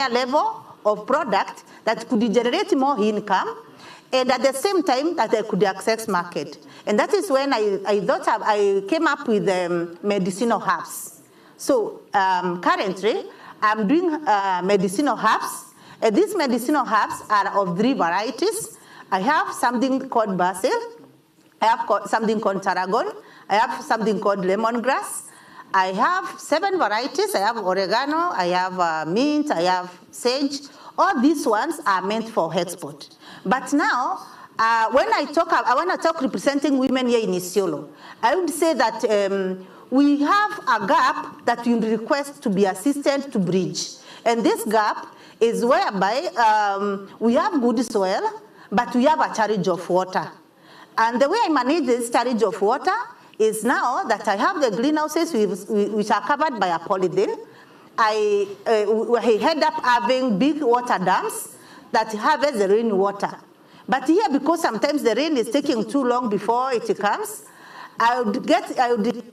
higher level of product that could generate more income, and at the same time that I could access market. And that is when I thought I came up with medicinal herbs. So currently, I'm doing medicinal herbs. And these medicinal herbs are of 3 varieties. I have something called basil. I have something called tarragon. I have something called lemongrass. I have 7 varieties. I have oregano. I have mint. I have sage. All these ones are meant for export. But now, when I want to talk representing women here in Isiolo, I would say that we have a gap that we request to be assisted to bridge. And this gap is whereby we have good soil, but we have a shortage of water. And the way I manage this shortage of water is now that I have the greenhouses which are covered by a polythene. I end up having big water dams that harvest the rainwater. But here, because sometimes the rain is taking too long before it comes, I would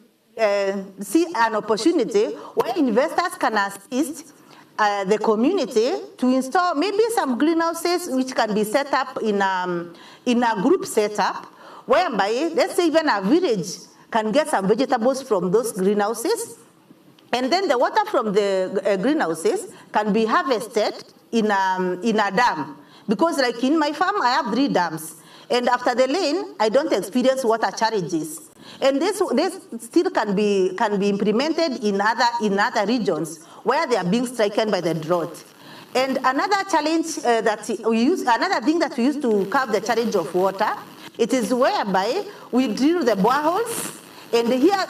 see an opportunity where investors can assist the community to install maybe some greenhouses which can be set up in a group setup, whereby, let's say, even a village can get some vegetables from those greenhouses, and then the water from the greenhouses can be harvested in a dam. Because like in my farm, I have 3 dams, and after the rain, I don't experience water challenges. And this still can be implemented in other regions where they are being stricken by the drought. And another challenge another thing that we use to curb the challenge of water, it is whereby we drill the boreholes. And here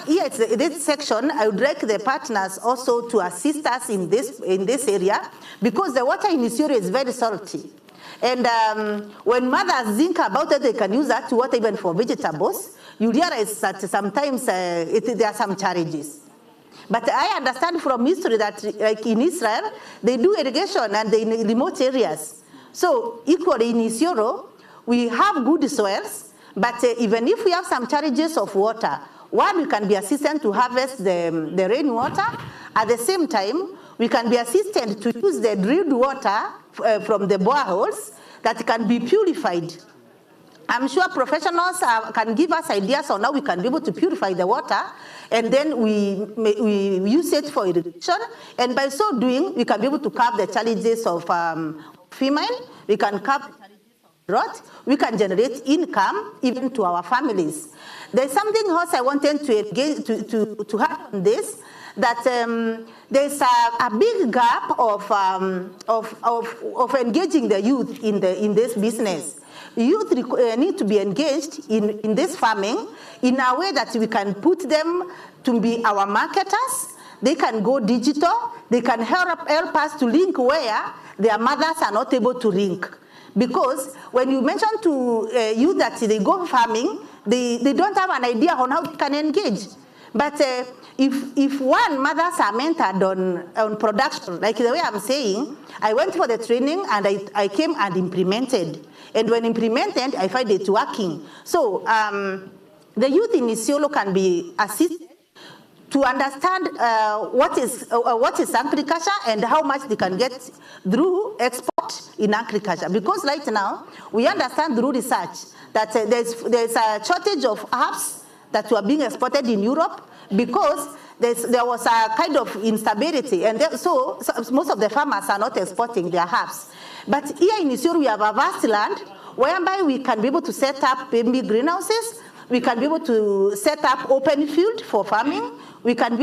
this section, I would like the partners also to assist us in this area, because the water in Isiolo is very salty. And when mothers think about it, they can use that water even for vegetables. You realize that sometimes there are some challenges. But I understand from history that, like in Israel, they do irrigation and they in remote areas. So equally in Isiolo, we have good soils, but even if we have some challenges of water, one, we can be assisted to harvest the rainwater. At the same time, we can be assisted to use the drilled water from the boreholes that can be purified. I'm sure professionals can give us ideas on how we can be able to purify the water, and then we use it for irrigation. And by so doing, we can be able to curb the challenges of famine. We can curb the challenges of drought. We can generate income even to our families. There's something else I wanted to engage to have on this, that there's a big gap of engaging the youth in this business. Youth need to be engaged in this farming in a way that we can put them to be our marketers. They can go digital. They can help us to link where their mothers are not able to link. Because when you mention to youth that they go farming, they don't have an idea on how they can engage. But if one mothers are mentored on production, like the way I'm saying, I went for the training and I came and implemented. And when implemented, I find it working. So the youth in Isiolo can be assisted to understand what is agriculture and how much they can get through export in agriculture. Because right now, we understand through research that there's a shortage of herbs that were being exported in Europe because there was a kind of instability. And so most of the farmers are not exporting their herbs. But here in Isiolo, we have a vast land whereby we can be able to set up maybe greenhouses. We can be able to set up open field for farming. We can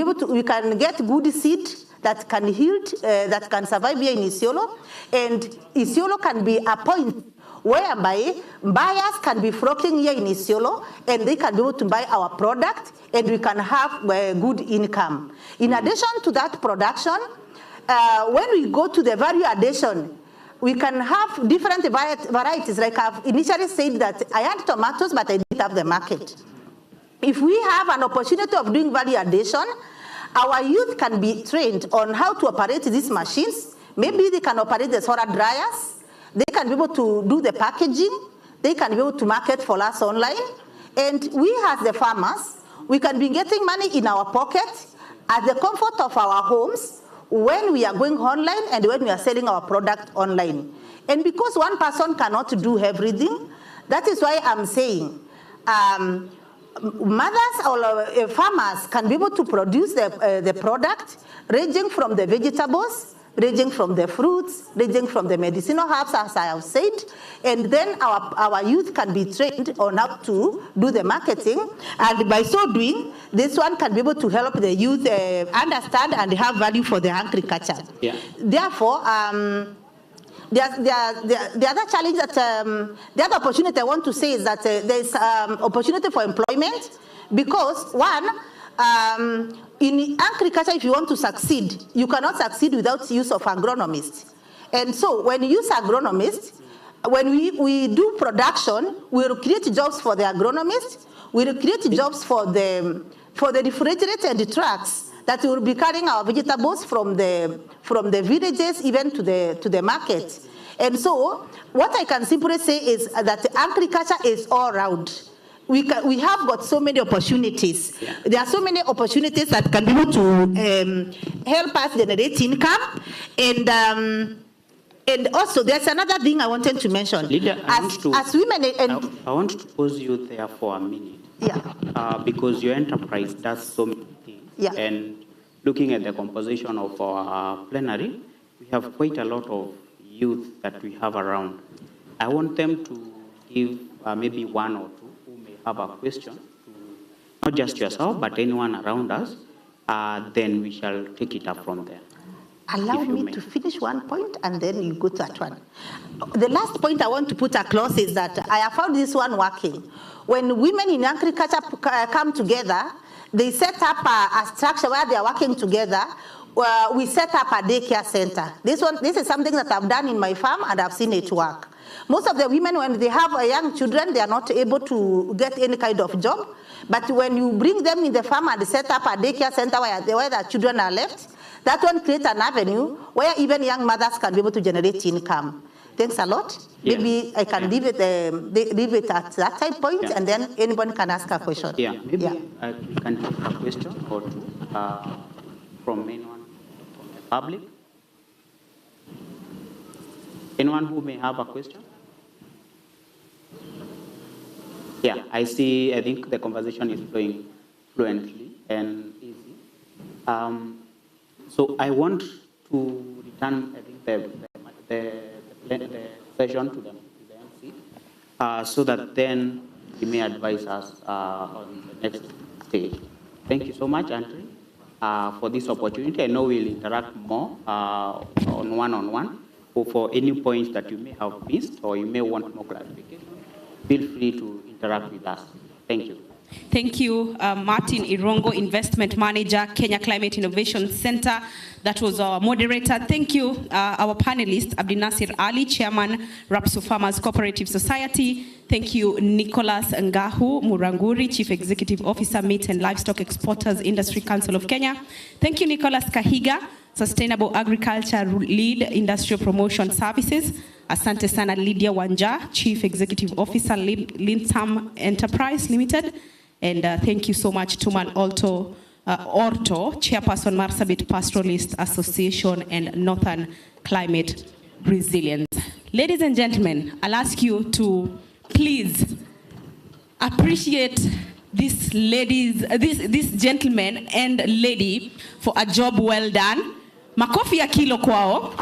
get good seed that can yield, that can survive here in Isiolo. And Isiolo can be a point whereby buyers can be flocking here in Isiolo and they can be able to buy our product and we can have good income. In addition to that production, when we go to the value addition, we can have different varieties. Like I've initially said that I had tomatoes, but I didn't have the market. If we have an opportunity of doing value addition, our youth can be trained on how to operate these machines. Maybe they can operate the solar dryers. They can be able to do the packaging. They can be able to market for us online. And we as the farmers, we can be getting money in our pocket at the comfort of our homes, when we are going online and when we are selling our product online. And because one person cannot do everything, that is why I'm saying mothers or farmers can be able to produce the product ranging from the vegetables, ranging from the fruits, ranging from the medicinal herbs, as I have said, and then our youth can be trained on how to do the marketing, and by so doing, this one can be able to help the youth understand and have value for the agriculture. Yeah. Therefore, the other challenge that, the other opportunity I want to say is that there is opportunity for employment, because one, in agriculture, if you want to succeed, you cannot succeed without use of agronomists. And so when you use agronomists, when we do production, we will create jobs for the agronomists, we will create jobs for the refrigerator and the trucks that will be carrying our vegetables from the villages even to the market. And so what I can simply say is that agriculture is all around. We have got so many opportunities. Yeah. There are so many opportunities that can be able to help us generate income. And also, there's another thing I wanted to mention. Lydia, as women, I want to pause you there for a minute. Yeah. Because your enterprise does so many things. Yeah. And looking at the composition of our plenary, we have quite a lot of youth that we have around. I want them to give maybe one or two who may have a question, to not just yourself, but anyone around us. Then we shall take it up from there. Allow me to finish one point and then you go to that one. The last point I want to put across is that I have found this one working. When women in agriculture come together, they set up a structure where they are working together. We set up a daycare center. This is something that I've done in my farm and I've seen it work. Most of the women, when they have young children, they are not able to get any kind of job. But when you bring them in the farm and set up a daycare center where the children are left, that one creates an avenue where even young mothers can be able to generate income. Thanks a lot. Yeah. Maybe I can leave it at that time point, yeah, and then anyone can ask a question. Yeah, maybe we can take a question or two from anyone from the public. Anyone who may have a question? Yeah, I see. I think the conversation is flowing fluently and easy. So I want to return, I think, the session to the MC, so that then he may advise us on the next stage. Thank you so much, Andre, for this opportunity. I know we'll interact more on one-on-one. For any points that you may have missed or you may want more clarification, feel free to interact with us. Thank you. Thank you, Martin Irongo, Investment Manager, Kenya Climate Innovation Center. That was our moderator. Thank you, our panelist, Abdinasir Ali, Chairman, Rapsu Farmers Cooperative Society. Thank you, Nicholas Ngahu Muranguri, Chief Executive Officer, Meat and Livestock Exporters Industry Council of Kenya. Thank you, Nicholas Kahiga, Sustainable Agriculture Lead, Industrial Promotion Services. Asante sana, Lydia Wanja, Chief Executive Officer, Lintam Enterprise Limited. And thank you so much, Tuman Orto, Chairperson, Marsabit Pastoralist Association and Northern Climate Resilience. Ladies and gentlemen, I'll ask you to please appreciate these gentleman and lady for a job well done. Makofi ya kilo kwao.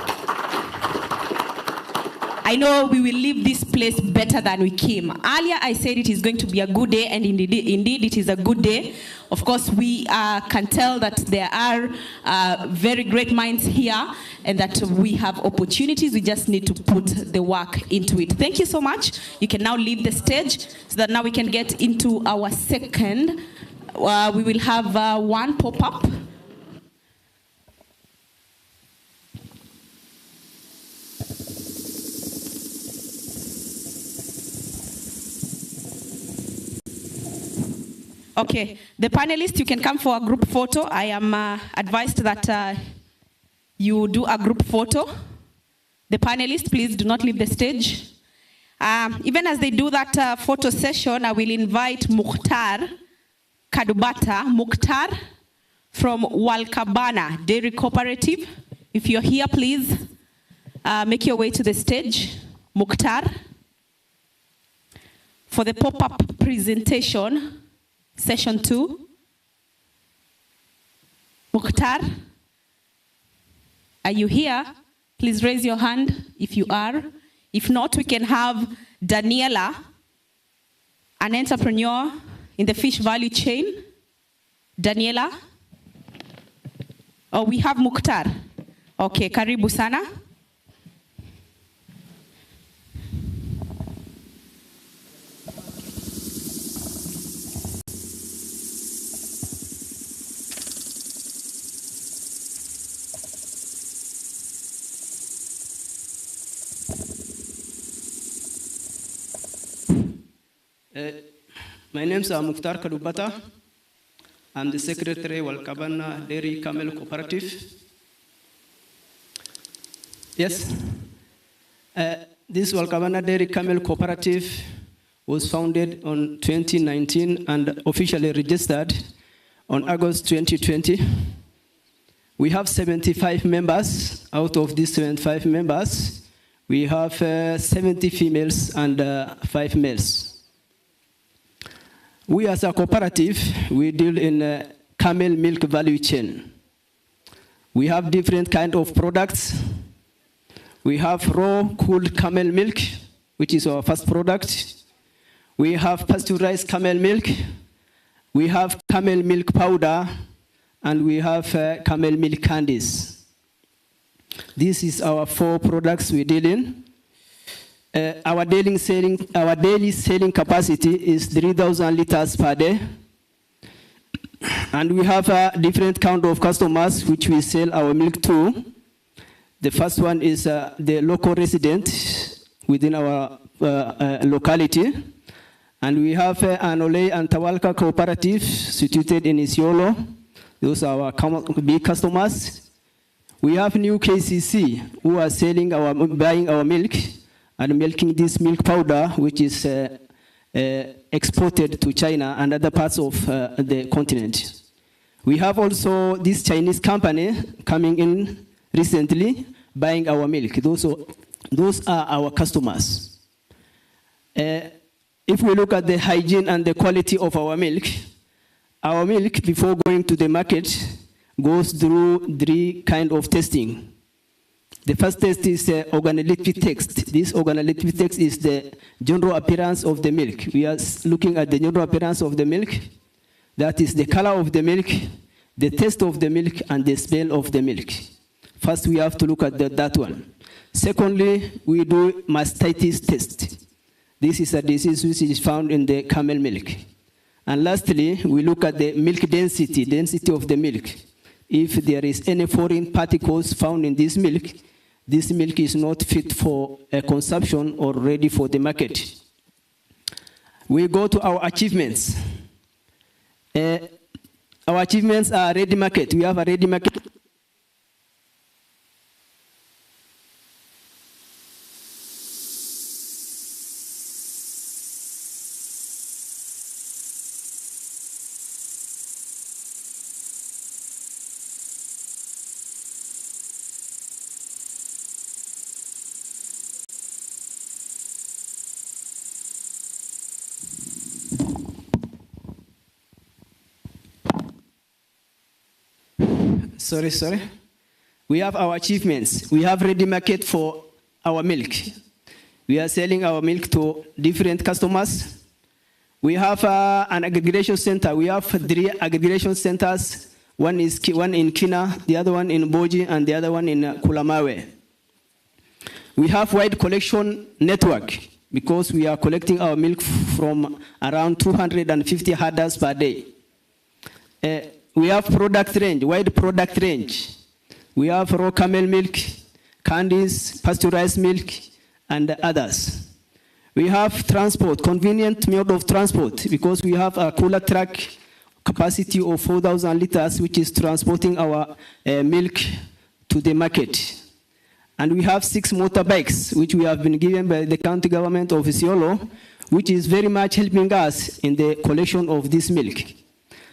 I know we will leave this place better than we came. Earlier, I said it is going to be a good day, and indeed it is a good day. Of course, we can tell that there are very great minds here, and that we have opportunities. We just need to put the work into it. Thank you so much. You can now leave the stage, so that now we can get into our second. We will have one pop-up. Okay, the panelists, you can come for a group photo. I am advised that you do a group photo. The panelists, please do not leave the stage. Even as they do that photo session, I will invite Mukhtar Kadubata, Mukhtar from Walkabana Dairy Cooperative. If you're here, please make your way to the stage. Mukhtar, for the pop-up presentation, session 2. Mukhtar, are you here? Please raise your hand if you are. If not, we can have Daniela, an entrepreneur in the fish value chain. Daniela? Oh, we have Mukhtar. Okay, karibu sana. My name is Mukhtar Kadubata. I'm the secretary of Walkabana Dairy Camel Cooperative. Yes, this Walkabana Dairy Camel Cooperative was founded on 2019 and officially registered on August 2020. We have 75 members. Out of these 75 members, we have 70 females and 5 males. We as a cooperative, we deal in camel milk value chain. We have different kind of products. We have raw cooled camel milk, which is our first product. We have pasteurized camel milk. We have camel milk powder, and we have camel milk candies. This is our 4 products we deal in. Our daily selling capacity is 3,000 liters per day. And we have a different count of customers which we sell our milk to. The first one is the local resident within our locality. And we have Anole and Tawalka Cooperative situated in Isiolo. Those are our big customers. We have new KCC who are buying our milk and milking this milk powder, which is exported to China and other parts of the continent. We have also this Chinese company coming in recently, buying our milk. Those are our customers. If we look at the hygiene and the quality of our milk, before going to the market, goes through 3 kinds of testing. The first test is organoleptic test. This organoleptic test is the general appearance of the milk. We are looking at the general appearance of the milk. That is the color of the milk, the taste of the milk, and the smell of the milk. First, we have to look at that one. Secondly, we do mastitis test. This is a disease which is found in the camel milk. And lastly, we look at the milk density of the milk. If there is any foreign particles found in this milk is not fit for consumption or ready for the market. We go to our achievements. Our achievements are ready market. We have a ready market. Sorry. We have our achievements. We have ready market for our milk. We are selling our milk to different customers. We have an aggregation center. We have 3 aggregation centers. One in Kina, the other one in Boji, and the other one in Kulamawe. We have wide collection network because we are collecting our milk from around 250 herders per day. We have product range, wide product range. We have raw camel milk, candies, pasteurized milk, and others. We have transport, convenient mode of transport, because we have a cooler truck capacity of 4,000 liters, which is transporting our milk to the market. And we have 6 motorbikes, which we have been given by the county government of Isiolo, which is very much helping us in the collection of this milk.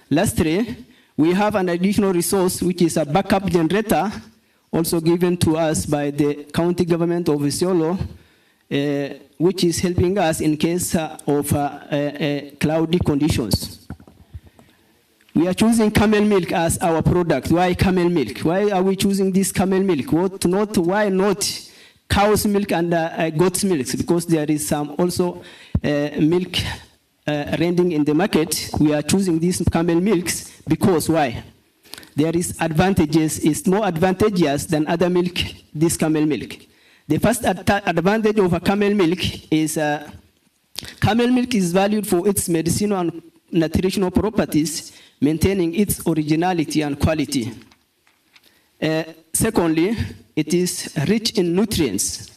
Lastly, we have an additional resource, which is a backup generator also given to us by the county government of Isiolo, which is helping us in case of cloudy conditions. We are choosing camel milk as our product. Why camel milk? Why are we choosing this camel milk? Why not cow's milk and goat's milk? Because there is some also milk rendering in the market. We are choosing these camel milks because why? There is advantages. It's more advantageous than other milk, this camel milk. The first advantage of a camel milk is camel milk is valued for its medicinal and nutritional properties, maintaining its originality and quality. Secondly, it is rich in nutrients.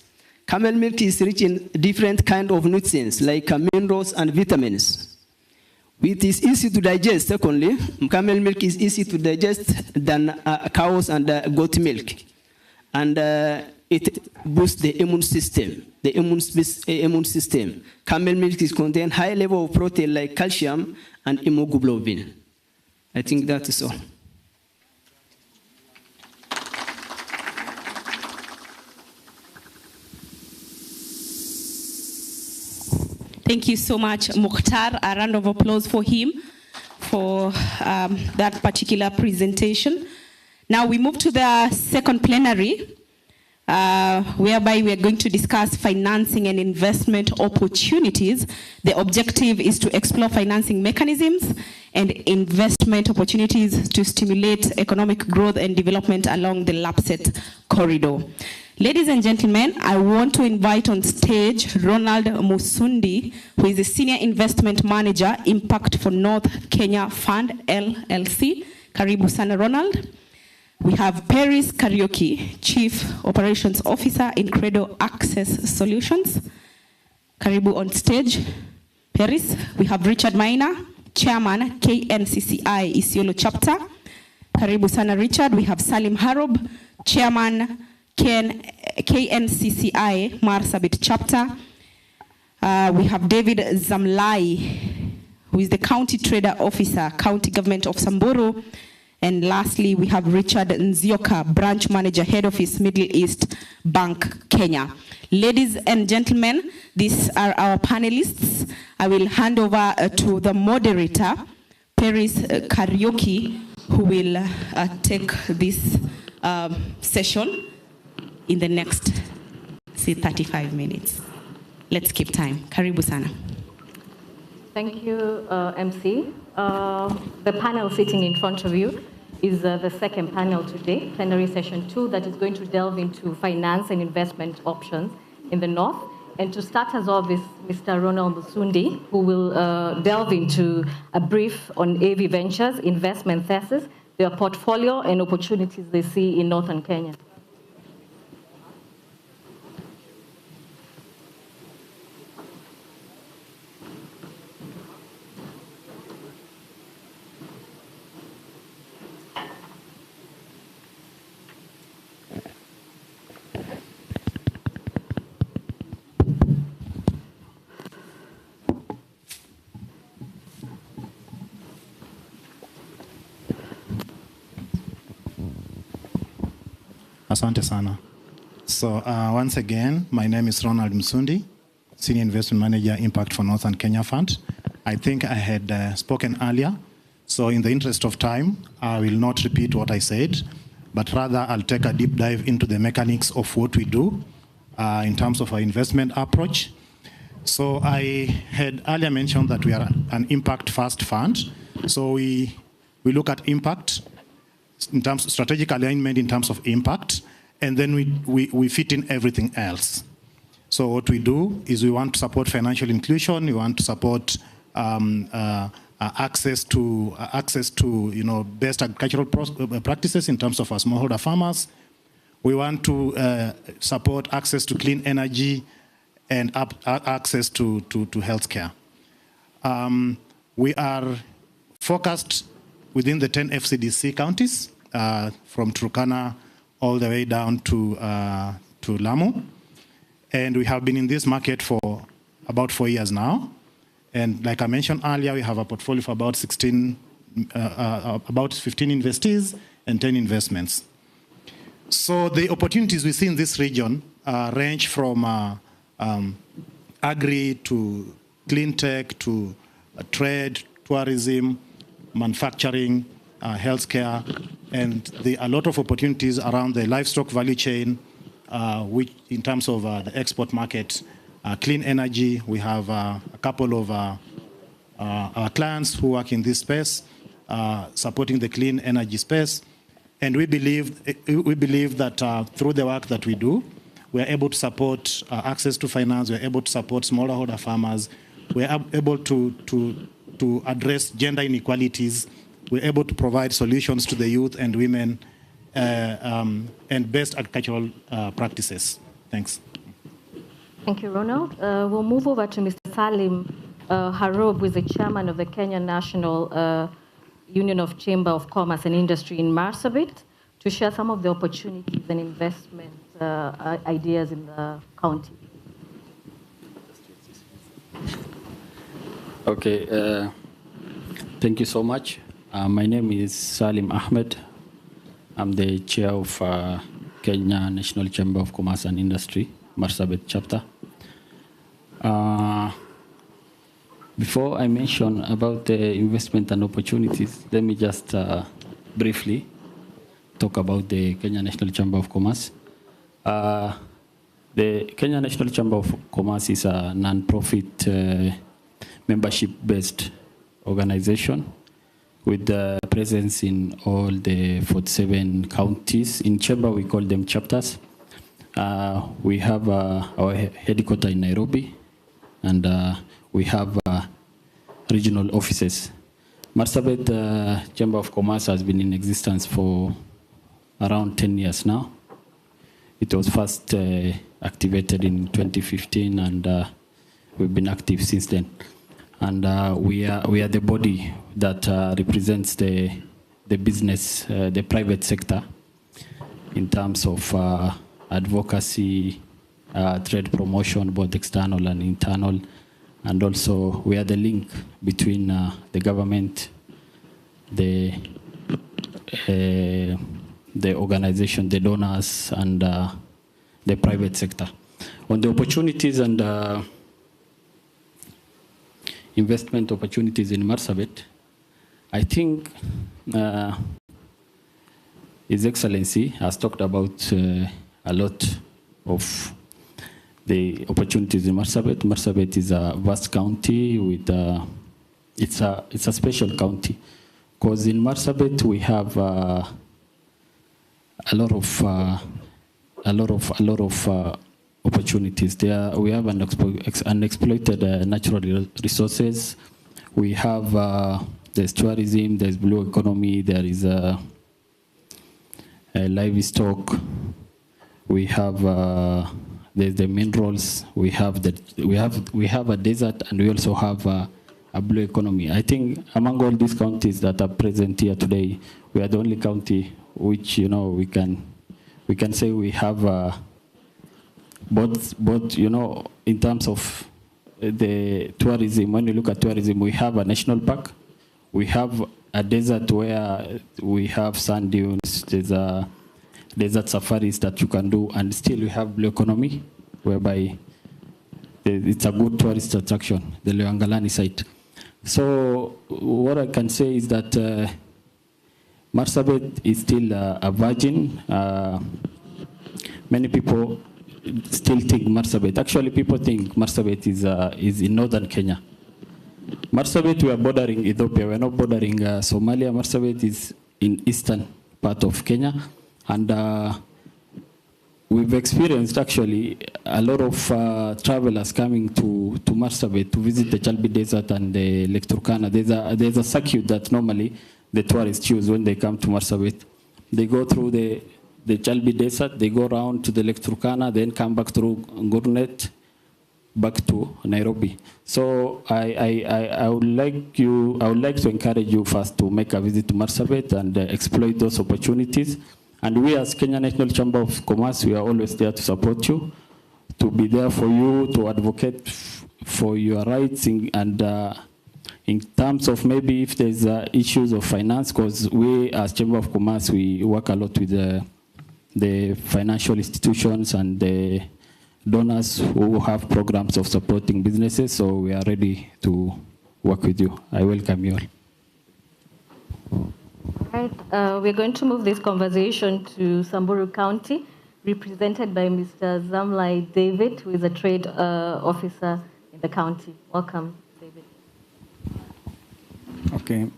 Camel milk is rich in different kinds of nutrients like minerals and vitamins. It is easy to digest. Secondly, camel milk is easy to digest than cows and goat milk. And it boosts the immune system. The immune system. Camel milk contains high level of protein like calcium and hemoglobin. I think that is all. Thank you so much, Mukhtar. A round of applause for him for that particular presentation. Now we move to the second plenary, whereby we are going to discuss financing and investment opportunities. The objective is to explore financing mechanisms and investment opportunities to stimulate economic growth and development along the LAPSSET corridor. Ladies and gentlemen, I want to invite on stage Ronald Musundi, who is the Senior Investment Manager, Impact for North Kenya Fund, LLC. Karibu sana, Ronald. We have Paris Karaoke, Chief Operations Officer in Credo Access Solutions. Karibu on stage, Paris. We have Richard Maina, Chairman, KNCCI Isiolo Chapter. Karibu sana, Richard. We have Salim Harob, Chairman, KNCCI Marsabit Chapter. We have David Zamlai, who is the County Trader Officer, County Government of Samburu. And lastly, we have Richard Nzioka, Branch Manager, Head Office, Middle East Bank, Kenya. Ladies and gentlemen, these are our panelists. I will hand over to the moderator, Paris Karaoke, who will take this session in the next, say, 35 minutes. Let's keep time. Karibu sana. Thank you, MC. The panel sitting in front of you is the second panel today, plenary session 2, that is going to delve into finance and investment options in the North. And to start us off is Mr. Ronald Musundi, who will delve into a brief on AV Ventures, investment thesis, their portfolio and opportunities they see in Northern Kenya. Asante sana. So once again, my name is Ronald Musundi, Senior Investment Manager, Impact for Northern Kenya Fund. I think I had spoken earlier, so in the interest of time, I will not repeat what I said, but rather I'll take a deep dive into the mechanics of what we do in terms of our investment approach. So I had earlier mentioned that we are an impact-first fund. So we look at impact in terms of strategic alignment in terms of impact, and then we fit in everything else. So what we do is we want to support financial inclusion, we want to support access to best agricultural practices in terms of our smallholder farmers. We want to support access to clean energy and access to healthcare. We are focused within the 10 FCDC counties, from Turkana all the way down to Lamu. And we have been in this market for about 4 years now. And like I mentioned earlier, we have a portfolio of about 15 investees and 10 investments. So the opportunities we see in this region range from agri to clean tech to trade, tourism, manufacturing, healthcare, and there are a lot of opportunities around the livestock value chain, which in terms of the export market, clean energy. We have a couple of our clients who work in this space, supporting the clean energy space. And we believe that through the work that we do, we are able to support access to finance, we are able to support smallholder farmers, we are able to address gender inequalities, we're able to provide solutions to the youth and women and best agricultural practices. Thanks. Thank you, Ronald. We'll move over to Mr. Salim Harob, who is the chairman of the Kenya National Union of Chamber of Commerce and Industry in Marsabit, to share some of the opportunities and investment ideas in the county. Okay, thank you so much. My name is Salim Ahmed. I'm the chair of Kenya National Chamber of Commerce and Industry, Marsabit chapter. Before I mention about the investment and opportunities, let me just briefly talk about the Kenya National Chamber of Commerce. The Kenya National Chamber of Commerce is a non-profit membership-based organization with presence in all the 47 counties. In Chamber, we call them chapters. We have our headquarters in Nairobi, and we have regional offices. Marsabit Chamber of Commerce has been in existence for around 10 years now. It was first activated in 2015, and we've been active since then. And we are the body that represents the business, the private sector, in terms of advocacy, trade promotion, both external and internal. And also, we are the link between the government, the organization, the donors, and the private sector. On the opportunities and investment opportunities in Marsabit, I think His Excellency has talked about a lot of the opportunities in Marsabit. Marsabit is a vast county with it's a special county, because in Marsabit we have a lot of opportunities. There we have unexploited natural resources. We have there's tourism, there's blue economy, there is a livestock. We have there's the minerals. We have a desert, and we also have a blue economy. I think among all these counties that are present here today, we are the only county which we can say we have both in terms of the tourism. When you look at tourism, we have a national park, we have a desert where we have sand dunes, there's a desert safaris that you can do, and still we have blue economy, whereby it's a good tourist attraction, the Lewangalani site. So what I can say is that Marsabit is still a virgin. Many people still think Marsabit. Actually, people think Marsabit is in northern Kenya. Marsabit, we are bordering Ethiopia. We are not bordering Somalia. Marsabit is in eastern part of Kenya. And we've experienced actually a lot of travelers coming to Marsabit to visit the Chalbi Desert and the Lake Turkana. There's a circuit that normally the tourists choose when they come to Marsabit. They go through the Chalbi Desert, they go around to the Lake Turkana, then come back through Gurnet, back to Nairobi. So I would like to encourage you first to make a visit to Marsabit and exploit those opportunities. And we as Kenya National Chamber of Commerce, we are always there to support you, to be there for you, to advocate for your rights, and in terms of maybe if there's issues of finance, because we as Chamber of Commerce, we work a lot with the financial institutions and the donors who have programs of supporting businesses. So we are ready to work with you. I welcome you all. Right, we're going to move this conversation to Samburu County, represented by Mr. Zamlai David, who is a trade officer in the county. Welcome, David. Okay.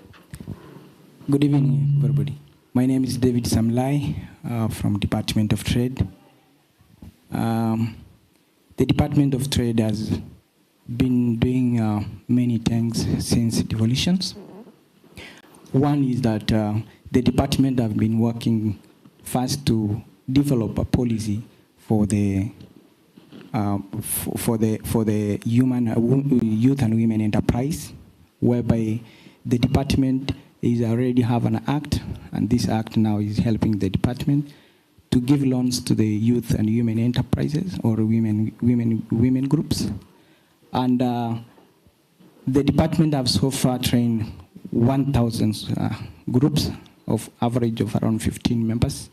Good evening, everybody. My name is David Zamlai from Department of Trade. The Department of Trade has been doing many things since devolutions. One is that the department have been working first to develop a policy for the youth and women enterprise, whereby the department is already have an act, and this act now is helping the department to give loans to the youth and women enterprises or women groups. And the department have so far trained 1,000 groups of average of around 15 members,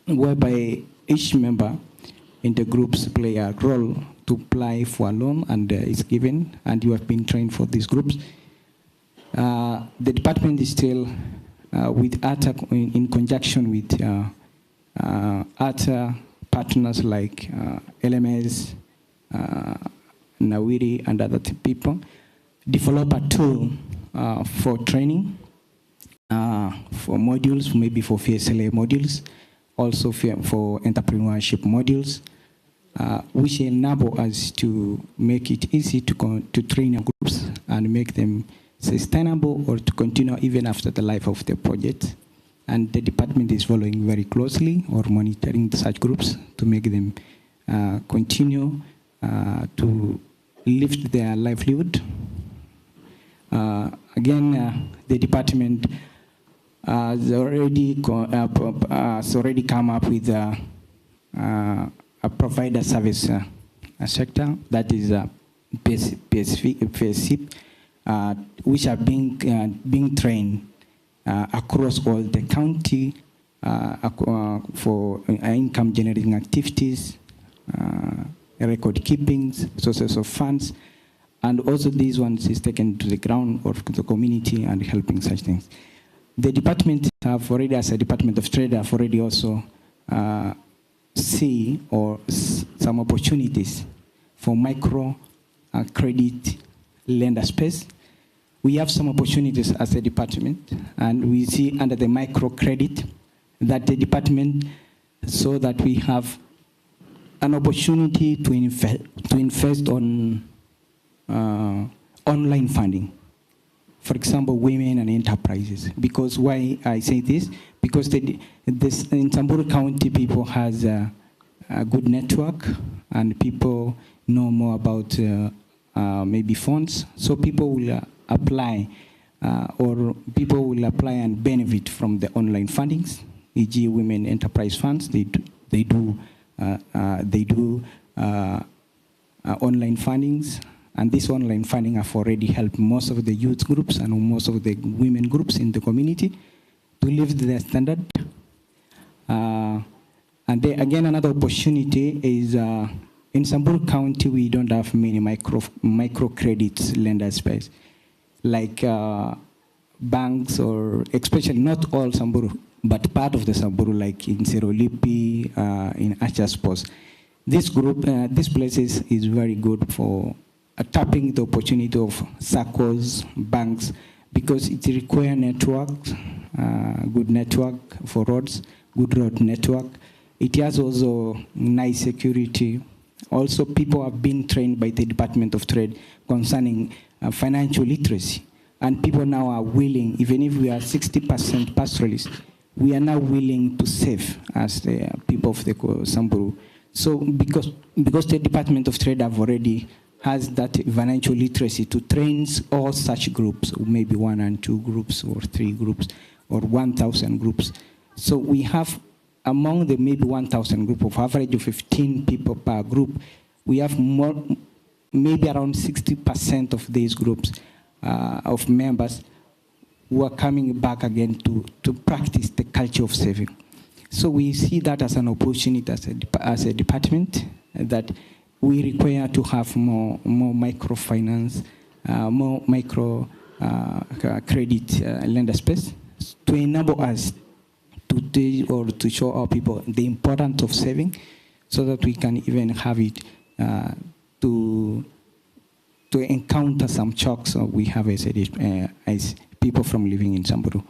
whereby each member in the groups play a role to apply for a loan and is given, and you have been trained for these groups. The department is still with ATA in conjunction with ATA partners like LMS, Nawiri, and other people, develop a tool for training, for modules, maybe for FSLA modules, also for entrepreneurship modules, which enable us to make it easy to train our groups and make them sustainable or to continue even after the life of the project. And the department is following very closely or monitoring such groups to make them continue to lift their livelihood. Again, the department has already come up with a provider service sector, that is PSIP, which are being trained across all the county for income generating activities, record keeping, sources of funds, and also these ones is taken to the ground or to the community and helping such things. The department have already, as a Department of Trade, have already also see or some opportunities for micro credit lender space. We have some opportunities as a department, and we see under the microcredit that the department so that we have an opportunity to invest on online funding. For example, women and enterprises. Because why I say this? Because in Samburu County, people has a good network, and people know more about maybe funds. So people will apply, or people will apply and benefit from the online fundings, e.g., women enterprise funds. They do online fundings, and this online funding have already helped most of the youth groups and most of the women groups in the community to lift their standard. And then again, another opportunity is in Samburu County, we don't have many microcredit lender space, like banks, or especially not all Samburu, but part of the Samburu, like in Serolipi, in Achaspos. This group, this place is very good for tapping the opportunity of SACCOs, banks, because it requires networks, good network for roads, good road network. It has also nice security. Also, people have been trained by the Department of Trade concerning financial literacy. And people now are willing, even if we are 60% pastoralists, we are now willing to save as the people of the Samburu. So because the Department of Trade have already has that financial literacy to train all such groups, maybe 1 and 2 groups or 3 groups or 1,000 groups. So we have among the maybe 1,000 group of average of 15 people per group, we have more, maybe around 60% of these groups of members who are coming back again to practice the culture of saving. So we see that as an opportunity as a department that we require to have more microfinance, more micro credit lender space to enable us to show our people the importance of saving, so that we can even have it to encounter some shocks we have as people from living in Samburu.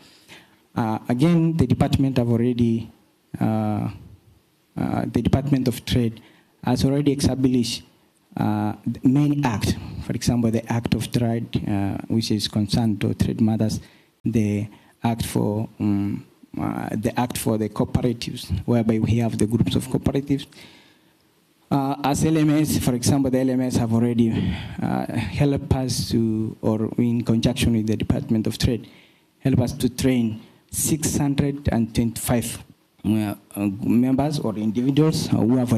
Again, the department the Department of Trade has already established many acts. For example, the Act of Trade, which is concerned to trade matters, the Act for the cooperatives, whereby we have the groups of cooperatives. As LMS, for example, the LMS have already helped us to, or in conjunction with the Department of Trade, help us to train 625 members or individuals who have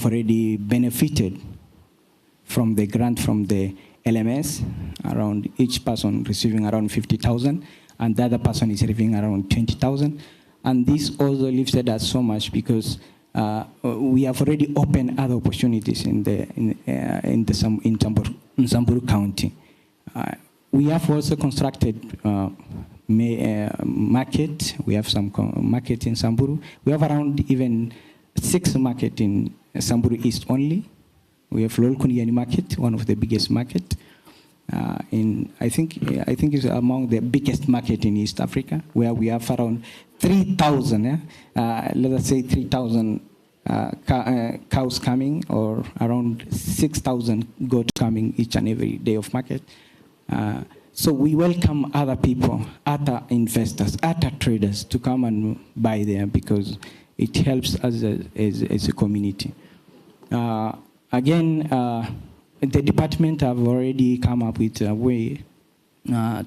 already benefited from the grant from the LMS, around each person receiving around 50,000, and the other person is receiving around 20,000. And this also lifted us so much because we have already opened other opportunities in Samburu County. We have also constructed market. We have some market in Samburu. We have around even 6 market in Samburu East only. We have Lolkuniani market, one of the biggest market. I think it's among the biggest market in East Africa, where we have around 3,000, let us say 3,000 cows coming, or around 6,000 goats coming each and every day of market. So we welcome other people, other investors, other traders to come and buy there, because it helps us as a community. Again, the department have already come up with a way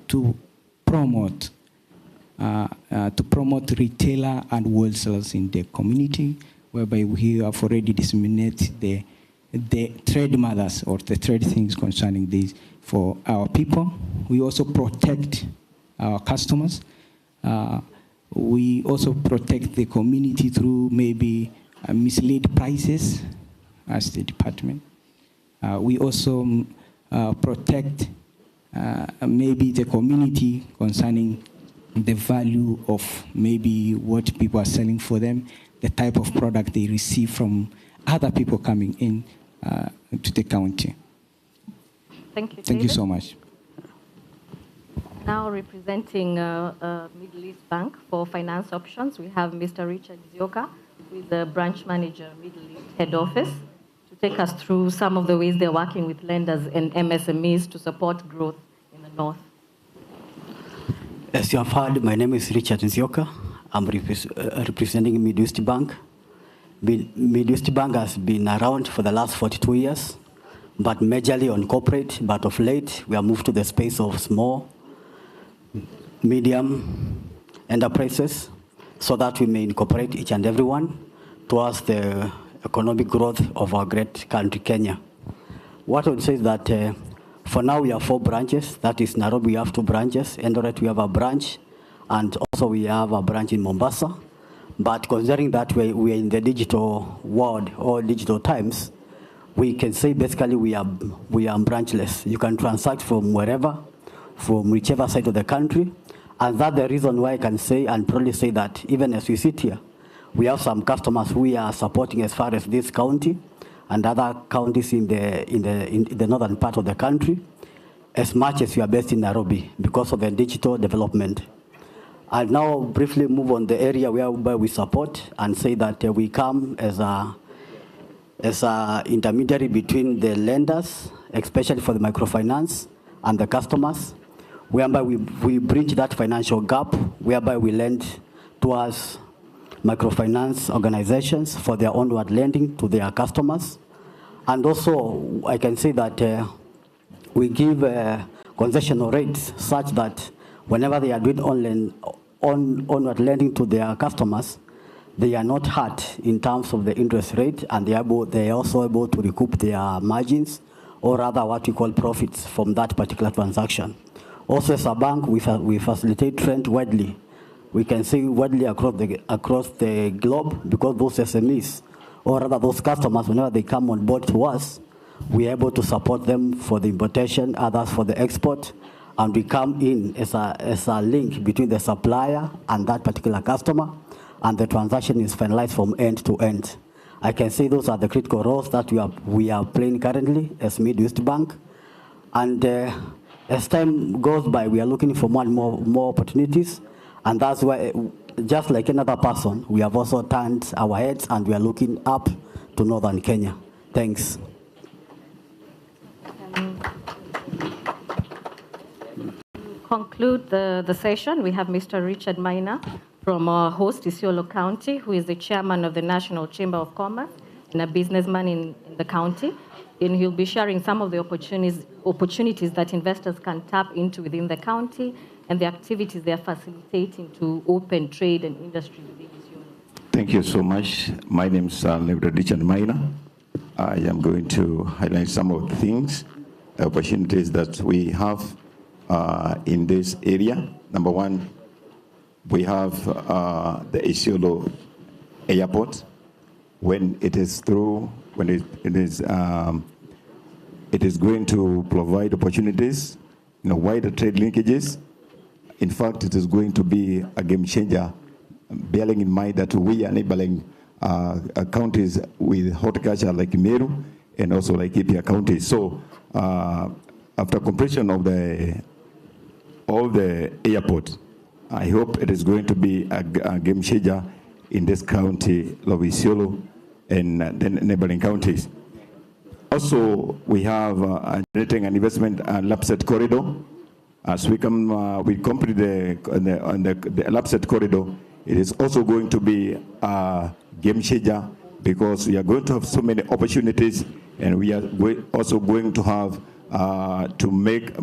to promote retailer and wholesalers in the community, whereby we have already disseminated the trade matters or the trade things concerning this for our people. We also protect our customers. We also protect the community through maybe mislead prices as the department. We also protect maybe the community concerning the value of maybe what people are selling for them, the type of product they receive from other people coming in to the county. Thank you, David. Thank you so much. Now representing Middle East Bank for finance options, we have Mr. Richard Zioka, who is the branch manager, Middle East Head Office, to take us through some of the ways they're working with lenders and MSMEs to support growth in the North. As you have heard, my name is Richard Zioka. I'm representing Middle East Bank. Middle East Bank has been around for the last 42 years, but majorly on corporate. But of late, we have moved to the space of small, medium enterprises, so that we may incorporate each and everyone towards the economic growth of our great country, Kenya. What I would say is that for now we have 4 branches. That is Nairobi, we have 2 branches. Eldoret, we have a branch. And also we have a branch in Mombasa. But considering that we are in the digital world or digital times, we can say basically we are branchless. You can transact from wherever, from whichever side of the country. And that's the reason why I can say and probably say that even as we sit here, we have some customers who we are supporting as far as this county and other counties in the northern part of the country, as much as we are based in Nairobi because of the digital development. I'll now briefly move on the area whereby we support and say that we come as a intermediary between the lenders, especially for the microfinance, and the customers, whereby we bridge that financial gap, whereby we lend towards microfinance organizations for their onward lending to their customers. And also, I can say that we give concessional rates such that whenever they are doing onward lending to their customers, they are not hurt in terms of the interest rate, and they are also able to recoup their margins, or rather what we call profits from that particular transaction. Also, as a bank, we facilitate trade widely we can see widely across the globe, because those SMEs, or rather those customers, whenever they come on board to us, we are able to support them for the importation, others for the export, and we come in as a link between the supplier and that particular customer, and the transaction is finalized from end to end. I can say those are the critical roles that we are playing currently as Mid-West Bank. And as time goes by, we are looking for more and more opportunities. And that's why, just like another person, we have also turned our heads and we are looking up to Northern Kenya. Thanks. Conclude the session, we have Mr. Richard Maina from our host, Isiolo County, who is the chairman of the National Chamber of Commerce and a businessman in the county. And he'll be sharing some of the opportunities that investors can tap into within the county and the activities they are facilitating to open trade and industry within Isiolo. Thank you so much. My name is Lieutenant Richard Maina. I am going to highlight some of the things, opportunities that we have in this area. Number one, we have the Isiolo airport. When it is through, when it is going to provide opportunities, wider trade linkages. In fact, it is going to be a game changer, bearing in mind that we are enabling counties with horticulture like Meru and also like Ipia County. So after completion of the airport, I hope it is going to be a game changer in this county of Isiolo and then neighboring counties. Also, we have generating an investment LAPSET corridor. As we complete the LAPSET corridor, it is also going to be a game changer because we are going to have so many opportunities, and we are also going to have to make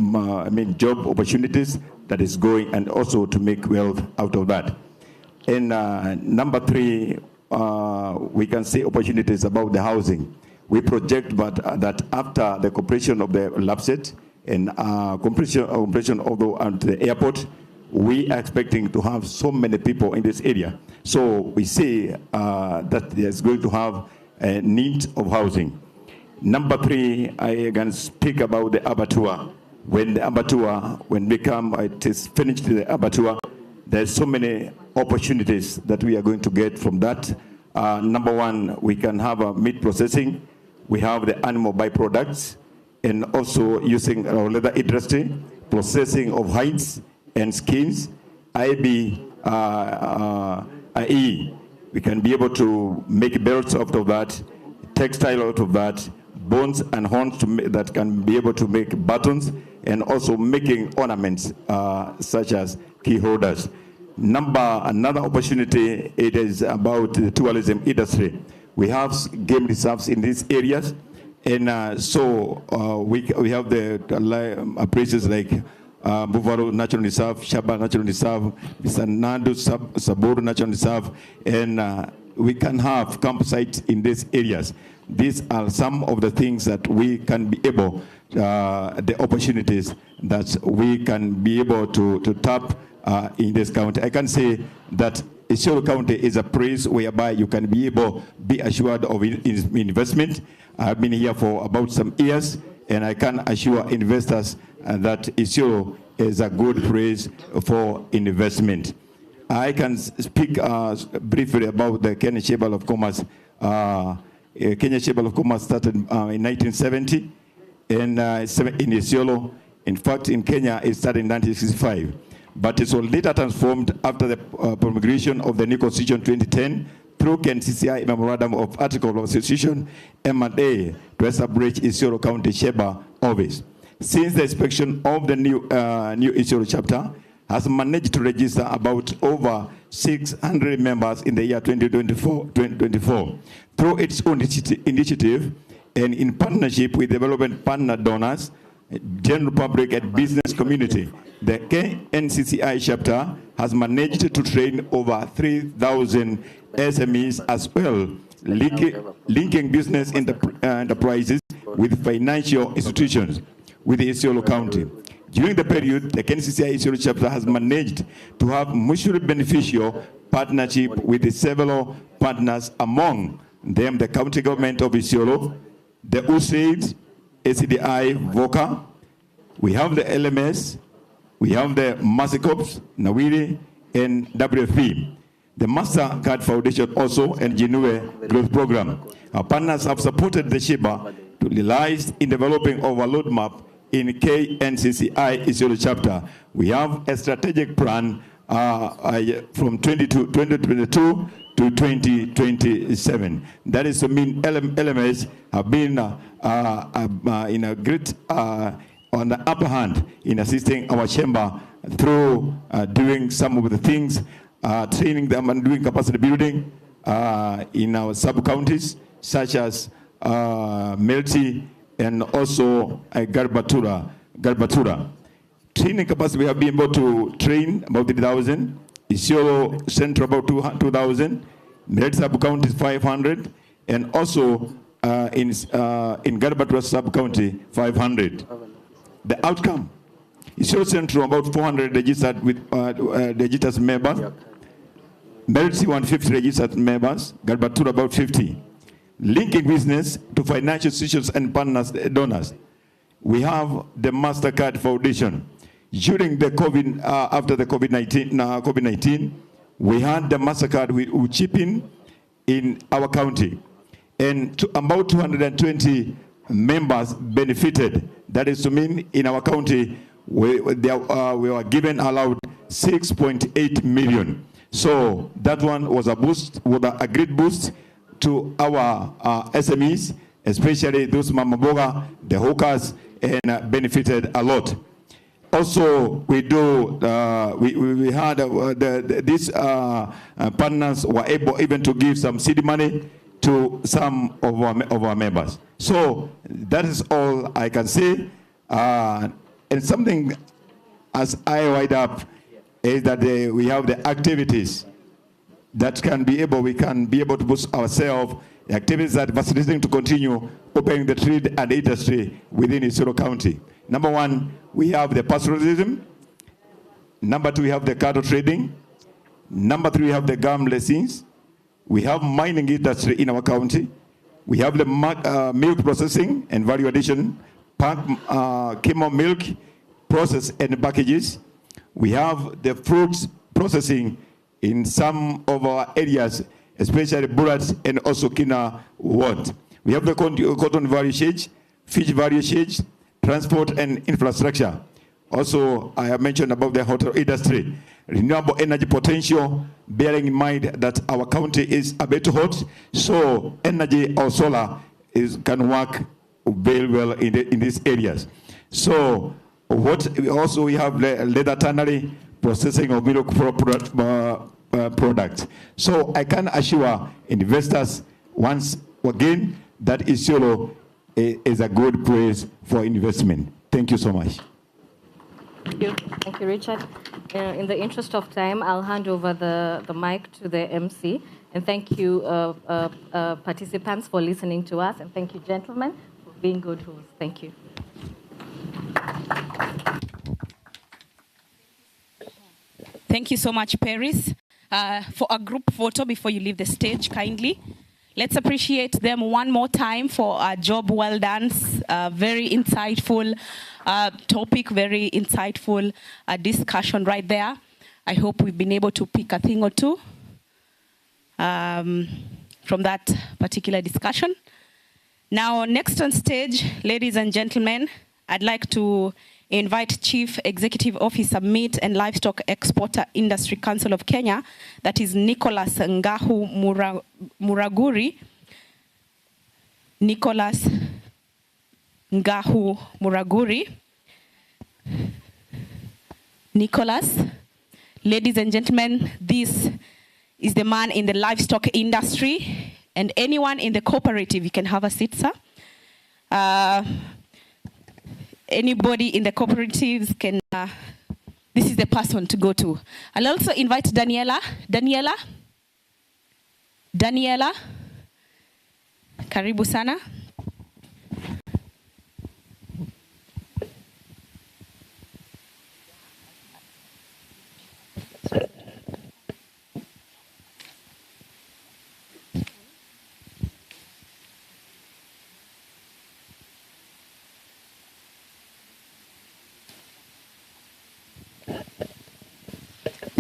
job opportunities that is going, and also to make wealth out of that. And number three, we can see opportunities about the housing. We project that after the completion of the LAPSET and completion of the airport, we are expecting to have so many people in this area. So we say that there's going to have a need of housing. Number three, I can speak about the abattoir. When the abattoir, it is finished, the abattoir, there's so many opportunities that we are going to get from that. Number one, we can have a meat processing. We have the animal byproducts, and also using our leather industry, processing of hides and skins, IE. We can be able to make belts out of that, textile out of that, bones and horns that can be able to make buttons, and also making ornaments such as key holders. Another opportunity, it is about the tourism industry. We have game reserves in these areas, and so we have the places like Buvaro Natural Reserve, Shaba Natural Reserve, Nando Samburu Natural Reserve, and we can have campsites in these areas. These are some of the things that we can be able, the opportunities that we can be able to tap in this county. I can say that Isiolo County is a place whereby you can be assured of investment. I've been here for about some years, and I can assure investors that Isiolo is a good place for investment. I can speak briefly about the Kenya Chamber of Commerce. Kenya Chamber of Commerce started in 1970 in Isiolo. In fact, in Kenya, it started in 1965. But it was later transformed after the promulgation of the new Constitution 2010 through KNCCI Memorandum of Article of Association M&A to establish Isiolo County Chamber Office. Since the inspection of the new Isiolo chapter has managed to register about over 600 members in the year 2024 through its own initiative and in partnership with development partner donors, general public and business community. The KNCCI chapter has managed to train over 3,000 SMEs as well, linking business enterprises with financial institutions with the Isiolo County. During the period, the KNCCI Isiolo chapter has managed to have mutually beneficial partnership with the several partners, among them the county government of Isiolo, the USAID, ACDI, VOCA, we have the LMS, we have the Marsabit, Nawiri, and WFP. The MasterCard Foundation also and Genue Growth Program. Our partners have supported the Sheba to realize in developing our roadmap in KNCCI Isiolo chapter. We have a strategic plan from 2022 to 2027. That is to mean LMS have been in a great on the upper hand in assisting our chamber through doing some of the things, training them and doing capacity building in our sub-counties, such as Melti and also Garbatura. Training capacity, we have been able to train about 3,000, Isiolo Central about 2,000, Melti sub-county 500, and also in Garbatura sub-county 500. The outcome, Isiolo Central about 400 registered with registered members, Melti 150 registered members, Garbatura about 50. Linking business to financial institutions and partners, donors. We have the MasterCard Foundation. During the COVID, after the COVID-19, we had the MasterCard who chip in our county, and about 220 members benefited. That is to mean in our county, we were given allowed 6.8 million. So that one was a boost, was a great boost to our SMEs, especially those mamaboga, the hawkers, and benefited a lot. Also, we do, we had these partners were able even to give some seed money to some of our members. So that is all I can say. And something, as I wind up, is that we have the activities that we can be able to boost ourselves, the activities that facilitating to continue opening the trade and industry within Isiolo County. Number one, we have the pastoralism. Number two, we have the cattle trading. Number three, we have the gum lessons. We have mining industry in our county. We have the milk processing and value addition, chemo milk, process and packages. We have the fruits processing in some of our areas, especially Bullets and also Kina Ward. We have the cotton value shades, fish value shades, transport and infrastructure. Also, I have mentioned about the hotel industry, renewable energy potential, bearing in mind that our county is a bit hot, so energy or solar can work very well in these areas. So, we have leather tannery, processing of milk products. So I can assure investors once again that Isiolo is a good place for investment. Thank you so much. Thank you, Richard. In the interest of time, I'll hand over the mic to the MC. And thank you, participants, for listening to us. And thank you, gentlemen, for being good hosts. Thank you. Thank you so much, Paris. For a group photo before you leave the stage, kindly. Let's appreciate them one more time for a job well done. Very insightful topic, very insightful discussion right there. I hope we've been able to pick a thing or two from that particular discussion. Now, next on stage, ladies and gentlemen, I'd like to invite Chief Executive Officer, Meat and Livestock Exporter Industry Council of Kenya, that is Nicholas Ngahu Muraguri. Nicholas Ngahu Muraguri. Nicholas, ladies and gentlemen, this is the man in the livestock industry, and anyone in the cooperative, you can have a seat, sir. Anybody in the cooperatives can, this is the person to go to. I'll also invite Daniela. Daniela, karibu sana.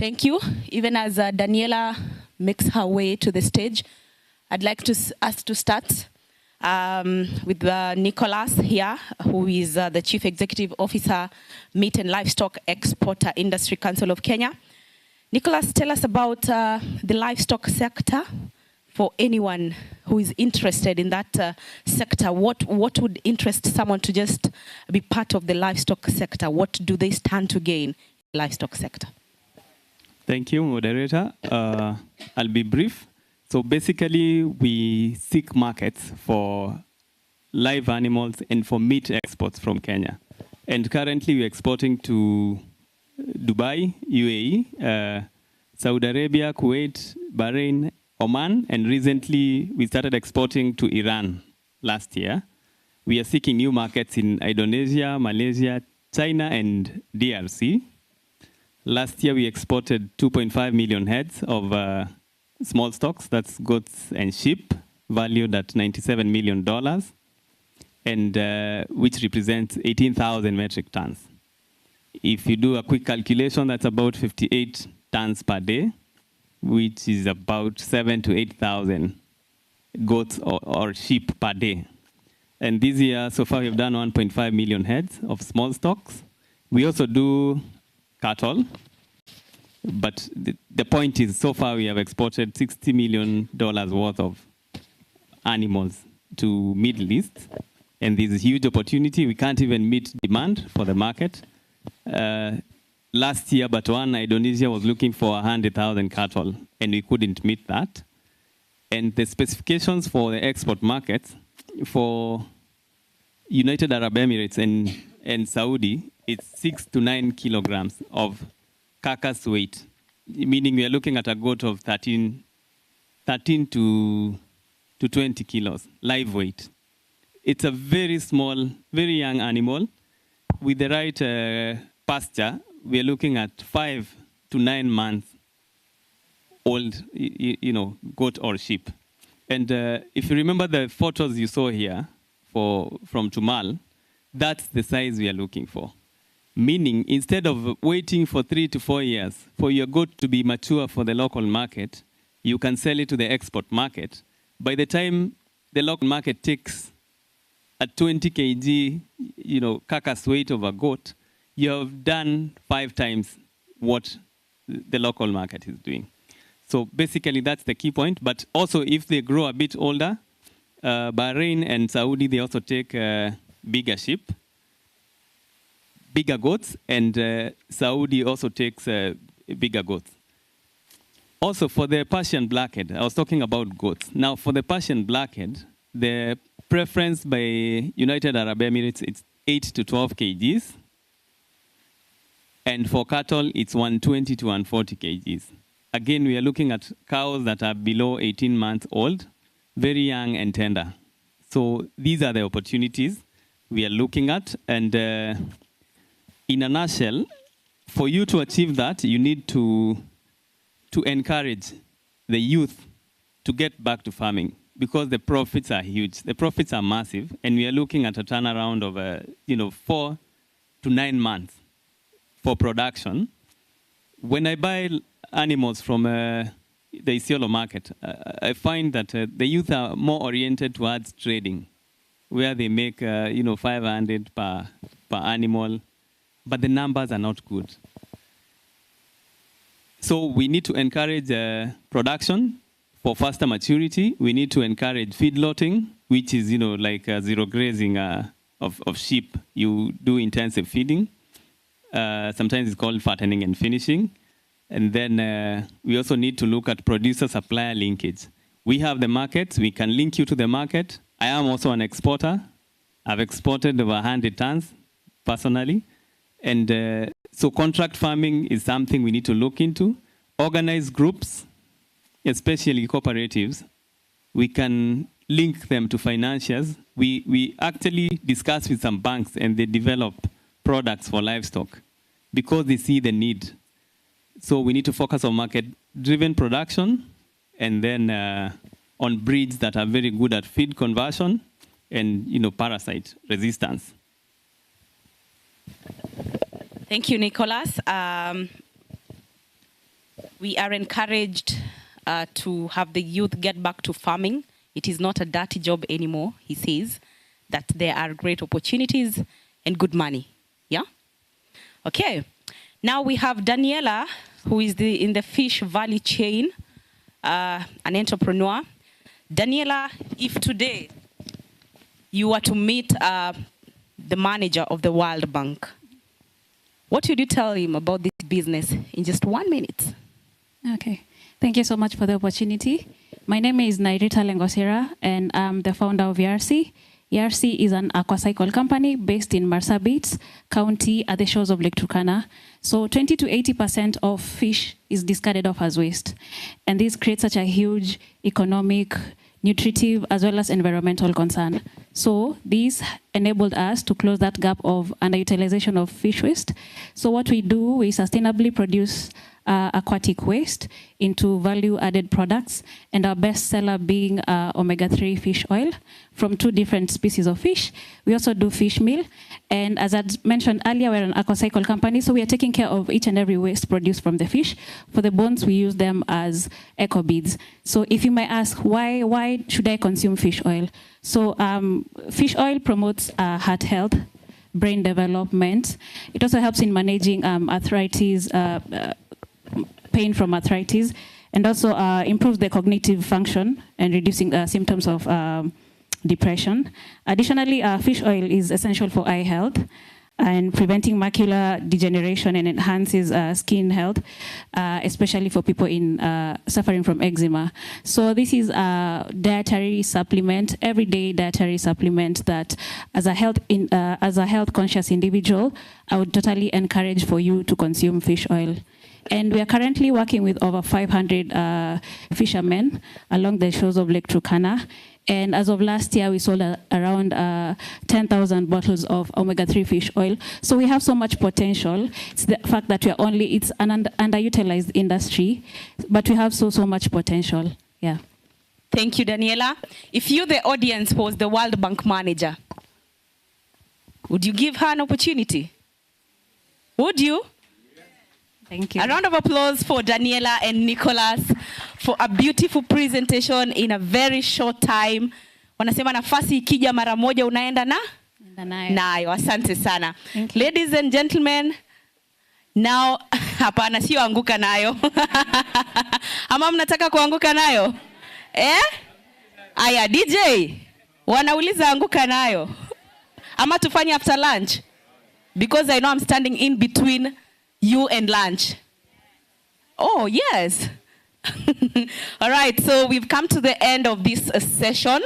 Thank you. Even as Daniela makes her way to the stage, I'd like us to start with Nicholas here, who is the Chief Executive Officer, Meat and Livestock Exporter Industry Council of Kenya. Nicholas, tell us about the livestock sector for anyone who is interested in that sector. What would interest someone to just be part of the livestock sector? What do they stand to gain in the livestock sector? Thank you, moderator. I'll be brief. So basically, we seek markets for live animals and for meat exports from Kenya. And currently, we're exporting to Dubai, UAE, Saudi Arabia, Kuwait, Bahrain, Oman, and recently we started exporting to Iran last year. We are seeking new markets in Indonesia, Malaysia, China, and DRC. Last year, we exported 2.5 million heads of small stocks, that's goats and sheep, valued at $97 million, and which represents 18,000 metric tons. If you do a quick calculation, that's about 58 tons per day, which is about 7,000 to 8,000 goats or sheep per day. And this year, so far, we've done 1.5 million heads of small stocks. We also do cattle. But the point is, so far we have exported $60 million worth of animals to Middle East. And there's a huge opportunity. We can't even meet demand for the market. Last year, Botswana, Indonesia was looking for 100,000 cattle, and we couldn't meet that. And the specifications for the export markets for United Arab Emirates and Saudi, it's 6 to 9 kilograms of carcass weight, meaning we are looking at a goat of 13 to 20 kilos, live weight. It's a very small, very young animal. With the right pasture, we are looking at 5 to 9 months old, goat or sheep. And if you remember the photos you saw here from Tumal, that's the size we are looking for. Meaning, instead of waiting for 3 to 4 years for your goat to be mature for the local market, you can sell it to the export market. By the time the local market takes a 20 kg, carcass weight of a goat, you have done 5 times what the local market is doing. So basically, that's the key point. But also, if they grow a bit older, Bahrain and Saudi, they also take bigger sheep, bigger goats, and Saudi also takes bigger goats. Also, for the Persian blackhead, I was talking about goats. Now, for the Persian blackhead, the preference by United Arab Emirates, it's 8 to 12 kgs. And for cattle, it's 120 to 140 kgs. Again, we are looking at cows that are below 18 months old, very young and tender. So these are the opportunities we are looking at. And in a nutshell, for you to achieve that, you need to encourage the youth to get back to farming because the profits are huge. The profits are massive, and we are looking at a turnaround of 4 to 9 months for production. When I buy animals from the Isiolo market, I find that the youth are more oriented towards trading, where they make 500 per animal, but the numbers are not good. So we need to encourage production for faster maturity. We need to encourage feedlotting, which is like zero grazing of sheep. You do intensive feeding. Sometimes it's called fattening and finishing. And then we also need to look at producer-supplier linkage. We have the markets. We can link you to the market. I am also an exporter. I've exported over 100 tons personally. And so contract farming is something we need to look into. Organized groups, especially cooperatives, we can link them to financiers. We actually discuss with some banks and they develop products for livestock because they see the need. So we need to focus on market-driven production and then on breeds that are very good at feed conversion and parasite resistance. Thank you, Nicholas. We are encouraged to have the youth get back to farming. It is not a dirty job anymore, he says, that there are great opportunities and good money. Yeah? Okay. Now we have Daniela, who is in the fish value chain, an entrepreneur. Daniela, if today you were to meet the manager of the World Bank, what would you tell him about this business in just 1 minute? Okay. Thank you so much for the opportunity. My name is Nairita Lengosira, and I'm the founder of ERC. ERC is an aquacycle company based in Marsabit County at the shores of Lake Turkana. So 20 to 80% of fish is discarded off as waste. And this creates such a huge economic, nutritive, as well as environmental concern. So this enabled us to close that gap of underutilization of fish waste. So what we do, we sustainably produce aquatic waste into value-added products, and our best seller being omega-3 fish oil from 2 different species of fish. We also do fish meal, and as I mentioned earlier, we're an aquacycle company, so we are taking care of each and every waste produced from the fish. For the bones, we use them as eco beads. So if you might ask, why should I consume fish oil? So fish oil promotes heart health, brain development. It also helps in managing arthritis, pain from arthritis, and also improves the cognitive function and reducing symptoms of depression. Additionally, fish oil is essential for eye health and preventing macular degeneration, and enhances skin health, especially for people suffering from eczema. So this is a dietary supplement, everyday dietary supplement that, as a health conscious individual, I would totally encourage for you to consume fish oil. And we are currently working with over 500 fishermen along the shores of Lake Turkana. And as of last year, we sold around 10,000 bottles of omega-3 fish oil. So we have so much potential. It's the fact that it's an underutilized industry, but we have so much potential. Yeah. Thank you, Daniela. If you, the audience, was the World Bank manager, would you give her an opportunity? Would you? Thank you. A round of applause for Daniela and Nicholas for a beautiful presentation in a very short time. Wanasema nafasi ikija mara moja unaenda nayo. Asante sana. Ladies and gentlemen, now hapana sio anguka nayo. Ama mnataka kuanguka nayo? Aya DJ, wanauliza anguka nayo. Ama tufanye after lunch? Because I know I'm standing in between you and lunch. Oh, yes. All right, so we've come to the end of this session.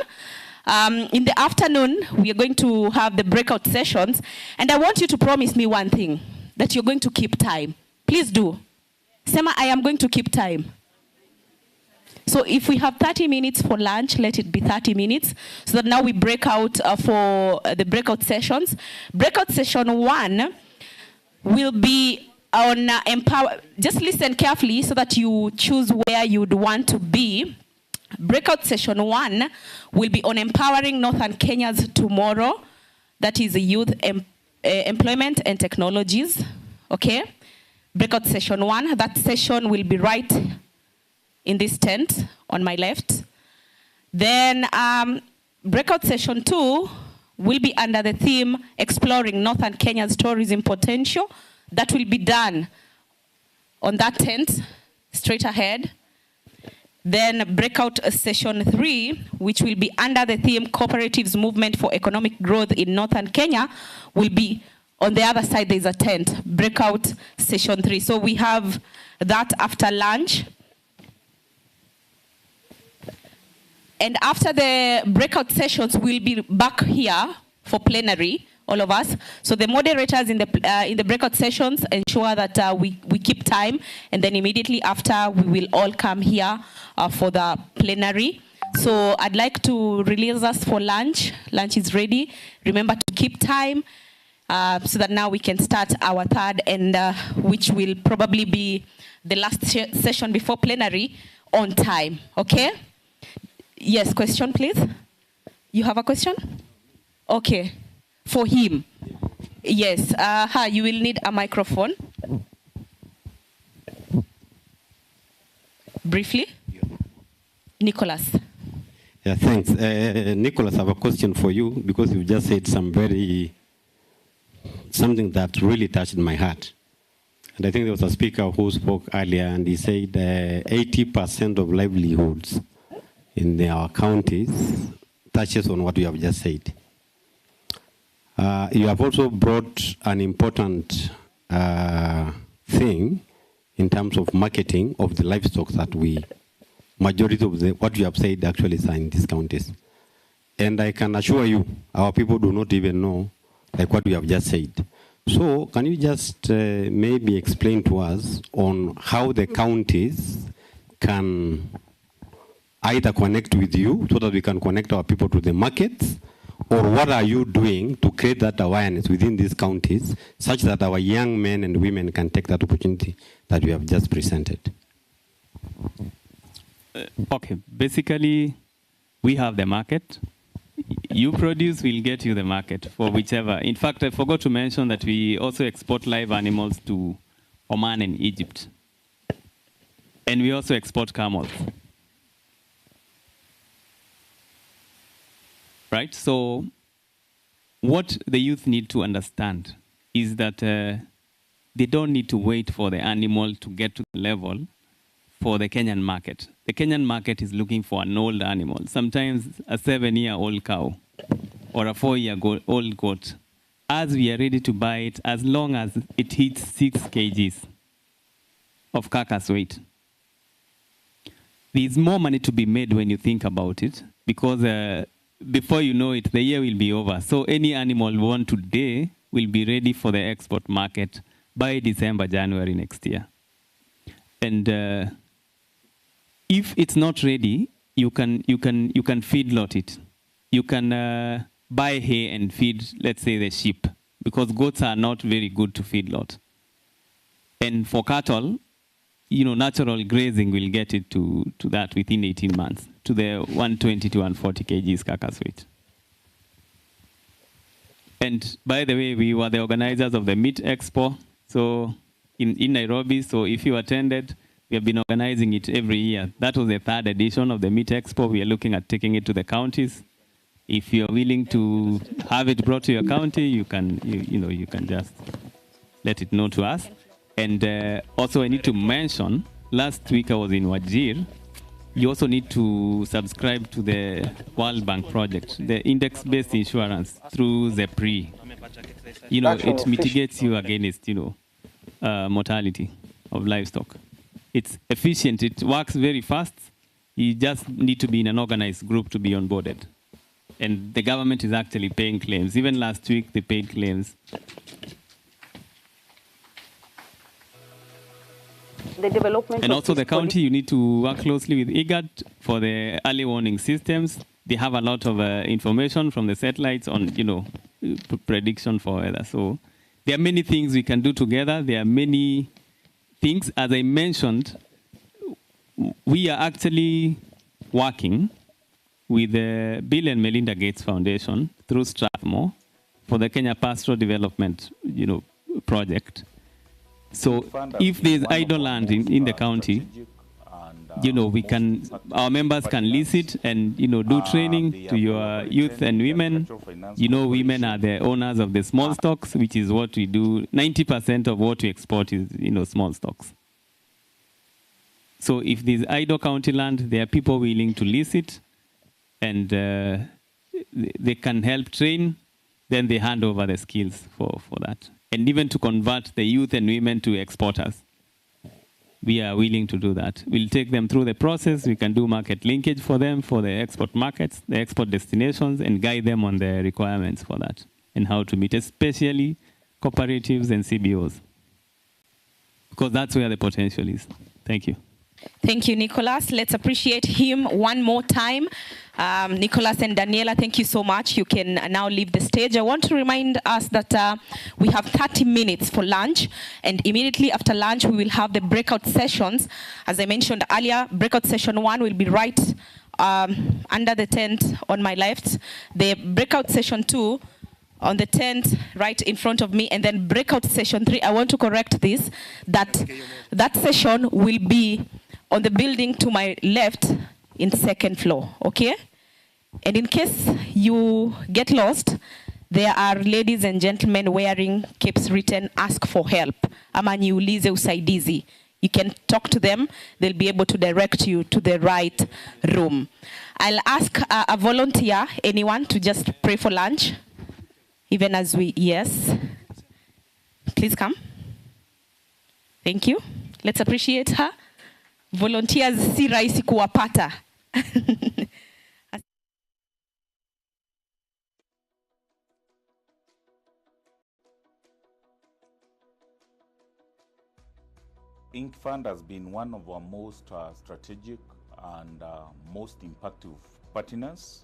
In the afternoon, we are going to have the breakout sessions. And I want you to promise me one thing, that you're going to keep time. Please do. Sema, I am going to keep time. So if we have 30 minutes for lunch, let it be 30 minutes. So that now we break out for the breakout sessions. Breakout session 1 will be on empower. Just listen carefully so that you choose where you'd want to be. Breakout session 1 will be on empowering Northern Kenya's tomorrow. That is youth employment and technologies. Okay. Breakout session 1. That session will be right in this tent on my left. Then breakout session 2 will be under the theme exploring Northern Kenya's tourism potential. That will be done on that tent, straight ahead. Then breakout session 3, which will be under the theme Cooperatives Movement for Economic Growth in Northern Kenya, will be on the other side. There's a tent, breakout session 3. So we have that after lunch. And after the breakout sessions, we'll be back here for plenary, all of us. So the moderators in the breakout sessions ensure that we keep time, and then immediately after we will all come here for the plenary. So I'd like to release us for lunch. Lunch is ready. Remember to keep time so that now we can start our third, and which will probably be the last session before plenary on time. Okay? Yes, question please. You have a question? Okay. For him. Yes. You will need a microphone. briefly. Nicholas. Yeah, thanks. Nicholas, I have a question for you because you just said something that really touched my heart. And I think there was a speaker who spoke earlier and he said 80% of livelihoods in our counties touches on what you have just said. You have also brought an important thing in terms of marketing of the livestock that majority of what you have said actually is in these counties. And I can assure you, our people do not even know like what you have just said. So can you just maybe explain to us on how the counties can either connect with you so that we can connect our people to the markets, or what are you doing to create that awareness within these counties such that our young men and women can take that opportunity that you have just presented? Okay, basically, we have the market. You produce, we'll get you the market for whichever. In fact, I forgot to mention that we also export live animals to Oman and Egypt. And we also export camels. Right? So what the youth need to understand is that they don't need to wait for the animal to get to the level for the Kenyan market. The Kenyan market is looking for an old animal, sometimes a 7-year-old cow or a 4-year-old goat. As we are ready to buy it, as long as it hits 6 kgs of carcass weight. There's more money to be made when you think about it, because before you know it, the year will be over. So any animal born today will be ready for the export market by December, January next year. And if it's not ready, you can feedlot it. You can buy hay and feed, let's say, the sheep, because goats are not very good to feedlot. And for cattle, natural grazing will get it to that within 18 months, to the 120 to 140 kgs carcass weight. And by the way, we were the organizers of the Meat Expo, so in Nairobi. So if you attended, we have been organizing it every year. That was the 3rd edition of the Meat Expo. We are looking at taking it to the counties. If you're willing to have it brought to your county, you can just let it know to us. And also I need to mention, last week I was in Wajir. You also need to subscribe to the World Bank project, the index-based insurance through ZEPRI. It mitigates you against, mortality of livestock. It's efficient. It works very fast. You just need to be in an organized group to be onboarded. And the government is actually paying claims. Even last week, they paid claims. The development and also the county, you need to work closely with IGAD for the early warning systems. They have a lot of information from the satellites on, prediction for weather. So there are many things we can do together. There are many things. As I mentioned, we are actually working with the Bill and Melinda Gates Foundation through Strathmore for the Kenya Pastoral Development, project. So if there's idle land in the county, our members can lease it and, do training to your youth and women. Women are the owners of the small stocks, which is what we do. 90% of what we export is, small stocks. So if there's idle county land, there are people willing to lease it, and they can help train, then they hand over the skills for that. And even to convert the youth and women to exporters. We are willing to do that. We'll take them through the process. We can do market linkage for them, for the export markets, the export destinations, and guide them on the requirements for that and how to meet, especially cooperatives and CBOs. Because that's where the potential is. Thank you. Thank you, Nicholas. Let's appreciate him one more time. Nicholas and Daniela, thank you so much. You can now leave the stage. I want to remind us that we have 30 minutes for lunch, and immediately after lunch, we will have the breakout sessions. As I mentioned earlier, breakout session 1 will be right under the tent on my left. The breakout session 2 on the tent right in front of me, and then breakout session 3. I want to correct this, that session will be on the building to my left in second floor, okay? And in case you get lost, there are ladies and gentlemen wearing capes written, ask for help. Ama niulize usaidizi. You can talk to them. They'll be able to direct you to the right room. I'll ask a volunteer, anyone, to just pray for lunch. Even as we, yes. Please come. Thank you. Let's appreciate her. Volunteers si rahisi kuwapata. Inc. Fund has been one of our most strategic and most impactful partners.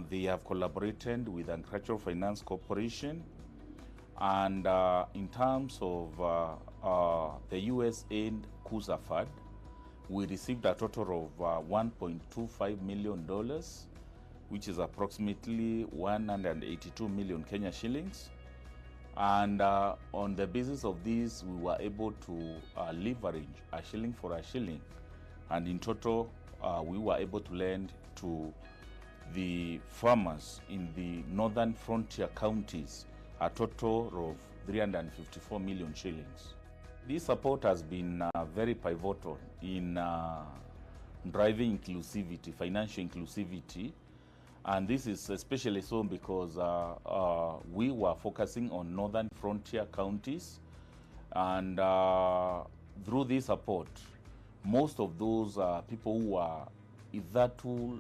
They have collaborated with Agricultural Finance Corporation, and in terms of the USAID KUSA Fund, we received a total of $1.25 million, which is approximately 182 million Kenya shillings. And on the basis of this, we were able to leverage a shilling for a shilling. And in total, we were able to lend to the farmers in the northern frontier counties a total of 354 million shillings. This support has been very pivotal in driving inclusivity, financial inclusivity. And this is especially so because we were focusing on northern frontier counties, and through this support, most of those people who were hitherto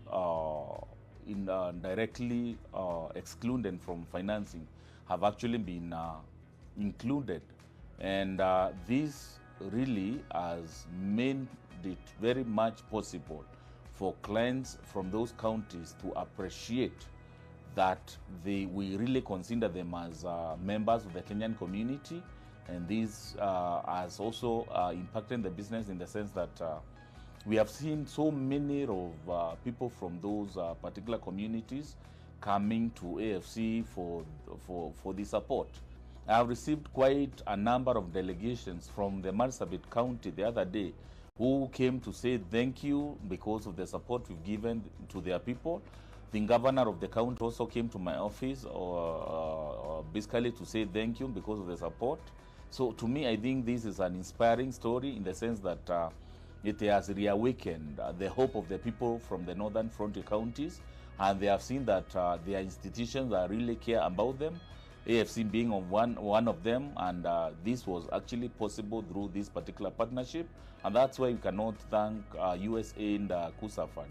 directly excluded from financing have actually been included. And this really has made it very much possible for clients from those counties to appreciate that we really consider them as members of the Kenyan community. And this has also impacted the business in the sense that we have seen so many of people from those particular communities coming to AFC for the support. I have received quite a number of delegations from the Marsabit County the other day who came to say thank you because of the support we've given to their people. The governor of the county also came to my office basically to say thank you because of the support. So to me, I think this is an inspiring story in the sense that it has reawakened the hope of the people from the northern frontier counties, and they have seen that their institutions that really care about them, AFC being one of them, and this was actually possible through this particular partnership. And that's why we cannot thank USA and KUSA Fund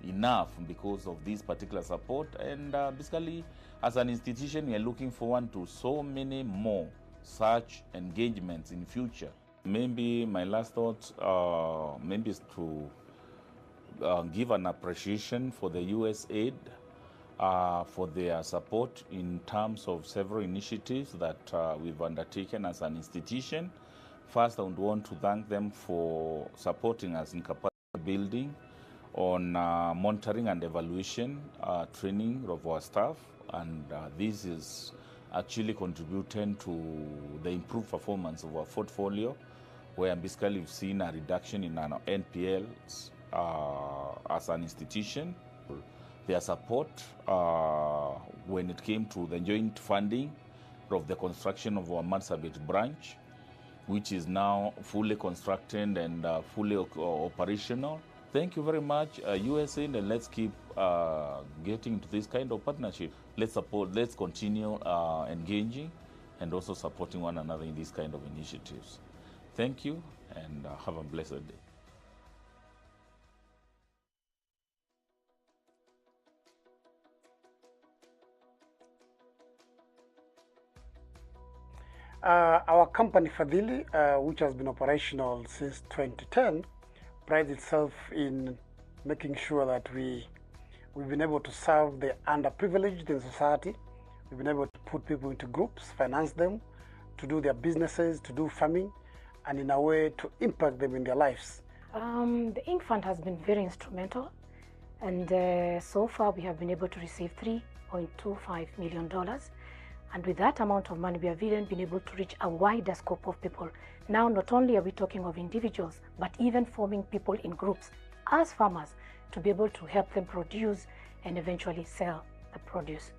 enough because of this particular support. And basically, as an institution, we are looking forward to so many more such engagements in future. Maybe my last thought maybe is to give an appreciation for the USAID for their support in terms of several initiatives that we've undertaken as an institution. First, I would want to thank them for supporting us in capacity building on monitoring and evaluation training of our staff, and this is actually contributing to the improved performance of our portfolio, where basically we've seen a reduction in our NPLs as an institution. Their support when it came to the joint funding of the construction of our Marsabit branch, which is now fully constructed and fully operational. Thank you very much, USA, and let's keep getting into this kind of partnership. Let's continue engaging and also supporting one another in these kind of initiatives. Thank you, and have a blessed day. Our company, Fadhili, which has been operational since 2010, prides itself in making sure that we've been able to serve the underprivileged in society. We've been able to put people into groups, finance them, to do their businesses, to do farming, and in a way to impact them in their lives. The Inc. Fund has been very instrumental, and so far we have been able to receive $3.25 million. And with that amount of money, we have even been able to reach a wider scope of people. Now, not only are we talking of individuals, but even forming people in groups as farmers to be able to help them produce and eventually sell the produce.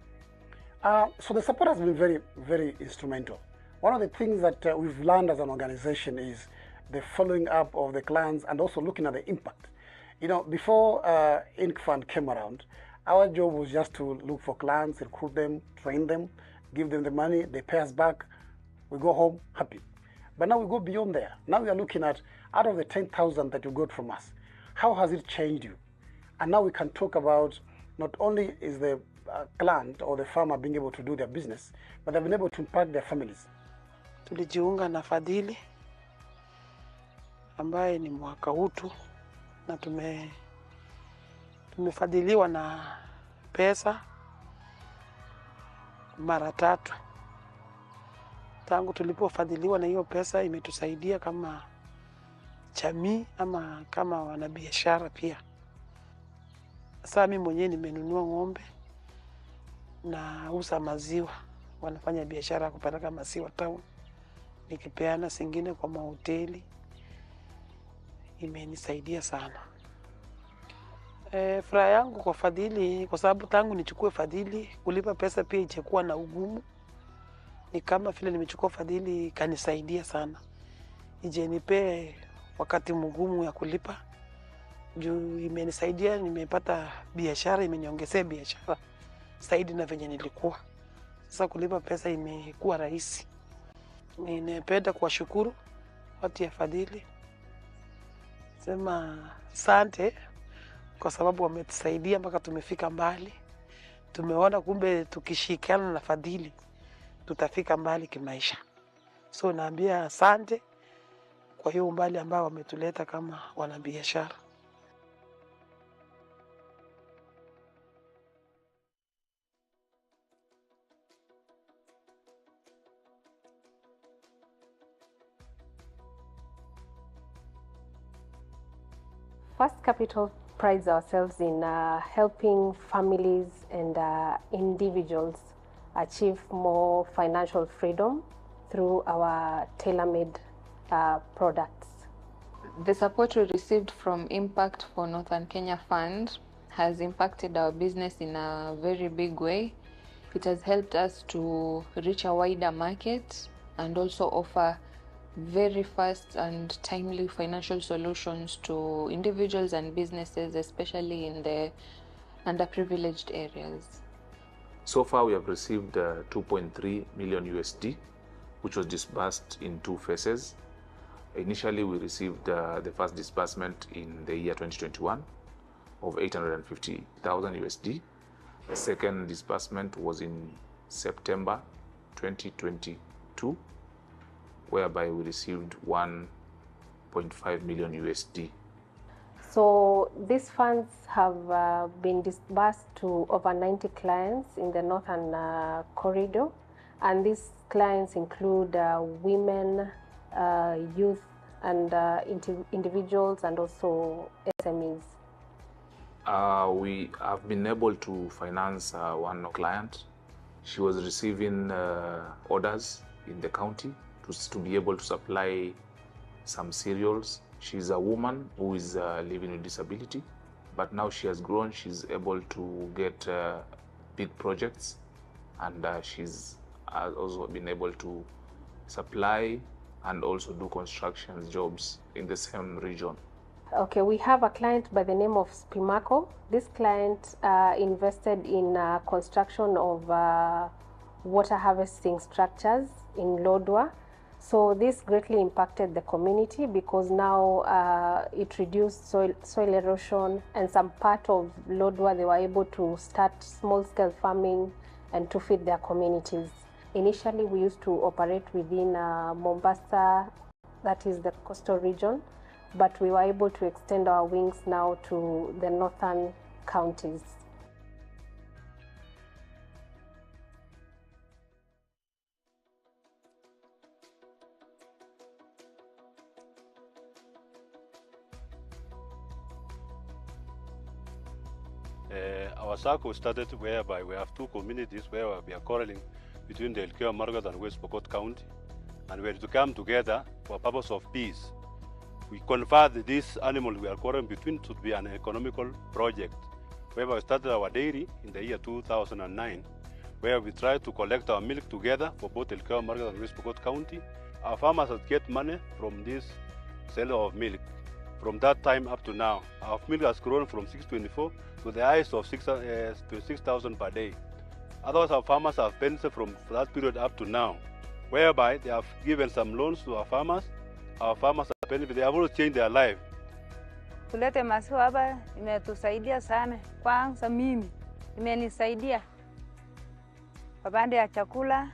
So the support has been very, very instrumental. One of the things that we've learned as an organization is the following up of the clients and also looking at the impact. You know, before Inc. Fund came around, our job was just to look for clients, recruit them, train them, give them the money, they pay us back, we go home happy. But now we go beyond there. Now we are looking at, out of the 10,000 that you got from us, how has it changed you? And now we can talk about not only is the client or the farmer being able to do their business, but they've been able to impact their families. Tulijiunga na Fadhili ambaye ni mwaka huu tu, na tumefadhiliwa na pesa mara 3. Tangu tulipofadhiliwa na hiyo pesa imetusaidia kama jamii ama kama wanabiashara pia. Sasa mimi mwenyewe nimenunua ng'ombe na uza maziwa, wanafanya biashara kupeleka maziwa town, nikipeana singine kwa mahoteli. Imenisaidia sana. Furaha yangu kwa Fadhili, kwa sababu tangu nichukue Fadhili kulipa pesa pia ichekuwa na ugumu. Ni kama vile nimechukua Fadhili kanisaidia sana. Ije nipe wakati mgumu ya kulipa. Juu imenisaidia, nimepata biashara, imeniongezea biashara zaidi na venye nilikuwa. Sasa kulipa pesa imekuwa rahisi. Ninapenda kuwashukuru watu ya Fadhili. Sema asante kwa sababu wametusaidia mpaka tumefika mbali. Tumeona kumbe tukishikana na Fadhili tutafika mbali kimaisha. So naambia asante kwa hiyo umbali ambao wametuleta kama wanabiashara. First Capital prides ourselves in helping families and individuals achieve more financial freedom through our tailor-made products. The support we received from Impact for Northern Kenya Fund has impacted our business in a very big way. It has helped us to reach a wider market and also offer very fast and timely financial solutions to individuals and businesses, especially in the underprivileged areas. So far, we have received 2.3 million USD, which was disbursed in 2 phases. Initially, we received the first disbursement in the year 2021 of 850,000 USD. The second disbursement was in September 2022, whereby we received 1.5 million USD. So these funds have been disbursed to over 90 clients in the Northern Corridor, and these clients include women, youth, and individuals, and also SMEs. We have been able to finance one client. She was receiving orders in the county to be able to supply some cereals. She's a woman who is living with disability, but now she has grown. She's able to get big projects, and she's also been able to supply and also do construction jobs in the same region. Okay, we have a client by the name of Spimaco. This client invested in construction of water harvesting structures in Lodwar. So this greatly impacted the community because now it reduced soil erosion, and some part of Lodwar they were able to start small-scale farming and to feed their communities. Initially, we used to operate within Mombasa, that is the coastal region, but we were able to extend our wings now to the northern counties. Our circle started whereby we have 2 communities where we are quarreling between the Elgeyo Marakwet and West Pokot County, and we are to come together for purpose of peace. We convert this animal we are quarreling between to be an economical project, where we started our dairy in the year 2009, where we try to collect our milk together for both Elgeyo Marakwet and West Pokot County. Our farmers have get money from this sale of milk. From that time up to now, our milk has grown from 624 to the highest of 6,000 per day. Others, our farmers have benefited from that period up to now, whereby they have given some loans to our farmers. Our farmers have benefited. They have also changed their life. Kulete maziwa hapa imetusaidia sana. Kwanza mimi imenisaidia kwa pande ya chakula,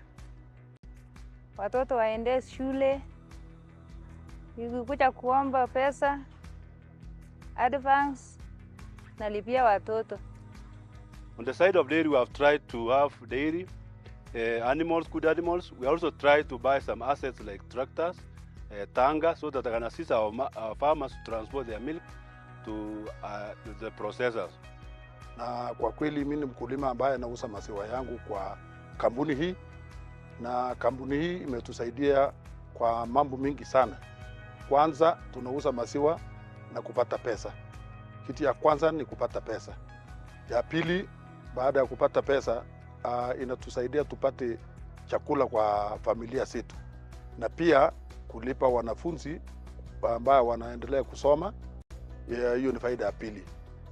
watoto waende shule, nikikuja kuomba pesa advance nalipia watoto. On the side of dairy, we have tried to have dairy animals, good animals. We also try to buy some assets like tractors, tanga, so that they can assist our farmers to transport their milk to the processors. Na kwa kweli mimi ni mkulima ambaye anauza maziwa yangu kwa kampuni hii, na kampuni hii imetusaidia kwa mambo mingi sana. Kwanza tunauza maziwa na kupata pesa. Kitu ya kwanza ni kupata pesa. Ya pili, baada ya kupata pesa inatusaidia tupate chakula kwa familia zetu, na pia kulipa wanafunzi ambao wanaendelea kusoma. Hiyo ni faida ya pili.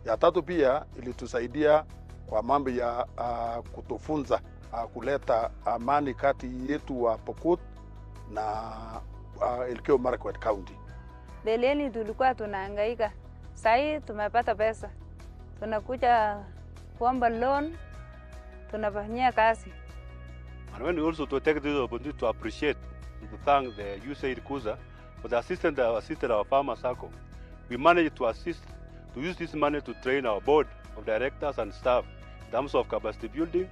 Ya tatu, pia ilitusaidia kwa mambo ya kutufunza, kuleta amani kati yetu wa Pokot na Elgeyo Marakwet County. Beleni tulikuwa tunahangaika, sasa tumepata pesa, tunakuja kuomba loan, tunafanyia kazi. And when we also to take this opportunity to appreciate, to thank the USAID Kuza for the assistance that assisted our farmer circle. We managed to use this money to train our board of directors and staff in terms of capacity building,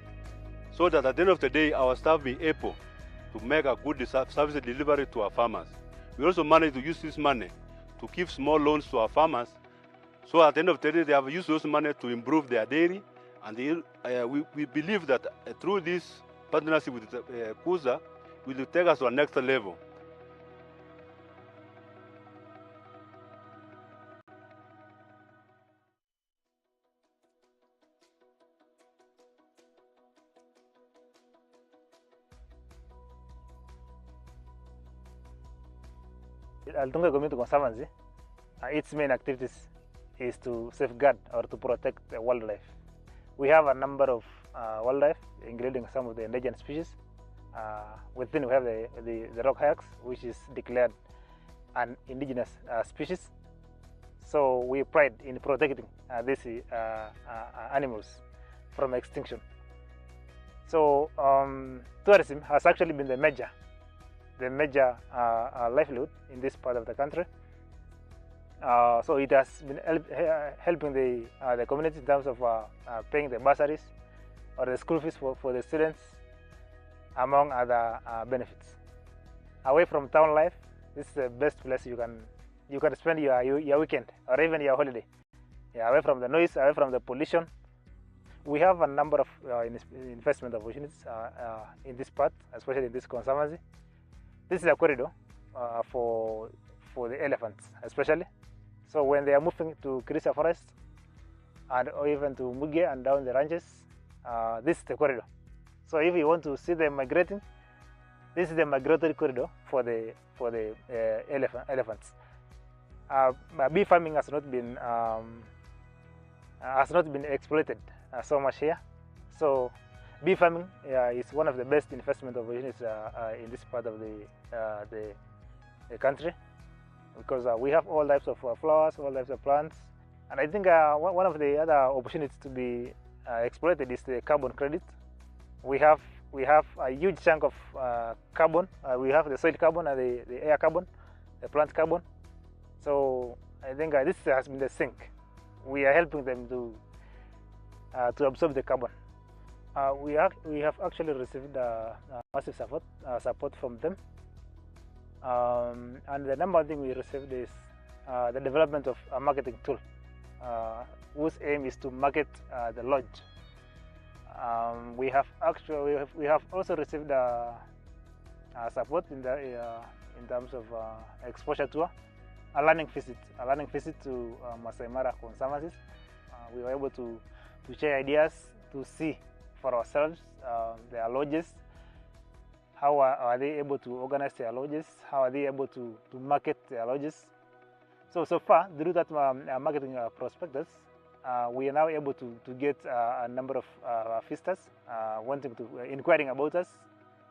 so that at the end of the day, our staff be able to make a good service delivery to our farmers. We also managed to use this money to give small loans to our farmers, so at the end of the day, they have used those money to improve their dairy. And we believe that through this partnership with Kuza, will take us to a next level. Altunga Community Conservancy, its main activities is to safeguard or to protect the wildlife. We have a number of wildlife, including some of the endangered species. Within we have the rock hawks, which is declared an indigenous species. So we pride in protecting these animals from extinction. So tourism has actually been the major livelihood in this part of the country. So it has been helping the community in terms of paying the bursaries or the school fees for the students, among other benefits. Away from town life, this is the best place you can spend your weekend or even your holiday. Yeah, away from the noise, away from the pollution. We have a number of investment opportunities in this part, especially in this conservancy. This is a corridor for the elephants, especially. So when they are moving to Krisa Forest or even to Muge and down the ranches, this is the corridor. So if you want to see them migrating, this is the migratory corridor for the elephants. Bee farming has not been exploited so much here. So bee farming is one of the best investment opportunities in this part of the country, because we have all types of flowers, all types of plants, and I think one of the other opportunities to be exploited is the carbon credit. We have a huge chunk of carbon. We have the soil carbon and the air carbon, the plant carbon. So I think this has been the sink. We are helping them to absorb the carbon. We have actually received massive support from them. And the number one thing we received is the development of a marketing tool, whose aim is to market the lodge We have also received support in terms of exposure tour, a learning visit to Masai Mara Conservancies. We were able to share ideas, to see for ourselves their lodges. How are they able to organize their lodges? How are they able to market their lodges? So far, through that marketing prospectus, we are now able to get a number of visitors wanting to inquiring about us,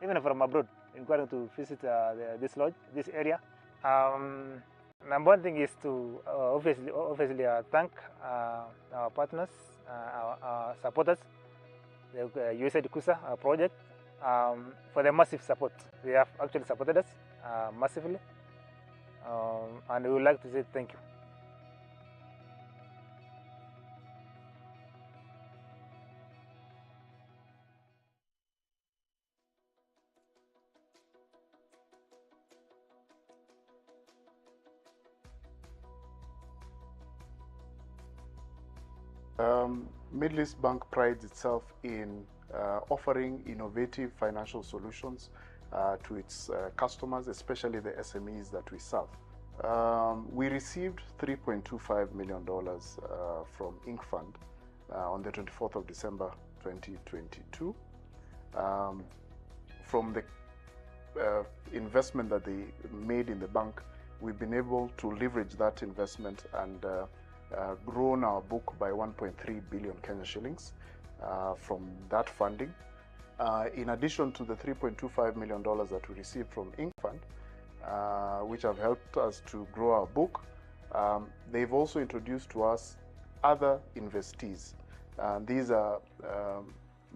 even from abroad, inquiring to visit this lodge, this area. Number one thing is to obviously thank our partners, our supporters, the USAID KUSA project, for the massive support. They have actually supported us massively, and we would like to say thank you. Middle East Bank prides itself in offering innovative financial solutions to its customers, especially the SMEs that we serve. We received $3.25 million from Inc. Fund on the 24th of December 2022. From the investment that they made in the bank, we've been able to leverage that investment and grown our book by 1.3 billion Kenya shillings from that funding. In addition to the $3.25 million that we received from Inc. Fund, which have helped us to grow our book, they've also introduced to us other investees. These are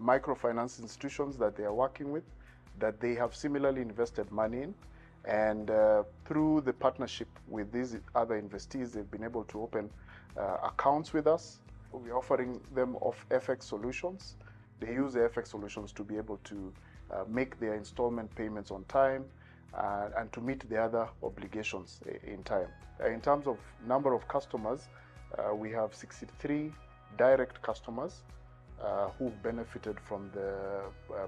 microfinance institutions that they are working with, that they have similarly invested money in, and through the partnership with these other investees, they've been able to open accounts with us. We're offering them FX solutions. They use the FX solutions to be able to make their installment payments on time and to meet the other obligations in time. In terms of number of customers, we have 63 direct customers who've benefited from the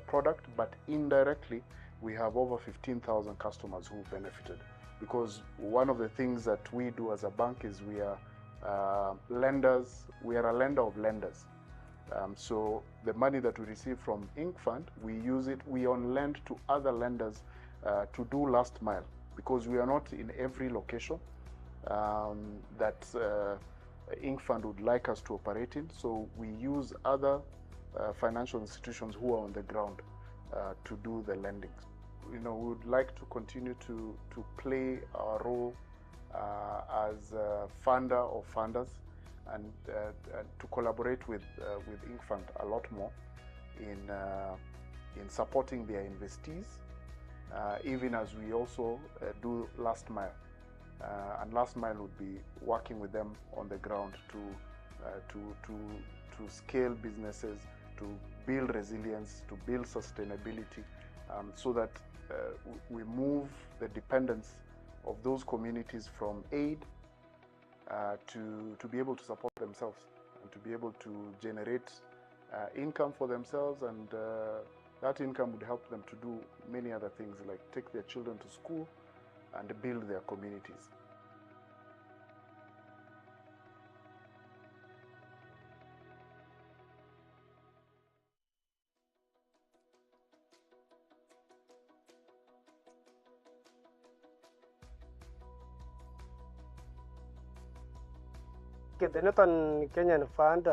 product, but indirectly we have over 15,000 customers who benefited, because one of the things that we do as a bank is we are lenders. We are a lender of lenders. So the money that we receive from Inc. Fund, we use it, we on lend to other lenders to do last mile, because we are not in every location that Inc. Fund would like us to operate in. So we use other financial institutions who are on the ground to do the lending. We would like to continue to play our role as a funder of funders, and to collaborate with Inc. Fund a lot more in supporting their investees, even as we also do last mile. And last mile would be working with them on the ground to scale businesses, to build resilience, to build sustainability, so that we move the dependence of those communities from aid to be able to support themselves and to be able to generate income for themselves, and that income would help them to do many other things, like take their children to school and build their communities. The Northern Kenyan Fund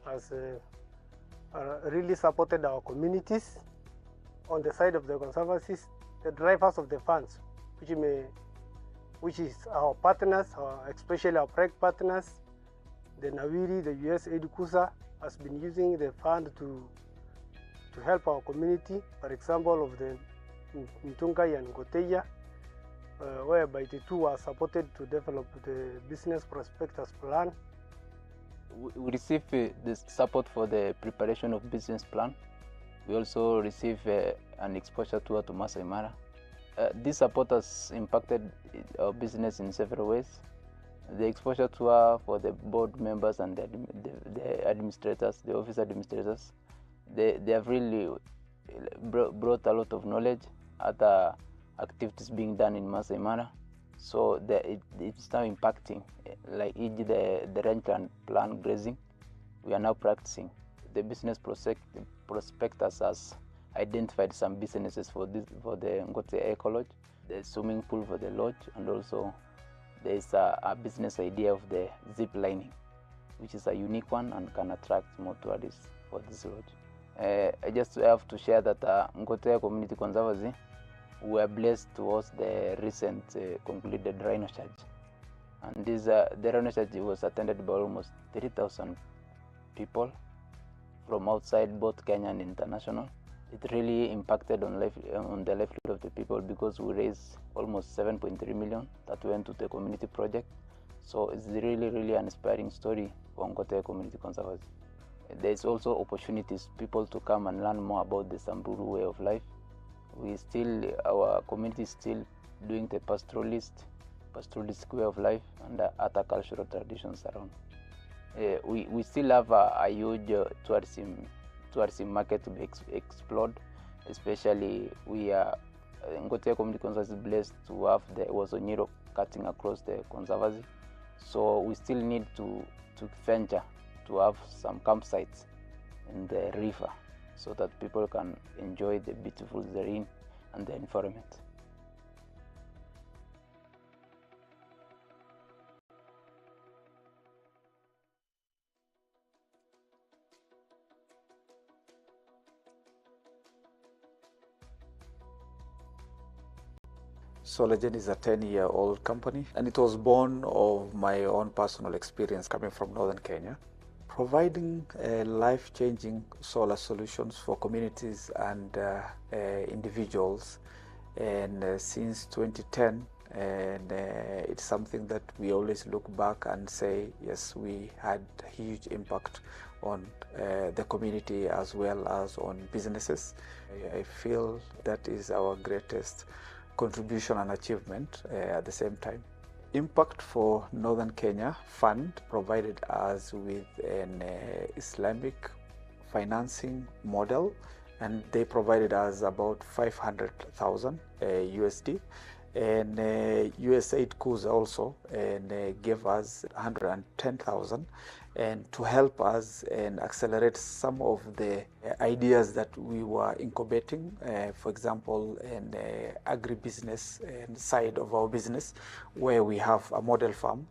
has really supported our communities. On the side of the conservancies, the drivers of the funds, which is our partners, especially our project partners, the Nawiri, the USAID KUSA, has been using the fund to help our community. For example, of the Mtungai and Goteya, whereby the two are supported to develop the business prospectus plan. We receive the support for the preparation of business plan. We also receive an exposure tour to Masai Mara. This support has impacted our business in several ways. The exposure tour for the board members and the administrators, the office administrators, they have really brought a lot of knowledge, other activities being done in Masai Mara. So it's now impacting, like the rangeland plan grazing. We are now practicing. The business prospectus has identified some businesses for the Ngote Eco Lodge, the swimming pool for the lodge, and also there is a business idea of the zip lining, which is a unique one and can attract more tourists for this lodge. I just have to share that Ngote Community Conservancy, we are blessed to host the recent concluded Rhino Charge. And the Rhino Charge was attended by almost 3,000 people from outside both Kenya and international. It really impacted on the livelihood of the people because we raised almost 7.3 million that went to the community project. So it's really an inspiring story for Ngote Community Conservancy. There's also opportunities people to come and learn more about the Samburu way of life. Our community is still doing the pastoralist way of life and other cultural traditions around. We still have a huge tourism market to be explored. Especially Ngote Community Conservancy is blessed to have the Wazonyiro cutting across the conservancy. So we still need to venture to have some campsites in the river so that people can enjoy the beautiful terrain and the environment. Solagen is a 10-year-old company, and it was born of my own personal experience coming from northern Kenya, providing life-changing solar solutions for communities and individuals. And since 2010, and it's something that we always look back and say, yes, we had a huge impact on the community as well as on businesses. I feel that is our greatest contribution and achievement at the same time. Impact for Northern Kenya Fund provided us with an Islamic financing model, and they provided us about 500,000 USD, and USAID Kuza also and gave us 110,000, and to help us and accelerate some of the ideas that we were incubating, for example, in agribusiness side of our business, where we have a model farm.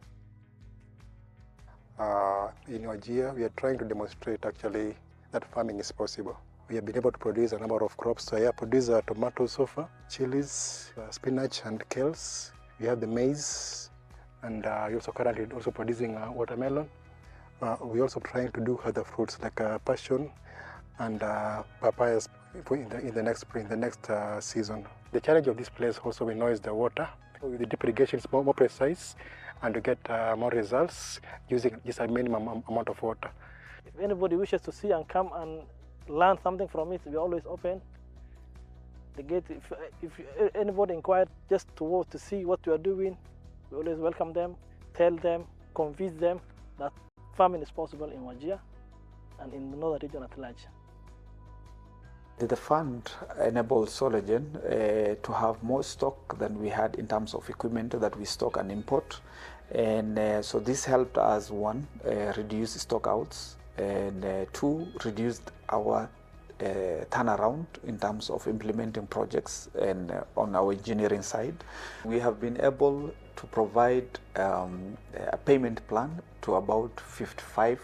In Wajir, we are trying to demonstrate actually that farming is possible. We have been able to produce a number of crops. So I produce tomatoes so far, chilies, spinach and kales. We have the maize, and we also currently also producing watermelon. We're also trying to do other fruits like passion and papayas in the next season. The challenge of this place also we know is the water. With the drip irrigation is more precise, and to get more results using just a minimum amount of water. If anybody wishes to see and come and learn something from it, we're always open. The gate, if anybody inquired just to see what we are doing, we always welcome them, tell them, convince them that farming is possible in Wajir and in the northern region at large. The fund enabled Solagen to have more stock than we had in terms of equipment that we stock and import. And so this helped us, one, reduce stockouts, and two, reduced our turnaround in terms of implementing projects and on our engineering side. We have been able to provide a payment plan to about 55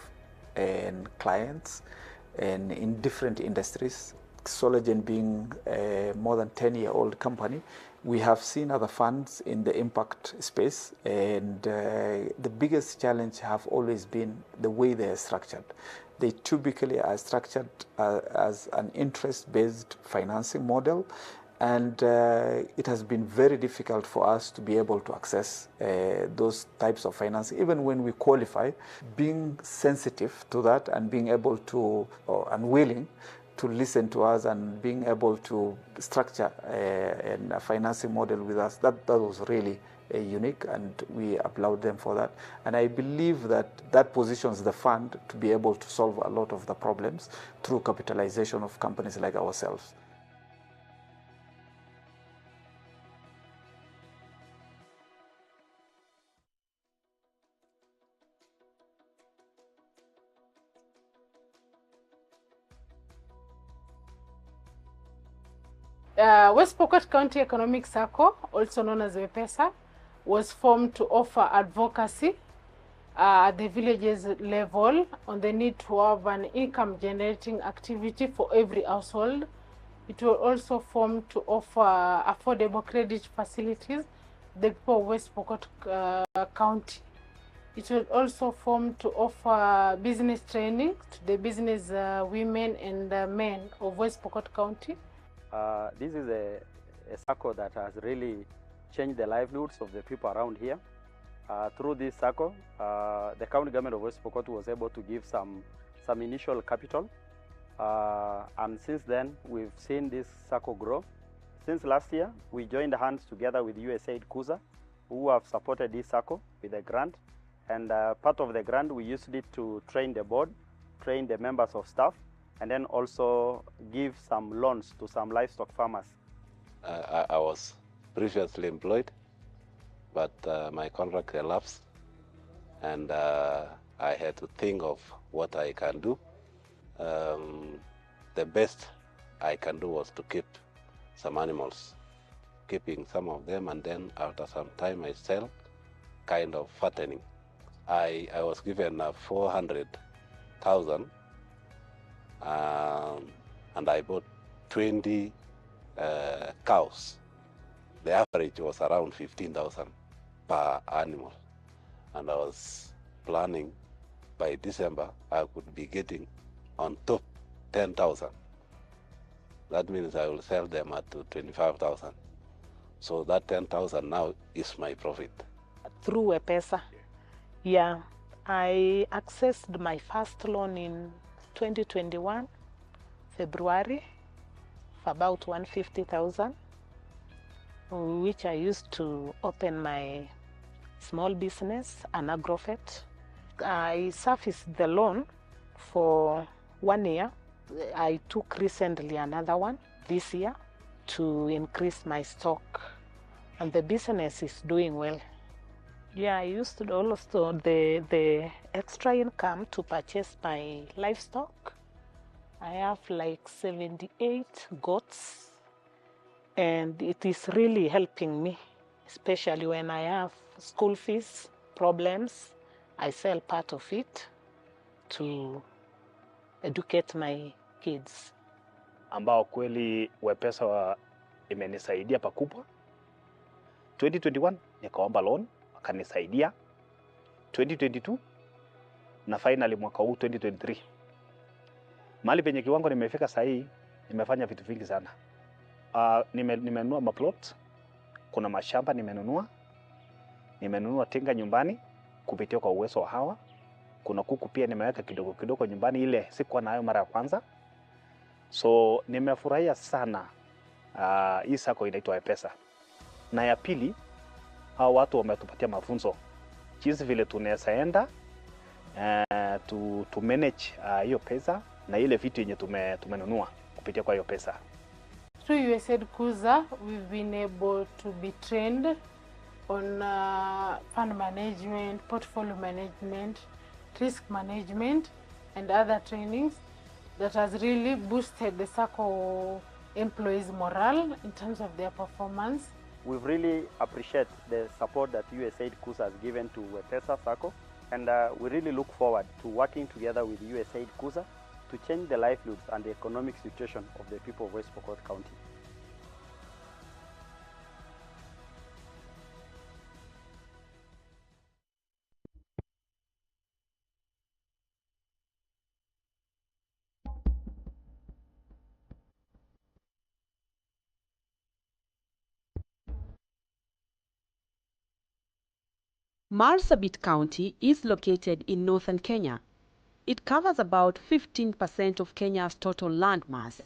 clients and in different industries. Solagen being a more than 10-year-old company, we have seen other funds in the impact space, and the biggest challenge have always been the way they are structured. They typically are structured as an interest-based financing model, and it has been very difficult for us to be able to access those types of financing, even when we qualify. Being sensitive to that and being able to, or unwilling to listen to us and being able to structure a financing model with us. That was really unique, and we applaud them for that. And I believe that positions the fund to be able to solve a lot of the problems through capitalization of companies like ourselves. West Pokot County Economic Circle, also known as WEPESA, was formed to offer advocacy at the villages level on the need to have an income-generating activity for every household. It was also formed to offer affordable credit facilities to the people of West Pokot County. It was also formed to offer business training to the business women and men of West Pokot County. This is a circle that has really changed the livelihoods of the people around here. Through this circle, the county government of West Pokot was able to give some initial capital. And since then, we've seen this circle grow. Since last year, we joined hands together with USAID KUSA, who have supported this circle with a grant. And part of the grant, we used it to train the board, train the members of staff, and then also give some loans to some livestock farmers. I was previously employed, but my contract elapsed, and I had to think of what I can do. The best I can do was to keep some animals, keeping some of them, and then after some time I sell, kind of fattening. I was given 400,000, and I bought 20 cows. The average was around 15,000 per animal, and I was planning by December I could be getting on top 10,000. That means I will sell them at 25,000. So that 10,000 now is my profit. Through WEPESA, yeah, I accessed my first loan in 2021, February, for about 150,000, which I used to open my small business, an agrofet. I serviced the loan for 1 year. I took recently another one this year to increase my stock, and the business is doing well. Yeah, I used to also the extra income to purchase my livestock. I have like 78 goats, and it is really helping me, especially when I have school fees problems. I sell part of it to educate my kids. Ambao kweli WEPESA imenisaidia pakubwa. 2021 nikaomba loan, wakanisaidia. 2022 na finally mwaka huu 2023. Mahali penye kiwango nimefika sasa hii, nimefanya vitu vingi sana. Nimenunua maplot, kuna mashamba nimenunua tinga nyumbani kupitia kwa uwezo wa hawa. Kuna kuku pia nimeweka kidogo kidogo nyumbani, ile sikuwa nayo mara ya kwanza. So nimefurahia sana hii sako inaitwa WEPESA. Na ya pili, hao watu wametupatia mafunzo jinsi vile tunaweza enda to manage hiyo pesa na ile vitu yenye tumenunua kupitia kwa hiyo pesa. Through USAID KUSA, we've been able to be trained on fund management, portfolio management, risk management, and other trainings that has really boosted the circle employees' morale in terms of their performance. We've really appreciate the support that USAID KUSA has given to WEPESA Circle, and we really look forward to working together with USAID KUSA to change the livelihoods and the economic situation of the people of West Pokot County. Marsabit County is located in northern Kenya. It covers about 15% of Kenya's total land mass.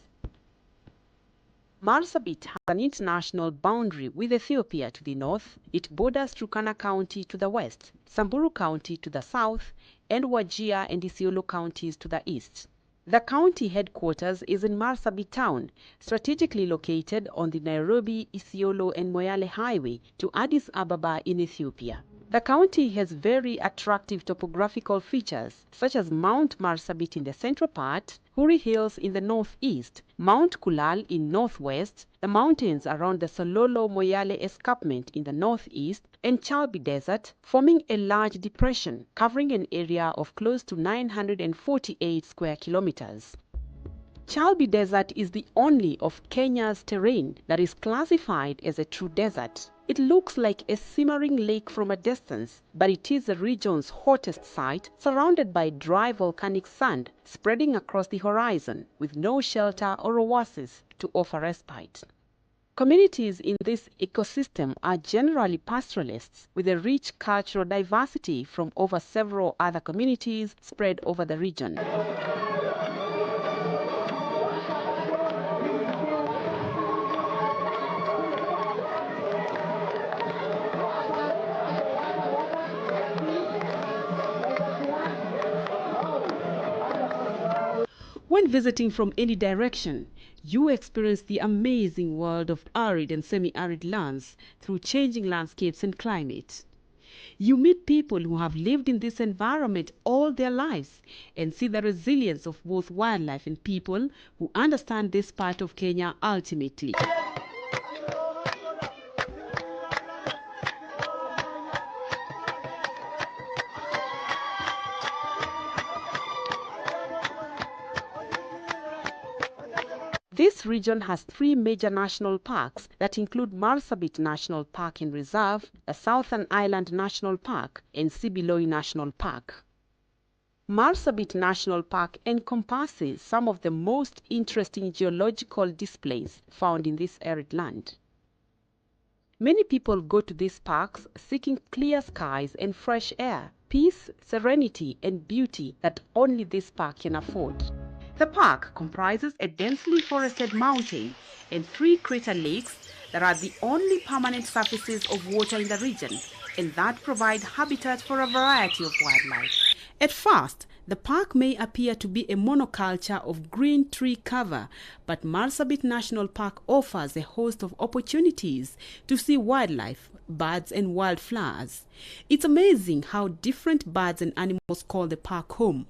Marsabit has an international boundary with Ethiopia to the north. It borders Turkana County to the west, Samburu County to the south, and Wajir and Isiolo counties to the east. The county headquarters is in Marsabit town, strategically located on the Nairobi, Isiolo and Moyale highway to Addis Ababa in Ethiopia. The county has very attractive topographical features such as Mount Marsabit in the central part, Huri Hills in the northeast, Mount Kulal in northwest, the mountains around the Sololo-Moyale escarpment in the northeast, and Chalbi Desert, forming a large depression covering an area of close to 948 square kilometers. Chalbi Desert is the only of Kenya's terrain that is classified as a true desert. It looks like a simmering lake from a distance, but it is the region's hottest site, surrounded by dry volcanic sand spreading across the horizon, with no shelter or oasis to offer respite. Communities in this ecosystem are generally pastoralists, with a rich cultural diversity from over several other communities spread over the region. When visiting from any direction, you experience the amazing world of arid and semi-arid lands through changing landscapes and climate. You meet people who have lived in this environment all their lives and see the resilience of both wildlife and people who understand this part of Kenya ultimately. This region has 3 major national parks that include Marsabit National Park and Reserve, the Southern Island National Park, and Sibiloi National Park. Marsabit National Park encompasses some of the most interesting geological displays found in this arid land. Many people go to these parks seeking clear skies and fresh air, peace, serenity, and beauty that only this park can afford. The park comprises a densely forested mountain and 3 crater lakes that are the only permanent surfaces of water in the region and that provide habitat for a variety of wildlife. At first, the park may appear to be a monoculture of green tree cover, but Marsabit National Park offers a host of opportunities to see wildlife, birds and wildflowers. It's amazing how different birds and animals call the park home.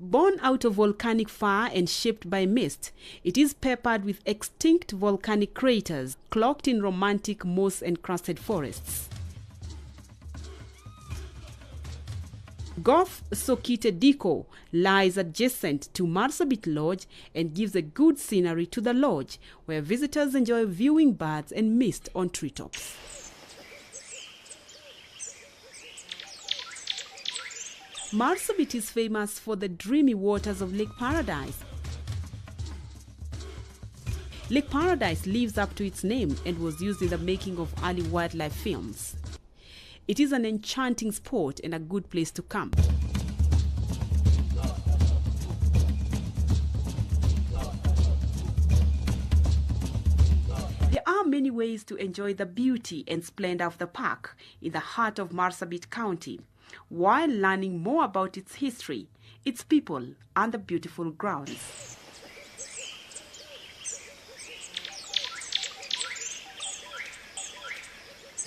Born out of volcanic fire and shaped by mist, it is peppered with extinct volcanic craters cloaked in romantic moss-encrusted forests. Gulf Sokite Diko lies adjacent to Marsabit Lodge and gives a good scenery to the lodge, where visitors enjoy viewing birds and mist on treetops. Marsabit is famous for the dreamy waters of Lake Paradise. Lake Paradise lives up to its name and was used in the making of early wildlife films. It is an enchanting spot and a good place to camp. There are many ways to enjoy the beauty and splendor of the park in the heart of Marsabit County, while learning more about its history, its people, and the beautiful grounds.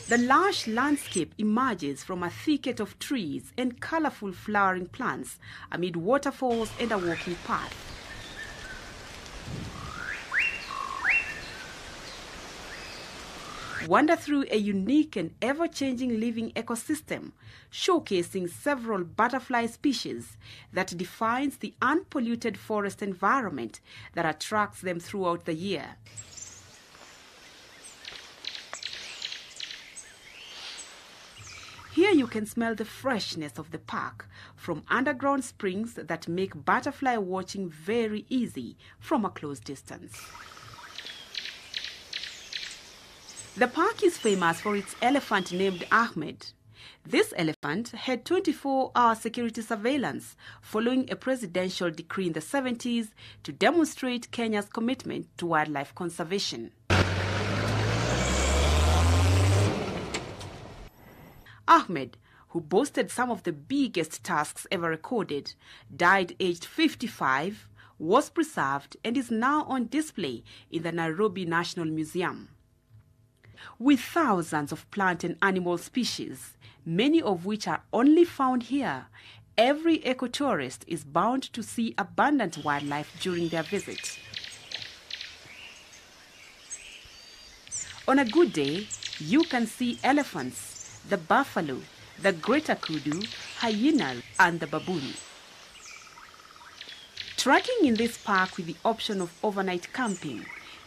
The lush landscape emerges from a thicket of trees and colorful flowering plants amid waterfalls and a walking path. Wander through a unique and ever-changing living ecosystem, showcasing several butterfly species that defines the unpolluted forest environment that attracts them throughout the year. Here you can smell the freshness of the park from underground springs that make butterfly watching very easy from a close distance. The park is famous for its elephant named Ahmed. This elephant had 24-hour security surveillance following a presidential decree in the 70s to demonstrate Kenya's commitment to wildlife conservation. Ahmed, who boasted some of the biggest tusks ever recorded, died aged 55, was preserved and is now on display in the Nairobi National Museum. With thousands of plant and animal species, many of which are only found here, every ecotourist is bound to see abundant wildlife during their visit. On a good day, you can see elephants, the buffalo, the greater kudu, hyenas, and the baboon. Trekking in this park with the option of overnight camping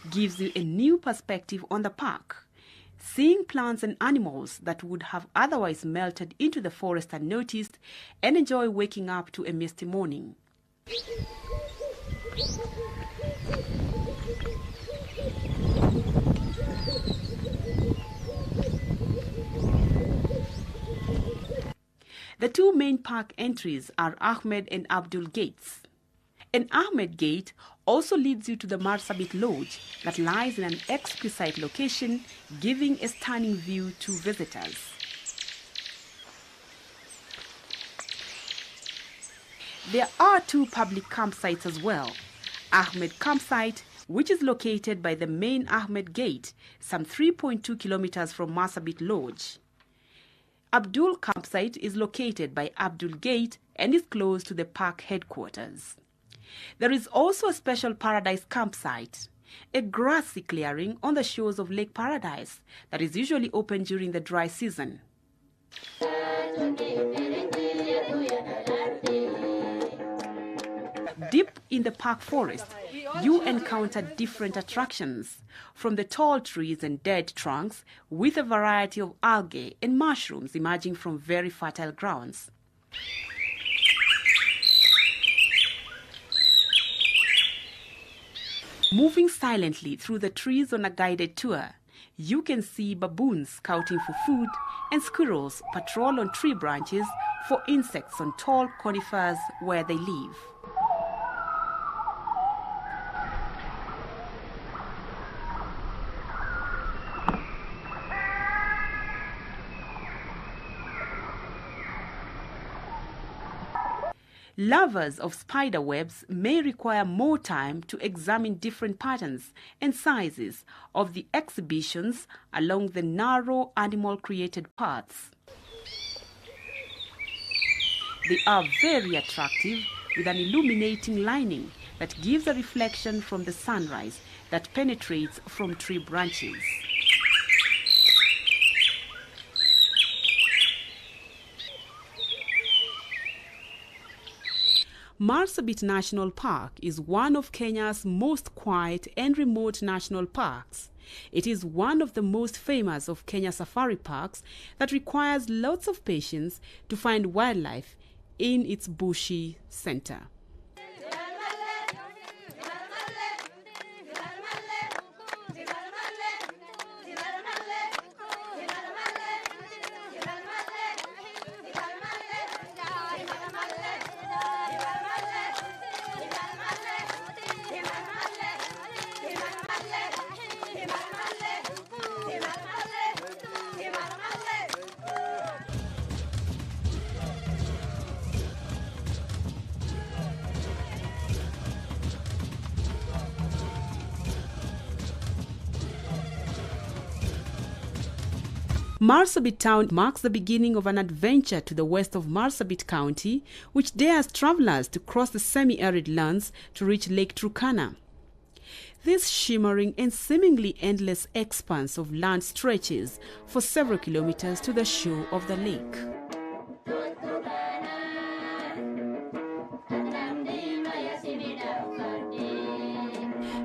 gives you a new perspective on the park. Seeing plants and animals that would have otherwise melted into the forest unnoticed, and enjoy waking up to a misty morning. The two main park entries are Ahmed and Abdul Gates. An Ahmed Gate also leads you to the Marsabit Lodge that lies in an exquisite location, giving a stunning view to visitors. There are two public campsites as well. Ahmed Campsite, which is located by the main Ahmed Gate, some 3.2 kilometers from Marsabit Lodge. Abdul Campsite is located by Abdul Gate and is close to the park headquarters. There is also a special Paradise Campsite, a grassy clearing on the shores of Lake Paradise that is usually open during the dry season. Deep in the park forest, you encounter different attractions, from the tall trees and dead trunks with a variety of algae and mushrooms emerging from very fertile grounds. Moving silently through the trees on a guided tour, you can see baboons scouting for food and squirrels patrol on tree branches for insects on tall conifers where they live. Lovers of spider webs may require more time to examine different patterns and sizes of the exhibitions along the narrow animal-created paths. They are very attractive, with an illuminating lining that gives a reflection from the sunrise that penetrates from tree branches. Marsabit National Park is one of Kenya's most quiet and remote national parks. It is one of the most famous of Kenya's safari parks that requires lots of patience to find wildlife in its bushy center. Marsabit town marks the beginning of an adventure to the west of Marsabit County, which dares travelers to cross the semi-arid lands to reach Lake Turkana. This shimmering and seemingly endless expanse of land stretches for several kilometers to the shore of the lake.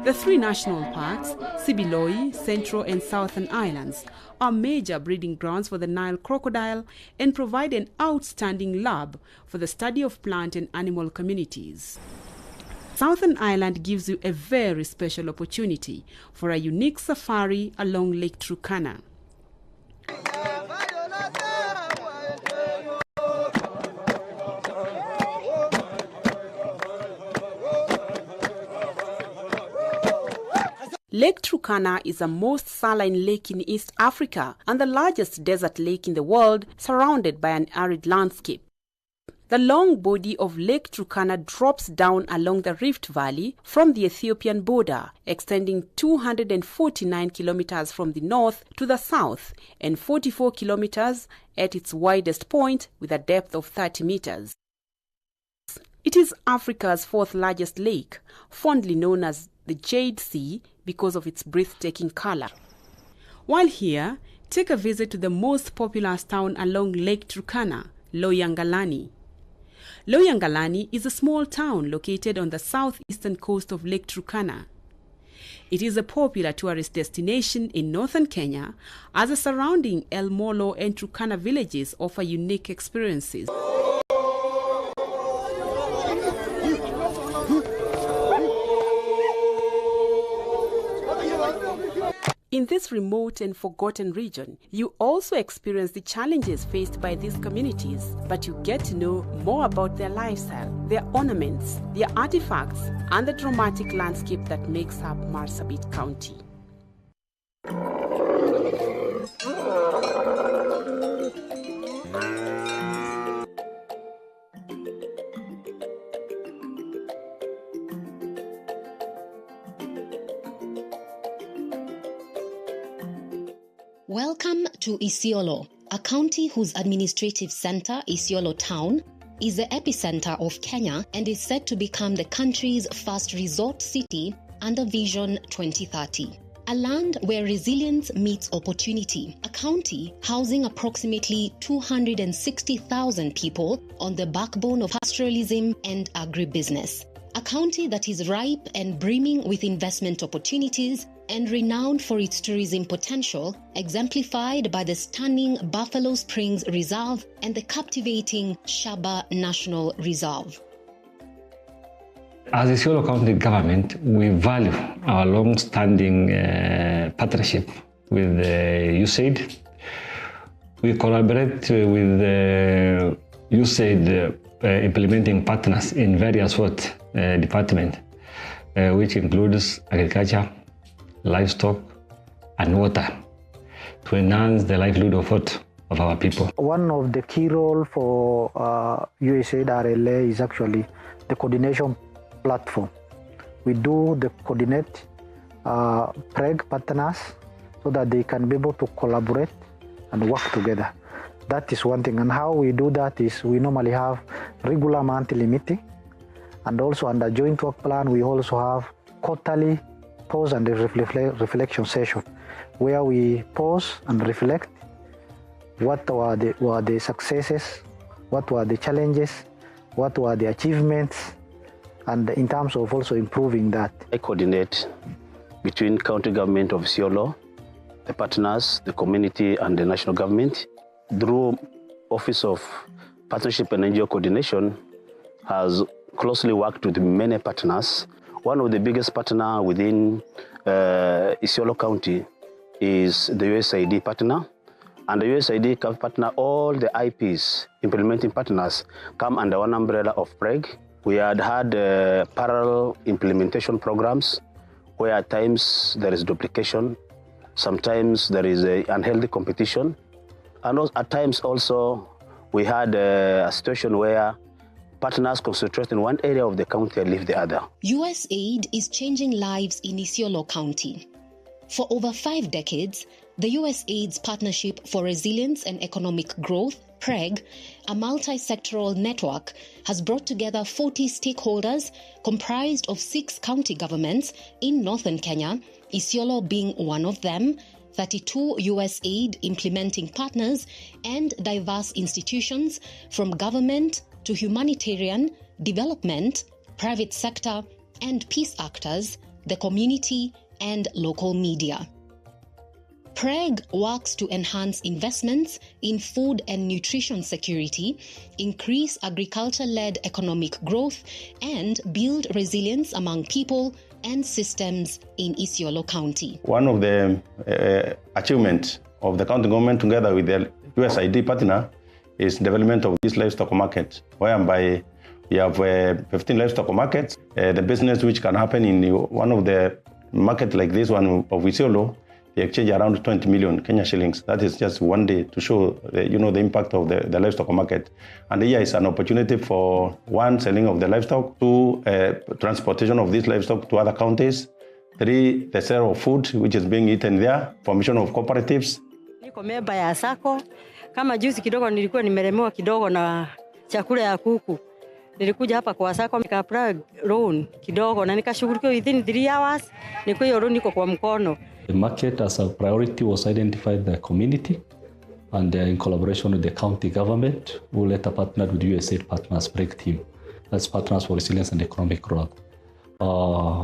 The three national parks, Sibiloi, Central and Southern Islands, are major breeding grounds for the Nile crocodile and provide an outstanding lab for the study of plant and animal communities. Southern Ireland gives you a very special opportunity for a unique safari along Lake Turkana. Lake Turkana is the most saline lake in East Africa and the largest desert lake in the world, surrounded by an arid landscape. The long body of Lake Turkana drops down along the Rift Valley from the Ethiopian border, extending 249 kilometers from the north to the south and 44 kilometers at its widest point with a depth of 30 meters. It is Africa's fourth largest lake, fondly known as the Jade Sea because of its breathtaking color. While here, take a visit to the most populous town along Lake Turkana, Loyangalani. Loyangalani is a small town located on the southeastern coast of Lake Turkana. It is a popular tourist destination in northern Kenya, as the surrounding El Molo and Turkana villages offer unique experiences. In this remote and forgotten region, you also experience the challenges faced by these communities, but you get to know more about their lifestyle, their ornaments, their artifacts, and the dramatic landscape that makes up Marsabit County. Welcome to Isiolo, a county whose administrative center, Isiolo town, is the epicenter of Kenya and is set to become the country's first resort city under Vision 2030. A land where resilience meets opportunity, a county housing approximately 260,000 people on the backbone of pastoralism and agribusiness. A county that is ripe and brimming with investment opportunities and renowned for its tourism potential, exemplified by the stunning Buffalo Springs Reserve and the captivating Shaba National Reserve. As Isiolo County government, we value our long-standing partnership with USAID. We collaborate with USAID implementing partners in various departments, which includes agriculture, livestock, and water, to enhance the livelihood of our people. One of the key roles for USAID RLA is actually the coordination platform. We do the coordinate PREG partners so that they can be able to collaborate and work together. That is one thing. And how we do that is we normally have regular monthly meeting, and also under joint work plan we also have quarterly pause and reflection session where we pause and reflect what were the successes, what were the challenges, what were the achievements, and in terms of also improving that. I coordinate between county government of Isiolo, the partners, the community, and the national government. Through Office of Partnership and NGO Coordination has closely worked with many partners. One of the biggest partner within Isiolo County is the USAID partner. And the USAID partner, all the IPs, implementing partners, come under one umbrella of PREG. We had parallel implementation programs where at times there is duplication, sometimes there is an unhealthy competition, and at times also we had a situation where partners concentrate in one area of the county and leave the other. USAID is changing lives in Isiolo County. For over 5 decades, the USAID's Partnership for Resilience and Economic Growth, PREG, a multi-sectoral network, has brought together 40 stakeholders comprised of 6 county governments in northern Kenya, Isiolo being one of them, 32 USAID implementing partners, and diverse institutions from government to humanitarian, development, private sector, and peace actors, the community, and local media. PREG works to enhance investments in food and nutrition security, increase agriculture-led economic growth, and build resilience among people and systems in Isiolo County. One of the achievements of the county government together with the USAID partner is development of this livestock market, whereby we have 15 livestock markets. The business which can happen in one of the markets like this one of Isiolo, they exchange around 20 million Kenya shillings. That is just one day to show the impact of the livestock market. And here is an opportunity for one, selling of the livestock, two, transportation of these livestock to other counties, three, the sale of food which is being eaten there, formation of cooperatives. Niko memba ya sako. Kama juzi kidogo nilikuwa nimelemewa kidogo na chakula ya kuku. Nilikuja hapa kwa sako nikapata loan kidogo na nikashughulikia within 3 hours. Niko hiyo loan niko kwa mkono. The market as a priority was identified by the community, and in collaboration with the county government, we later partnered with USAID partners, PREG team, that's Partners for Resilience and Economic Growth.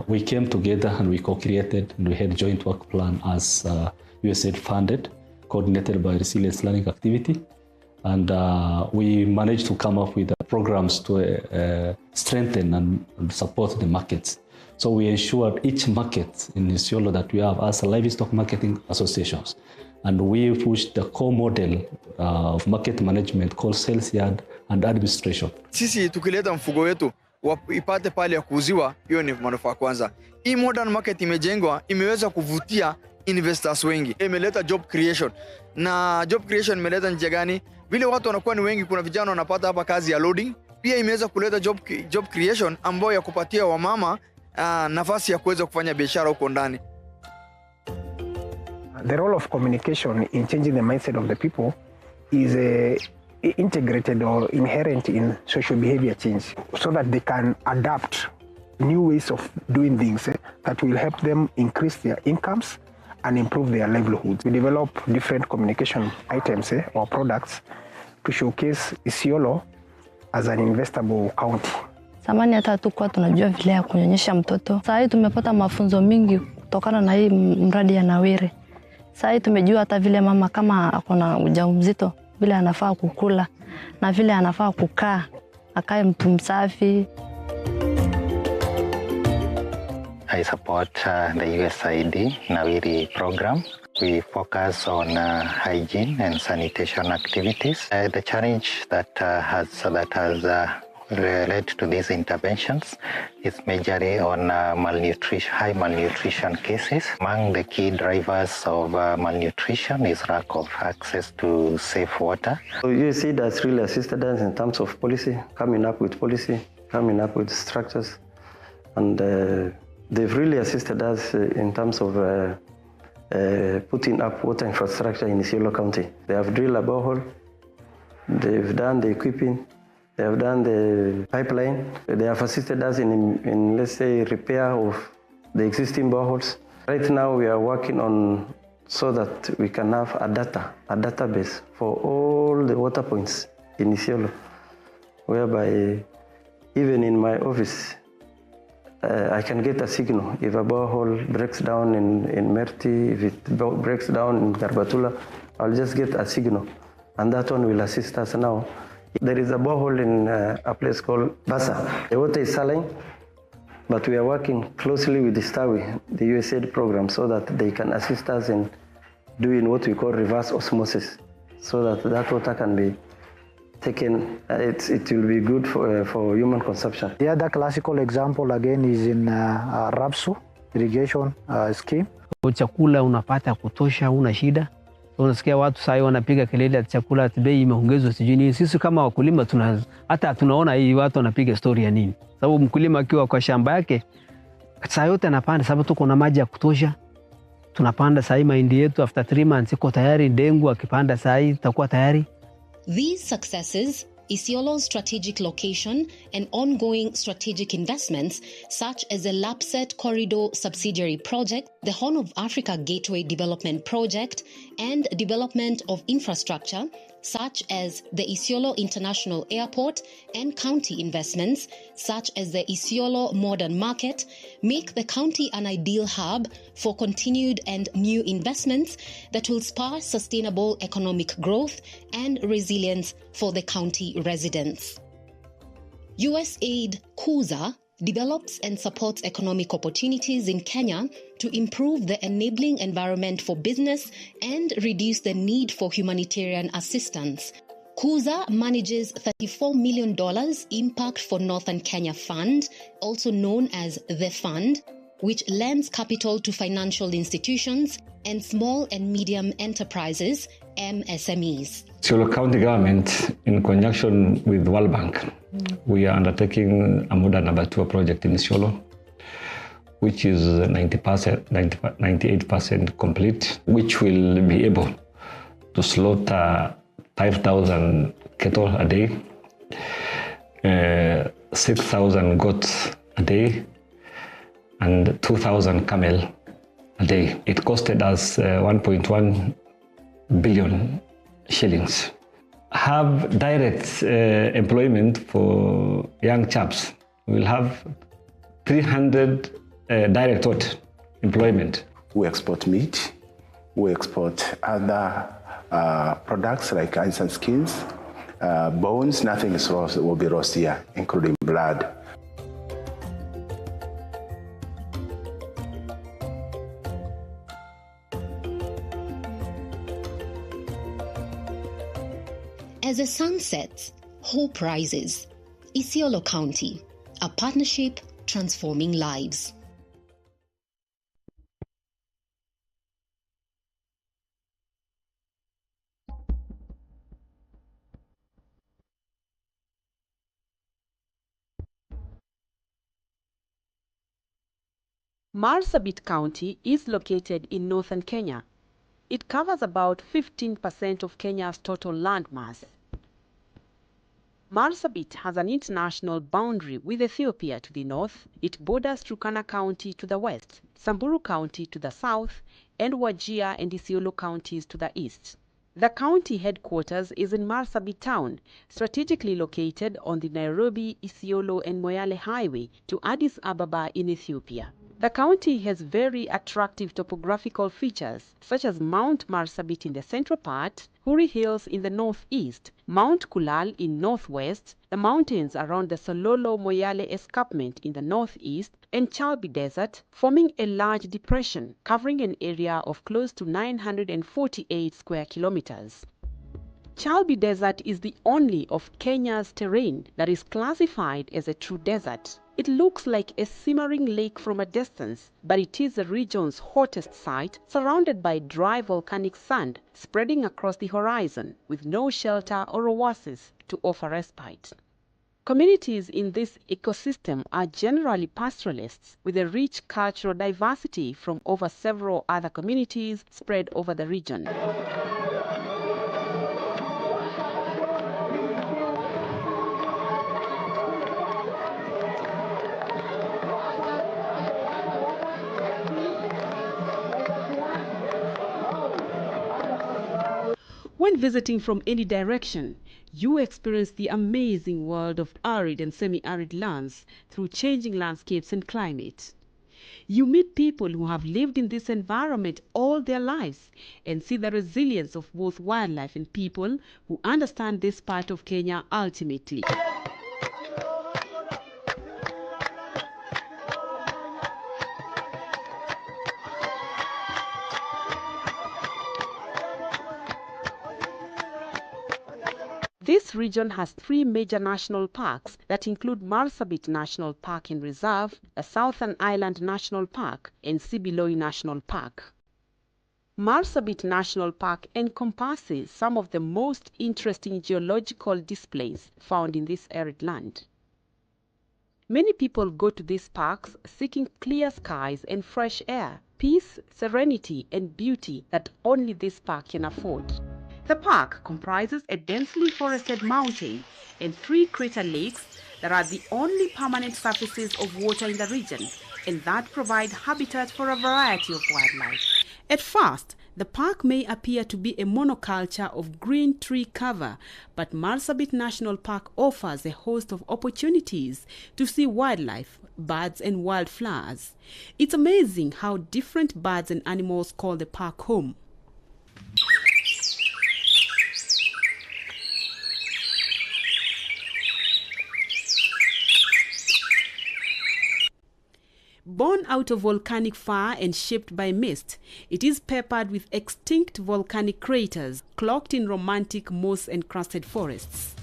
We came together and we co-created and we had a joint work plan as USAID funded, coordinated by Resilience Learning Activity, and we managed to come up with programs to strengthen and support the markets. So we ensured each market in Isiolo that we have as a livestock marketing associations. And we pushed the core model of market management called sales yard and administration. Sisi tukileta mfugo wetu ipate pale ya kuuziwa, hiyo ni manufaa kwanza. Hii modern market imejengwa, imeweza kuvutia investors wengi. Imeleta job creation. Na job creation imeleta njia gani? Vile watu wanakuwa ni wengi, kuna vijana wanapata hapa kazi ya loading. Pia imeweza kuleta job creation ambayo ya kupatia wamama nafasi ya kuweza kufanya biashara huko ndani. The role of communication in changing the mindset of the people is integrated or inherent in social behavior change, so that they can adapt new ways of doing things that will help them increase their incomes and improve their livelihoods. We develop different communication items or products to showcase Isiolo as an investable county. Zamani hata hatukuwa tunajua vile ya kunyonyesha mtoto. Sasa hivi tumepata mafunzo mingi kutokana na hii mradi ya Nawiri. Sasa hivi tumejua hata vile mama kama akona ujauzito, vile anafaa kukula na vile anafaa kukaa, akae mtu msafi. I support the USAID Nawiri program. We focus on hygiene and sanitation activities. The challenge that has led to these interventions is majorly on high malnutrition cases. Among the key drivers of malnutrition is lack of access to safe water. So USAID has really assisted us in terms of policy, coming up with structures, and they've really assisted us in terms of putting up water infrastructure in Isiolo County. They have drilled a borehole, they've done the equipping, they have done the pipeline. They have assisted us in let's say, repair of the existing boreholes. Right now we are working on so that we can have a database for all the water points in Isiolo, whereby even in my office, I can get a signal. If a borehole breaks down in Merti, if it breaks down in Garbatula, I'll just get a signal. And that one will assist us now. There is a borehole in a place called Basa. The water is saline, but we are working closely with the STAWI, the USAID program, so that they can assist us in doing what we call reverse osmosis, so that water can be taken, it will be good for human consumption. The other classical example again is in Rapsu irrigation scheme. Chakula unapata kutosha, una shida. Unasikia watu sasa wanapiga kelele ati chakula bei imeongezwa sijui nini. Sisi kama wakulima hata tunaona hii watu wanapiga story ya nini. Sababu mkulima akiwa kwa shamba yake saa yote anapanda, sababu tuko na maji ya kutosha. Tunapanda saa hii mahindi yetu, after 3 months iko tayari. Dengu akipanda saa hii itakuwa tayari. These successes, Isiolo's strategic location and ongoing strategic investments such as the Lapset Corridor Subsidiary Project, the Horn of Africa Gateway Development Project, and development of infrastructure such as the Isiolo International Airport, and county investments, such as the Isiolo Modern Market, make the county an ideal hub for continued and new investments that will spur sustainable economic growth and resilience for the county residents. USAID KUSA develops and supports economic opportunities in Kenya to improve the enabling environment for business and reduce the need for humanitarian assistance. KUSA manages $34 million Impact for Northern Kenya Fund, also known as the Fund, which lends capital to financial institutions and small and medium enterprises, MSMEs. Isiolo County Government, in conjunction with World Bank, we are undertaking a modern abattoir project in Isiolo, which is 98% complete, which will be able to slaughter 5,000 cattle a day, 6,000 goats a day, and 2,000 camel a day. It costed us 1.1 billion shillings. Have direct employment for young chaps. We'll have 300 direct employment. We export meat, we export other products like eyes and skins, bones. Nothing is raw, will be raw here, including blood. As the sun sets, hope rises. Isiolo County, a partnership transforming lives. Marsabit County is located in northern Kenya. It covers about 15% of Kenya's total landmass. Marsabit has an international boundary with Ethiopia to the north. It borders Turkana County to the west, Samburu County to the south, and Wajir and Isiolo counties to the east. The county headquarters is in Marsabit town, strategically located on the Nairobi, Isiolo and Moyale highway to Addis Ababa in Ethiopia. The county has very attractive topographical features such as Mount Marsabit in the central part, Huri Hills in the northeast, Mount Kulal in northwest, the mountains around the Sololo-Moyale escarpment in the northeast, and Chalbi Desert, forming a large depression covering an area of close to 948 square kilometers. Chalbi Desert is the only of Kenya's terrain that is classified as a true desert. It looks like a simmering lake from a distance, but it is the region's hottest site, surrounded by dry volcanic sand spreading across the horizon, with no shelter or oasis to offer respite. Communities in this ecosystem are generally pastoralists, with a rich cultural diversity from over several other communities spread over the region. When visiting from any direction, you experience the amazing world of arid and semi-arid lands through changing landscapes and climate. You meet people who have lived in this environment all their lives and see the resilience of both wildlife and people who understand this part of Kenya ultimately. This region has 3 major national parks that include Marsabit National Park and Reserve, the Southern Island National Park, and Sibiloi National Park. Marsabit National Park encompasses some of the most interesting geological displays found in this arid land. Many people go to these parks seeking clear skies and fresh air, peace, serenity, and beauty that only this park can afford. The park comprises a densely forested mountain and 3 crater lakes that are the only permanent surfaces of water in the region and that provide habitat for a variety of wildlife. At first, The park may appear to be a monoculture of green tree cover, but Marsabit National Park offers a host of opportunities to see wildlife, birds and wildflowers. It's amazing how different birds and animals call the park home. Born out of volcanic fire and shaped by mist, it is peppered with extinct volcanic craters cloaked in romantic moss-encrusted forests.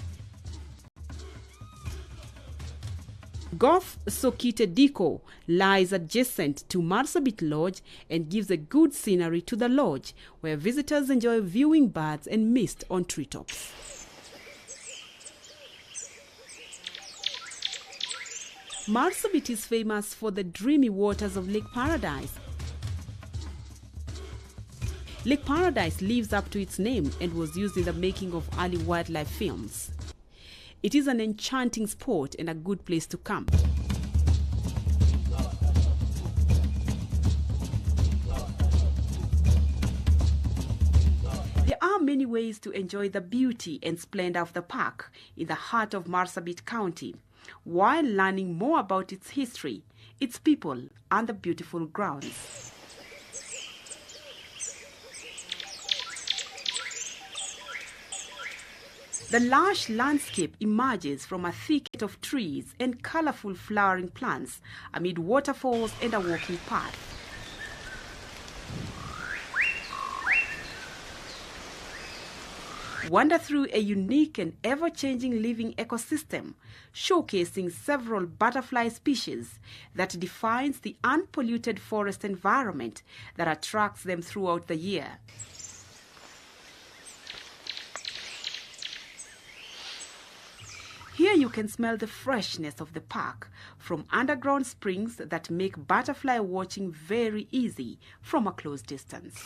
Gulf Sokite Diko lies adjacent to Marsabit Lodge and gives a good scenery to the lodge, where visitors enjoy viewing birds and mist on treetops. Marsabit is famous for the dreamy waters of Lake Paradise. Lake Paradise lives up to its name and was used in the making of early wildlife films. It is an enchanting spot and a good place to camp. There are many ways to enjoy the beauty and splendor of the park in the heart of Marsabit County, while learning more about its history, its people, and the beautiful grounds. The lush landscape emerges from a thicket of trees and colorful flowering plants amid waterfalls and a walking path. Wander through a unique and ever-changing living ecosystem, showcasing several butterfly species that defines the unpolluted forest environment that attracts them throughout the year. Here you can smell the freshness of the park from underground springs that make butterfly watching very easy from a close distance.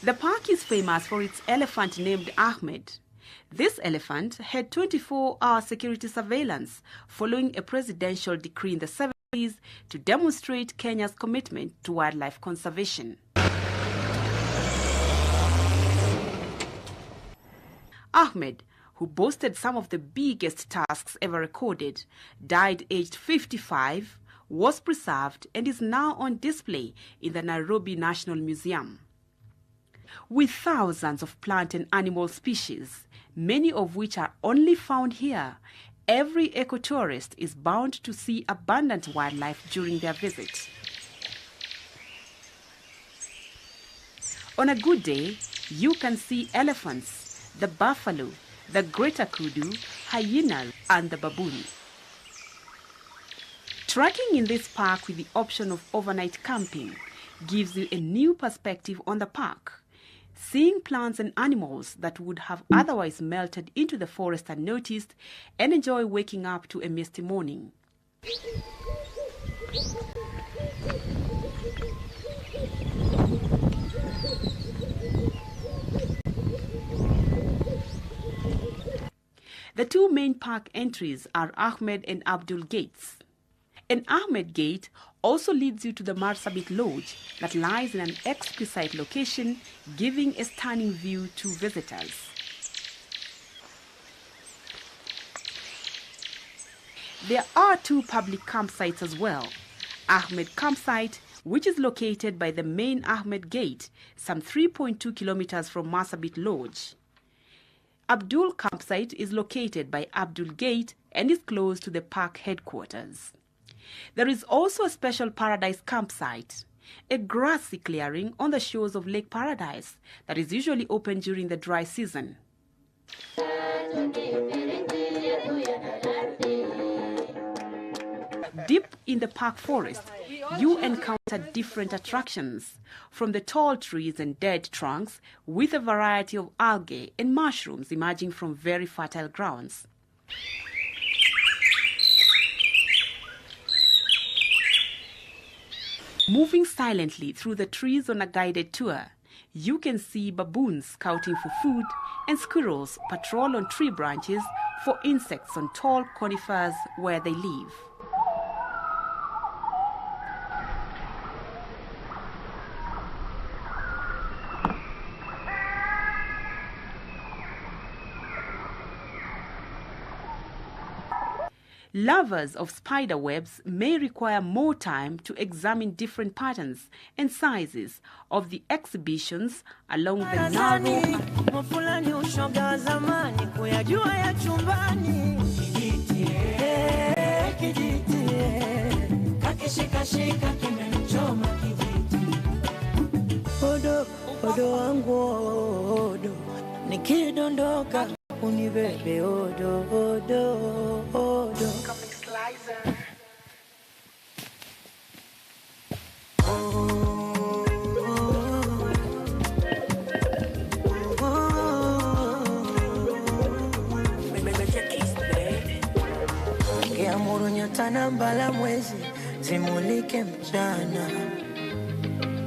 The park is famous for its elephant named Ahmed. This elephant had 24-hour security surveillance following a presidential decree in the 70s to demonstrate Kenya's commitment to wildlife conservation. Ahmed, who boasted some of the biggest tusks ever recorded, died aged 55, was preserved and is now on display in the Nairobi National Museum. With thousands of plant and animal species, many of which are only found here, every ecotourist is bound to see abundant wildlife during their visit. On a good day, you can see elephants, the buffalo, the greater kudu, hyenas, and the baboon. Trekking in this park with the option of overnight camping gives you a new perspective on the park. Seeing plants and animals that would have otherwise melted into the forest unnoticed, and enjoy waking up to a misty morning. The two main park entries are Ahmed and Abdul Gates. An Ahmed Gate also leads you to the Marsabit Lodge that lies in an exquisite location, giving a stunning view to visitors. There are two public campsites as well. Ahmed Campsite, which is located by the main Ahmed Gate, some 3.2 kilometers from Marsabit Lodge. Abdul Campsite is located by Abdul Gate and is close to the park headquarters. There is also a special paradise campsite, a grassy clearing on the shores of Lake Paradise that is usually open during the dry season. Deep in the park forest, you encounter different attractions, from the tall trees and dead trunks with a variety of algae and mushrooms emerging from very fertile grounds. Moving silently through the trees on a guided tour, you can see baboons scouting for food and squirrels patrol on tree branches for insects on tall conifers where they live. Lovers of spider webs may require more time to examine different patterns and sizes of the exhibitions along the narrow Odo wangu odo, nikidondoka unibebe odo odo odo. Ngeamuru nyota na mbala mwezi zimulike mchana,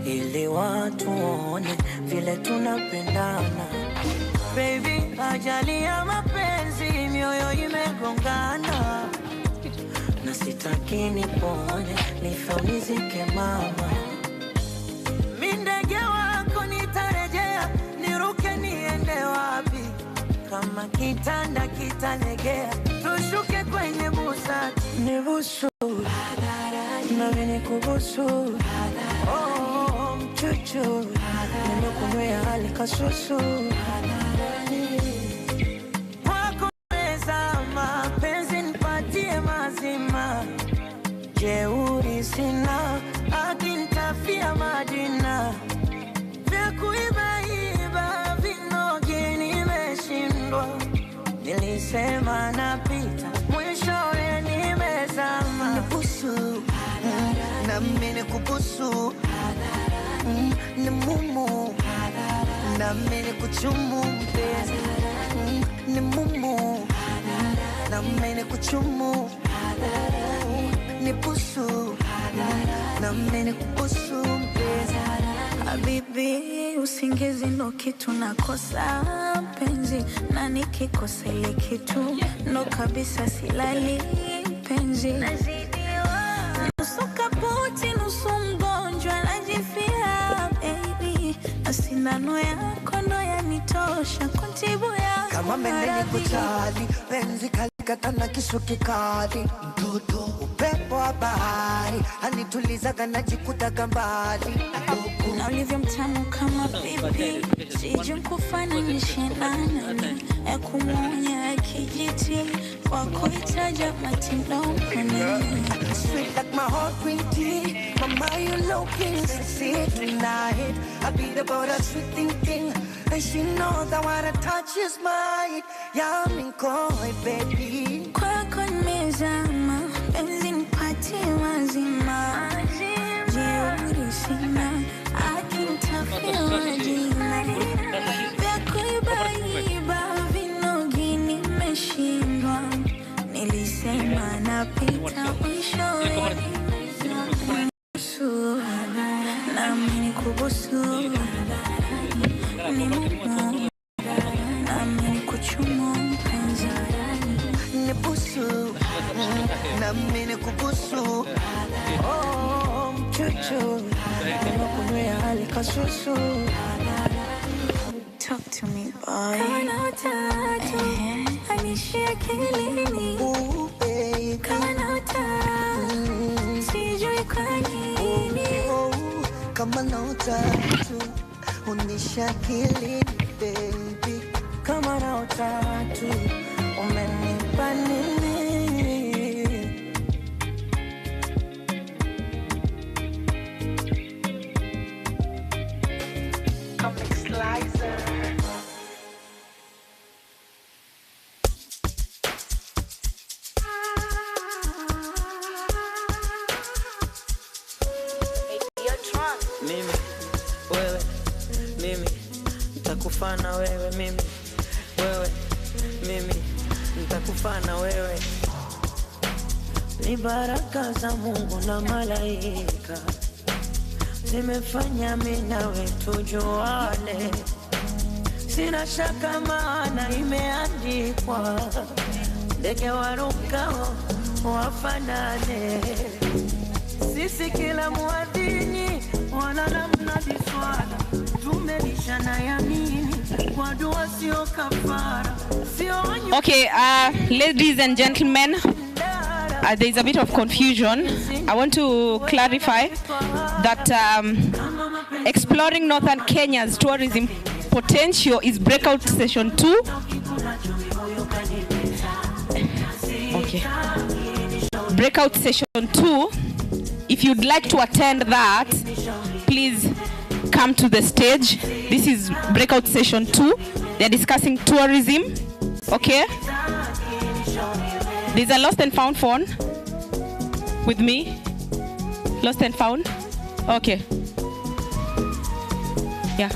ili watu waone vile tunapendana. Baby, ajali ya mapenzi mioyo imegongana, na sitaki nipone nifaunizike mama. Mindege wako nitarejea, niruke niende wapi? Kama kitanda kitalegea, tushuke kwenye busati. Nibusu, na vini kubusu, chuchu, nimekunywea hali kasusu. Wako meza mapenzi nipatie mazima, jeuri sina, akinitafia Madina. Vya kuibaiba vinogi nimeshindwa, nilisema napita, mwishowe nimezama. Nibusu, na mimi kubusu, ni mumu, na mimi kuchumu mpenzi. Ni mumu, na mimi kuchumu, ni busu, na mimi kubusu mpenzi. Habibi, usingizi ndo kitu nakosa mpenzi, na nikikosa ile kitu ndo kabisa silali mpenzi. Nusu kaputi, nusu mgonjwa najifia baby, na sindano yako ndo yanitosha kuntibu ya kama mendeni kuchali, penzi kalikata na kisu kikali. Mtoto upepo wa bahari, anitulizaga najikutaga mbali. Na ulivyo mtamu kama pipi, sije kufananisha na nani, ya kumuonya kijiti wako itaja matindo mwenye. Sweet like my heart green tea, mama you looking sexy tonight. I beat about a sweet thing, and she knows that what I touch is mine. Yeah, I'm in koi baby. Kwako nimezama, penzi nipatie mazima. Jeuri sina, akinitafia Madina. Vya kuibaiba vinogi nimeshindwa, nilisema napita mwishowe. Nibusu, na mimi kubusu, ni mumu, na mimi kuchumu mpenzi. Nibusu, na mimi kubusu, chuchu, nimekunywea hali kasusu. Talk to me, boy. Kana utatu, anishia kilini. Baby. Kana utatu, sijui kwa nini. Kama utatu, unisha kilini, baby. Kama utatu, umenipa nini? Mimi, wewe, mimi, nitakufana wewe, mimi, wewe, mimi, nitakufana wewe. Ni baraka za Mungu na malaika zimefanya mimi nawe tujuane. Sina shaka maana imeandikwa, ndege warukao wafanane. Sisi kila muadhini wala namna biswala, tumelishana yamini kwa dua sio kafara. Okay, ladies and gentlemen, there's a bit of confusion. I want to clarify that exploring northern Kenya's tourism potential is breakout session 2. Okay. Breakout session 2. If you'd like to attend that, please come to the stage. This is breakout session 2. They're discussing tourism. Okay? There's a lost and found phone with me. Lost and found? Okay. Yeah.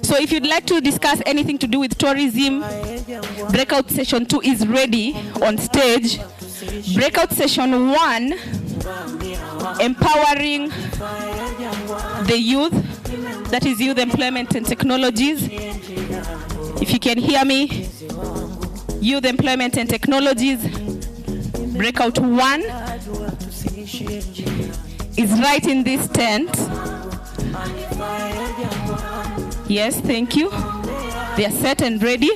So if you'd like to discuss anything to do with tourism, breakout session 2 is ready on stage. Breakout session 1, empowering the youth, that is youth employment and technologies. If you can hear me, youth employment and technologies. Breakout 1 is right in this tent. Yes, thank you. They are set and ready.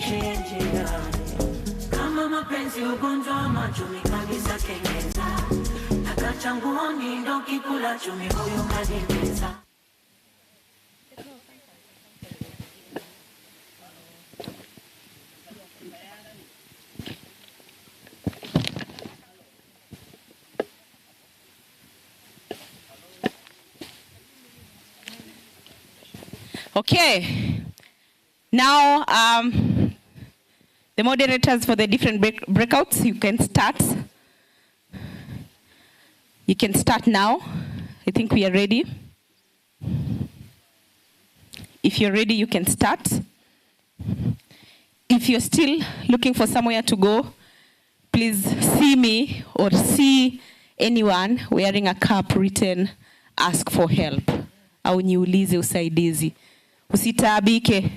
Okay. Now, the moderators for the different breakouts, you can start. You can start now. I think we are ready. If you're ready, you can start. If you're still looking for somewhere to go, please see me or see anyone wearing a cap written, ask for help. Au niulize usaidizi. Usitaabike.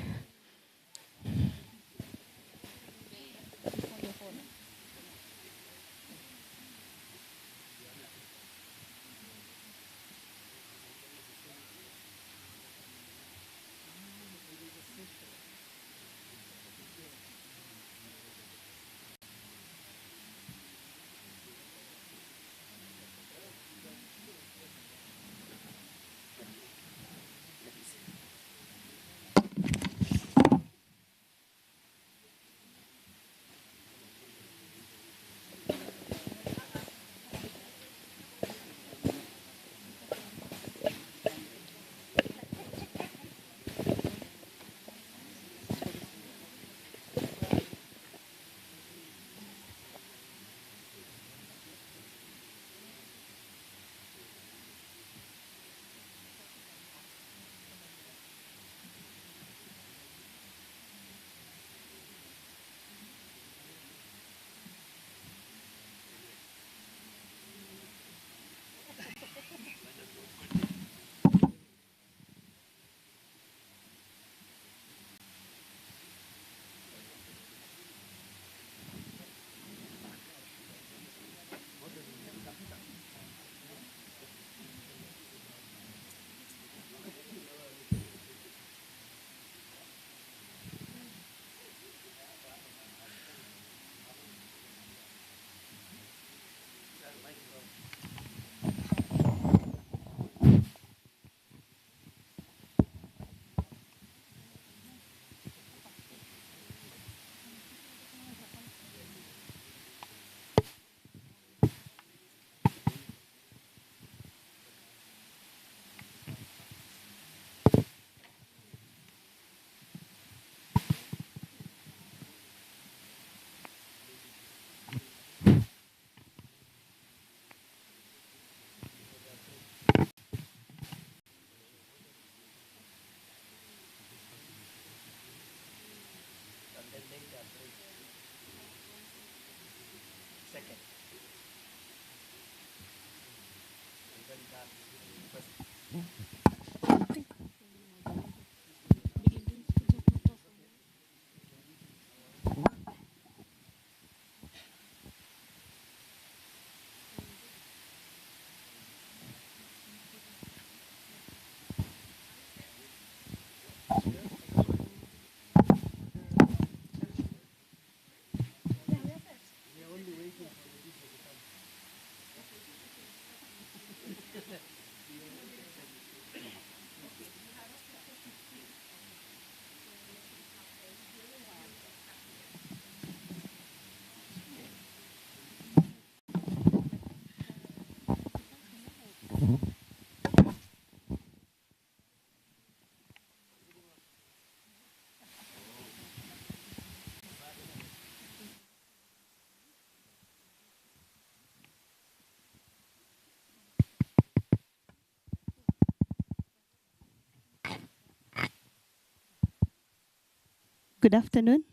Good afternoon.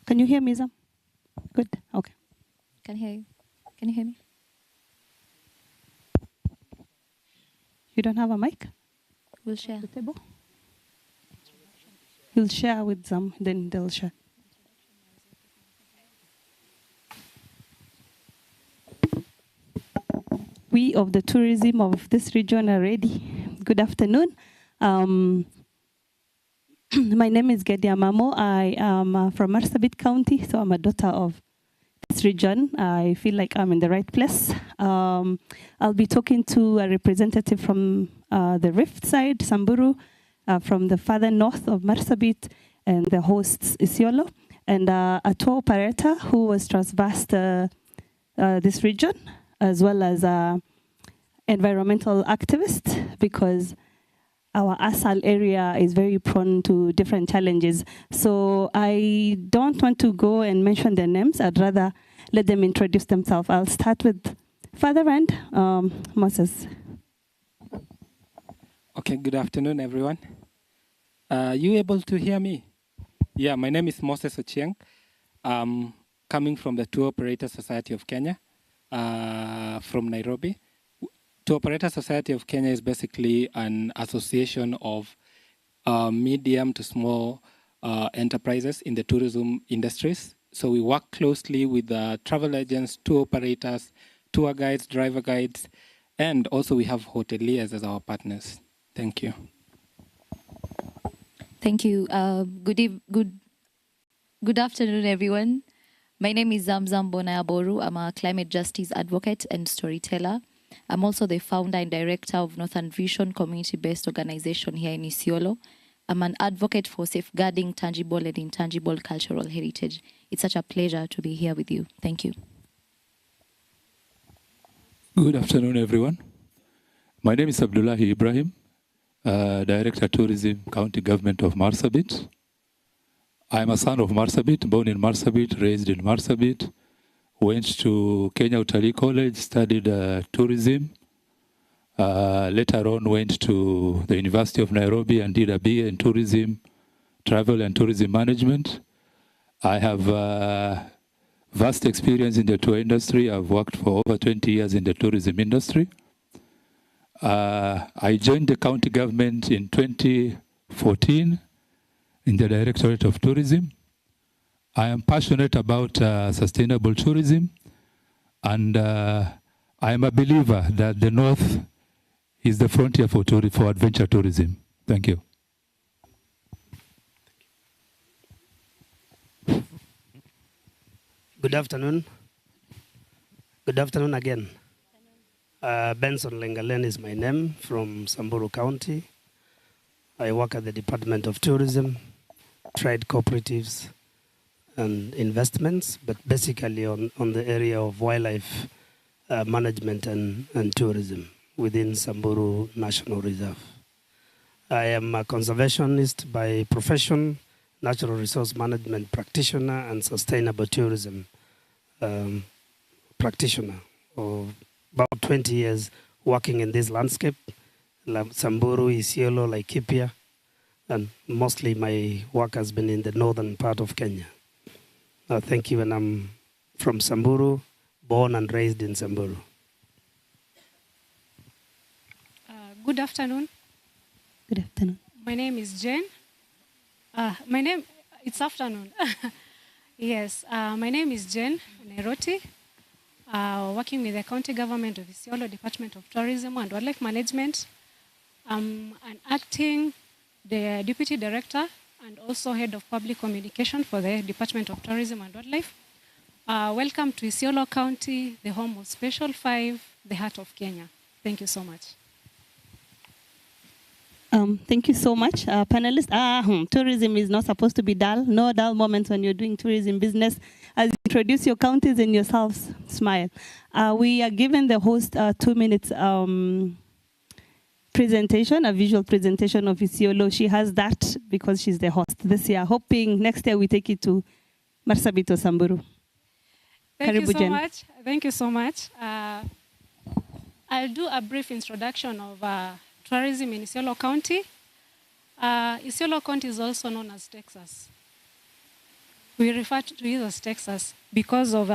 Can you hear me, Zam? Good. Okay. Can hear you. Can you hear me? You don't have a mic? We'll share. The table? You'll share with Zam, then they'll share. We of the tourism of this region are ready. Good afternoon. My name is Gedia Mamo. I am from Marsabit County, so I'm a daughter of this region. I feel like I'm in the right place. I'll be talking to a representative from the Rift side, Samburu, from the further north of Marsabit, and the hosts Isiolo, and a tour operator who was traversed this region, as well as environmental activist, because our Asal area is very prone to different challenges. So I don't want to go and mention their names. I'd rather let them introduce themselves. I'll start with Father and Moses. Okay, good afternoon, everyone. Are you able to hear me? Yeah, my name is Moses Ochieng. Coming from the Tour Operator Society of Kenya, from Nairobi. Tour Operator Society of Kenya is basically an association of medium to small enterprises in the tourism industries. So we work closely with travel agents, tour operators, tour guides, driver guides, and also we have hoteliers as our partners. Thank you. Thank you. Good afternoon, everyone. My name is Zamzam Bonayaboru. I'm a climate justice advocate and storyteller. I'm also the founder and director of Northern Vision community-based organization here in Isiolo. I'm an advocate for safeguarding tangible and intangible cultural heritage. It's such a pleasure to be here with you. Thank you. Good afternoon, everyone. My name is Abdullahi Ibrahim, Director Tourism, County Government of Marsabit. I'm a son of Marsabit, born in Marsabit, raised in Marsabit. Went to Kenya Utalii College, studied tourism. Later on went to the University of Nairobi and did a BA in tourism, travel and tourism management. I have vast experience in the tour industry. I've worked for over 20 years in the tourism industry. I joined the county government in 2014 in the Directorate of Tourism. I am passionate about sustainable tourism, and I am a believer that the North is the frontier for adventure tourism. Thank you. Good afternoon. Good afternoon again. Benson Lengalen is my name, from Samburu County. I work at the Department of Tourism, trade cooperatives, and investments, but basically on the area of wildlife management and tourism within Samburu National Reserve. I am a conservationist by profession, natural resource management practitioner, and sustainable tourism practitioner. Of about 20 years working in this landscape, Samburu, Isiolo, Laikipia, and mostly my work has been in the northern part of Kenya. Thank you, and I'm from Samburu, born and raised in Samburu. Good afternoon. Good afternoon. My name is Jane. It's afternoon. Yes, my name is Jane Neroti, working with the County Government of Isiolo, Department of Tourism and Wildlife Management. I'm an acting Deputy Director and also Head of Public Communication for the Department of Tourism and Wildlife. Welcome to Isiolo County, the home of Special 5, the heart of Kenya. Thank you so much. Thank you so much, panelists. Tourism is not supposed to be dull. No dull moments when you're doing tourism business. As you introduce your counties and yourselves, smile. We are given the host 2 minutes presentation, a visual presentation of Isiolo. She has that because she's the host this year. Hoping next year we take it to Marsabit or Samburu. Thank you so much. Thank you so much. I'll do a brief introduction of tourism in Isiolo County. Isiolo County is also known as Texas. We refer to it as Texas because of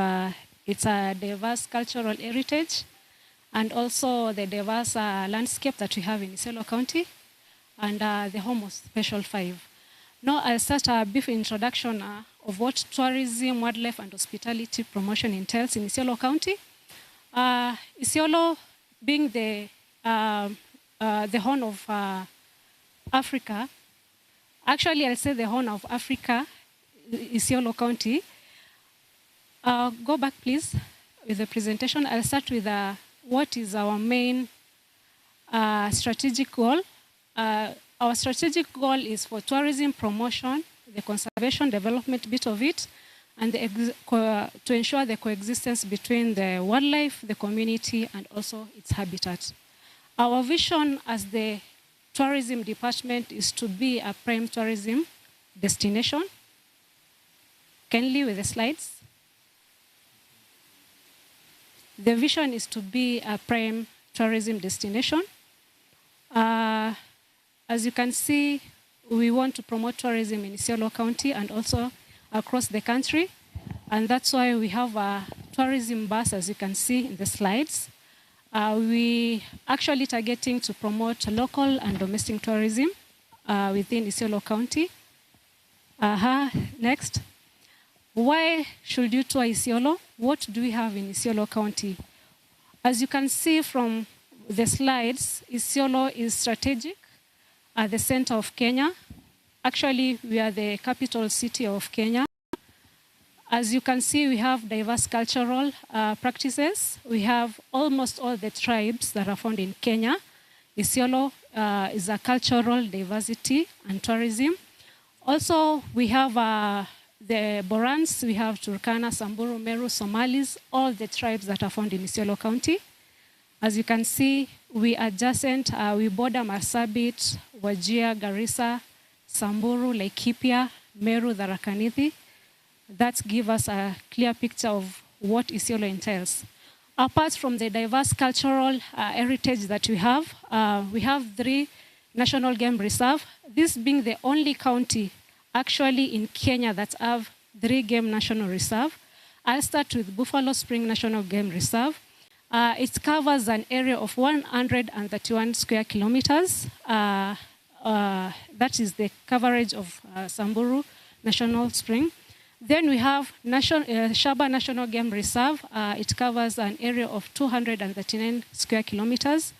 its diverse cultural heritage and also the diverse landscape that we have in Isiolo County and the home of Special 5. Now I'll start a brief introduction of what tourism, wildlife, and hospitality promotion entails in Isiolo County. Isiolo being the Horn of Africa, actually I'll say the Horn of Africa, Isiolo County. Go back please with the presentation. I'll start with what is our main strategic goal. Our strategic goal is for tourism promotion, the conservation development bit of it, and to ensure the coexistence between the wildlife, the community, and also its habitat. Our vision as the tourism department is to be a prime tourism destination. Kindly with the slides. The vision is to be a prime tourism destination. As you can see, we want to promote tourism in Isiolo County and also across the country. And that's why we have a tourism bus, as you can see in the slides. We actually targeting to promote local and domestic tourism within Isiolo County. Next. Why should you tour Isiolo? What do we have in Isiolo County? As you can see from the slides, Isiolo is strategic at the center of Kenya. Actually, we are the capital city of Kenya. As you can see, we have diverse cultural practices. We have almost all the tribes that are found in Kenya. Isiolo is a cultural diversity and tourism. Also, we have the Borans, we have Turkana, Samburu, Meru, Somalis, all the tribes that are found in Isiolo County. As you can see, we adjacent, we border Marsabit, Wajir, Garissa, Samburu, Laikipia, Meru, Tharaka Nithi. That gives us a clear picture of what Isiolo entails. Apart from the diverse cultural heritage that we have 3 national game reserves. This being the only county actually in Kenya that have 3 game national reserve. I'll start with Buffalo Spring National Game Reserve. It covers an area of 131 square kilometers. That is the coverage of Samburu National Spring. Then we have Shaba National Game Reserve. It covers an area of 239 square kilometers.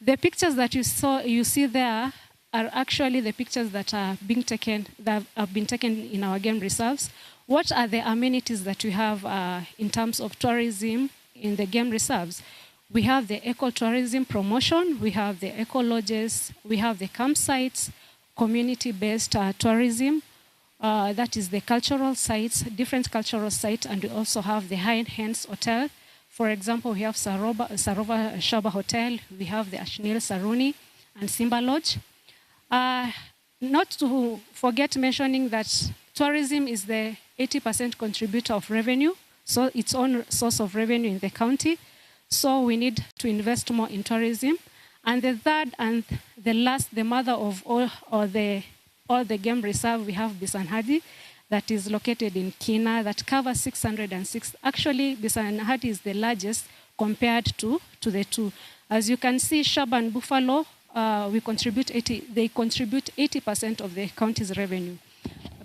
The pictures that you see there are actually the pictures that have been taken in our game reserves. What are the amenities that we have in terms of tourism in the game reserves? We have the eco-tourism promotion, we have the eco-lodges, we have the campsites, community-based tourism, that is the cultural sites, different cultural sites, and we also have the high-end hotel. For example, we have Sarova Shaba Hotel, we have the Ashnil Saruni, and Simba Lodge. Not to forget mentioning that tourism is the 80% contributor of revenue, so its own source of revenue in the county. So we need to invest more in tourism. And the third and the last, the mother of all the game reserve, we have Bisanhadi, that is located in Kina, that covers 606. Actually, Bisanhadi is the largest compared to the 2. As you can see, Shaba and Buffalo, they contribute 80% of the county's revenue.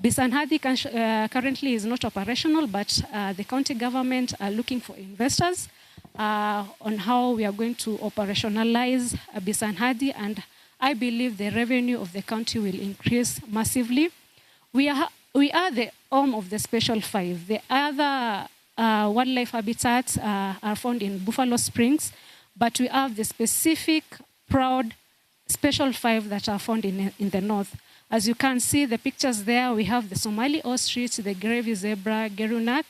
Bisanhadi currently is not operational, but the county government are looking for investors on how we are going to operationalize Bisanhadi, and I believe the revenue of the county will increase massively. We are the home of the Special 5. The other wildlife habitats are found in Buffalo Springs, but we have the specific, proud Special 5 that are found in the north. As you can see the pictures there, we have the Somali ostrich, the Gravy zebra, Gerunak,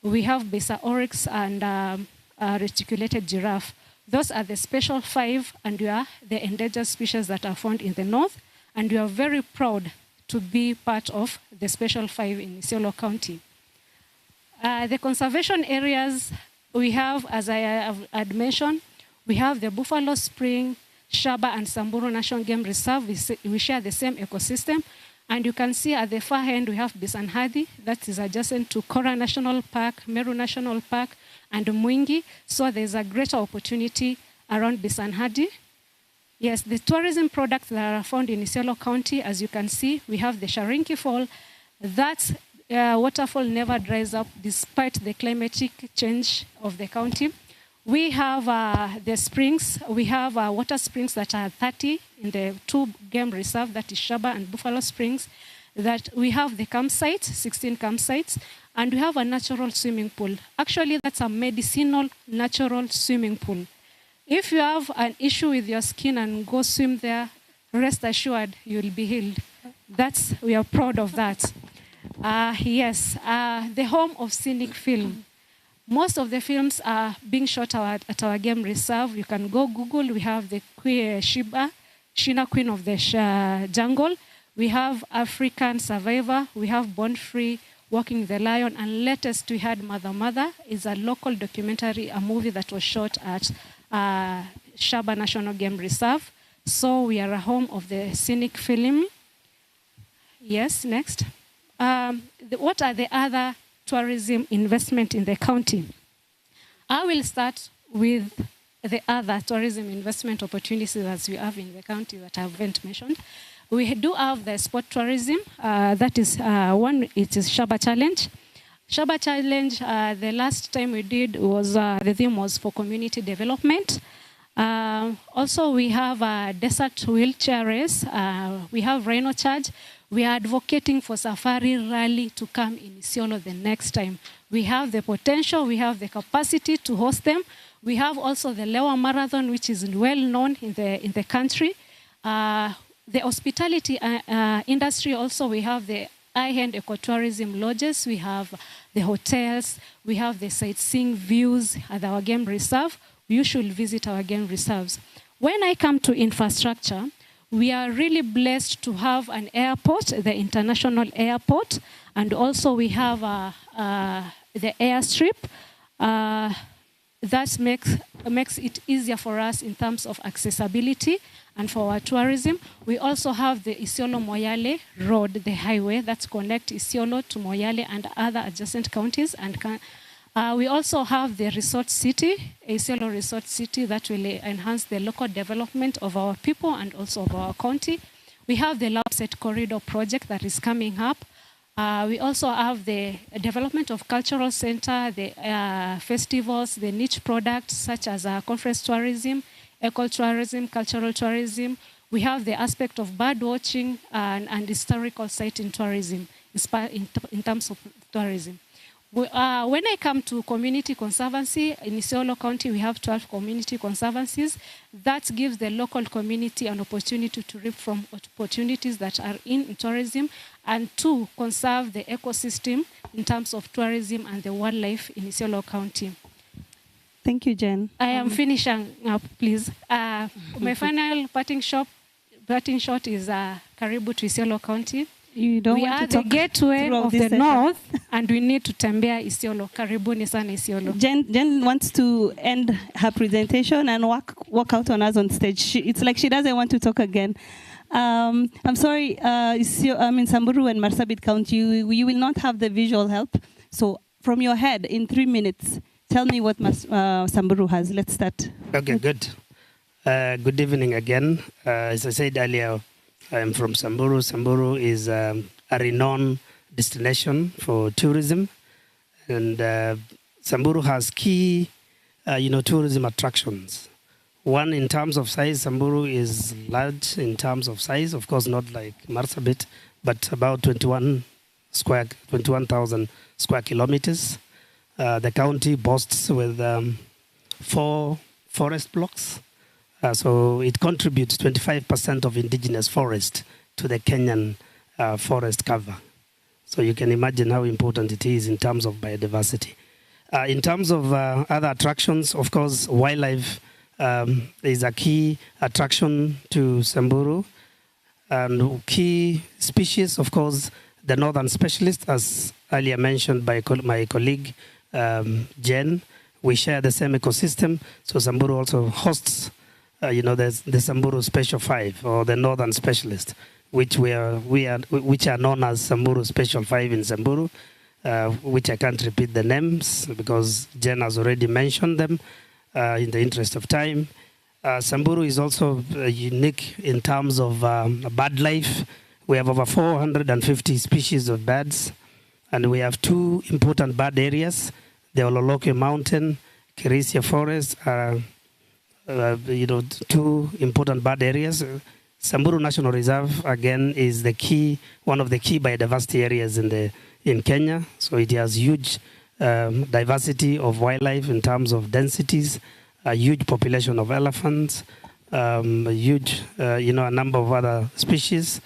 we have Besa oryx, and reticulated giraffe. Those are the Special 5, and we are the endangered species that are found in the north, and we are very proud to be part of the Special 5 in Isiolo County. The conservation areas we have, as I had mentioned, we have the Buffalo Spring, Shaba and Samburu National Game Reserve, we share the same ecosystem. And you can see at the far end, we have Bisanhadi, that is adjacent to Kora National Park, Meru National Park, and Mwingi. So there's a greater opportunity around Bisanhadi. Yes, the tourism products that are found in Isiolo County, as you can see, we have the Sharinki Fall. That waterfall never dries up despite the climatic change of the county. We have the springs. We have water springs that are 30 in the 2 game reserve, that is Shaba and Buffalo Springs. That we have the campsites, 16 campsites, and we have a natural swimming pool. Actually, that's a medicinal natural swimming pool. If you have an issue with your skin and go swim there, rest assured you'll be healed. We are proud of that. Yes, the home of scenic film. Most of the films are being shot at our game reserve. You can go Google. We have the Shina Queen of the Jungle. We have African Survivor. We have Born Free, Walking the Lion. And latest we had Mother Mother. Is a local documentary, a movie that was shot at Shaba National Game Reserve. So we are a home of the scenic film. Yes, next. What are the other tourism investment in the county? I will start with the other tourism investment opportunities that we have in the county that I haven't mentioned. We do have the sport tourism. That is one, it is Shaba Challenge. Shaba Challenge, the last time we did was, the theme was for community development. Also, we have a desert wheelchair race. We have Rhino Charge. We are advocating for Safari Rally to come in Isiolo the next time. We have the potential, we have the capacity to host them. We have also the Lewa Marathon, which is well known in the country. The hospitality industry also, we have the high-end ecotourism lodges, we have the hotels, we have the sightseeing views at our game reserve. You should visit our game reserves. When I come to infrastructure, we are really blessed to have an airport, the international airport, and also we have the airstrip. That makes it easier for us in terms of accessibility and for our tourism. We also have the Isiolo-Moyale Road, the highway that connects Isiolo to Moyale and other adjacent counties. And we also have the resort city, Isiolo Resort City, that will enhance the local development of our people and also of our county. We have the Lapset Corridor project that is coming up. We also have the development of cultural center, the festivals, the niche products such as conference tourism, ecotourism, cultural tourism. We have the aspect of bird watching and historical siting tourism in terms of tourism. When I come to community conservancy, in Isiolo County, we have 12 community conservancies. That gives the local community an opportunity to reap from opportunities that are in tourism and to conserve the ecosystem in terms of tourism and the wildlife in Isiolo County. Thank you, Jen. I am finishing up, please. My final parting shot is Karibu to Isiolo County. You don't we want are to the gateway of the session. north, and we need to tembea Isiolo. Karibuni sana Isiolo. Jen wants to end her presentation and walk out on us on stage. It's like she doesn't want to talk again. I'm sorry, in Samburu and Marsabit County, you will not have the visual help. So from your head, in 3 minutes, tell me what Samburu has. Let's start. Okay, good. Good evening again. As I said earlier, I'm from Samburu. Samburu is a renowned destination for tourism, and Samburu has key, tourism attractions. One, in terms of size, Samburu is large in terms of size. Of course, not like Marsabit, but about 21,000 square kilometers. The county boasts with 4 forest blocks. So it contributes 25% of indigenous forest to the Kenyan forest cover. So you can imagine how important it is in terms of biodiversity. In terms of other attractions, of course, wildlife is a key attraction to Samburu. And key species, of course, the northern specialist, as earlier mentioned by my colleague Jen, we share the same ecosystem. So Samburu also hosts there's the Samburu Special 5 or the Northern Specialist, which which are known as Samburu Special 5 in Samburu, which I can't repeat the names because Jen has already mentioned them in the interest of time. Samburu is also unique in terms of bird life. We have over 450 species of birds, and we have two important bird areas, the Ololoke Mountain, Kirisia Forest, two important bird areas. Samburu National Reserve, again, is one of the key biodiversity areas in Kenya. So it has huge diversity of wildlife in terms of densities, a huge population of elephants, a number of other species.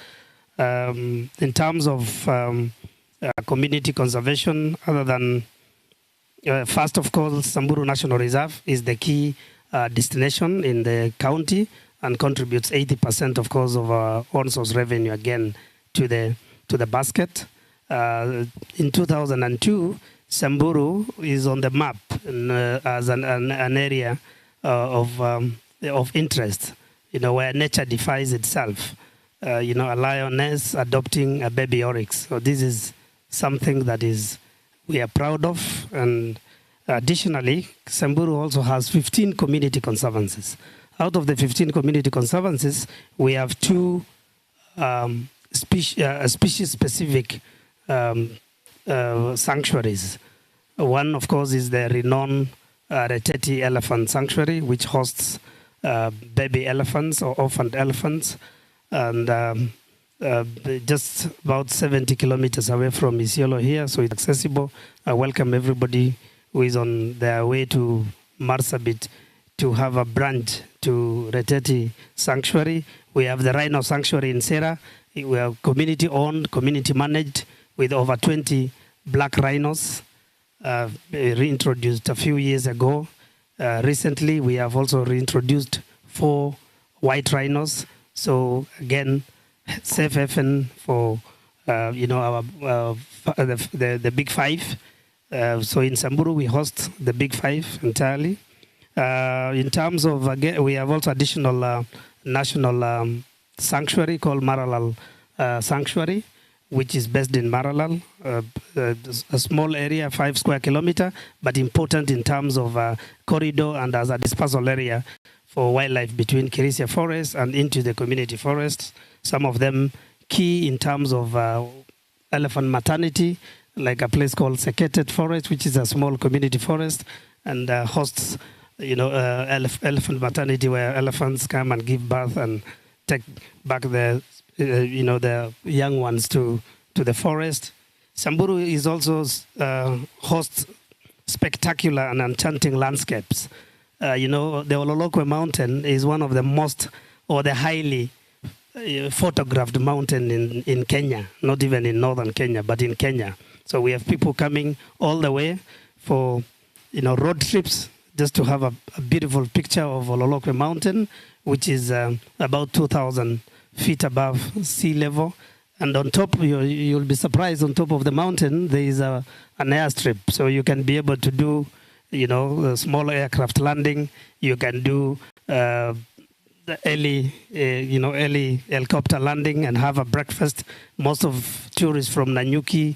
In terms of community conservation, other than first, of course, Samburu National Reserve is the key destination in the county and contributes 80%, of course, of our on-source revenue again to the basket. In 2002, Samburu is on the map as an area of interest, where nature defies itself. A lioness adopting a baby oryx. So this is something that we are proud of. And additionally, Samburu also has 15 community conservancies. Out of the 15 community conservancies, we have two species-specific sanctuaries. One, of course, is the renowned Reteti Elephant Sanctuary, which hosts baby elephants or orphaned elephants. And just about 70 kilometers away from Isiolo here, so it's accessible. I welcome everybody who is on their way to Marsabit to have a brunch to Reteti Sanctuary. We have the Rhino Sanctuary in Sera. We are community-owned, community-managed, with over 20 black rhinos reintroduced a few years ago. Recently, we have also reintroduced 4 white rhinos. So again, safe haven for the big 5. So in Samburu, we host the big 5 entirely. In terms of, again, we have also additional national sanctuary called Maralal Sanctuary, which is based in Maralal, a small area, 5 square kilometers, but important in terms of corridor and as a dispersal area for wildlife between Kirisia Forest and into the community forests. Some of them key in terms of elephant maternity, like a place called Seketet Forest, which is a small community forest, and hosts, elephant maternity where elephants come and give birth and take back the young ones to the forest. Samburu is also hosts spectacular and enchanting landscapes. The Ololokwe Mountain is one of the most, or the highly photographed mountain in Kenya, not even in northern Kenya, but in Kenya. So we have people coming all the way for road trips just to have a beautiful picture of Ololokwe Mountain, which is about 2,000 feet above sea level. And on top, you'll be surprised, on top of the mountain, there is an airstrip. So you can be able to do, a small aircraft landing. You can do the early helicopter landing and have a breakfast. Most of tourists from Nanyuki,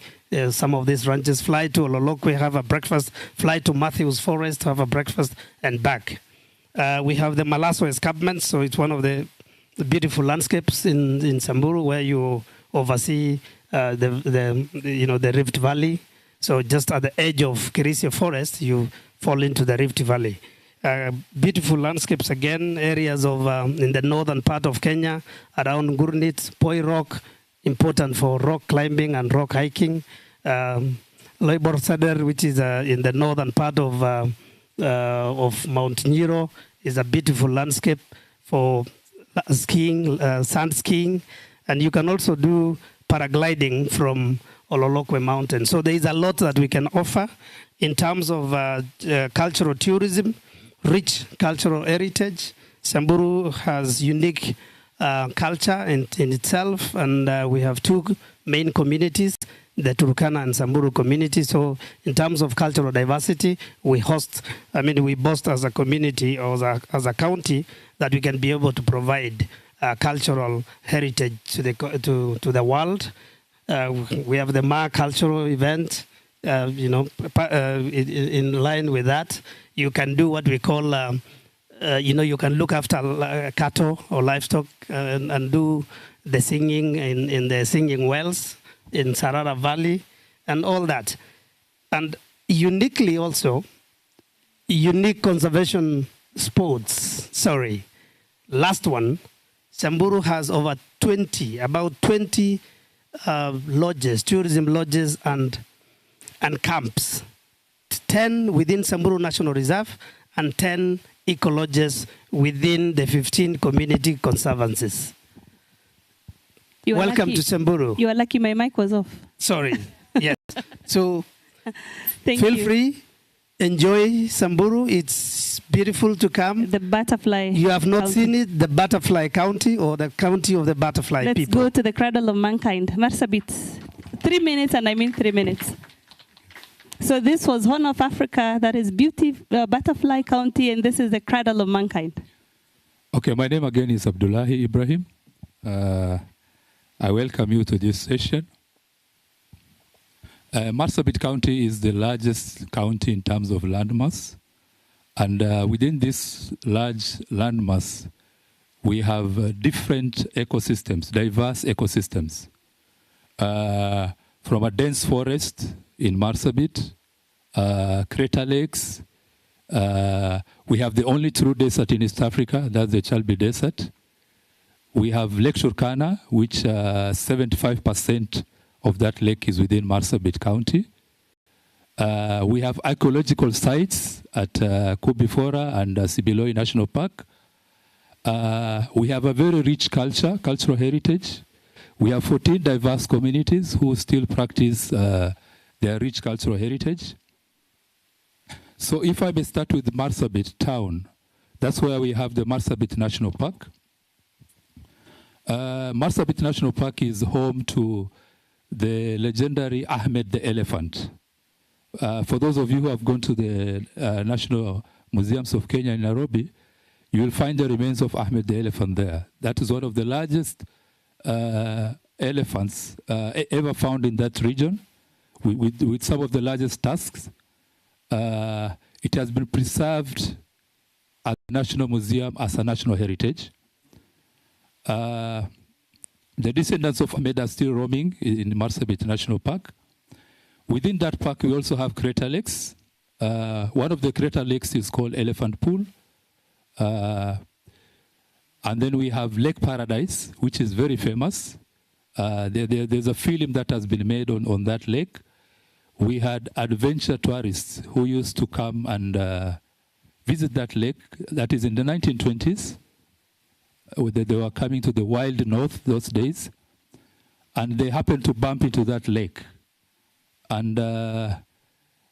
some of these ranches fly to Ololokwe, have a breakfast, fly to Matthews Forest, have a breakfast, and back. We have the Malaso escarpment, so it's one of the beautiful landscapes in Samburu where you oversee the Rift Valley. So just at the edge of Kirisia Forest, you fall into the Rift Valley. Beautiful landscapes again, areas of in the northern part of Kenya, around Gurnit, Poi Rock, important for rock climbing and rock hiking. Loibor Sadar, which is in the northern part of Mount Nyiro, is a beautiful landscape for skiing, sand skiing, and you can also do paragliding from Ololokwe Mountain. So there is a lot that we can offer in terms of cultural tourism, rich cultural heritage. Samburu has unique culture in itself, and we have 2 main communities. the Turkana and Samburu community. So in terms of cultural diversity, we boast as a community or as a county that we can be able to provide cultural heritage to the world. We have the Ma cultural event, in line with that. You can do what we call, you can look after cattle or livestock and do the singing in the singing wells in Sarara Valley and all that. And uniquely also, unique conservation sports, last one, Samburu has about 20 lodges, tourism lodges and camps. 10 within Samburu National Reserve and 10 eco lodges within the 15 community conservancies. Welcome to Samburu. You are lucky my mic was off. Sorry. Yes. So feel free. Enjoy Samburu. It's beautiful to come. The butterfly. You have not county. seen it, the butterfly county or the county of the butterfly Let's people. go to the cradle of mankind. Marsabit. 3 minutes, and I mean 3 minutes. So this was Horn of Africa, that is Butterfly County, and this is the cradle of mankind. Okay, my name again is Abdullahi Ibrahim. I welcome you to this session. Marsabit County is the largest county in terms of landmass. And within this large landmass, we have different ecosystems, diverse ecosystems. From a dense forest in Marsabit, crater lakes. We have the only true desert in East Africa, that's the Chalbi Desert. We have Lake Turkana, which 75% of that lake is within Marsabit County. We have archaeological sites at Kubifora and Sibiloi National Park. We have a very rich cultural heritage. We have 14 diverse communities who still practice their rich cultural heritage. So if I may start with Marsabit town, that's where we have the Marsabit National Park. Marsabit National Park is home to the legendary Ahmed the Elephant. For those of you who have gone to the National Museums of Kenya in Nairobi, you will find the remains of Ahmed the Elephant there. That is one of the largest elephants ever found in that region, with some of the largest tusks. It has been preserved at the National Museum as a national heritage. The descendants of Ahmed are still roaming in Marsabit National Park. Within that park, we also have crater lakes. One of the crater lakes is called Elephant Pool. And then we have Lake Paradise, which is very famous. There's a film that has been made on that lake. We had adventure tourists who used to come and visit that lake. That is in the 1920s. They were coming to the wild north those days. And they happened to bump into that lake. And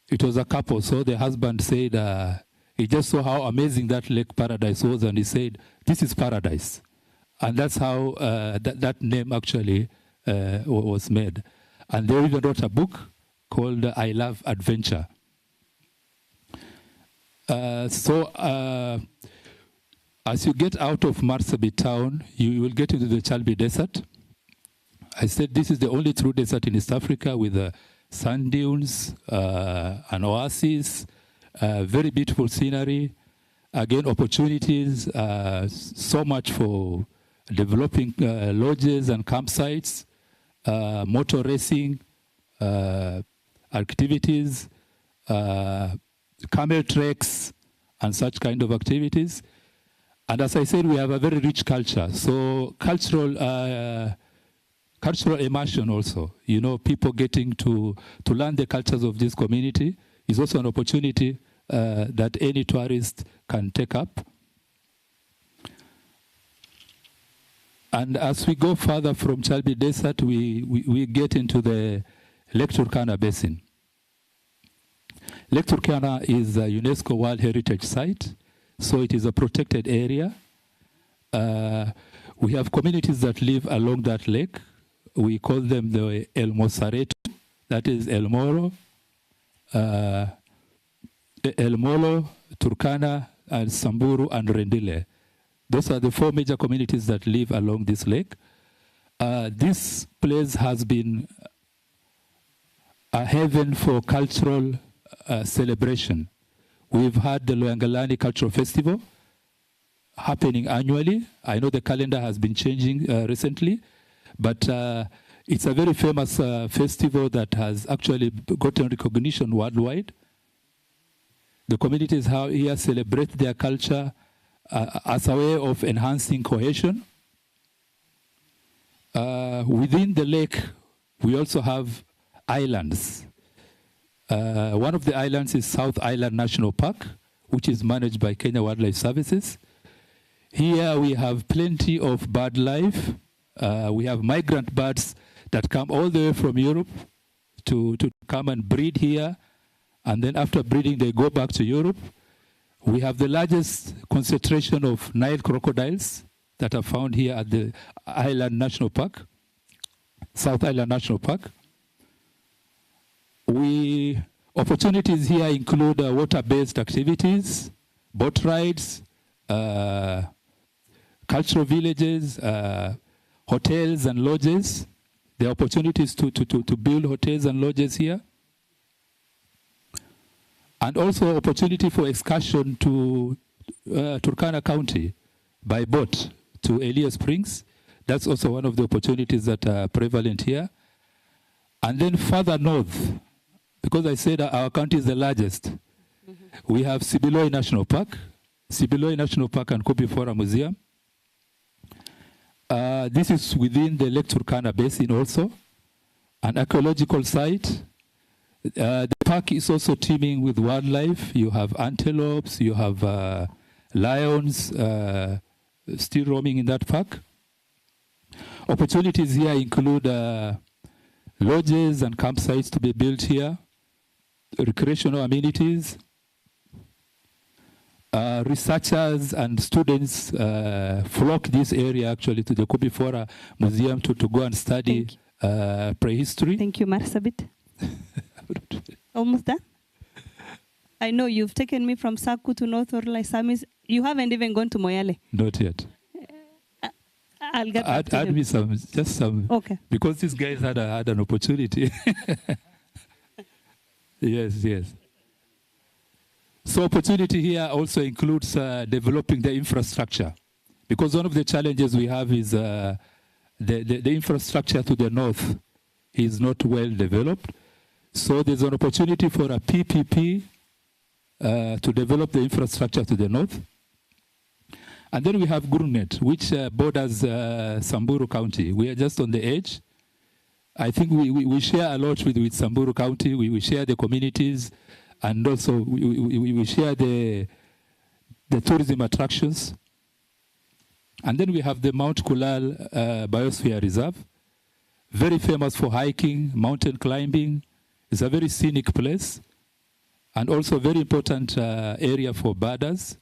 it was a couple. So the husband said, he just saw how amazing that Lake Paradise was. And he said, this is paradise. And that's how that name actually was made. And they even wrote a book called I Love Adventure. As you get out of Marsabit town, you will get into the Chalbi Desert. I said this is the only true desert in East Africa with sand dunes, an oasis, very beautiful scenery. Again, opportunities, so much for developing lodges and campsites, motor racing, activities, camel treks, and such kind of activities. And as I said, we have a very rich culture. So cultural immersion also, you know, people getting to learn the cultures of this community is also an opportunity that any tourist can take up. And as we go further from Chalbi Desert, we get into the Lake Turkana Basin. Lake Turkana is a UNESCO World Heritage Site, so it is a protected area. We have communities that live along that lake. We call them the El Mosaretu that is El Moro, Turkana, and Samburu, and Rendile. Those are the 4 major communities that live along this lake. This place has been a haven for cultural celebration. We've had the Loyangalani Cultural Festival happening annually. I know the calendar has been changing recently, but it's a very famous festival that has actually gotten recognition worldwide. The communities here celebrate their culture as a way of enhancing cohesion. Within the lake, we also have islands. One of the islands is South Island National Park, which is managed by Kenya Wildlife Services. Here we have plenty of bird life. We have migrant birds that come all the way from Europe to come and breed here. And then after breeding, they go back to Europe. We have the largest concentration of Nile crocodiles that are found here at the Island National Park, South Island National Park. Opportunities here include water-based activities, boat rides, cultural villages, hotels and lodges. There are opportunities to build hotels and lodges here. And also opportunity for excursion to Turkana County by boat to Elia Springs. That's also one of the opportunities that are prevalent here. And then further north, because I said our county is the largest, we have Sibiloi National Park, and Kopifora Museum. This is within the Lake Turkana Basin also, an archaeological site. The park is also teeming with wildlife. You have antelopes, you have lions still roaming in that park. Opportunities here include lodges and campsites to be built here, recreational amenities. Researchers and students flock this area actually to the Kopifora Museum to go and study prehistory. Thank you, Marsabit. Almost done? I know you've taken me from Saku to North Orla Samis. You haven't even gone to Moyale. Not yet. I'll get back to add them. me just some. Okay. Because these guys had an opportunity. Yes. So opportunity here also includes developing the infrastructure. Because one of the challenges we have is the infrastructure to the north is not well developed. So there's an opportunity for a PPP to develop the infrastructure to the north. And then we have Gurunet, which borders Samburu County. We are just on the edge. I think we share a lot with Samburu County. We share the communities, and also we share the tourism attractions. And then we have the Mount Kulal Biosphere Reserve, very famous for hiking, mountain climbing. It's a very scenic place, and also very important area for birders.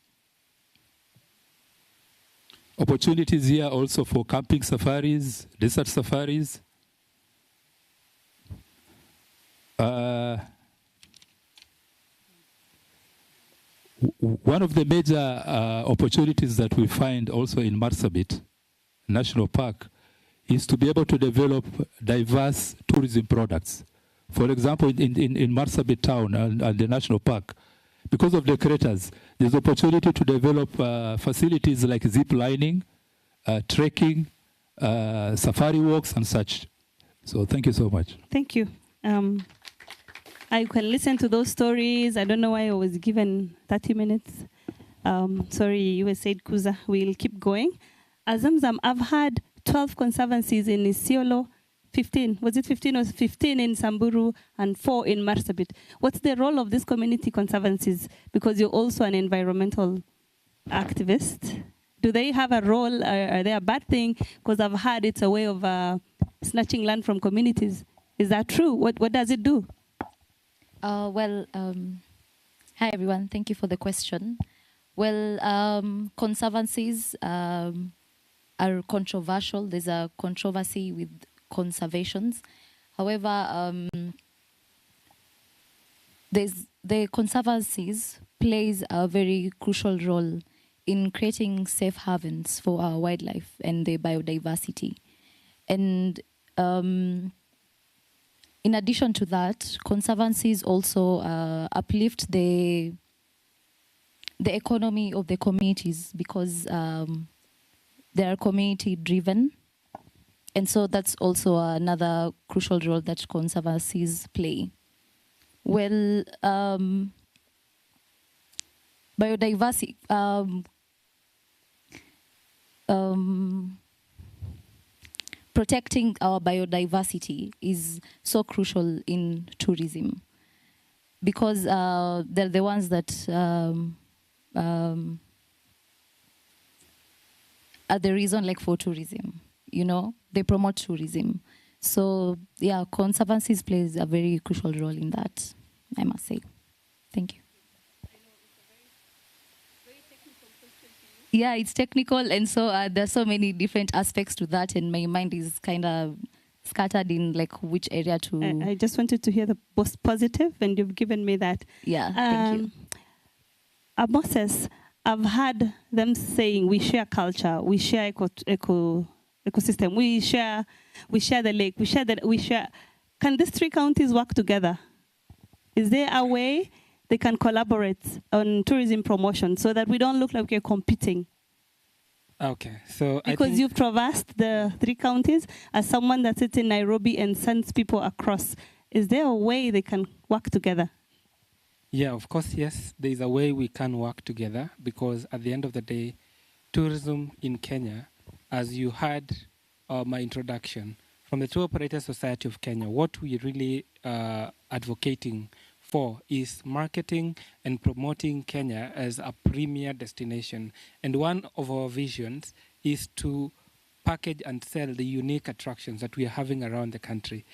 Opportunities here also for camping safaris, desert safaris. One of the major opportunities that we find also in Marsabit National Park is to be able to develop diverse tourism products. For example, in Marsabit town and the national park, because of the craters, there's opportunity to develop facilities like zip lining, trekking, safari walks, and such. So thank you so much. Thank you. I can listen to those stories. I don't know why I was given 30 minutes. Sorry, USAID Kuza. We'll keep going. Azamzam, I've had 12 conservancies in Isiolo, 15. Was it 15 or 15 in Samburu and 4 in Marsabit? What's the role of these community conservancies? Because you're also an environmental activist. Do they have a role? Are they a bad thing? Because I've heard it's a way of snatching land from communities. Is that true? What does it do? Hi everyone. Thank you for the question. Well, conservancies are controversial. There's a controversy with conservations. However, the conservancies plays a very crucial role in creating safe havens for our wildlife and the biodiversity. And in addition to that, conservancies also uplift the economy of the communities because they are community driven. And so that's also another crucial role that conservancies play. Well, biodiversity, protecting our biodiversity is so crucial in tourism because they're the ones that are the reason like for tourism, you know, they promote tourism. So yeah, conservancies plays a very crucial role in that, I must say. Thank you. Yeah, it's technical, and so there's so many different aspects to that, and my mind is kind of scattered in like which area to. I just wanted to hear the most positive, and you've given me that. Yeah, thank you. Moses, I've heard them saying we share culture, we share ecosystem, we share the lake, we share. Can these three counties work together? Is there a way they can collaborate on tourism promotion so that we don't look like we're competing? Okay, so because you've traversed the three counties as someone that sits in Nairobi and sends people across, is there a way they can work together? Yeah, of course, yes. There is a way we can work together because at the end of the day, tourism in Kenya, as you heard my introduction, from the Tour Operator Society of Kenya, what we really advocating for is marketing and promoting Kenya as a premier destination. And one of our visions is to package and sell the unique attractions that we are having around the country,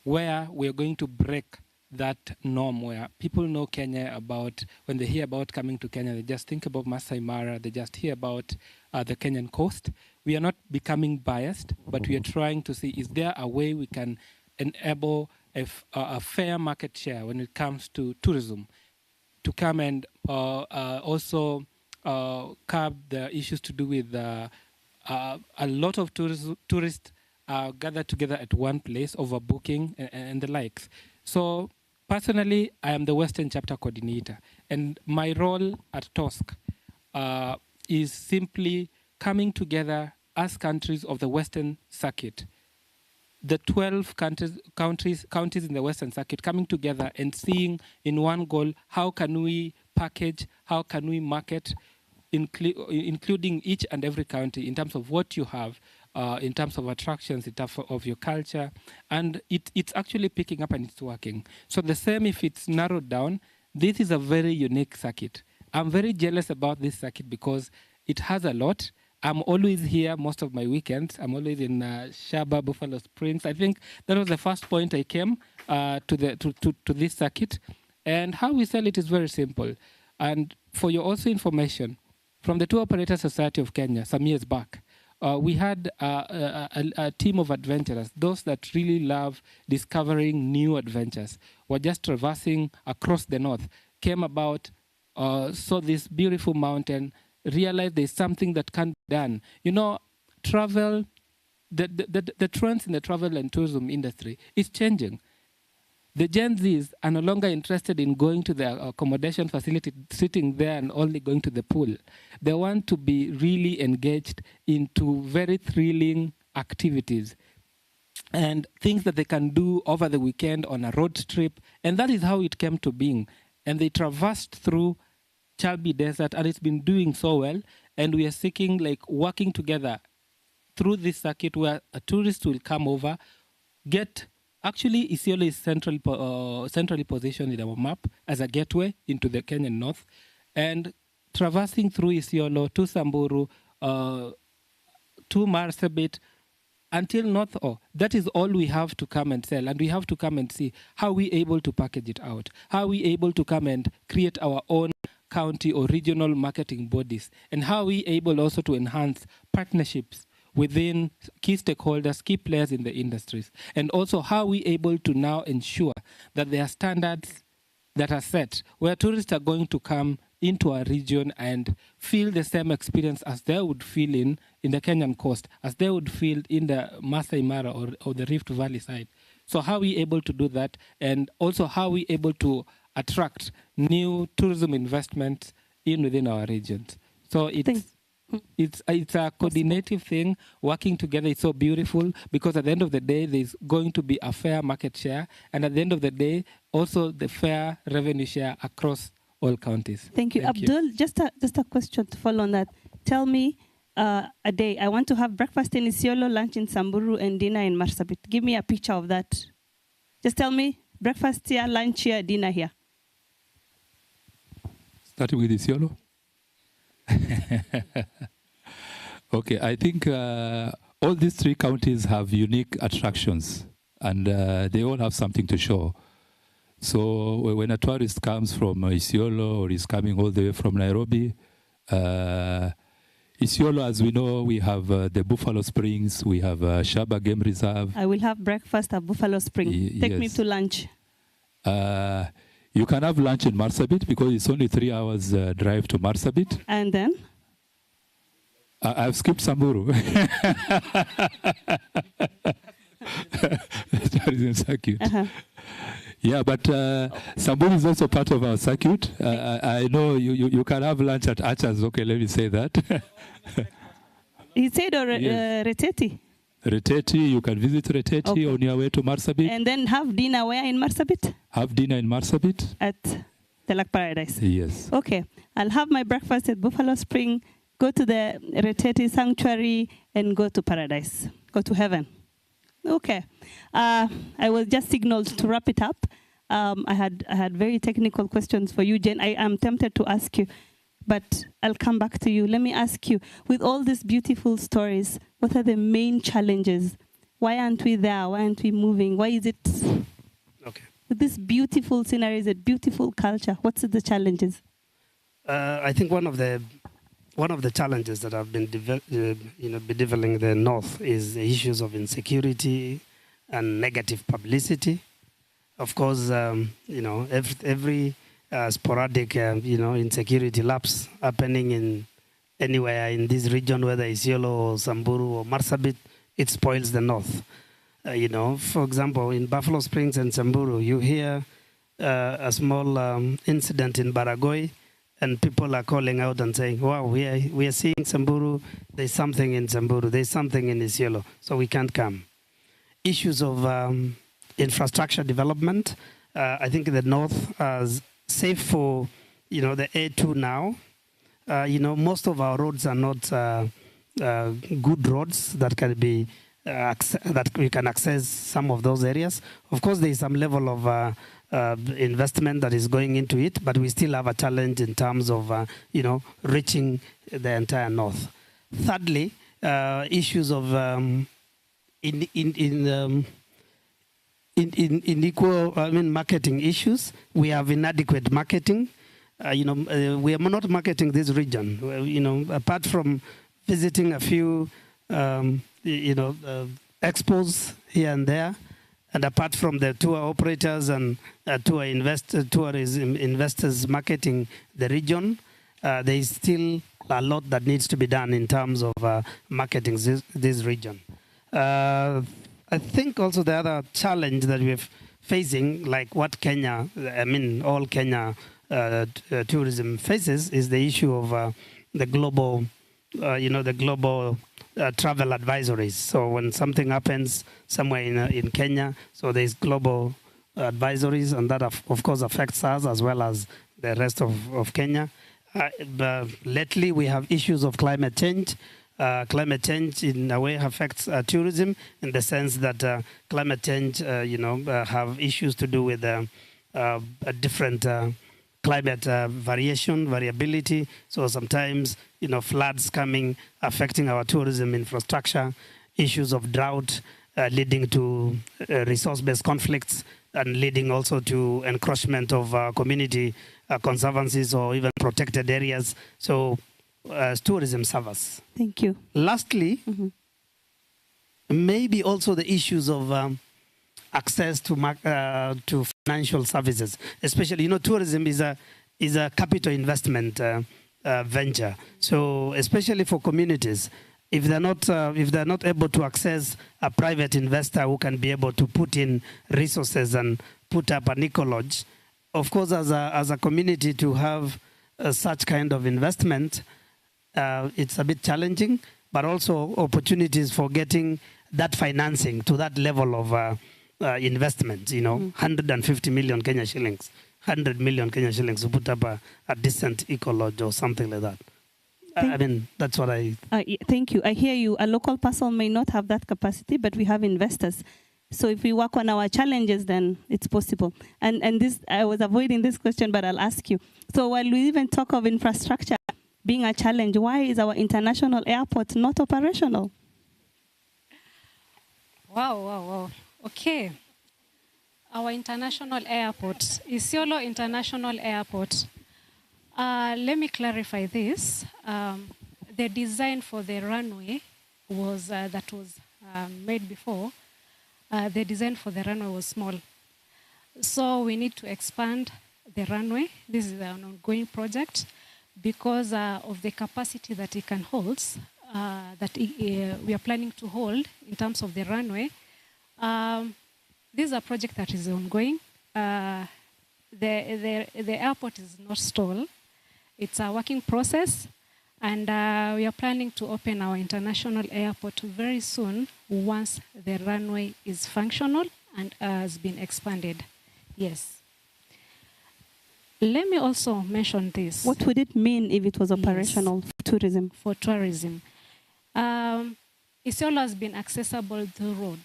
where we are going to break that norm where people know Kenya about, when they hear about coming to Kenya, they just think about Masai Mara, they just hear about the Kenyan coast. We are not becoming biased, but we are trying to see, is there a way we can enable a fair market share when it comes to tourism to come and also curb the issues to do with a lot of tourists gathered together at one place, overbooking and the likes. So personally, I am the Western Chapter Coordinator, and my role at TOSC is simply coming together as countries of the Western Circuit, the 12 counties in the Western Circuit coming together and seeing in one goal, how can we package, how can we market, including each and every county in terms of what you have, in terms of attractions, in terms of your culture, and it's actually picking up and it's working. So the same if it's narrowed down, this is a very unique circuit. I'm very jealous about this circuit because it has a lot. I'm always here most of my weekends. I'm always in Shaba, Buffalo Springs. I think that was the first point I came to this circuit. And how we sell it is very simple. And for your also information, from the Tour Operator Society of Kenya, some years back, we had a team of adventurers, those that really love discovering new adventures, were just traversing across the north, came about, saw this beautiful mountain, realized there's something that can be done. You know, travel, the trends in the travel and tourism industry is changing. The Gen Zs are no longer interested in going to the accommodation facility, sitting there and only going to the pool. They want to be really engaged into very thrilling activities and things that they can do over the weekend on a road trip. And that is how it came to being. And they traversed through Chalbi Desert, and it's been doing so well. And we are seeking, like, working together through this circuit where a tourist will come over, actually, Isiolo is centrally positioned in our map as a gateway into the Kenyan north, and traversing through Isiolo to Samburu, to Marsabit, until North. That is all we have to come and sell, and we have to come and see how we able to package it out, how we able to come and create our own county or regional marketing bodies, and how we able also to enhance partnerships within key stakeholders, key players in the industries, and also how we able to now ensure that there are standards that are set, where tourists are going to come into our region and feel the same experience as they would feel in the Kenyan coast, as they would feel in the Masai Mara or the Rift Valley side. So how are we able to do that? And also how are we able to attract new tourism investments within our regions? So it's a coordinative thing, working together. It's so beautiful because at the end of the day, there's going to be a fair market share. And at the end of the day, also the fair revenue share across all counties. Thank you. Abdul, just a question to follow on that. Tell me a day. I want to have breakfast in Isiolo, lunch in Samburu, and dinner in Marsabit. Give me a picture of that. Just tell me breakfast here, lunch here, dinner here. Starting with Isiolo? Okay, I think all these three counties have unique attractions and they all have something to show. So when a tourist comes from Isiolo or is coming all the way from Nairobi, Isiolo, as we know, we have the Buffalo Springs, we have Shaba Game Reserve. I will have breakfast at Buffalo Spring. Take me to lunch. You can have lunch in Marsabit because it's only 3 hours drive to Marsabit. And then? I've skipped Samburu. Tourism circuit. Yeah, but Samburu is also part of our circuit. I know you can have lunch at Achas. Okay, let me say that. He said Reteti. Reteti, you can visit Reteti on your way to Marsabit. And then have dinner where in Marsabit? Have dinner in Marsabit. At the Lake Paradise. Yes. Okay, I'll have my breakfast at Buffalo Spring, go to the Reteti Sanctuary, and go to Paradise. Go to heaven. Okay. I was just signaled to wrap it up. I had very technical questions for you, Jen. I am tempted to ask you, but I'll come back to you. Let me ask you, with all these beautiful stories, what are the main challenges? Why aren't we there? Why aren't we moving? Why is it? Okay. With this beautiful sceneries, a beautiful culture, what's the challenges? I think one of the challenges that have been bedeviling the north is the issues of insecurity and negative publicity. Of course, every sporadic, insecurity lapse happening in anywhere in this region, whether Isiolo or Samburu or Marsabit, it spoils the north. For example, in Buffalo Springs and Samburu, you hear a small incident in Baragoi, and people are calling out and saying, wow, we are seeing Samburu, there's something in Samburu, there's something in Isiolo, so we can't come. Issues of infrastructure development. I think the north is safe for, the A2 now. Most of our roads are not good roads that can be, that we can access some of those areas. Of course, there is some level of investment that is going into it, but we still have a challenge in terms of, reaching the entire north. Thirdly, issues of marketing issues. We have inadequate marketing. We are not marketing this region. Apart from visiting a few, expos here and there, and apart from the tour operators and tourism investors marketing the region, there is still a lot that needs to be done in terms of marketing this region. I think also the other challenge that we're facing, like what Kenya, all Kenya tourism faces, is the issue of the global, travel advisories. So when something happens somewhere in Kenya, so there's global advisories, and that of course affects us as well as the rest of Kenya. But lately we have issues of climate change. Climate change in a way affects tourism in the sense that climate change, have issues to do with a different climate variability. So sometimes, floods coming, affecting our tourism infrastructure, issues of drought leading to resource-based conflicts and leading also to encroachment of community conservancies or even protected areas. So tourism suffers. Thank you. Lastly, maybe also the issues of access to financial services, especially, tourism is a capital investment venture. So especially for communities, if they're not able to access a private investor who can be able to put in resources and put up an eco lodge, of course, as a community to have such kind of investment, it's a bit challenging, but also opportunities for getting that financing to that level of investment, 150 million Kenya shillings, 100 million Kenya shillings to put up a decent eco lodge or something like that. I mean, that's what I... Thank you. I hear you. A local person may not have that capacity, but we have investors. So if we work on our challenges, then it's possible. And this, I was avoiding this question, but I'll ask you. So while we even talk of infrastructure being a challenge, why is our international airport not operational? Wow. Okay. Our international airport, Isiolo International Airport. Let me clarify this. The design for the runway was made before. The design for the runway was small. So we need to expand the runway. This is an ongoing project because of the capacity that it can hold, we are planning to hold in terms of the runway. This is a project that is ongoing. The airport is not stalled. It's a working process, and we are planning to open our international airport very soon once the runway is functional and has been expanded. Yes. Let me also mention this. What would it mean if it was operational for tourism? For tourism. Isiolo has been accessible through road.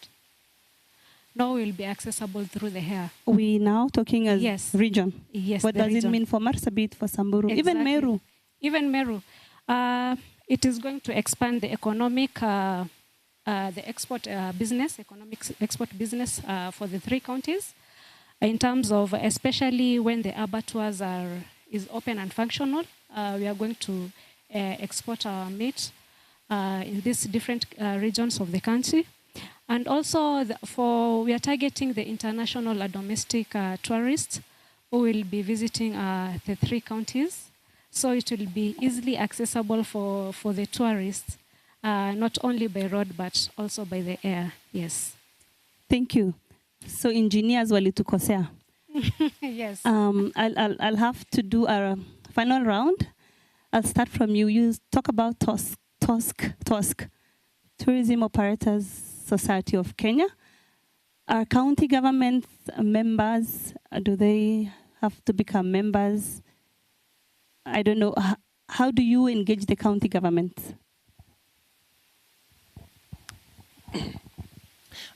Now will be accessible through the air. We now talking as region. Yes. What does it mean for Marsabit, for Samburu, exactly. even Meru? Even Meru. It is going to expand the economic, the export business, export business for the 3 counties. In terms of, especially when the abattoirs is open and functional, we are going to export our meat in these different regions of the country. And also, we are targeting the international and domestic tourists who will be visiting the 3 counties. So it will be easily accessible for the tourists, not only by road, but also by the air. Yes. Thank you. So engineers walitukosea. Yes. I'll have to do a final round. I'll start from you. You talk about TOSC, Tourism Operators Society of Kenya. Are county governments members? Do they have to become members? I don't know. How do you engage the county governments?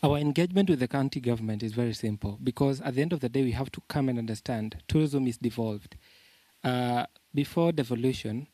Our engagement with the county government is very simple because at the end of the day, we have to come and understand tourism is devolved. Before devolution,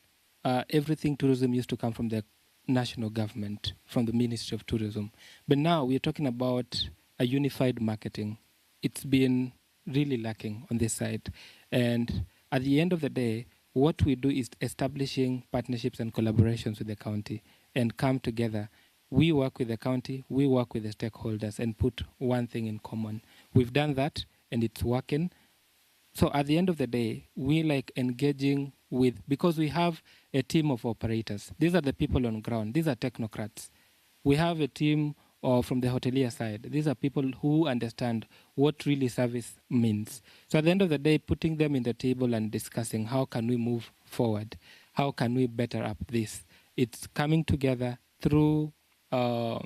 everything tourism used to come from the national government, from the Ministry of Tourism. But now we're talking about a unified marketing. It's been really lacking on this side. And at the end of the day, what we do is establishing partnerships and collaborations with the county and come together. We work with the county, we work with the stakeholders and put one thing in common. We've done that and it's working. So at the end of the day, we like engaging with, because we have a team of operators. These are the people on ground. These are technocrats. We have a team from the hotelier side. These are people who understand what really service means. So at the end of the day, putting them in the table and discussing how can we move forward? How can we better up this? It's coming together through a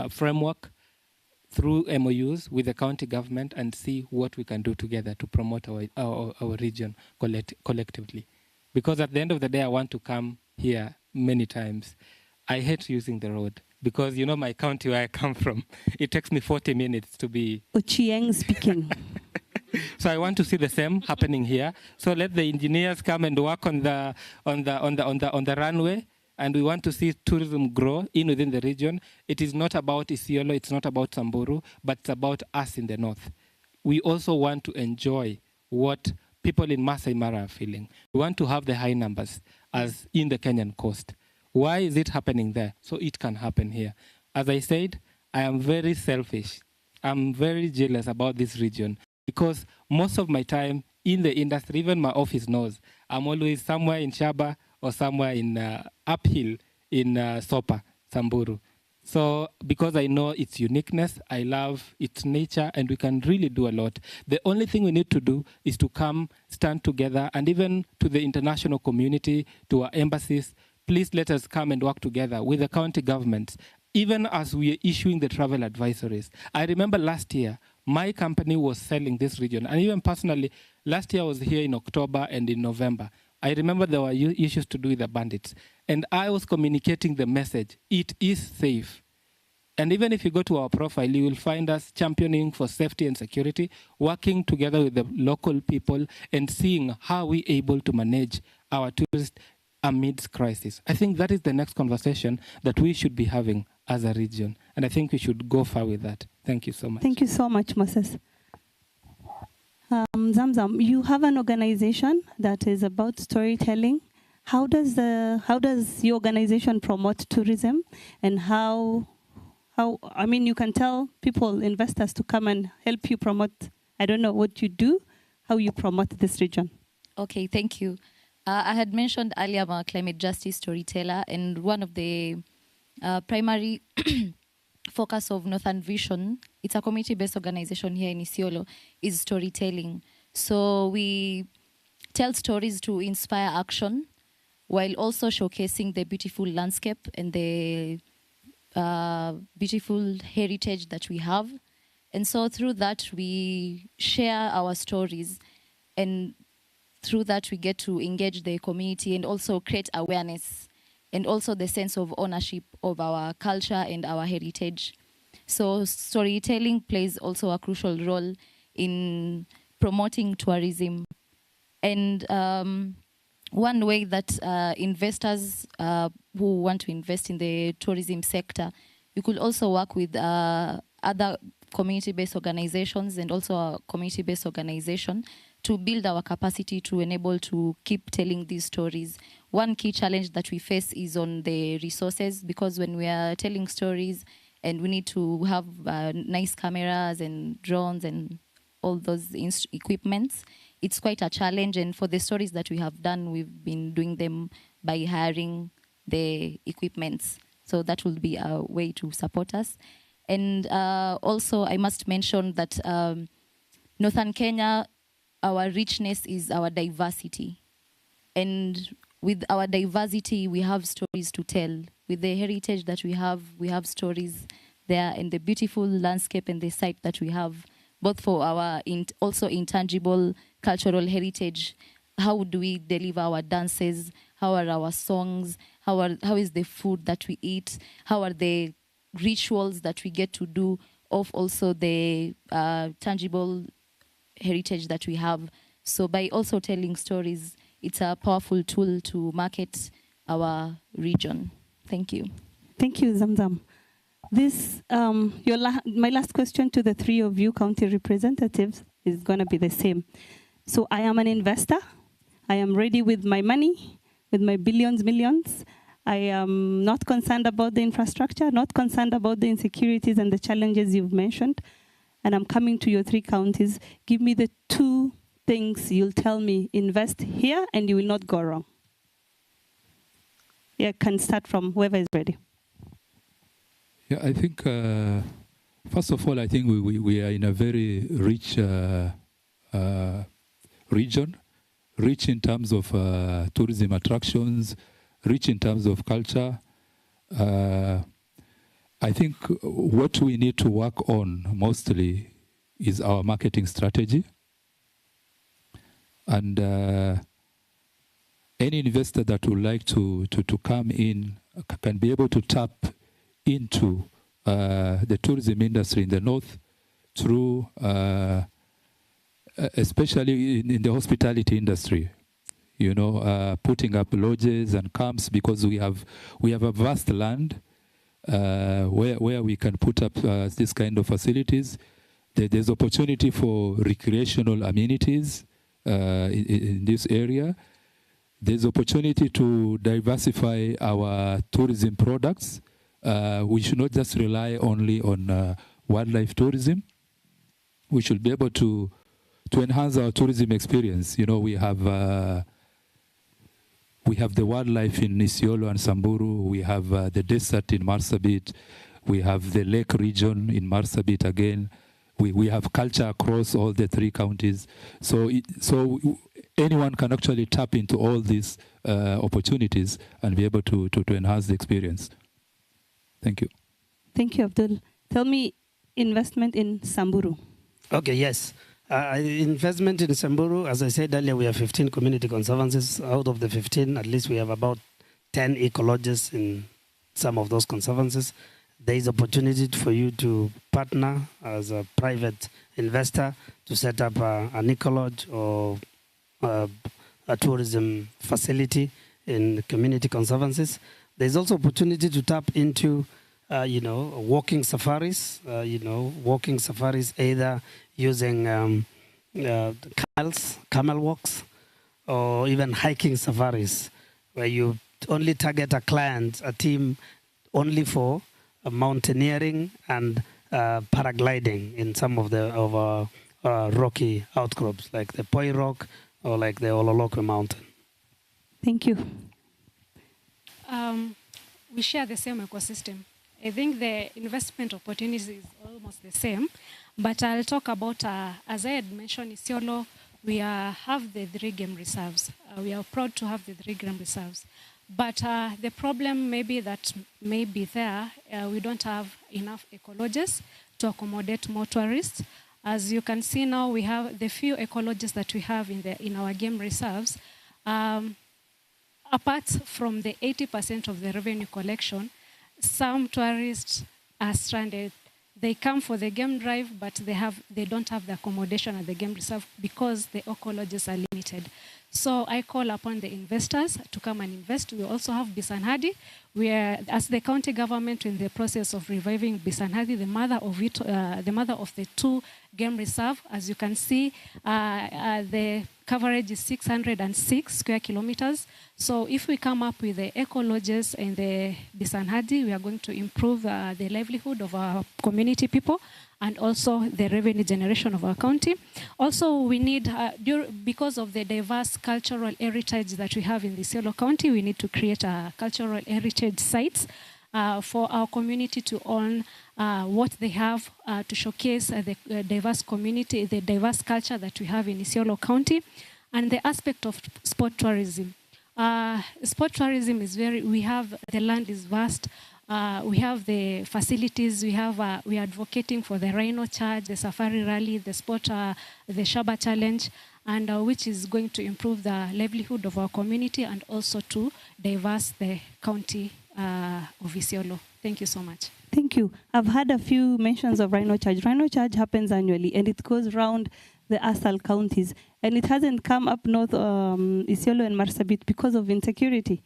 framework, through MOUs with the county government and see what we can do together to promote our region collectively. Because at the end of the day, I want to come here many times. I hate using the road because, you know, my county where I come from, it takes me 40 minutes to be... Ochieng speaking. So I want to see the same happening here. So let the engineers come and work on the runway. And we want to see tourism grow within the region. It is not about Isiolo, it's not about Samburu, but it's about us in the north. We also want to enjoy what people in Masai Mara are feeling. We want to have the high numbers as in the Kenyan coast. Why is it happening there? So it can happen here. As I said, I am very selfish. I'm very jealous about this region. because most of my time in the industry, even my office knows, I'm always somewhere in Shaba or somewhere in uphill in Sopa, Samburu. So because I know its uniqueness, I love its nature, and we can really do a lot. The only thing we need to do is to come, stand together, and even to the international community, to our embassies, please let us come and work together with the county governments, even as we are issuing the travel advisories. I remember last year, my company was selling this region, and even personally, last year I was here in October and in November. I remember there were issues to do with the bandits, and I was communicating the message, it is safe. And even if you go to our profile, you will find us championing for safety and security, working together with the local people and seeing how we're able to manage our tourists amidst crisis. I think that is the next conversation that we should be having as a region, and I think we should go far with that. Thank you so much. Thank you so much, Moses. Zamzam, you have an organization that is about storytelling. How does your organization promote tourism, and how I mean, you can tell people, investors, to come and help you promote. I don't know what you do, how you promote this region. Okay, thank you. I had mentioned earlier I'm a climate justice storyteller, and one of the primary focus of Northern Vision, it's a community-based organization here in Isiolo, is storytelling. So we tell stories to inspire action while also showcasing the beautiful landscape and the beautiful heritage that we have. And so through that, we share our stories, and through that, we get to engage the community and also create awareness and also the sense of ownership of our culture and our heritage. So storytelling plays also a crucial role in promoting tourism. And one way that investors who want to invest in the tourism sector, you could also work with other community-based organizations and also a community-based organization to build our capacity to enable to keep telling these stories. One key challenge that we face is on the resources, because when we are telling stories and we need to have nice cameras and drones and all those equipments, it's quite a challenge. And for the stories that we have done, we've been doing them by hiring the equipments. So that will be a way to support us. And also, I must mention that Northern Kenya, our richness is our diversity. And with our diversity, we have stories to tell. With the heritage that we have stories there, and the beautiful landscape and the site that we have, both for our also intangible cultural heritage. How do we deliver our dances? How are our songs? How is the food that we eat? How are the rituals that we get to do of also the tangible heritage that we have? So by also telling stories, it's a powerful tool to market our region. Thank you. Thank you, Zamzam. This, my last question to the three of you county representatives is going to be the same. So I am an investor. I am ready with my money, with my billions, millions. I am not concerned about the infrastructure, not concerned about the insecurities and the challenges you've mentioned. And I'm coming to your three counties. Give me the two things you'll tell me, invest here and you will not go wrong. Yeah, can start from whoever is ready. Yeah, I think, first of all, I think we are in a very rich region, rich in terms of tourism attractions, rich in terms of culture. I think what we need to work on mostly is our marketing strategy. And any investor that would like to come in can be able to tap into the tourism industry in the north through, especially in the hospitality industry, you know, putting up lodges and camps, because we have a vast land where we can put up this kind of facilities. There's opportunity for recreational amenities in this area. There's opportunity to diversify our tourism products. We should not just rely only on wildlife tourism. We should be able to enhance our tourism experience. You know, we have the wildlife in Isiolo and Samburu. We have the desert in Marsabit. We have the lake region in Marsabit again. We have culture across all the 3 counties. So anyone can actually tap into all these opportunities and be able to enhance the experience. Thank you. Thank you, Abdul. Tell me, investment in Samburu. Okay, yes. Investment in Samburu, as I said earlier, we have 15 community conservancies. Out of the 15, at least we have about 10 ecologists in some of those conservancies. There is opportunity for you to partner as a private investor to set up an ecology or a tourism facility in community conservancies. There's also opportunity to tap into, walking safaris. Walking safaris either using camel walks, or even hiking safaris, where you only target a client, a team, only for mountaineering and paragliding in some of the rocky outcrops, like the Poi Rock or like the Ololokwe Mountain. Thank you. We share the same ecosystem. I think the investment opportunity is almost the same, but I'll talk about, as I had mentioned, Isiolo, we have the 3 game reserves. We are proud to have the 3 game reserves. But the problem maybe that may be there, we don't have enough ecologists to accommodate more tourists. As you can see now, we have the few ecologists that we have in our game reserves. Apart from the 80% of the revenue collection, some tourists are stranded. They come for the game drive, but they don't have the accommodation at the game reserve because the ecologists are limited. So I call upon the investors to come and invest. We also have Bisanhadi. We are, as the county government, in the process of reviving Bisanhadi, the mother of the 2 game reserve. As you can see, the coverage is 606 square kilometers. So if we come up with the ecologists and the Bisanhadi, we are going to improve the livelihood of our community people and also the revenue generation of our county. Also, we need, because of the diverse cultural heritage that we have in the Isiolo County, we need to create cultural heritage sites for our community to own what they have to showcase the diverse community, the diverse culture that we have in Isiolo County, and the aspect of sport tourism. Sport tourism is the land is vast. We have the facilities. We are advocating for the Rhino Charge, the Safari Rally, the Shaba Challenge, and which is going to improve the livelihood of our community and also to diverse the county of Isiolo. Thank you so much. Thank you. I've had a few mentions of Rhino Charge. Rhino Charge happens annually, and it goes around the ASAL counties, and it hasn't come up north Isiolo and Marsabit because of insecurity.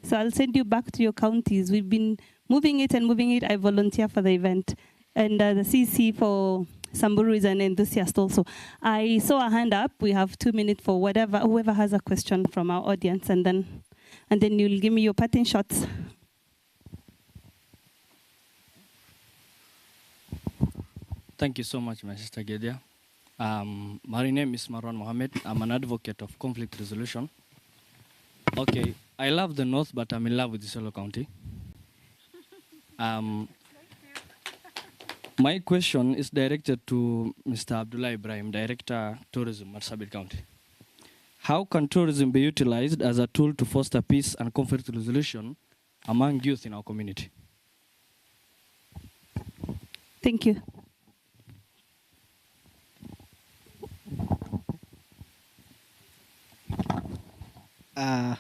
So I'll send you back to your counties. We've been moving it. I volunteer for the event. And the CC for Samburu is an enthusiast also. I saw a hand up. We have 2 minutes for whoever has a question from our audience. And then you'll give me your parting shots. Thank you so much, my sister Gedia. My name is Marwan Mohammed. I'm an advocate of conflict resolution. Okay, I love the North, but I'm in love with Isiolo County. My question is directed to Mr. Abdullah Ibrahim, Director, Tourism, Marsabit County. How can tourism be utilized as a tool to foster peace and conflict resolution among youth in our community? Thank you.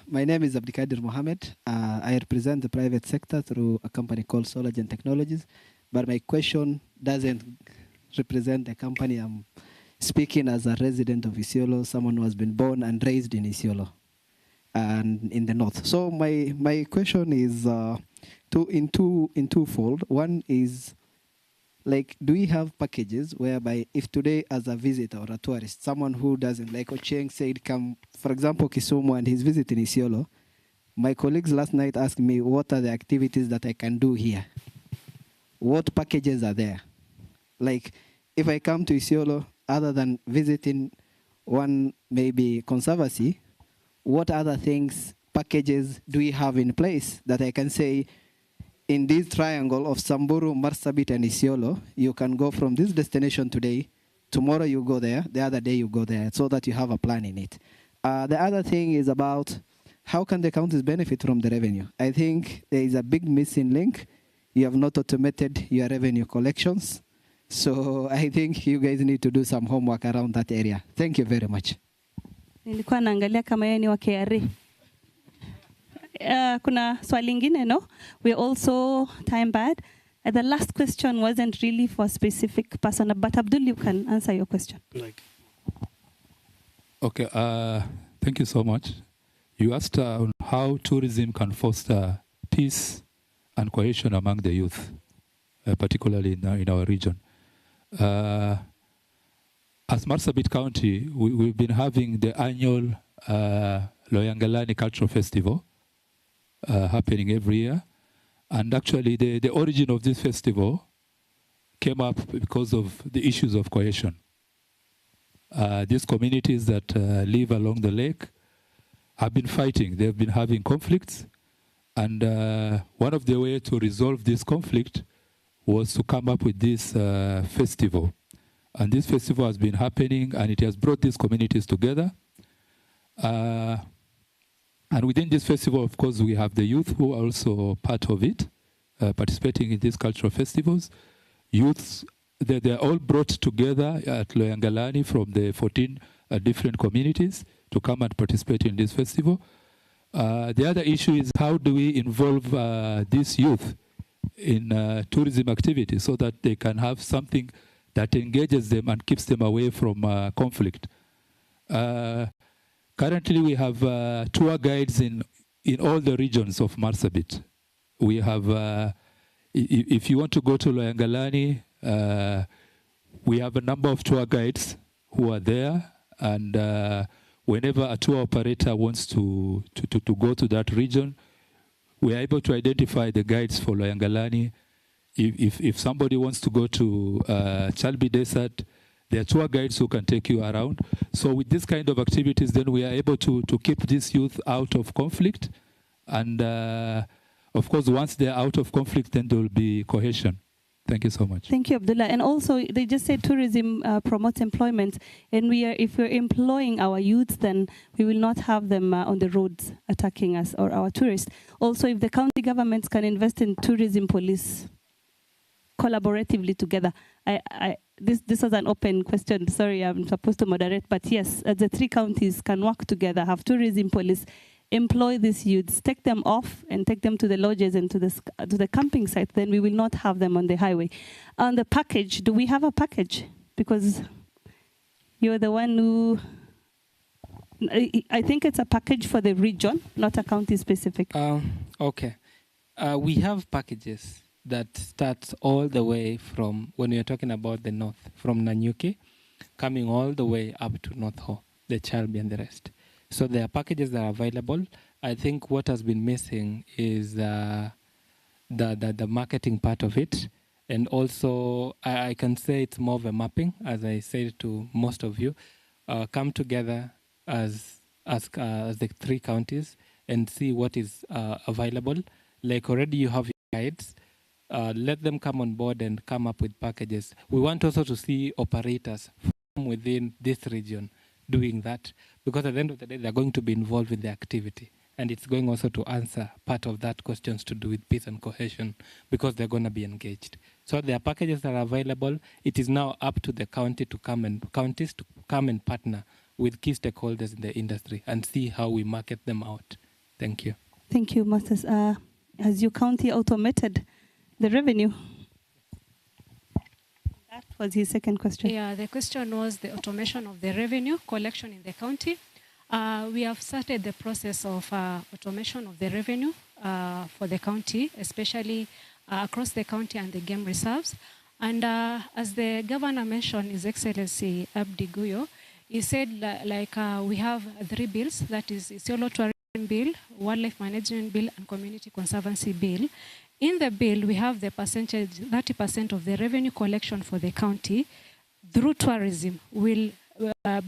My name is Abdikadir Mohammed. I represent the private sector through a company called Solagent Technologies. But my question doesn't represent the company. I'm speaking as a resident of Isiolo, someone who has been born and raised in Isiolo and in the north. So my question is twofold. One is, like, do we have packages whereby if today as a visitor or a tourist, someone who doesn't, like Ochieng said, come, for example, Kisumu, and he's visiting Isiolo, my colleagues last night asked me what are the activities that I can do here? What packages are there? Like, if I come to Isiolo, other than visiting one maybe conservancy, what other things, packages do we have in place that I can say, in this triangle of Samburu, Marsabit, and Isiolo, you can go from this destination today, tomorrow you go there, the other day you go there, so that you have a plan in it. The other thing is about how can the counties benefit from the revenue? I think there is a big missing link. You have not automated your revenue collections. So I think you guys need to do some homework around that area. Thank you very much. Nilikuwa naangalia kama yeye ni wa KRA. Kuna swali lingine, no? We're also time bad. The last question wasn't really for a specific person, but Abdul, you can answer your question. Okay, thank you so much. You asked on how tourism can foster peace and cohesion among the youth, particularly in our region. As Marsabit County, we've been having the annual Loyangalani Cultural Festival happening every year. And actually, the origin of this festival came up because of the issues of cohesion. These communities that live along the lake have been fighting. They've been having conflicts. And one of the ways to resolve this conflict was to come up with this festival. And this festival has been happening, and it has brought these communities together. And within this festival, of course, we have the youth who are also part of it, participating in these cultural festivals. Youths, they're all brought together at Loyangalani from the 14 different communities to come and participate in this festival. The other issue is how do we involve these youth in tourism activities so that they can have something that engages them and keeps them away from conflict. Currently, we have tour guides in all the regions of Marsabit. We have, if you want to go to Loyangalani, we have a number of tour guides who are there, and whenever a tour operator wants to go to that region, we are able to identify the guides for Loyangalani. If somebody wants to go to Chalbi Desert, there are tour guides who can take you around. So with this kind of activities, then we are able to keep this youth out of conflict. And of course, once they're out of conflict, then there will be cohesion. Thank you so much. Thank you, Abdullah. And also, they just said tourism promotes employment. And if we're employing our youths, then we will not have them on the roads attacking us or our tourists. Also, if the county governments can invest in tourism police collaboratively together. This was an open question. Sorry, I'm supposed to moderate. But yes, the three counties can work together, have tourism police, employ these youths, take them off and take them to the lodges and to the camping site. Then we will not have them on the highway. On the package, do we have a package? Because you're the one who... I think it's a package for the region, not a county specific. Okay. We have packages that starts all the way from, when you're talking about the north, from Nanyuki, coming all the way up to North Ho, the Chalbi and the rest. So there are packages that are available. I think what has been missing is the marketing part of it. And also, I can say it's more of a mapping, as I said to most of you. Come together as the three counties and see what is available. Like already you have your guides. Let them come on board and come up with packages. We want also to see operators from within this region doing that, because at the end of the day, they're going to be involved with the activity. And it's going also to answer part of that questions to do with peace and cohesion, because they're going to be engaged. So there are packages that are available. It is now up to the counties to come and partner with key stakeholders in the industry and see how we market them out. Thank you. Thank you, Masters. Has your county automated the revenue? That was his second question. Yeah, the question was the automation of the revenue collection in the county. We have started the process of automation of the revenue for the county, especially across the county and the game reserves. And as the governor mentioned, His Excellency Abdi Guyo, he said we have 3 bills, that is Isiolo Tourism Bill, Wildlife Management Bill, and Community Conservancy Bill. In the bill, we have the percentage, 30% of the revenue collection for the county through tourism will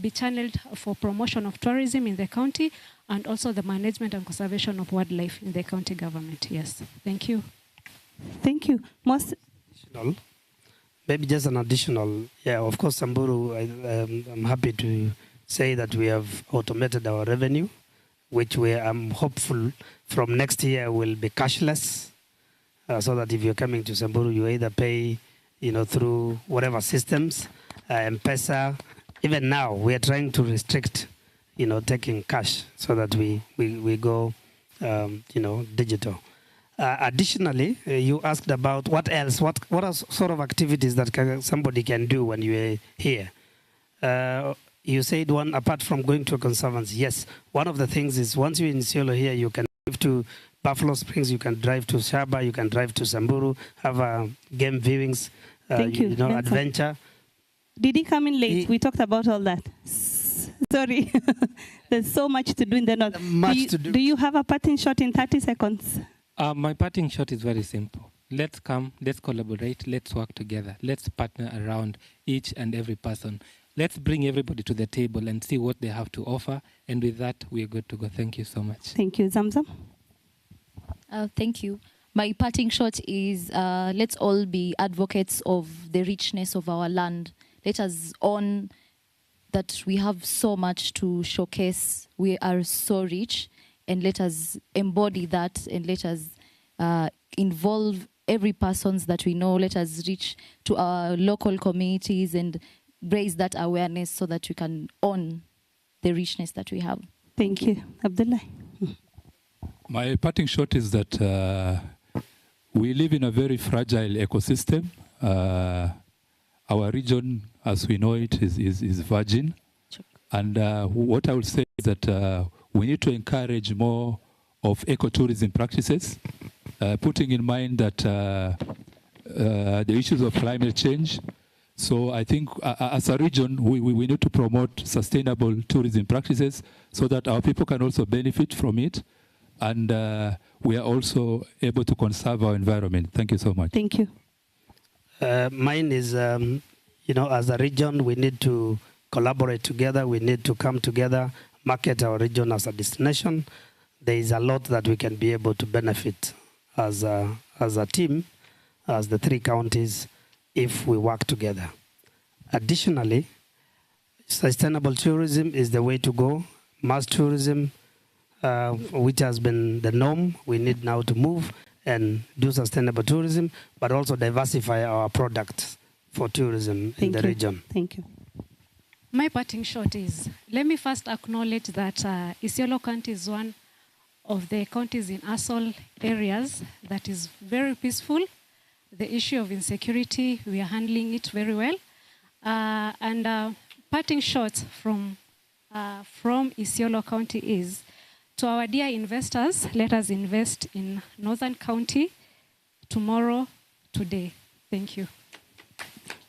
be channeled for promotion of tourism in the county and also the management and conservation of wildlife in the county government. Yes, thank you. Thank you. Maybe just an additional, yeah, of course, Samburu, I'm happy to say that we have automated our revenue, which I'm hopeful from next year will be cashless, so that if you're coming to Samburu, you either pay, through whatever systems, M-Pesa. Even now, we are trying to restrict, taking cash so that we go, digital. Additionally, you asked about what else, what are sort of activities that somebody can do when you're here. You said one, apart from going to a conservancy. Yes, one of the things is once you're in Isiolo here, you can drive to Buffalo Springs, you can drive to Shaba, you can drive to Samburu, have game viewings, Thank you. Adventure. Did he come in late? We talked about all that. Sorry. There's so much to do in the north. Do you have a parting shot in 30 seconds? My parting shot is very simple. Let's come, let's collaborate, let's work together. Let's partner around each and every person. Let's bring everybody to the table and see what they have to offer. And with that, we are good to go. Thank you so much. Thank you. Zamzam? Thank you. My parting shot is let's all be advocates of the richness of our land. Let us own that we have so much to showcase. We are so rich, and let us embody that, and let us involve every person that we know. Let us reach to our local communities and raise that awareness so that we can own the richness that we have. Thank you. Abdullah? My parting shot is that we live in a very fragile ecosystem. Our region, as we know it, is virgin. And what I would say is that we need to encourage more of ecotourism practices, putting in mind that the issues of climate change. So I think as a region, we need to promote sustainable tourism practices so that our people can also benefit from it. And we are also able to conserve our environment. Thank you so much. Thank you. Mine is, as a region, we need to collaborate together. We need to come together, market our region as a destination. There is a lot that we can be able to benefit as a team, as the 3 counties, if we work together. Additionally, sustainable tourism is the way to go. Mass tourism, which has been the norm, we need now to move and do sustainable tourism, but also diversify our products for tourism in the region. Thank you. My parting shot is, let me first acknowledge that Isiolo County is one of the counties in ASOL areas that is very peaceful. The issue of insecurity, we are handling it very well. And parting shots from Isiolo County is, to our dear investors, let us invest in Northern County tomorrow, today. Thank you.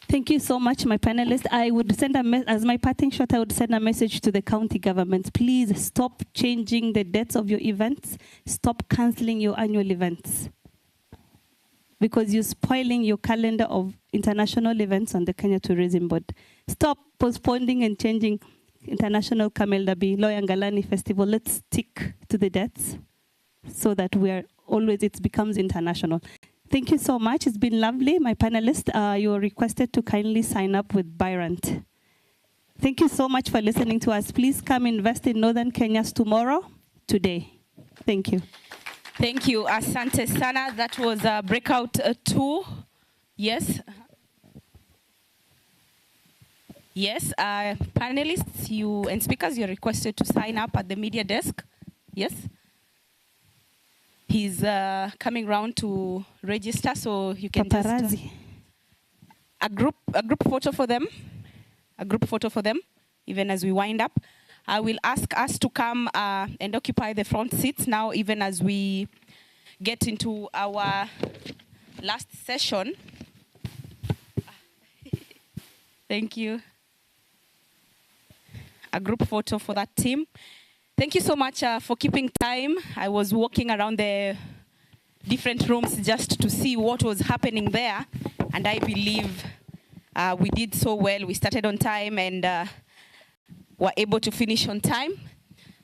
Thank you so much, my panelists. I would send as my parting shot, I would send a message to the county government. Please stop changing the dates of your events. Stop canceling your annual events, because you're spoiling your calendar of international events on the Kenya Tourism Board. Stop postponing and changing International Camel Dabi, Loyangalani Festival. Let's stick to the dates so that it becomes international. Thank you so much. It's been lovely. My panelists, you're requested to kindly sign up with Byrant. Thank you so much for listening to us. Please come invest in Northern Kenya's tomorrow, today. Thank you. Thank you, Asante Sana. That was breakout 2. Yes. Yes, panelists, and speakers, you're requested to sign up at the media desk. Yes. He's coming round to register, so you can just a group photo for them. A group photo for them, even as we wind up. I will ask us to come and occupy the front seats now, even as we get into our last session. Thank you. A group photo for that team. Thank you so much for keeping time. I was walking around the different rooms just to see what was happening there, and I believe We did so well. We started on time and were able to finish on time.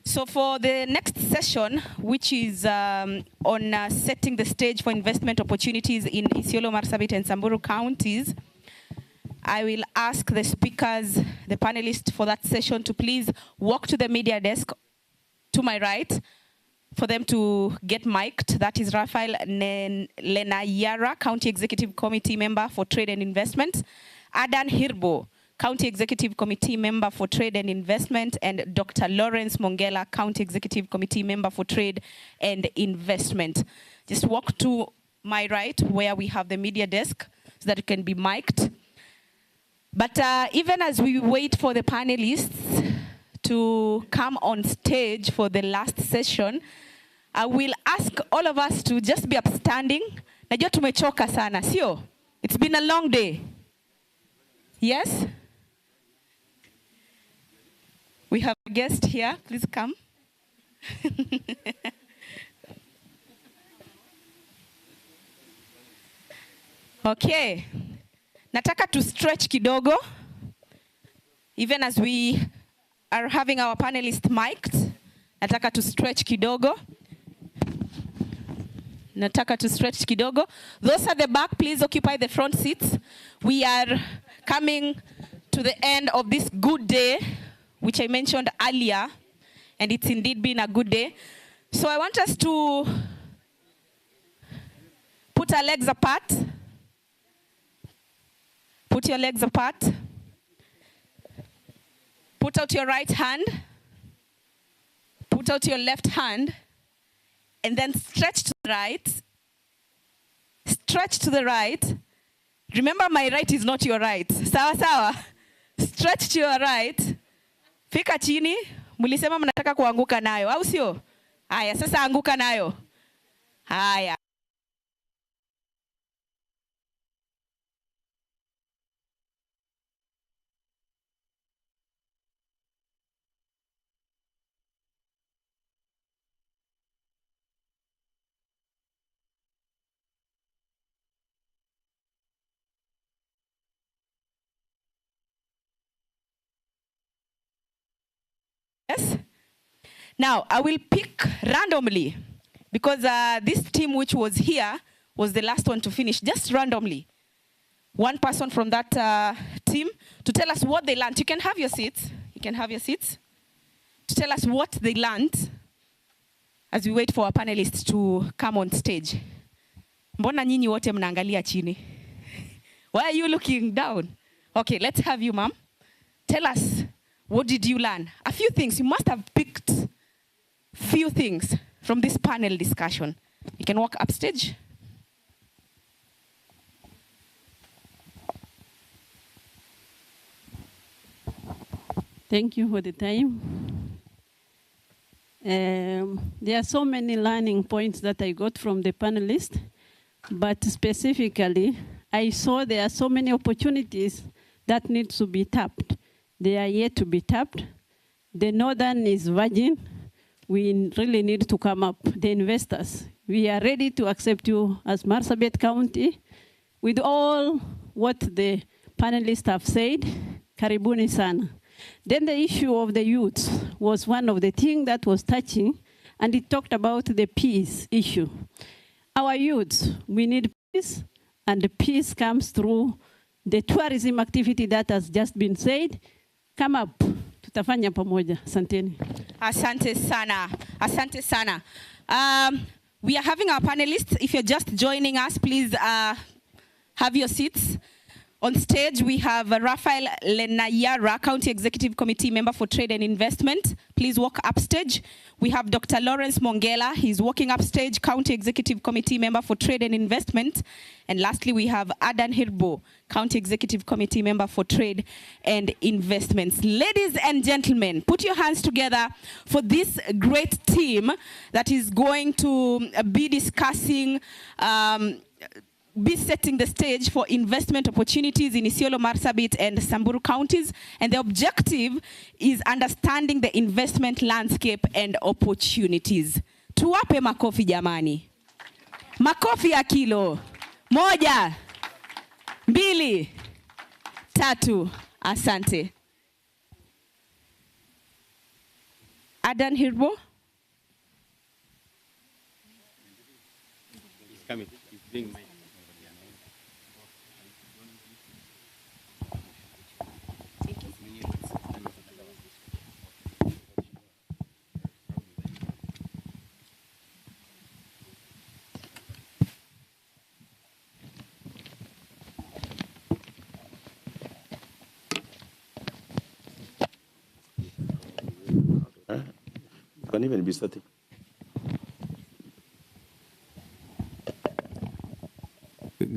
So for the next session, which is on setting the stage for investment opportunities in Isiolo, Marsabit and Samburu counties, I will ask the speakers, the panelists for that session to please walk to the media desk to my right for them to get mic'd. That is Raphael Lenayara, County Executive Committee Member for Trade and Investment, Adan Hirbo, County Executive Committee Member for Trade and Investment, and Dr. Lawrence Mongela, County Executive Committee Member for Trade and Investment. Just walk to my right where we have the media desk so that you can be mic'd. But even as we wait for the panelists to come on stage for the last session, I will ask all of us to just be upstanding. Najua tumechoka sana, sio? It's been a long day. Yes? We have a guest here. Please come. Okay. Nataka to stretch kidogo. Even as we are having our panelists mic'd, nataka to stretch kidogo. Nataka to stretch kidogo. Those at the back, please occupy the front seats. We are coming to the end of this good day, which I mentioned earlier, and it's indeed been a good day. So I want us to put our legs apart. Put your legs apart. Put out your right hand. Put out your left hand. And then stretch to the right. Stretch to the right. Remember, my right is not your right. Sawa sawa. Stretch to your right. Fika chini. Mulisema mnataka kuanguka nayo, au sio? Haya, sasa anguka nayo. Haya. Yes. Now, I will pick randomly because this team which was here was the last one to finish, just randomly. One person from that team to tell us what they learned. You can have your seats. You can have your seats. To tell us what they learned as we wait for our panelists to come on stage. Mbona nyinyi wote mnaangalia chini? Why are you looking down? Okay, let's have you, ma'am. Tell us, what did you learn? A few things. You must have picked few things from this panel discussion. You can walk upstage. Thank you for the time. There are so many learning points that I got from the panelists, but specifically, I saw there are so many opportunities that need to be tapped. They are yet to be tapped. The northern is virgin. We really need to come up, the investors. We are ready to accept you as Marsabit County. With all what the panelists have said, karibuni sana. Then the issue of the youth was one of the things that was touching, and it talked about the peace issue. Our youth, we need peace, and the peace comes through the tourism activity that has just been said. Come up, tutafanya pamoja. Asanteni. Asante sana. Asante sana. We are having our panelists. If you're just joining us, please have your seats. On stage, we have Raphael Lenayara, County Executive Committee Member for Trade and Investment. Please walk upstage. We have Dr. Lawrence Mongela. He's walking upstage, County Executive Committee Member for Trade and Investment. And lastly, we have Adan Hirbo, County Executive Committee Member for Trade and Investments. Ladies and gentlemen, put your hands together for this great team that is going to be discussing be setting the stage for investment opportunities in Isiolo, Marsabit, and Samburu counties. And the objective is understanding the investment landscape and opportunities. Tuwape makofi jamani. Makofi ya kilo. Moja. Mbili. watatu. Asante. Adan Hirbo. He's coming. He's being mine. Can even be starting.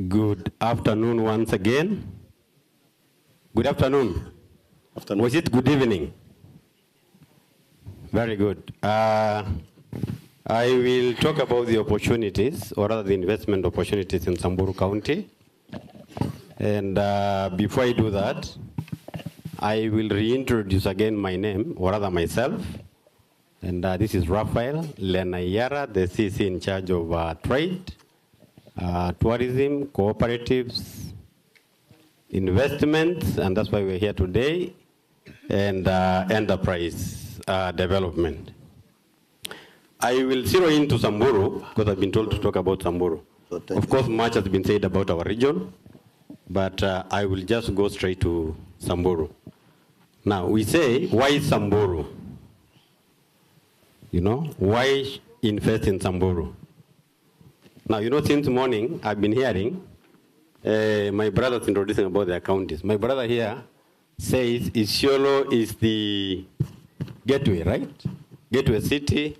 Good afternoon once again. Good afternoon. Was it good evening? Very good. I will talk about the opportunities, or rather the investment opportunities in Samburu County. And before I do that, I will reintroduce again my name, or rather myself. And this is Raphael Lenayara, the CC in charge of trade, tourism, cooperatives, investments, and that's why we're here today, and enterprise development. I will zero into Samburu, because I've been told to talk about Samburu. Of course, much has been said about our region, but I will just go straight to Samburu. Now, we say, why Samburu? You know, why invest in Samburu? Now, you know, since morning, I've been hearing my brothers introducing about their counties. My brother here says Isiolo is the gateway, right? Gateway city.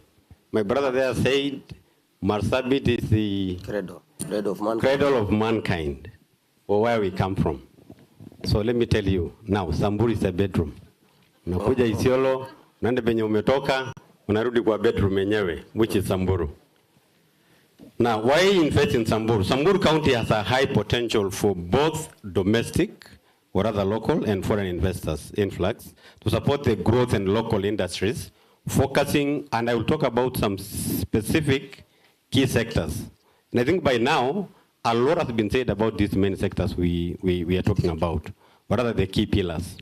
My brother there said Marsabit is the cradle of mankind, or where we come from. So let me tell you, now, Samburu is a bedroom. Unakuja Isiolo, unaenda penye umetoka, unarudi kwa bedroom yenyewe, which is Samburu. Now, why invest in Samburu? Samburu County has a high potential for both domestic, or rather local, and foreign investors influx to support the growth in local industries, focusing, and I will talk about some specific key sectors. And I think by now, a lot has been said about these main sectors we are talking about, what are the key pillars?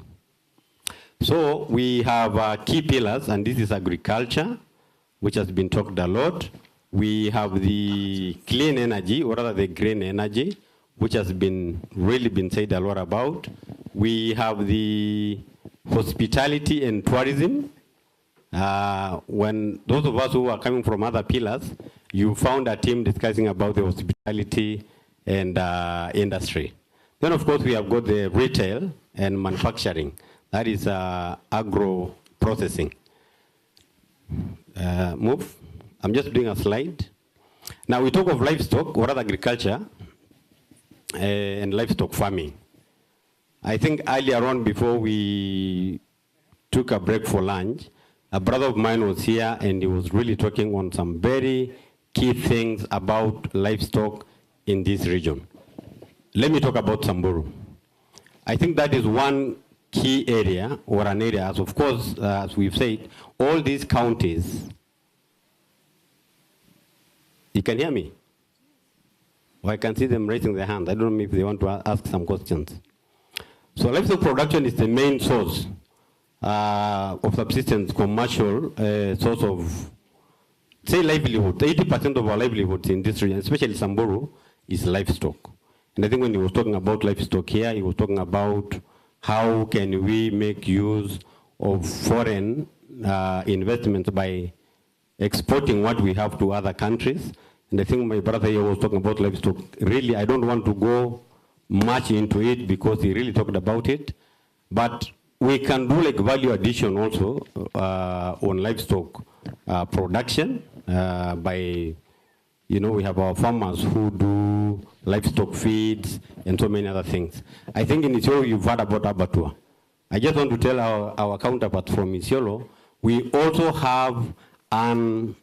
So we have key pillars, and this is agriculture, which has been talked a lot. We have the clean energy, or rather the green energy, which has been really been said a lot about. We have the hospitality and tourism. When those of us who are coming from other pillars, you found a team discussing about the hospitality and industry. Then, of course, we have got the retail and manufacturing. That is agro processing. Move. I'm just doing a slide. Now we talk of livestock, or rather agriculture, and livestock farming. I think earlier on, before we took a break for lunch, a brother of mine was here and he was really talking on some very key things about livestock in this region. Let me talk about Samburu. I think that is one key area, or an area, as of course, as we've said, all these counties. You can hear me? Or I can see them raising their hand. I don't know if they want to ask some questions. So livestock production is the main source of subsistence, commercial source of, say, livelihood. 80% of our livelihoods in this region, especially Samburu, is livestock. And I think when he was talking about livestock here, he was talking about how can we make use of foreign investments by exporting what we have to other countries. And I think my brother here was talking about livestock. Really, I don't want to go much into it because he really talked about it. But we can do like value addition also on livestock production by, you know, we have our farmers who do livestock feeds and so many other things. I think in Isiolo you've heard about abattoir. I just want to tell our counterparts from Isiolo, we also have an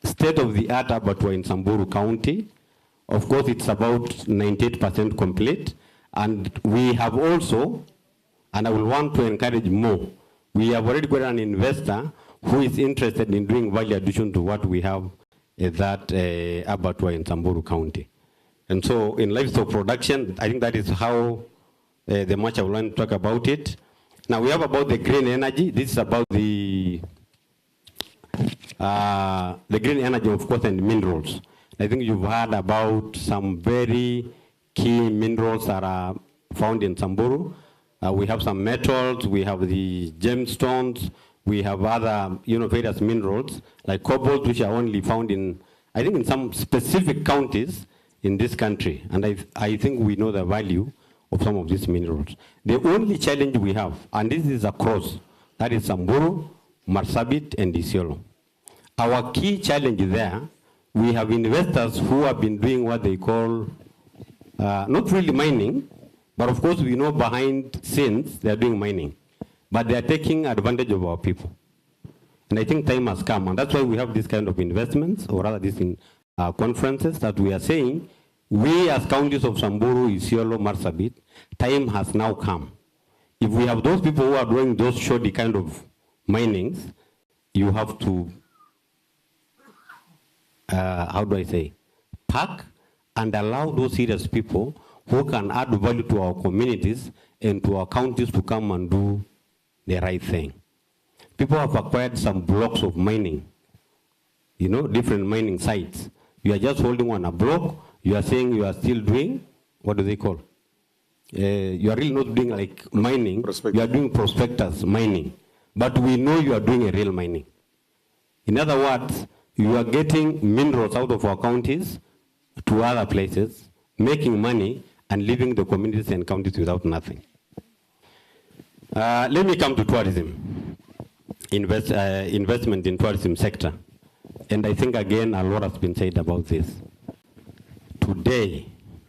state-of-the-art abattoir in Samburu County. Of course, it's about 98% complete. And we have also, and I will want to encourage more, we have already got an investor who is interested in doing value addition to what we have at that abattoir in Samburu County. And so in livestock production, I think that is how the much I will want to talk about it. Now we have about the green energy. This is about the green energy, of course, and minerals. I think you've heard about some very key minerals that are found in Samburu. We have some metals, we have the gemstones, we have other, various minerals like cobalt, which are only found in, I think, in some specific counties in this country. And I think we know the value of some of these minerals. The only challenge we have, and this is across, that is Samburu, Marsabit, and Isiolo. Our key challenge there, we have investors who have been doing what they call, not really mining, but of course we know behind scenes they are doing mining. But they are taking advantage of our people. And I think time has come, and that's why we have this kind of investments, or rather these conferences, that we are saying, we as counties of Samburu, Isiolo, Marsabit, time has now come. If we have those people who are doing those shoddy kind of minings, you have to, pack and allow those serious people who can add value to our communities and to our counties to come and do the right thing. People have acquired some blocks of mining, different mining sites. You are just holding on a block, you are saying you are still doing, what do they call? You are really not doing like mining, you are doing prospectors mining. But we know you are doing a real mining. In other words, you are getting minerals out of our counties to other places, making money and leaving the communities and counties without nothing. Let me come to tourism, investment in tourism sector. And I think again, a lot has been said about this. Today,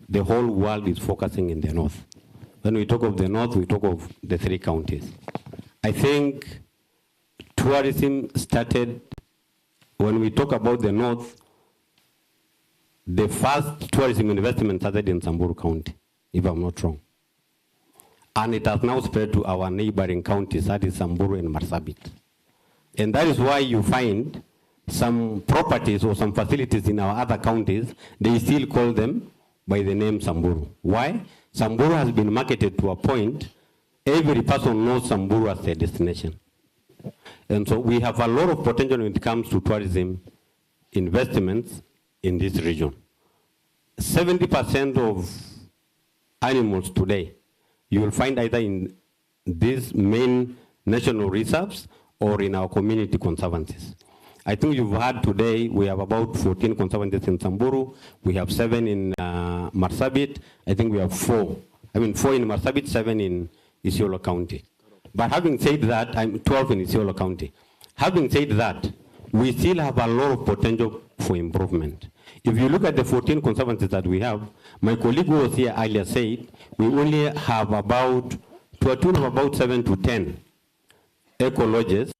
the whole world is focusing in the north. When we talk of the north, we talk of the 3 counties. I think tourism started, when we talk about the north, the first tourism investment started in Samburu County, if I'm not wrong. And it has now spread to our neighboring counties, that is Samburu and Marsabit. And that is why you find some properties or some facilities in our other counties, they still call them by the name Samburu. Why? Samburu has been marketed to a point, every person knows Samburu as their destination. And so we have a lot of potential when it comes to tourism investments in this region. 70% of animals today, you will find either in these main national reserves or in our community conservancies. I think you've heard today, we have about 14 conservancies in Samburu, we have 7 in Marsabit, I think we have 4. 4 in Marsabit, 7 in Isiolo County. But having said that, I'm 12 in Isiolo County. Having said that, we still have a lot of potential for improvement. If you look at the 14 conservancies that we have, my colleague who was here earlier said, we only have about, to a tune of about 7 to 10 eco-lodges.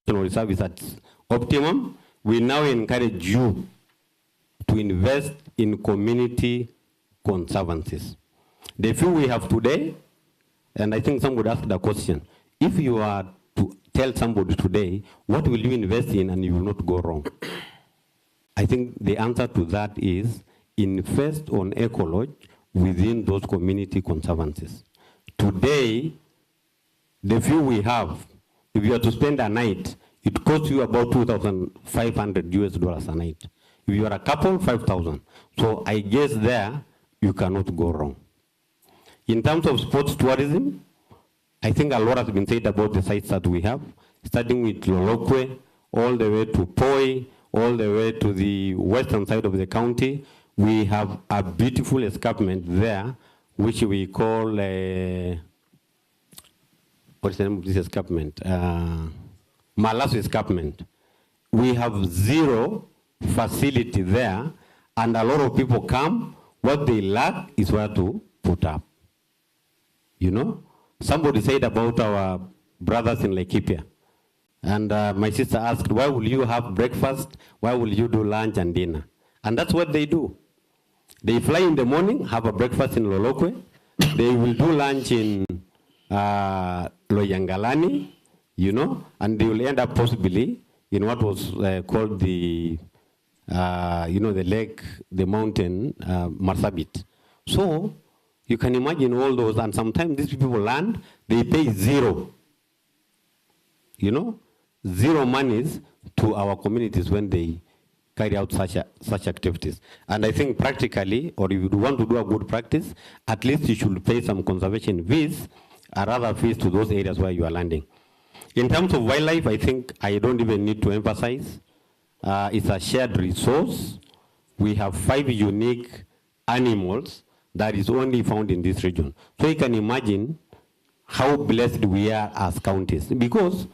Reserve is at optimum. We now encourage you to invest in community conservancies. The few we have today, and I think some would ask the question, if you are to tell somebody today, what will you invest in and you will not go wrong? I think the answer to that is invest on eco-lodge within those community conservancies. Today, the few we have, if you are to spend a night, it costs you about $2,500 a night. If you are a couple, 5,000. So I guess there, you cannot go wrong. In terms of sports tourism, I think a lot has been said about the sites that we have, starting with Lolokwe, all the way to Poi, all the way to the western side of the county. We have a beautiful escarpment there, which we call, what's the name of this escarpment? Malasu escarpment. We have 0 facility there, and a lot of people come. What they lack is where to put up. Somebody said about our brothers in Laikipia, and my sister asked, why will you have breakfast? Why will you do lunch and dinner? And that's what they do. They fly in the morning, have a breakfast in Lolokwe. They will do lunch in Loyangalani, you know, and they will end up possibly in what was called the, you know, the lake, the mountain, Marsabit. So you can imagine all those, and sometimes these people land, they pay zero, you know, zero monies to our communities when they carry out such activities. And I think practically, or if you want to do a good practice, at least you should pay some conservation fees or other fees to those areas where you are landing. In terms of wildlife, I think I don't even need to emphasize. It's a shared resource. We have 5 unique animals that is only found in this region. So you can imagine how blessed we are as counties, because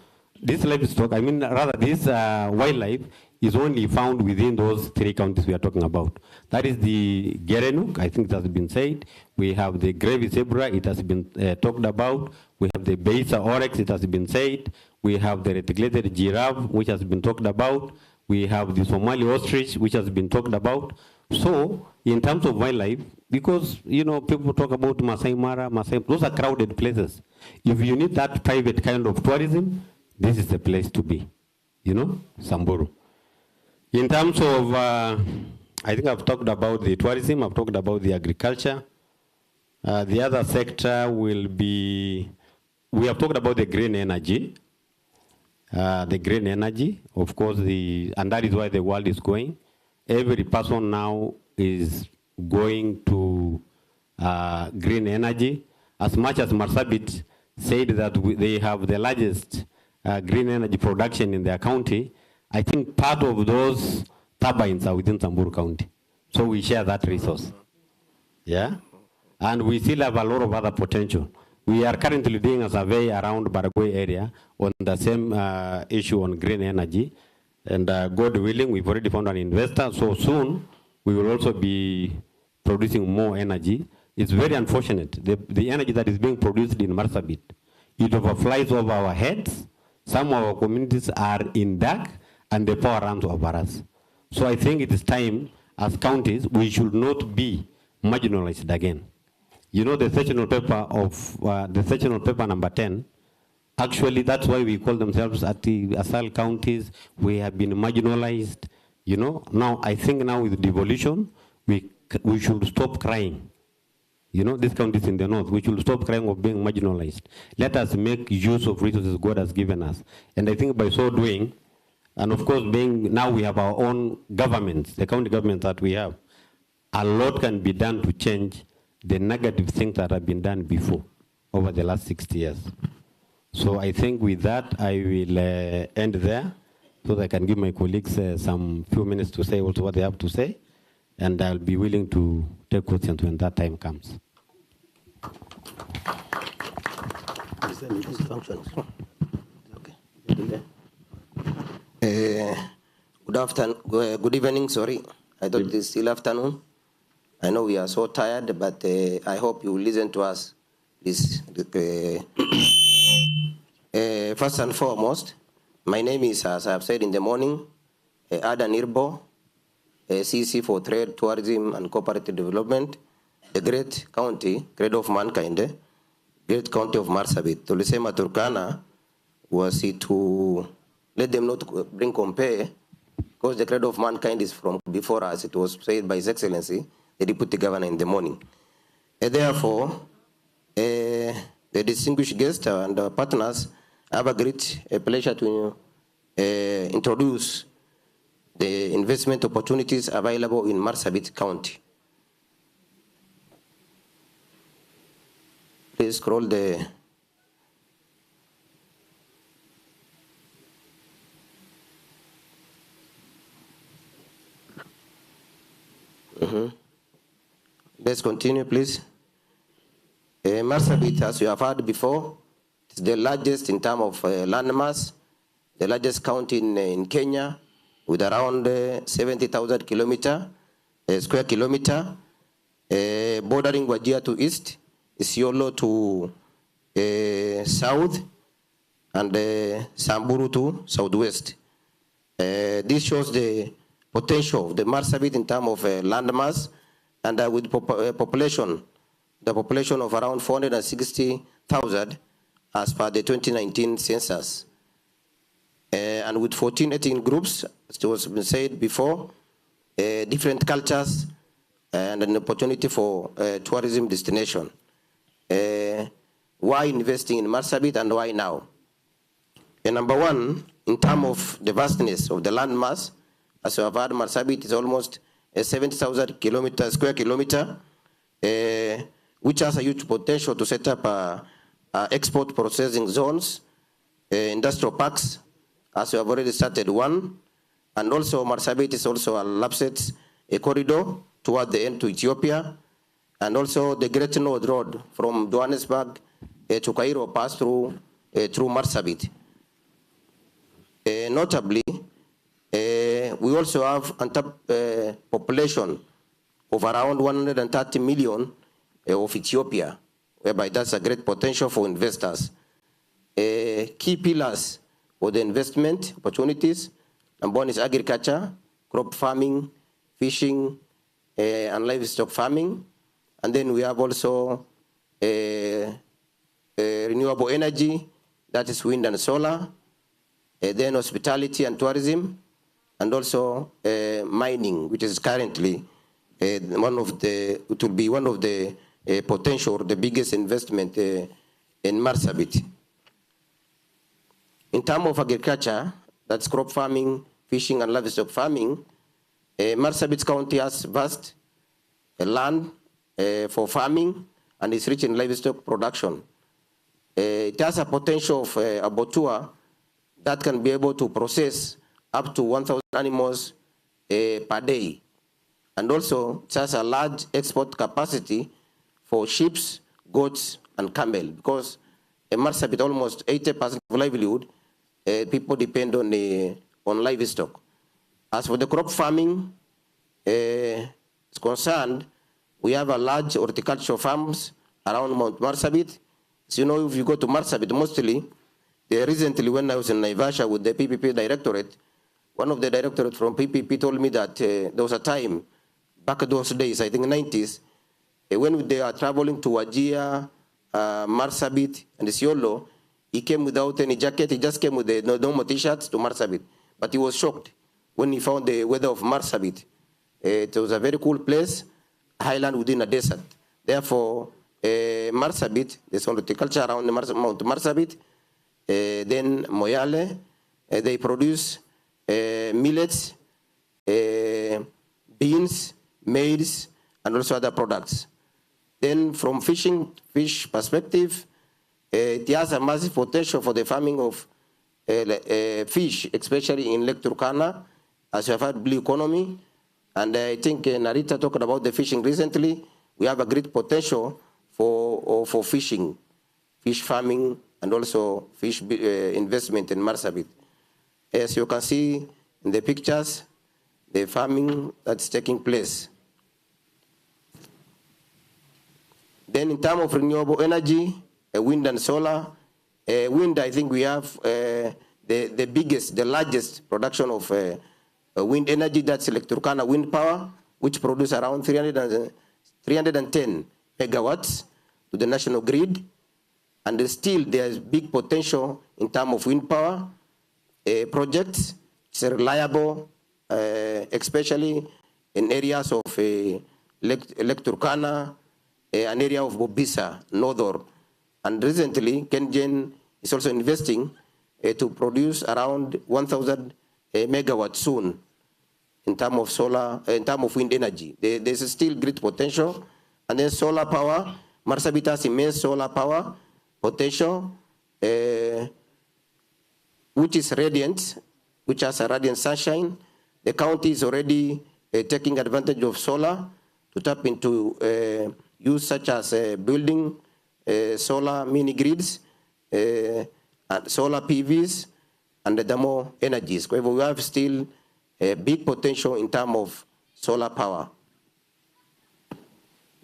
this livestock, I mean, rather this wildlife is only found within those 3 counties we are talking about. That is the Gerenuk, I think it has been said. We have the Gravy zebra, it has been talked about. We have the Beisa oryx, it has been said. We have the reticulated giraffe, which has been talked about. We have the Somali ostrich, which has been talked about. So, in terms of wildlife, because, you know, people talk about Masai Mara, those are crowded places. If you need that private kind of tourism, this is the place to be, you know, Samburu. In terms of, I think I've talked about the tourism, I've talked about the agriculture. The other sector will be, we have talked about the green energy. The green energy, of course, and that is why the world is going. Every person now is going to green energy. As much as Marsabit said that they have the largest green energy production in their county, I think part of those turbines are within Samburu County. So we share that resource. Yeah? And we still have a lot of other potential. We are currently doing a survey around Baragoi area on the same issue on green energy. And God willing, we've already found an investor. So soon, we will also be producing more energy. It's very unfortunate. The energy that is being produced in Marsabit, it overflies over our heads. Some of our communities are in dark, and the power runs over us. So I think it is time, as counties, we should not be marginalized again. You know, the sectional paper of, the sectional paper number 10, actually that's why we call themselves at the ASAL counties, we have been marginalized, you know. Now, I think now with devolution, we should stop crying. You know, these counties in the north, we should stop crying of being marginalized. Let us make use of resources God has given us. And I think by so doing, and of course now we have our own governments, the county governments that we have, a lot can be done to change the negative things that have been done before, over the last 60 years. So I think with that, I will end there, so that I can give my colleagues some few minutes to say also what they have to say, and I'll be willing to take questions when that time comes. Good evening, sorry. I thought it is still afternoon. I know we are so tired, but I hope you will listen to us. First and foremost, my name is, as I have said in the morning, Adan Irbo, CC for Trade, Tourism and Cooperative Development, the great county, great of mankind, great county of Marsabit. Tulisema Turkana was to let them not bring compare, because the great of mankind is from before us. It was said by His Excellency, the Deputy Governor, in the morning. And therefore, the distinguished guests and partners, I have a great pleasure to introduce the investment opportunities available in Marsabit County. Please scroll the... Let's continue, please. Marsabit, as you have heard before, is the largest in terms of landmass, the largest county in Kenya, with around 70,000 square kilometer, bordering Wajir to east, Isiolo to south, and Samburu to southwest. This shows the potential of the Marsabit in terms of landmass and with the population of around 460,000 as per the 2019 census. And with 14 ethnic groups, as it was been said before, different cultures, and an opportunity for tourism destination. Why investing in Marsabit and why now? Number one, in terms of the vastness of the landmass, as you have heard, Marsabit is almost 70,000 square kilometer, which has a huge potential to set up export processing zones, industrial parks, as we have already started one, and also Marsabit is also a lapset corridor toward the end to Ethiopia, and also the Great North Road from Johannesburg to Cairo pass through Marsabit. Notably, we also have a population of around 130 million of Ethiopia, whereby that's a great potential for investors. Key pillars for the investment opportunities, number one is agriculture, crop farming, fishing, and livestock farming. And then we have also renewable energy, that is wind and solar, then hospitality and tourism, and also mining, which is currently it will be one of the potential, the biggest investment in Marsabit. In terms of agriculture, that's crop farming, fishing, and livestock farming, Marsabit County has vast land for farming and is rich in livestock production. It has a potential of a abattoir that can be able to process up to 1,000 animals per day. And also, it has a large export capacity for sheep, goats, and camel, because in Marsabit, almost 80% of livelihood, people depend on livestock. As for the crop farming is concerned, we have a large horticultural farms around Mount Marsabit. So, you know, if you go to Marsabit, mostly, recently when I was in Naivasha with the PPP directorate, one of the directorates from PPP told me that there was a time, back those days, I think 90s, when they are traveling to Wajir, Marsabit, and Isiolo, he came without any jacket. He just came with the normal T-shirts to Marsabit. But he was shocked when he found the weather of Marsabit. It was a very cool place, highland within a desert. Therefore, Marsabit, there's horticulture around the Mount Marsabit. Then Moyale, they produce millets, beans, maize, and also other products. Then from fish perspective, it has a massive potential for the farming of fish, especially in Lake Turkana, as you have had blue economy. And I think Narita talked about the fishing recently. We have a great potential for fishing, fish farming, and also fish investment in Marsabit. As you can see in the pictures, the farming that's taking place. Then in terms of renewable energy, wind and solar, wind, I think we have the biggest, the largest production of wind energy, that's Lake Turkana wind power, which produce around 310 megawatts to the national grid. And still there's big potential in terms of wind power projects. It's reliable, especially in areas of Lake Turkana, an area of Bobisa, Northern. And recently, KenGen is also investing to produce around 1,000 megawatts soon in terms of solar, in terms of wind energy. There's still great potential. And then solar power, Marsabit has immense solar power potential, which is radiant, which has a radiant sunshine. The county is already taking advantage of solar to tap into use such as building solar mini grids, solar PVs, and the demo energies. However, we have still a big potential in terms of solar power.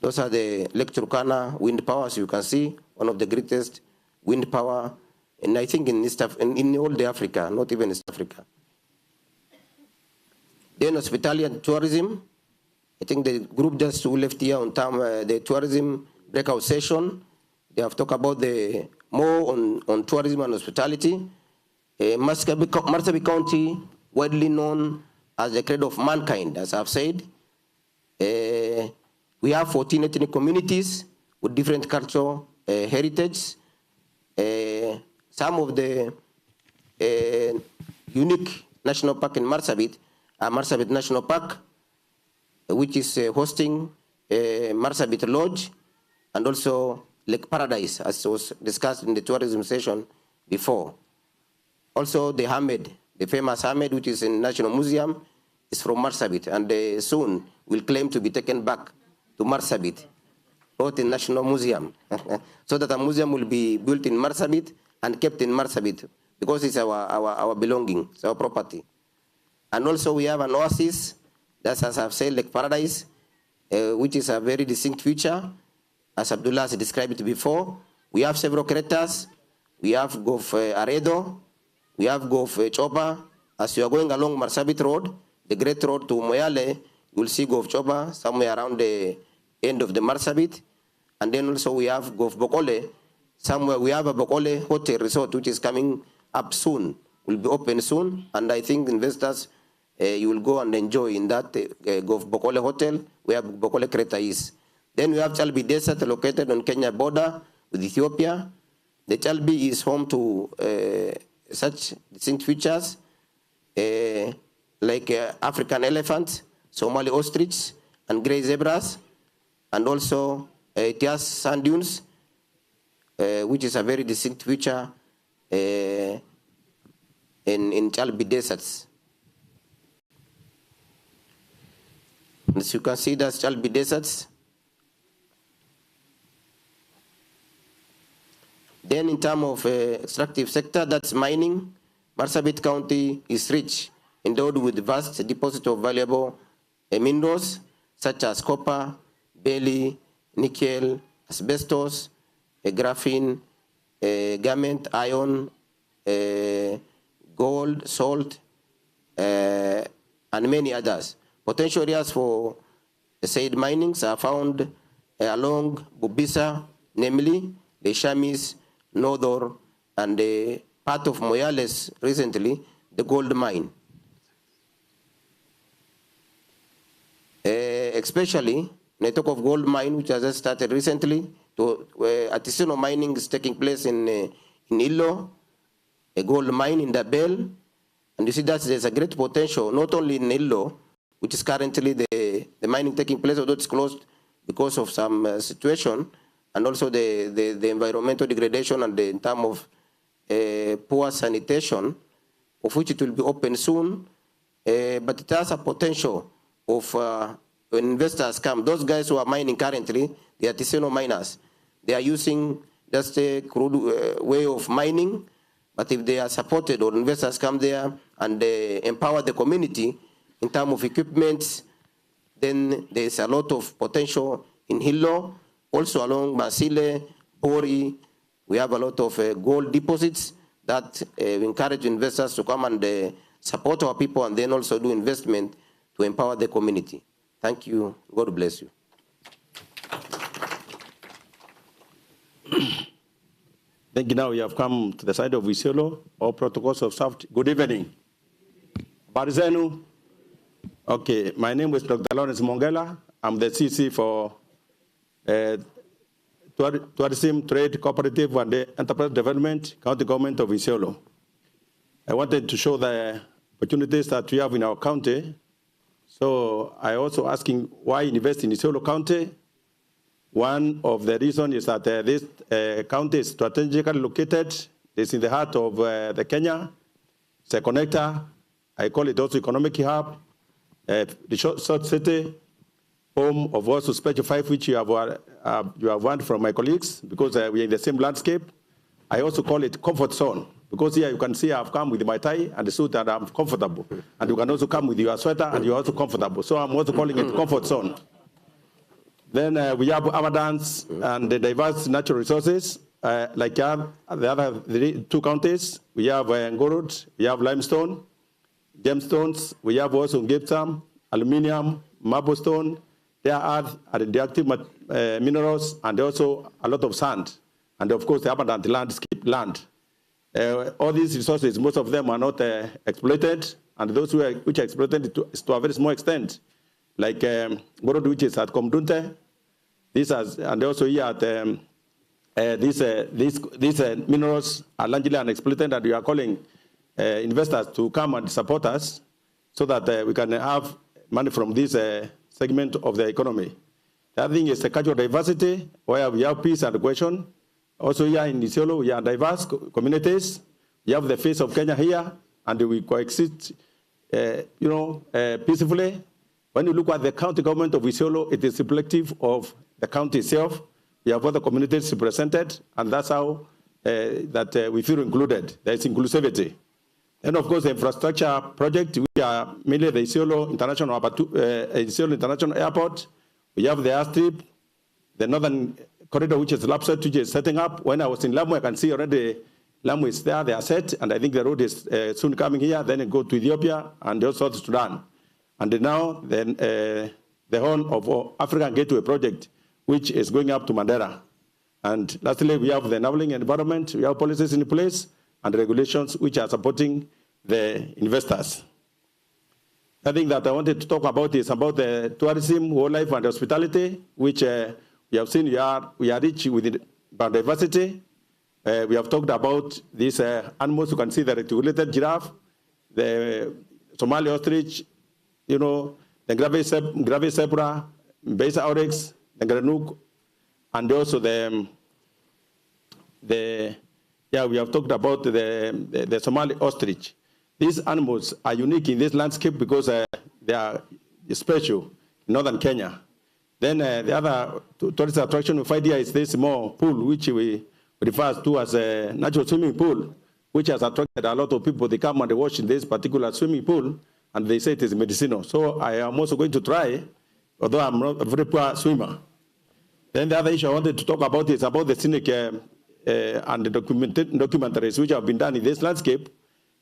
Those are the Lake Turkana wind power, as you can see, one of the greatest wind power, and I think in all the Africa, not even East Africa. Then hospitality and tourism. I think the group just who left here on time, the tourism breakout session, they have talked about more on tourism and hospitality. Marsabit County, widely known as the cradle of mankind, as I've said. We have 14 ethnic communities with different cultural heritage. Some of the unique national park in Marsabit are Marsabit National Park, which is hosting Marsabit Lodge, and also Lake Paradise, as was discussed in the tourism session before. Also, the Hamed, the famous Hamed, which is in National Museum, is from Marsabit, and soon will claim to be taken back to Marsabit, not in National Museum, so that a museum will be built in Marsabit and kept in Marsabit, because it's our belonging, it's our property. And also we have an oasis, that's, as I've said, Lake Paradise, which is a very distinct feature, as Abdullah has described it before. We have several craters. We have Gulf Aredo, we have Gulf Chopa. As you are going along Marsabit Road, the great road to Moyale, you will see Gulf Chopa somewhere around the end of the Marsabit. And then also we have Gulf Bokole, somewhere we have a Bokole Hotel Resort, which is coming up soon, will be open soon. And I think investors, you will go and enjoy in that Gulf Bokole Hotel, where Bokole Crater is. Then we have Chalbi Desert, located on Kenya border with Ethiopia. The Chalbi is home to such distinct features like African elephants, Somali ostrich, and grey zebras, and also Tias sand dunes, which is a very distinct feature in Chalbi deserts. As you can see, that's Chalbi deserts. Then in terms of extractive sector, that's mining. Marsabit County is rich, endowed with vast deposit of valuable minerals, such as copper, beryllium, nickel, asbestos, graphene, garment, iron, gold, salt, and many others. Potential areas for said minings are found along Bubisa, namely the Shamis, Nodor, and the part of Moyales recently, the gold mine. Especially, when I talk of gold mine, which has just started recently, artisanal mining is taking place in Ilo, a gold mine in the Bell, and you see that there's a great potential, not only in Ilo, which is currently the mining taking place, although it's closed because of some situation, and also the environmental degradation and in terms of poor sanitation, of which it will be open soon, but it has a potential of when investors come, those guys who are mining currently, the artisanal miners, they are using just a crude way of mining, but if they are supported or investors come there and empower the community in terms of equipment, then there's a lot of potential in Hilo. Also along Masile, Pori, we have a lot of gold deposits that we encourage investors to come and support our people and then also do investment to empower the community. Thank you. God bless you. Thank you. Now we have come to the side of Isiolo, all protocols of safety. Good evening. Barizenu. Okay, my name is Dr. Lawrence Mongela. I'm the CC for Tourism, Trade, Cooperative, and Enterprise Development, County Government of Isiolo. I wanted to show the opportunities that we have in our county. So I also asking why invest in Isiolo County. One of the reasons is that this county is strategically located. It's in the heart of the Kenya. It's a connector. I call it also economic hub. The short city, home of also Special 5, which you have learned from my colleagues, because we are in the same landscape. I also call it comfort zone, because here you can see I've come with my tie and the suit and I'm comfortable. And you can also come with your sweater and you're also comfortable. So I'm also calling it comfort zone. Then we have abundance and the diverse natural resources, like the other two counties. We have Ngorot, we have limestone, gemstones, we have also gypsum, aluminium, marble stone, rare earth, radioactive minerals, and also a lot of sand. And of course, the abundant land. All these resources, most of them are not exploited, and those which are exploited to a very small extent, like Borod, which is at Komdunte, and also here at these minerals are largely unexploited, and we are calling investors to come and support us so that we can have money from this segment of the economy. The other thing is the cultural diversity, where we have peace and cohesion. Also here in Isiolo, we are diverse communities. We have the face of Kenya here, and we coexist, peacefully. When you look at the county government of Isiolo, it is reflective of the county itself. We have other communities represented, and that's how we feel included. There is inclusivity. And of course, the infrastructure project, we are mainly the Isiolo International Airport. We have the airstrip, the northern corridor, which is Lapset, which is setting up. When I was in Lamu, I can see already Lamu is there, they are set, and I think the road is soon coming here, then it go to Ethiopia and also to Sudan. And now the Horn of African Gateway project, which is going up to Mandera. And lastly, we have the enabling environment, we have policies in place and regulations which are supporting the investors. I think that I wanted to talk about is about the tourism, wildlife, and hospitality, which we have seen we are rich with biodiversity. We have talked about these animals. You can see the reticulated giraffe, the Somali ostrich, the Grave zebra, Besa oryx, the Granuk, and also we have talked about the Somali ostrich. These animals are unique in this landscape because they are special in northern Kenya. Then the other tourist attraction we find here is this small pool, which we refer to as a natural swimming pool, which has attracted a lot of people. They come and they watch in this particular swimming pool, and they say it is medicinal. So I am also going to try, although I'm not a very poor swimmer. Then the other issue I wanted to talk about is about the scenic and the documentaries which have been done in this landscape.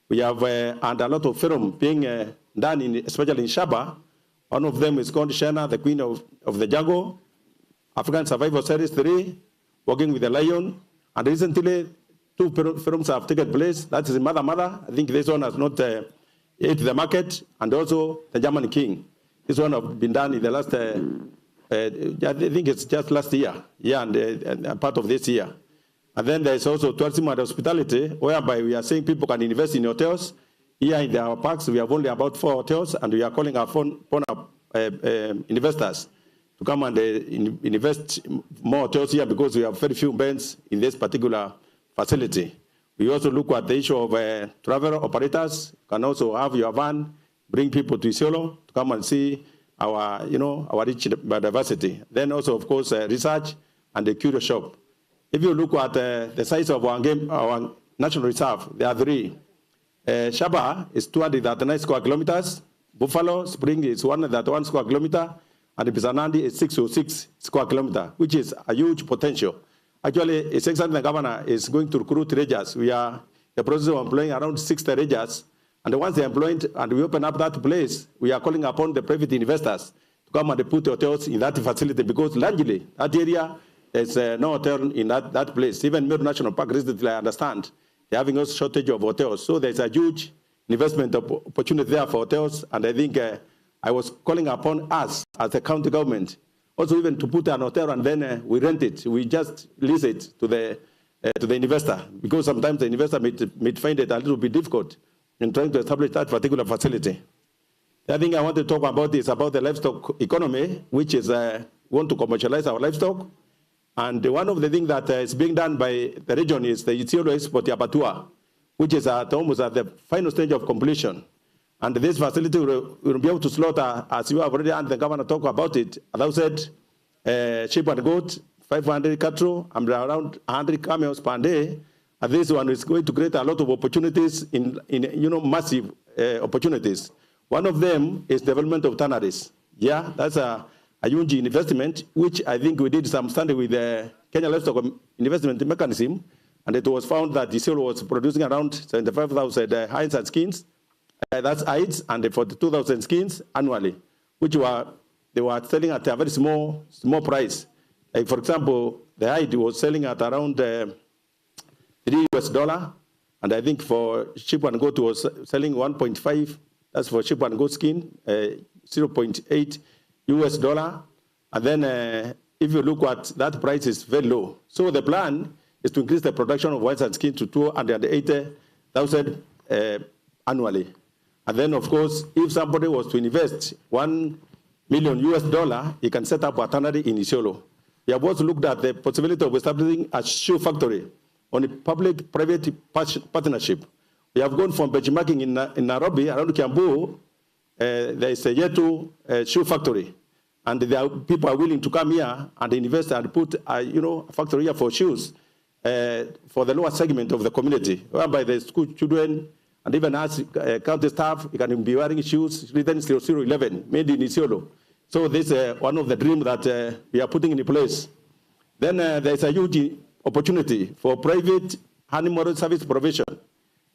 We have and a lot of film being done, especially in Shaba. One of them is called Shana, the Queen of the Jungle, African Survival Series 3, Walking with the Lion. And recently, 2 films have taken place. That is Mother. I think this one has not hit the market. And also The German King. This one has been done in the last, I think it's just last year. Yeah, and part of this year. And then there's also tourism and hospitality, whereby we are saying people can invest in hotels. Here in our parks, we have only about 4 hotels, and we are calling our investors to come and invest more hotels here because we have very few beds in this particular facility. We also look at the issue of travel operators. You can also have your van, bring people to Isiolo to come and see our rich biodiversity. Then also, of course, research and the curio shop. If you look at the size of our national reserve, there are 3. Shaba is 239 square kilometers. Buffalo Spring is 131 square kilometer. And Bizanandi is 606 square kilometer, which is a huge potential. Actually, His Excellency the Governor is going to recruit rangers. We are in the process of employing around 60 rangers. And once they are employed and we open up that place, we are calling upon the private investors to come and put hotels in that facility because largely that area, there's no hotel in that place. Even Meru National Park recently, I understand, they're having a shortage of hotels. So there's a huge investment opportunity there for hotels. And I think I was calling upon us as a county government also even to put an hotel and then we rent it. We just lease it to the investor because sometimes the investor may find it a little bit difficult in trying to establish that particular facility. The other thing I want to talk about is about the livestock economy, which is we want to commercialize our livestock. And one of the things that is being done by the region is the Isiolo Export Abattoir, which is almost at the final stage of completion. And this facility will be able to slaughter, as you have already heard the governor talk about it, as I said, sheep and goat, 500 cattle, and around 100 camels per day. And this one is going to create a lot of opportunities in massive opportunities. One of them is development of tanneries. Yeah, that's a huge investment, which I think we did some study with the Kenya Livestock Investment Mechanism, and it was found that Isiolo was producing around 75,000 hides and skins. That's hides and 42,000 skins annually, which were they were selling at a very small price. Like for example, the hide was selling at around $3 US, and I think for sheep and goat was selling 1.5. That's for sheep and goat skin, 0.8 US. And then if you look at that price is very low. So the plan is to increase the production of whites and skin to 280,000 annually. And then, of course, if somebody was to invest $1 million US, he can set up a tannery in Isiolo. We have also looked at the possibility of establishing a shoe factory on a public-private partnership. We have gone from benchmarking in Nairobi, around Kiambu. There is a Yetu shoe factory. And people are willing to come here and invest and put a factory here for shoes for the lower segment of the community, whereby the school children and even as county staff, you can be wearing shoes written 0011, made in Isiolo. So this is one of the dreams that we are putting in place. Then there is a huge opportunity for private animal service provision.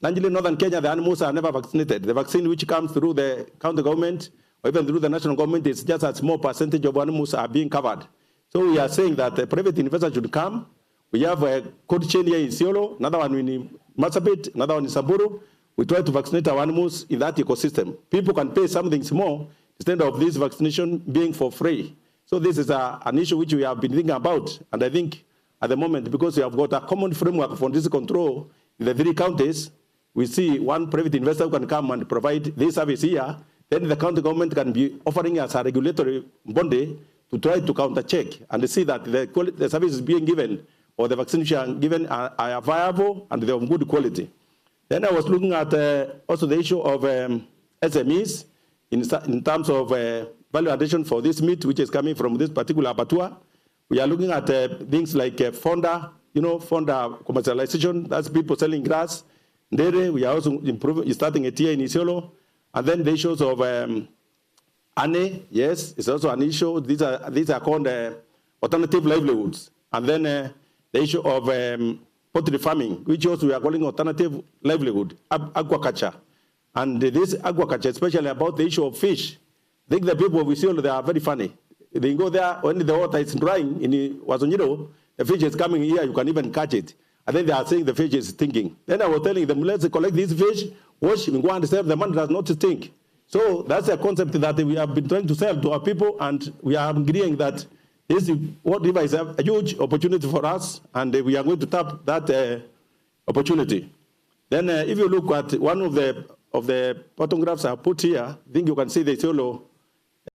Largely in northern Kenya, the animals are never vaccinated. The vaccine which comes through the county government or even through the national government is just a small percentage of animals are being covered. So we are saying that the private investors should come. We have a cold chain here in Isiolo, another one in Marsabit, another one in Samburu. We try to vaccinate our animals in that ecosystem. People can pay something small instead of this vaccination being for free. So this is an issue which we have been thinking about. And I think at the moment, because we have got a common framework for this control in the 3 counties, we see one private investor who can come and provide this service here. Then the county government can be offering us a regulatory body to try to counter-check and see that the services being given or the vaccination given are viable and they're of good quality. Then I was looking at also the issue of SMEs in terms of value addition for this meat, which is coming from this particular abattoir. We are looking at things like fonda commercialization, that's people selling grass. Dairy, we are also starting a tier in Isiolo. And then the issues of ane, yes, it's also an issue. These are called alternative livelihoods. And then the issue of poultry farming, which also we are calling alternative livelihood, aquaculture. And this aquaculture, especially about the issue of fish. I think the people of Isiolo, they are very funny. They go there, when the water is drying in Wazonyiro, the fish is coming here, you can even catch it. And then they are saying the fish is stinking. Then I was telling them, let's collect this fish, wash, and go and sell. The money does not stink. So that's a concept that we have been trying to sell to our people, and we are agreeing that this what river is a huge opportunity for us, and we are going to tap that opportunity. Then if you look at one of the photographs I put here, I think you can see the Isiolo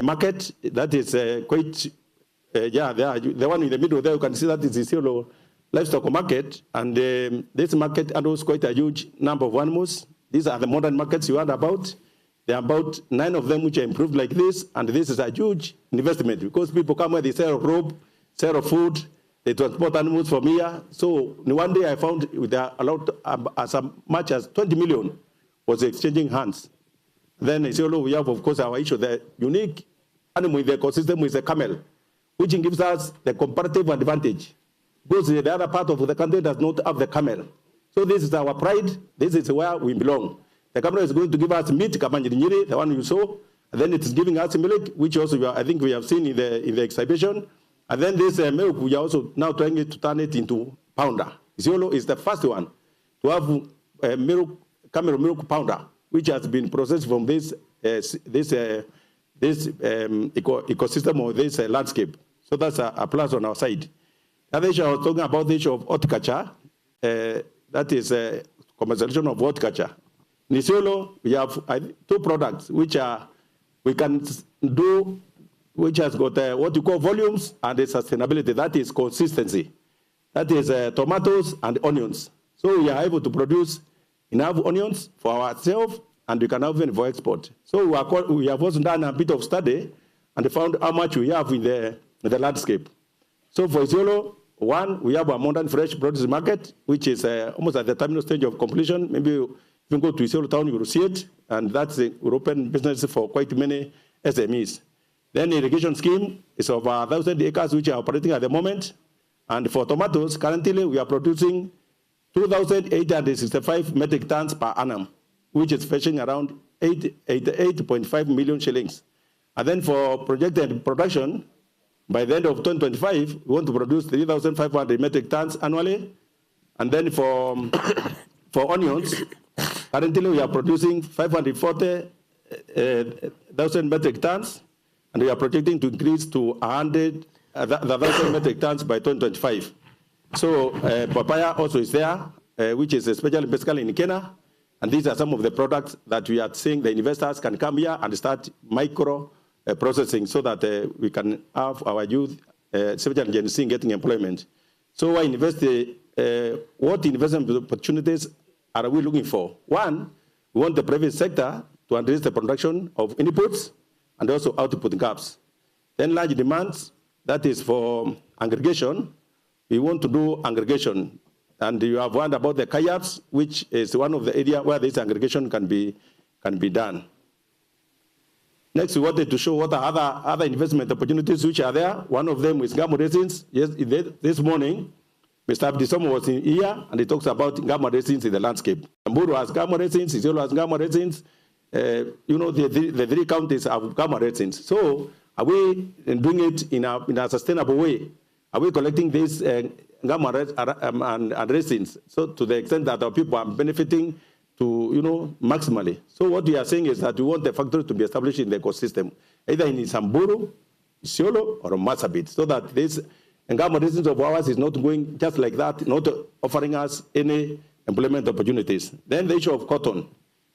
market. That is quite, the one in the middle there, you can see that is Isiolo livestock market, and this market handles quite a huge number of animals. These are the modern markets you heard about. There are about 9 of them which are improved like this, and this is a huge investment because people come where they sell rope, sell food, they transport animals from here. So one day I found they are allowed as much as 20 million was exchanging hands. Then in Isiolo, we have, of course, our issue. The unique animal in the ecosystem is the camel, which gives us the comparative advantage. Because the other part of the country does not have the camel. So this is our pride. This is where we belong. The camel is going to give us meat, the one you saw, and then it is giving us milk, which also I think we have seen in the exhibition. And then this milk, we are also now trying to turn it into powder. Isiolo is the first one to have camel milk powder, which has been processed from this ecosystem or this landscape. So that's a plus on our side. The other issue I was talking about, the issue of horticulture, that is commercialization of horticulture. In Isiolo, we have 2 products which we can do, which has got what you call volumes and the sustainability. That is consistency. That is tomatoes and onions. So we are able to produce enough onions for ourselves, and we can have even for export. So we have also done a bit of study and found how much we have in the landscape. So for Isiolo, one, we have a modern fresh produce market, which is almost at the terminal stage of completion. Maybe if you go to Isiolo town, you will see it. And that's a European business for quite many SMEs. Then the irrigation scheme is of 1,000 acres, which are operating at the moment. And for tomatoes, currently we are producing 2,865 metric tons per annum, which is fetching around 88.5 million shillings. And then for projected production, by the end of 2025, we want to produce 3,500 metric tons annually. And then for onions, currently we are producing 540,000 metric tons, and we are projecting to increase to 100,000 metric tons by 2025. So papaya also is there, which is especially basically in Kenya. And these are some of the products that we are seeing the investors can come here and start micro processing so that we can have our youth, especially Gen Z, getting employment. So I invest, what investment opportunities are we looking for? One, we want the private sector to address the production of inputs and also output gaps. Then large demands, that is for aggregation. We want to do aggregation. And you have heard about the kayaks, which is one of the areas where this aggregation can be done. Next, we wanted to show what are other investment opportunities which are there. One of them is gum resins. Yes, this morning, Mr. Abdisomo was in here, and he talks about gum resins in the landscape. Samburu has gum resins, Isiolo has gum resins. You know, the three counties have gum resins. So are we doing it in a sustainable way? Are we collecting these gum and resins so to the extent that our people are benefiting to, you know, maximally? So what we are saying is that we want the factory to be established in the ecosystem, either in Samburu, Isiolo, or Marsabit, so that this gum resins of ours is not going just like that, not offering us any employment opportunities. Then the issue of cotton.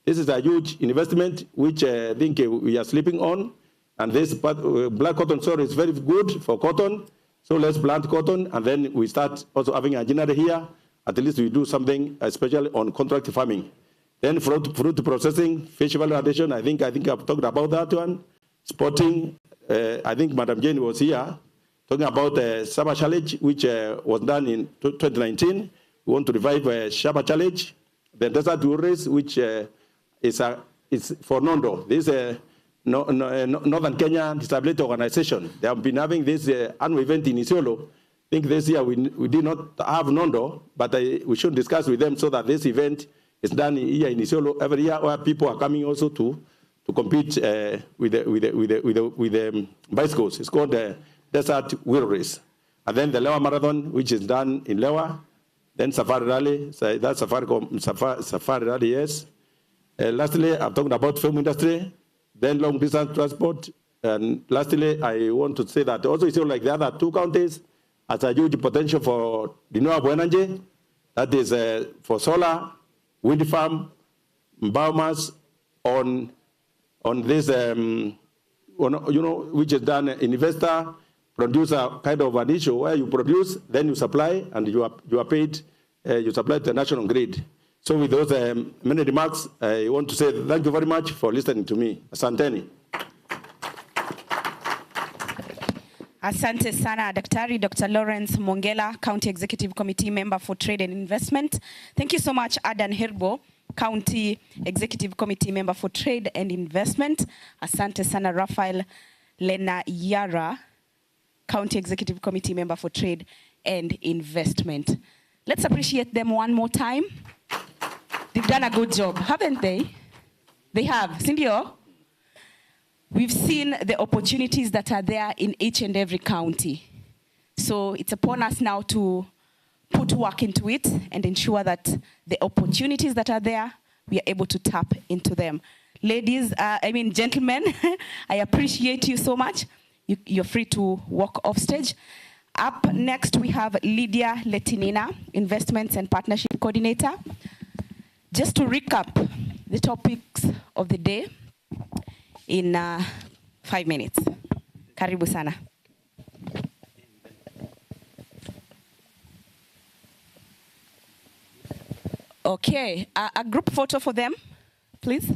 This is a huge investment which I think we are sleeping on, and this black cotton soil is very good for cotton. So let's plant cotton, and then we start also having a general here. At least we do something, especially on contract farming. Then fruit processing, fish value addition. I think I've talked about that one. Sporting. I think Madam Jane was here talking about the Summer Challenge, which was done in 2019. We want to revive Summer Challenge. The Desert Tour Race, which is for Nondo. This Northern Kenya Disability Organization. They have been having this annual event in Isiolo. I think this year we did not have Nondo, but we should discuss with them so that this event is done here in Isiolo every year, where people are coming also to compete with the bicycles. It's called the Desert Wheel Race. And then the Lewa Marathon, which is done in Lewa. Then Safari Rally, so that's Safari Rally, yes. Lastly, I'm talking about film industry, then long distance transport. And lastly, I want to say that also it's like the other two counties has a huge potential for renewable energy. That is for solar, wind farm, biomass on this, you know, which is done investor, producer kind of an issue where you produce, then you supply, and you are paid, you supply to the national grid. So with those many remarks, I want to say thank you very much for listening to me. Asanteni. Asante sana, Daktari Dr. Lawrence Mongela, County Executive Committee Member for Trade and Investment. Thank you so much, Adan Herbo, County Executive Committee Member for Trade and Investment. Asante sana, Rafael Lena Yara, County Executive Committee Member for Trade and Investment. Let's appreciate them one more time. They've done a good job, haven't they? They have, Cindio. We've seen the opportunities that are there in each and every county. So it's upon us now to put work into it and ensure that the opportunities that are there, we are able to tap into them. Ladies, gentlemen, I appreciate you so much. You're free to walk off stage. Up next, we have Lydia Letinina, Investments and Partnership Coordinator. Just to recap the topics of the day in 5 minutes. Karibu sana. Okay, a group photo for them, please.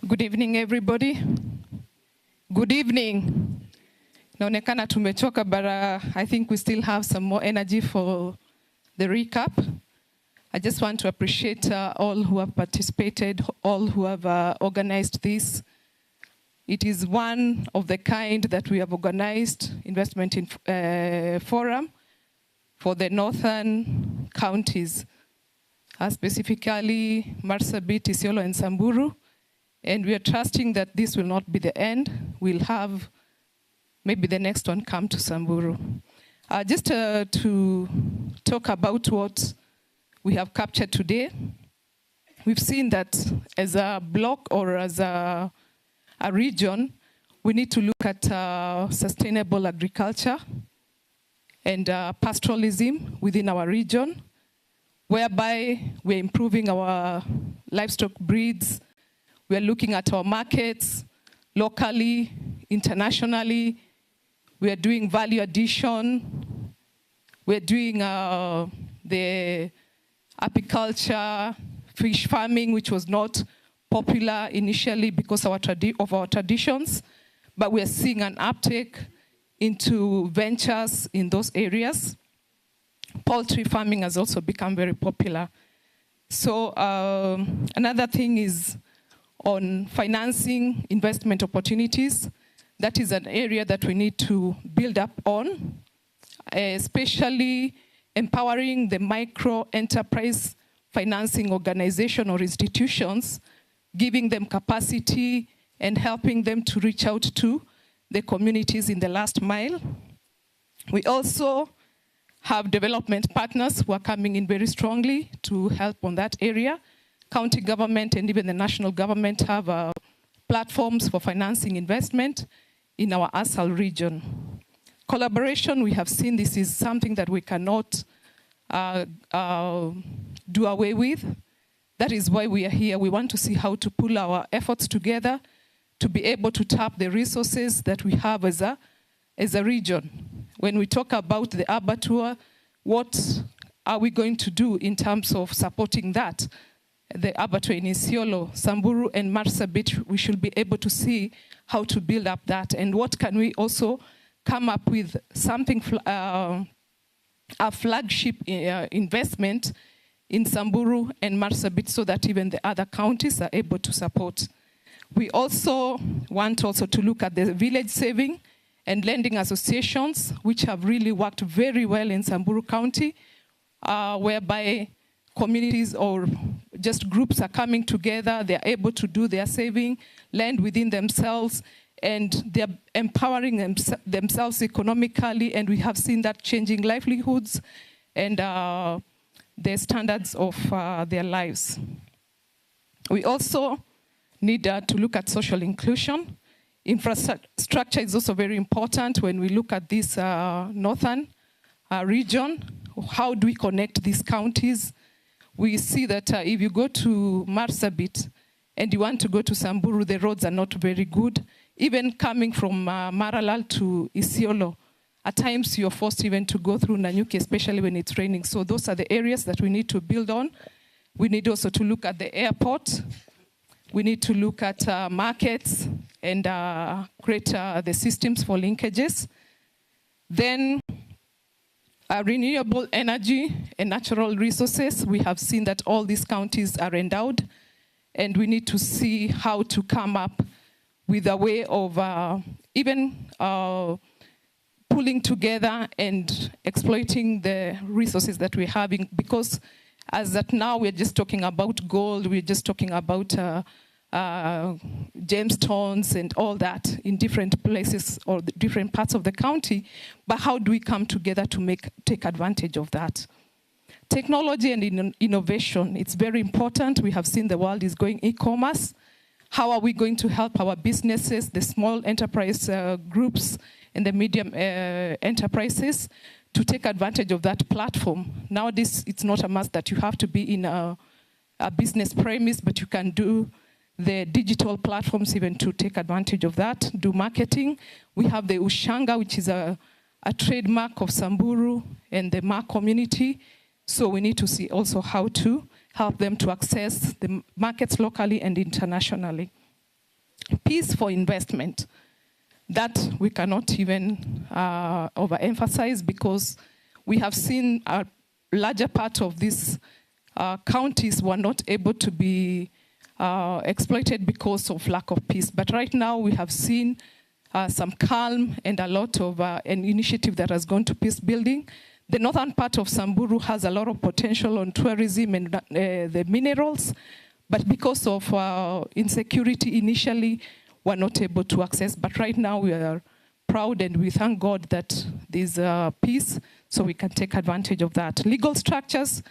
Good evening, everybody. Good evening. Naonekana tumechoka, but I think we still have some more energy for the recap. I just want to appreciate all who have participated, all who have organized this. It is one of the kind that we have organized investment in forum for the northern counties, specifically Marsabit, Isiolo, and Samburu. And we are trusting that this will not be the end. We'll have maybe the next one come to Samburu. Just to talk about what we have captured today, we've seen that as a block or as a region, we need to look at sustainable agriculture and pastoralism within our region, whereby we're improving our livestock breeds. We're looking at our markets locally, internationally. We are doing value addition. We're doing the apiculture, fish farming, which was not popular initially because of our traditions, but we are seeing an uptake into ventures in those areas. Poultry farming has also become very popular. So another thing is on financing investment opportunities. That is an area that we need to build up on, especially empowering the micro enterprise financing organization or institutions, giving them capacity and helping them to reach out to the communities in the last mile. We also have development partners who are coming in very strongly to help on that area. County government and even the national government have platforms for financing investment in our ASAL region. Collaboration, we have seen this is something that we cannot do away with. That is why we are here. We want to see how to pull our efforts together to be able to tap the resources that we have as a region. When we talk about the abattoir, what are we going to do in terms of supporting that? The abattoir in Isiolo, Samburu, and Marsabit, we should be able to see how to build up that. And what can we also come up with something, a flagship investment in Samburu and Marsabit so that even the other counties are able to support. We also want also to look at the village saving and lending associations, which have really worked very well in Samburu County, whereby communities or just groups are coming together, they're able to do their saving, lend within themselves, and they're empowering themselves economically, and we have seen that changing livelihoods and the standards of their lives. We also need to look at social inclusion. Infrastructure is also very important when we look at this northern region. How do we connect these counties? We see that if you go to Marsabit and you want to go to Samburu, the roads are not very good. Even coming from Maralal to Isiolo, at times you're forced even to go through Nanyuki, especially when it's raining. So those are the areas that we need to build on. We need also to look at the airport. We need to look at markets and create the systems for linkages. Then renewable energy and natural resources. We have seen that all these counties are endowed, and we need to see how to come up with a way of even pulling together and exploiting the resources that we're having, because as that now we're just talking about gold, we're just talking about gemstones and all that in different places or different parts of the county, but how do we come together to take advantage of that? Technology and innovation, it's very important. We have seen the world is going e-commerce. How are we going to help our businesses, the small enterprise groups and the medium enterprises to take advantage of that platform? Nowadays, it's not a must that you have to be in a business premise, but you can do the digital platforms even to take advantage of that, do marketing. We have the Ushanga, which is a trademark of Samburu and the Ma community. So we need to see also how to help them to access the markets locally and internationally. peace for investment. That we cannot even overemphasize, because we have seen a larger part of these counties were not able to be exploited because of lack of peace. But right now we have seen some calm and a lot of an initiative that has gone to peace building. The northern part of Samburu has a lot of potential on tourism and the minerals, but because of insecurity initially, we're not able to access. But right now we are proud and we thank God that there's peace, so we can take advantage of that. Legal structures,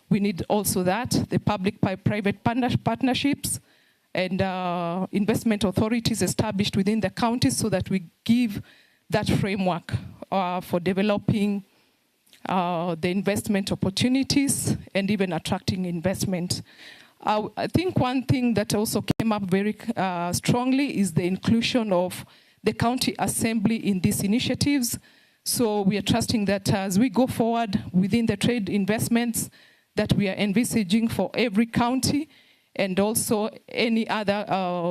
we need also that, the public-private partnerships, and investment authorities established within the counties, so that we give that framework for developing the investment opportunities and even attracting investment. I think one thing that also came up very strongly is the inclusion of the county assembly in these initiatives. So we are trusting that as we go forward within the trade investments that we are envisaging for every county, and also any other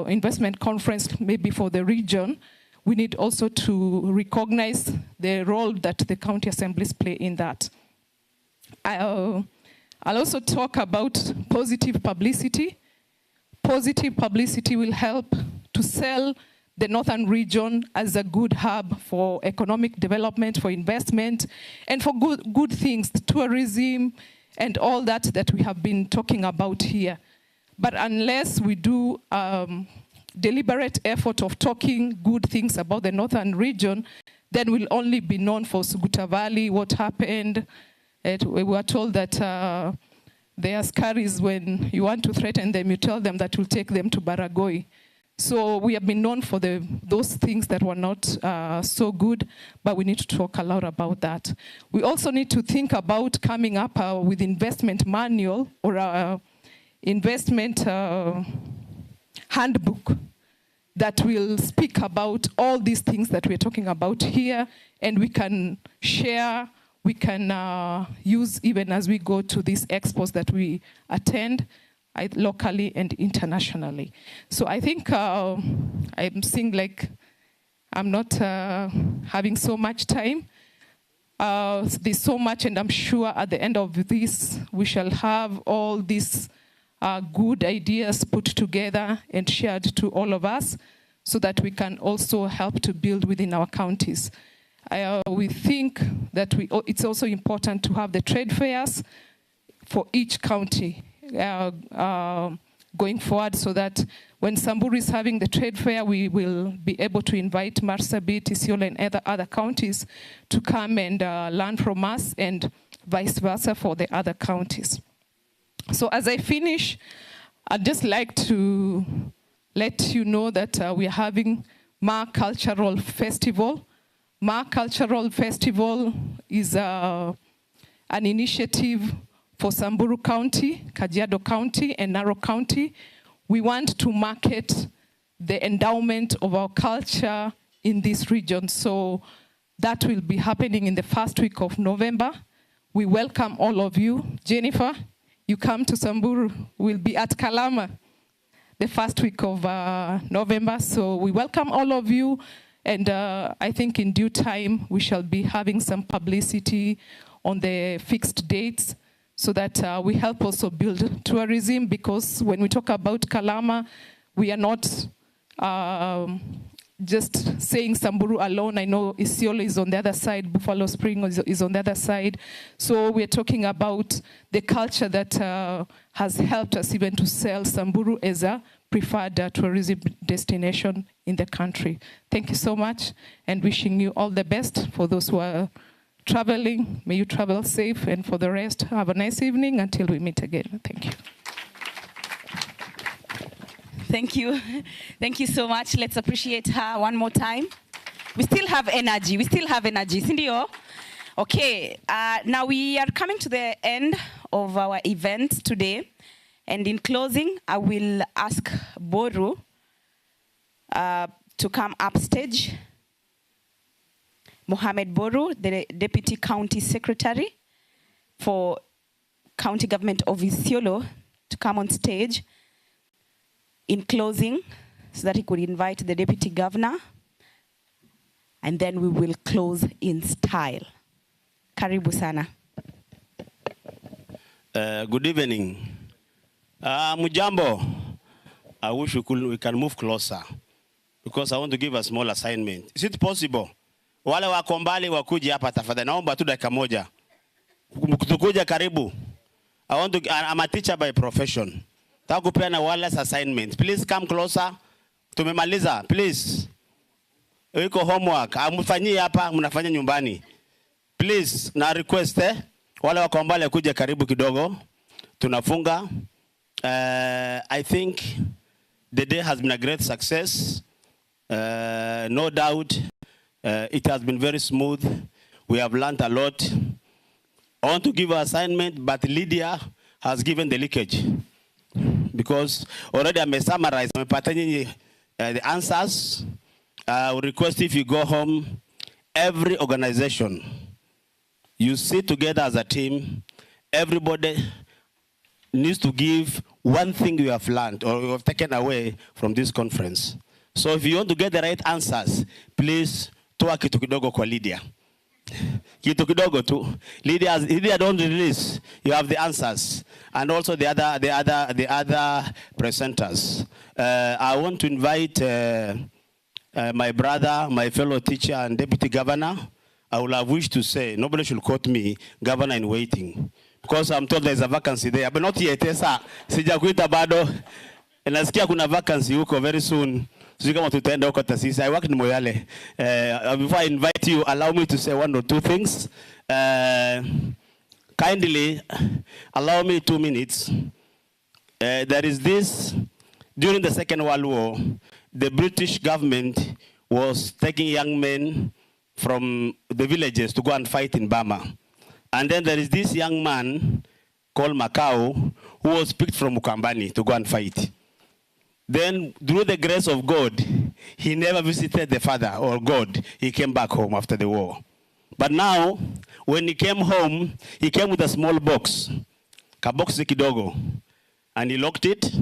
investment conference maybe for the region, we need also to recognize the role that the county assemblies play in that. I'll also talk about positive publicity. Positive publicity will help to sell the northern region as a good hub for economic development, for investment, and for good things, tourism, and all that we have been talking about here. But unless we do deliberate effort of talking good things about the northern region, then we'll only be known for Suguta Valley, what happened. We were told that the askaris, when you want to threaten them, you tell them that you'll take them to Baragoi. So we have been known for those things that were not so good, but we need to talk a lot about that. We also need to think about coming up with investment manual or investment handbook that will speak about all these things that we're talking about here, and we can share, we can use even as we go to these expos that we attend, locally and internationally. So I think I'm seeing like I'm not having so much time. There's so much, and I'm sure at the end of this, we shall have all these good ideas put together and shared to all of us, so that we can also help to build within our counties. We think that it's also important to have the trade fairs for each county going forward, so that when Samburu is having the trade fair, we will be able to invite Marsabit, Isiolo, and other counties to come and learn from us, and vice versa for the other counties. So as I finish, I'd just like to let you know that we are having Ma Cultural Festival. Ma Cultural Festival is an initiative for Samburu County, Kajiado County, and Narok County. We want to market the endowment of our culture in this region. So that will be happening in the first week of November. We welcome all of you. Jennifer, you come to Samburu. We'll be at Kalama the first week of November. So we welcome all of you. And I think in due time, we shall be having some publicity on the fixed dates, so that we help also build tourism, because when we talk about Kalama, we are not just saying Samburu alone. I know Isiolo is on the other side, Buffalo Spring is on the other side. So we're talking about the culture that has helped us even to sell Samburu as a preferred tourism destination in the country. Thank you so much, and wishing you all the best. For those who are traveling, may you travel safe, and for the rest, have a nice evening until we meet again. Thank you. Thank you. Thank you so much. Let's appreciate her one more time. We still have energy. We still have energy. Sindio? Okay. Now we are coming to the end of our event today. And in closing, I will ask Boru to come upstage. Mohamed Boru, the Deputy County Secretary for County Government of Isiolo, to come on stage. In closing, so that he could invite the Deputy Governor, and then we will close in style. Karibu sana. Good evening. Mujambo, I wish we can move closer because I want to give a small assignment. Is it possible? Wale wako mbali wakuje hapa tafadhali. Naomba tu dakika moja. Tukuja karibu. I'm a teacher by profession. Nataka kupeana wireless assignment. Please come closer. Tumemaliza. Please. Iko homework. Amfanyie hapa, mnafanya nyumbani. Please, na request wale wako mbali kuja karibu kidogo. Tunafunga. I think the day has been a great success. No doubt. It has been very smooth. We have learned a lot. I want to give an assignment, but Lydia has given the leakage. Because already I may summarize the answers. I will request if you go home, every organization, you sit together as a team, everybody needs to give one thing you have learned or you have taken away from this conference. So if you want to get the right answers, please toa kitu kidogo kwa Lydia. Kitu kidogo tu. Lydia don't release. You have the answers. And also the other presenters. I want to invite my brother, my fellow teacher and deputy governor. I would have wished to say, nobody should quote me, governor in waiting. Because I'm told there's a vacancy there. But not yet, sir. Sijakuita bado. Nasikia kuna vacancy huko very soon. I work in Moyale. Before I invite you, allow me to say one or two things. Kindly allow me 2 minutes. There is this, during the Second World War, the British government was taking young men from the villages to go and fight in Burma. And then there is this young man called Macau who was picked from Ukambani to go and fight. Then, through the grace of God, he never visited the father or God. He came back home after the war. But now, when he came home, he came with a small box, kabox kidogo, and he locked it.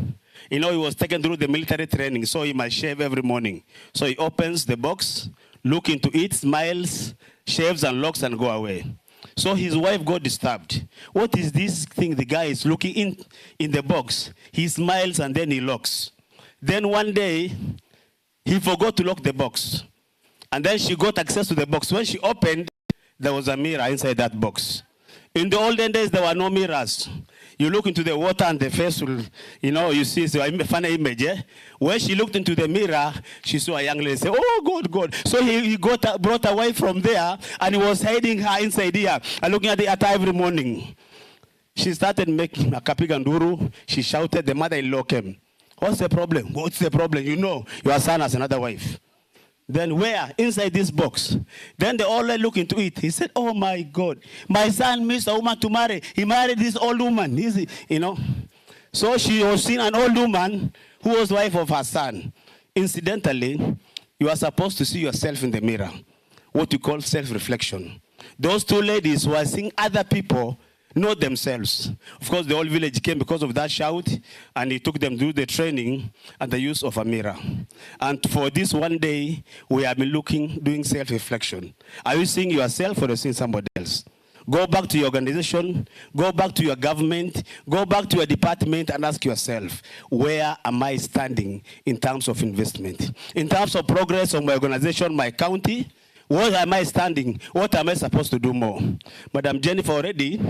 You know, he was taken through the military training, so he must shave every morning. So he opens the box, look into it, smiles, shaves and locks and go away. So his wife got disturbed. What is this thing the guy is looking in the box? He smiles and then he locks. Then one day, he forgot to lock the box. And then she got access to the box. When she opened, there was a mirror inside that box. In the olden days, there were no mirrors. You look into the water and the face will, you know, you see a funny image. Eh? When she looked into the mirror, she saw a young lady say, oh, God, God. So he brought a wife from there, and he was hiding her inside here and looking at her every morning. She started making a kapiganduru. She shouted, the mother-in-law came. What's the problem? What's the problem? You know, your son has another wife. Then where? Inside this box. Then the old lady looked into it. He said, oh my God, my son missed a woman to marry. He married this old woman. You know. So she was seeing an old woman who was wife of her son. Incidentally, you are supposed to see yourself in the mirror. What you call self-reflection. Those two ladies were seeing other people, not themselves. Of course, the whole village came because of that shout, and he took them through the training and the use of a mirror. And for this one day, we have been doing self-reflection. Are you seeing yourself or are you seeing somebody else? Go back to your organization, go back to your government, go back to your department and ask yourself, where am I standing in terms of investment? In terms of progress of my organization, my county, where am I standing? What am I supposed to do more? Madam Jennifer already,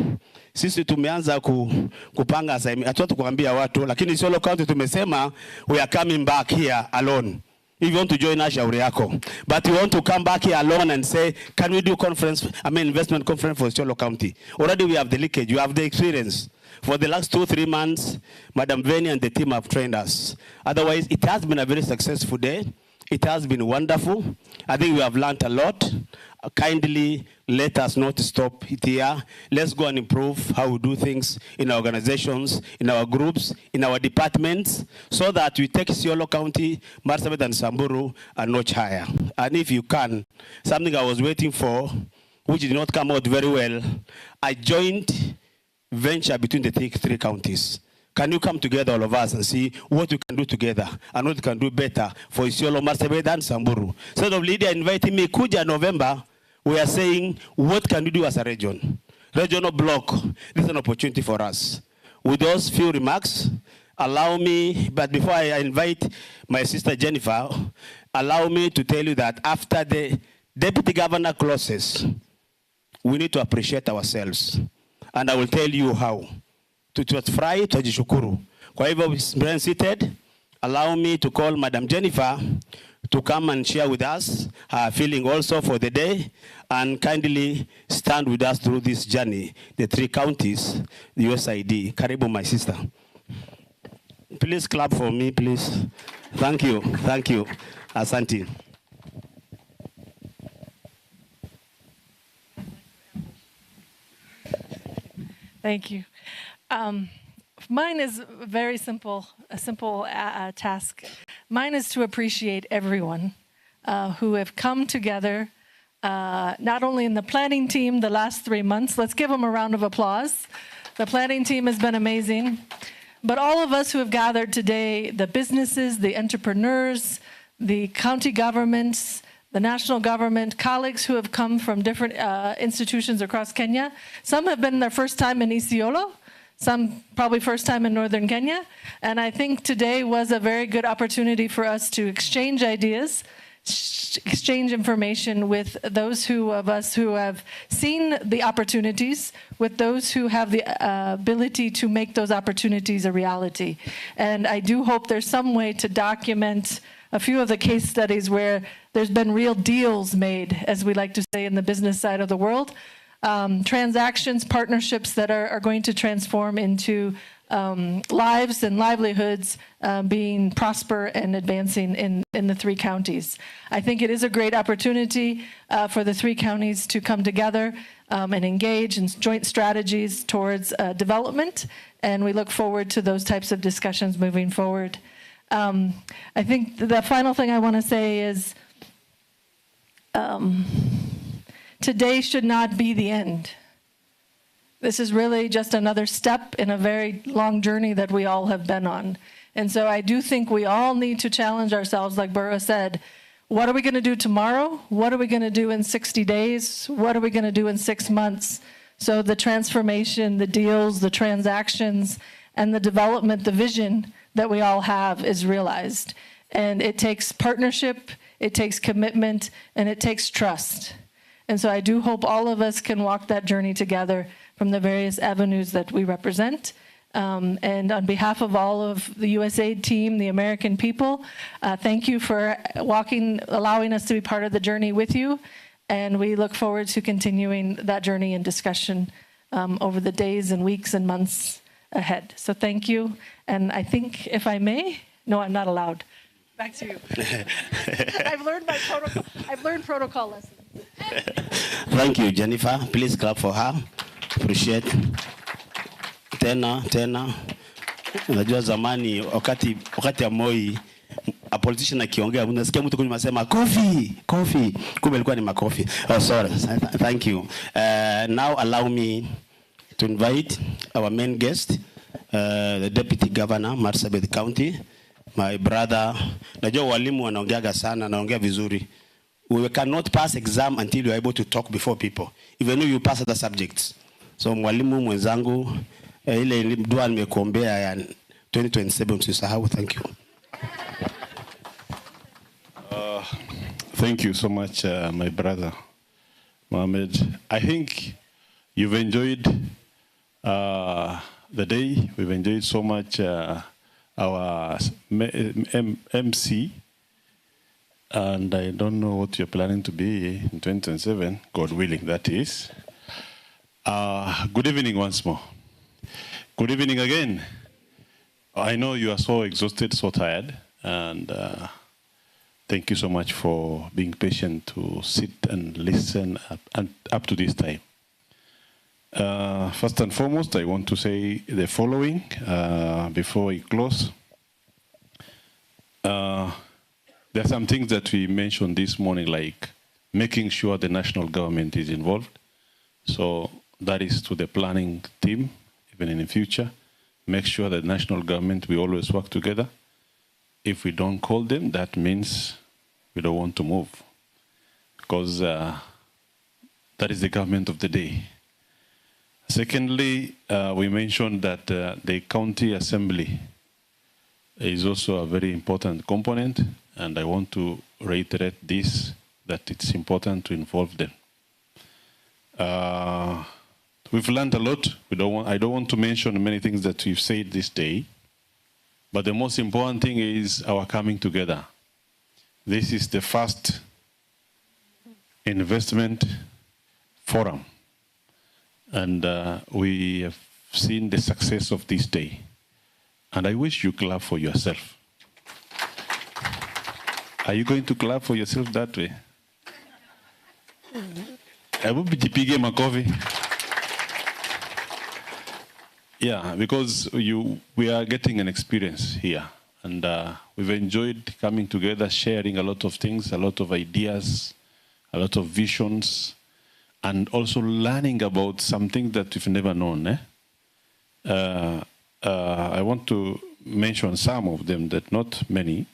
sisi tumeanza kupanga assignment. Hatuwezi kuambia watu, lakini Isiolo County tumesema we are coming back here alone. If you want to join us, shauri yako. But you want to come back here alone and say, can we do investment conference for Isiolo County? Already we have the leakage, you have the experience. For the last 2-3 months, Madam Veni and the team have trained us. Otherwise, it has been a very successful day. It has been wonderful. I think we have learned a lot. Kindly let us not stop it here. Let's go and improve how we do things in our organizations, in our groups, in our departments, so that we take Isiolo County, Marsabit and Samburu a notch higher. And if you can, something I was waiting for, which did not come out very well, a joint venture between the three counties. Can you come together, all of us, and see what we can do together and what we can do better for Isiolo, Marsabit, and Samburu? Instead of Lydia inviting me, Kuja November, we are saying, what can we do as a region? Regional block, this is an opportunity for us. With those few remarks, allow me, but before I invite my sister Jennifer, allow me to tell you that after the deputy governor closes, we need to appreciate ourselves. And I will tell you how. Tutafurahi, tutajishukuru. Kwa hivyo, being seated, allow me to call Madam Jennifer to come and share with us her feeling also for the day and kindly stand with us through this journey, the 3 counties, the USID. Karibu, my sister. Please clap for me, please. Thank you. Thank you. Asante. Thank you. Mine is very simple, a simple task. Mine is to appreciate everyone who have come together, not only in the planning team the last 3 months. Let's give them a round of applause. The planning team has been amazing. But all of us who have gathered today, the businesses, the entrepreneurs, the county governments, the national government, colleagues who have come from different institutions across Kenya. Some have been their first time in Isiolo, some probably first time in northern Kenya. And I think today was a very good opportunity for us to exchange ideas, exchange information with those of us who have seen the opportunities, with those who have the ability to make those opportunities a reality. And I do hope there's some way to document a few of the case studies where there's been real deals made, as we like to say in the business side of the world, transactions, partnerships that are going to transform into lives and livelihoods being prosper and advancing in the 3 counties. I think it is a great opportunity for the 3 counties to come together and engage in joint strategies towards development, and we look forward to those types of discussions moving forward. I think the final thing I want to say is today should not be the end. This is really just another step in a very long journey that we all have been on. And so I do think we all need to challenge ourselves, like Burra said. What are we going to do tomorrow? What are we going to do in 60 days? What are we going to do in 6 months? So the transformation, the deals, the transactions, and the development, the vision that we all have is realized. And it takes partnership, it takes commitment, and it takes trust. And so I do hope all of us can walk that journey together from the various avenues that we represent. And on behalf of all of the USAID team, the American people, thank you for allowing us to be part of the journey with you. And we look forward to continuing that journey and discussion over the days and weeks and months ahead. So thank you. And I think, if I may, no, I'm not allowed. Back to you. I've learned protocol lessons. Thank you, Jennifer. Please clap for her. Appreciate. Tena. Unajua zamani wakati ya Moi, a politician akiongea unasikia mtu kwenye masema coffee. Kumbe ilikuwa ni makofi. Oh, sorry. Thank you. Now allow me to invite our main guest, the Deputy Governor, Marsabit County, my brother. Najua walimu wanaongeaga sana, naongea vizuri. We cannot pass exam until you are able to talk before people, even though you pass other subjects. So mwalimu mwenzangu, ile dua nimekuombea ya 2027 usisahau. Thank you. Thank you so much, my brother, Mohammed. I think you've enjoyed the day. We've enjoyed so much our MC. And I don't know what you're planning to be in 2027, God willing, that is. Good evening once more. Good evening again. I know you are so exhausted, so tired, and thank you so much for being patient to sit and listen up to this time. First and foremost, I want to say the following before we close. There are some things that we mentioned this morning, like making sure the national government is involved. So that is to the planning team, even in the future, make sure that national government, we always work together. If we don't call them, that means we don't want to move, because that is the government of the day. Secondly, we mentioned that the county assembly is also a very important component, and I want to reiterate this, that it's important to involve them. We've learned a lot. I don't want to mention many things that we've said this day, but the most important thing is our coming together. This is the first investment forum, and we have seen the success of this day. And I wish you clap for yourself. Are you going to clap for yourself that way? Yeah, because we are getting an experience here, and we've enjoyed coming together, sharing a lot of things, a lot of ideas, a lot of visions, and also learning about something that we've never known. I want to mention some of them, that not many.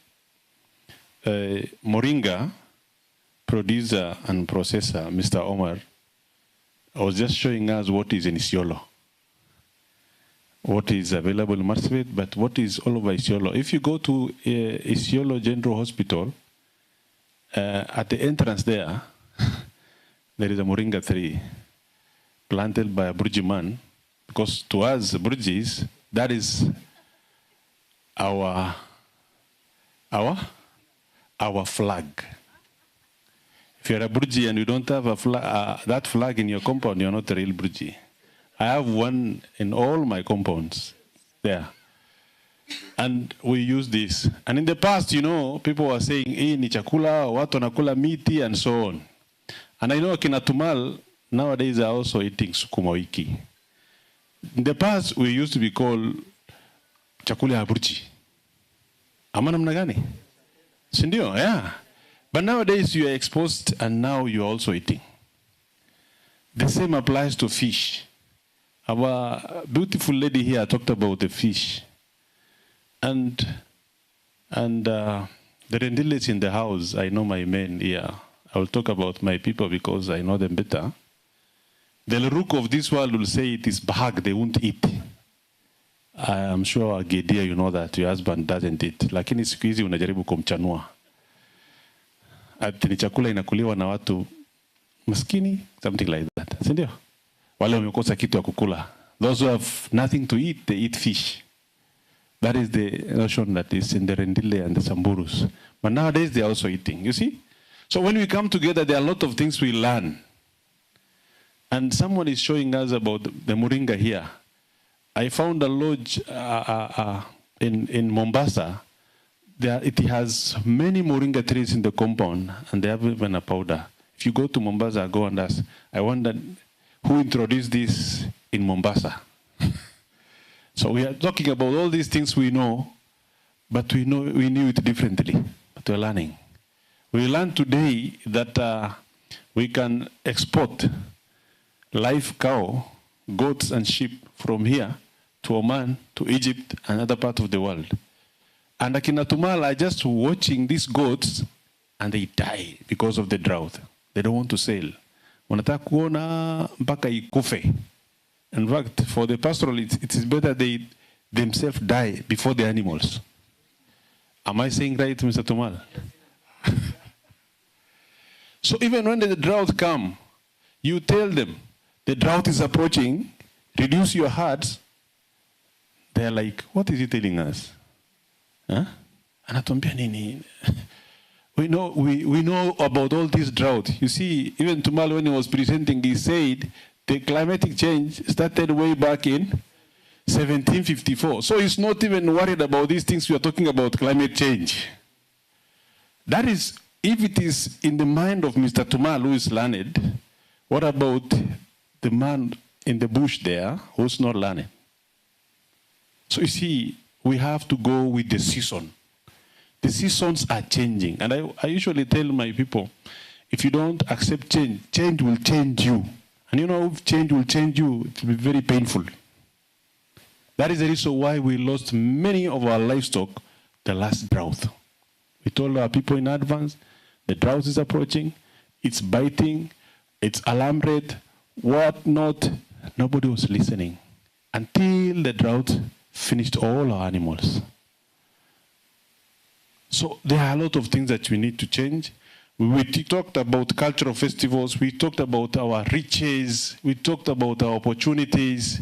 Moringa producer and processor, Mr. Omar, was just showing us what is in Isiolo, what is available in Marsabit, but what is all over Isiolo. If you go to Isiolo General Hospital, at the entrance there, there is a moringa tree planted by a Burji man, because to us, Burjis, that is our flag. If you're a Burji and you don't have a flag, that flag in your compound, you're not a real Burji. I have one in all my compounds there. And we use this. And in the past, you know, people were saying, "Hii ni chakula, watu wanakula miti," and so on. And I know Kina Tumal nowadays are also eating sukuma wiki. In the past, we used to be called chakula ya Burji. Ama namna gani? Sindio, yeah. But nowadays you are exposed, and now you are also eating. The same applies to fish. Our beautiful lady here talked about the fish. And the rendiles in the house, I know my men here. I will talk about my people because I know them better. The Leruk of this world will say it is bahag, they won't eat. I am sure, Gedia, you know that your husband doesn't eat. Lakini siku hizi unajaribu kumchanua. Ati ni chakula inakuliwa na watu maskini, something like that. Sindio? Wale wamekosa kitu ya kukula. Those who have nothing to eat, they eat fish. That is the notion that is in the Rendile and the Samburus. But nowadays they are also eating, you see? So when we come together, there are a lot of things we learn. And someone is showing us about the moringa here. I found a lodge in Mombasa. It has many moringa trees in the compound, and they have even a powder. If you go to Mombasa, go and ask. I wonder who introduced this in Mombasa. So we are talking about all these things we know, but we knew it differently. But we're learning. We learned today that we can export live cow, goats, and sheep from here to Oman, to Egypt, and other parts of the world. And Akina Tumal are just watching these goats, and they die because of the drought. They don't want to sell. Wanataka kuona mpaka ikufe. In fact, for the pastoral, it is better they themselves die before the animals. Am I saying right, Mr. Tumal? So even when the drought comes, you tell them, the drought is approaching, reduce your herds. They're like, what is he telling us? Huh? Anatuambia nini? We know about all this drought. You see, even Tumal, when he was presenting, he said the climatic change started way back in 1754. So he's not even worried about these things we are talking about, climate change. That is, if it is in the mind of Mr. Tumal, who is learned, what about the man in the bush there who's not learned? So you see, we have to go with the season. The seasons are changing. And I usually tell my people, if you don't accept change, change will change you. And you know, if change will change you, it will be very painful. That is the reason why we lost many of our livestock the last drought. We told our people in advance, the drought is approaching, it's biting, it's alarm rate, what not. Nobody was listening until the drought finished all our animals. So there are a lot of things that we need to change. We talked about cultural festivals, we talked about our riches, we talked about our opportunities,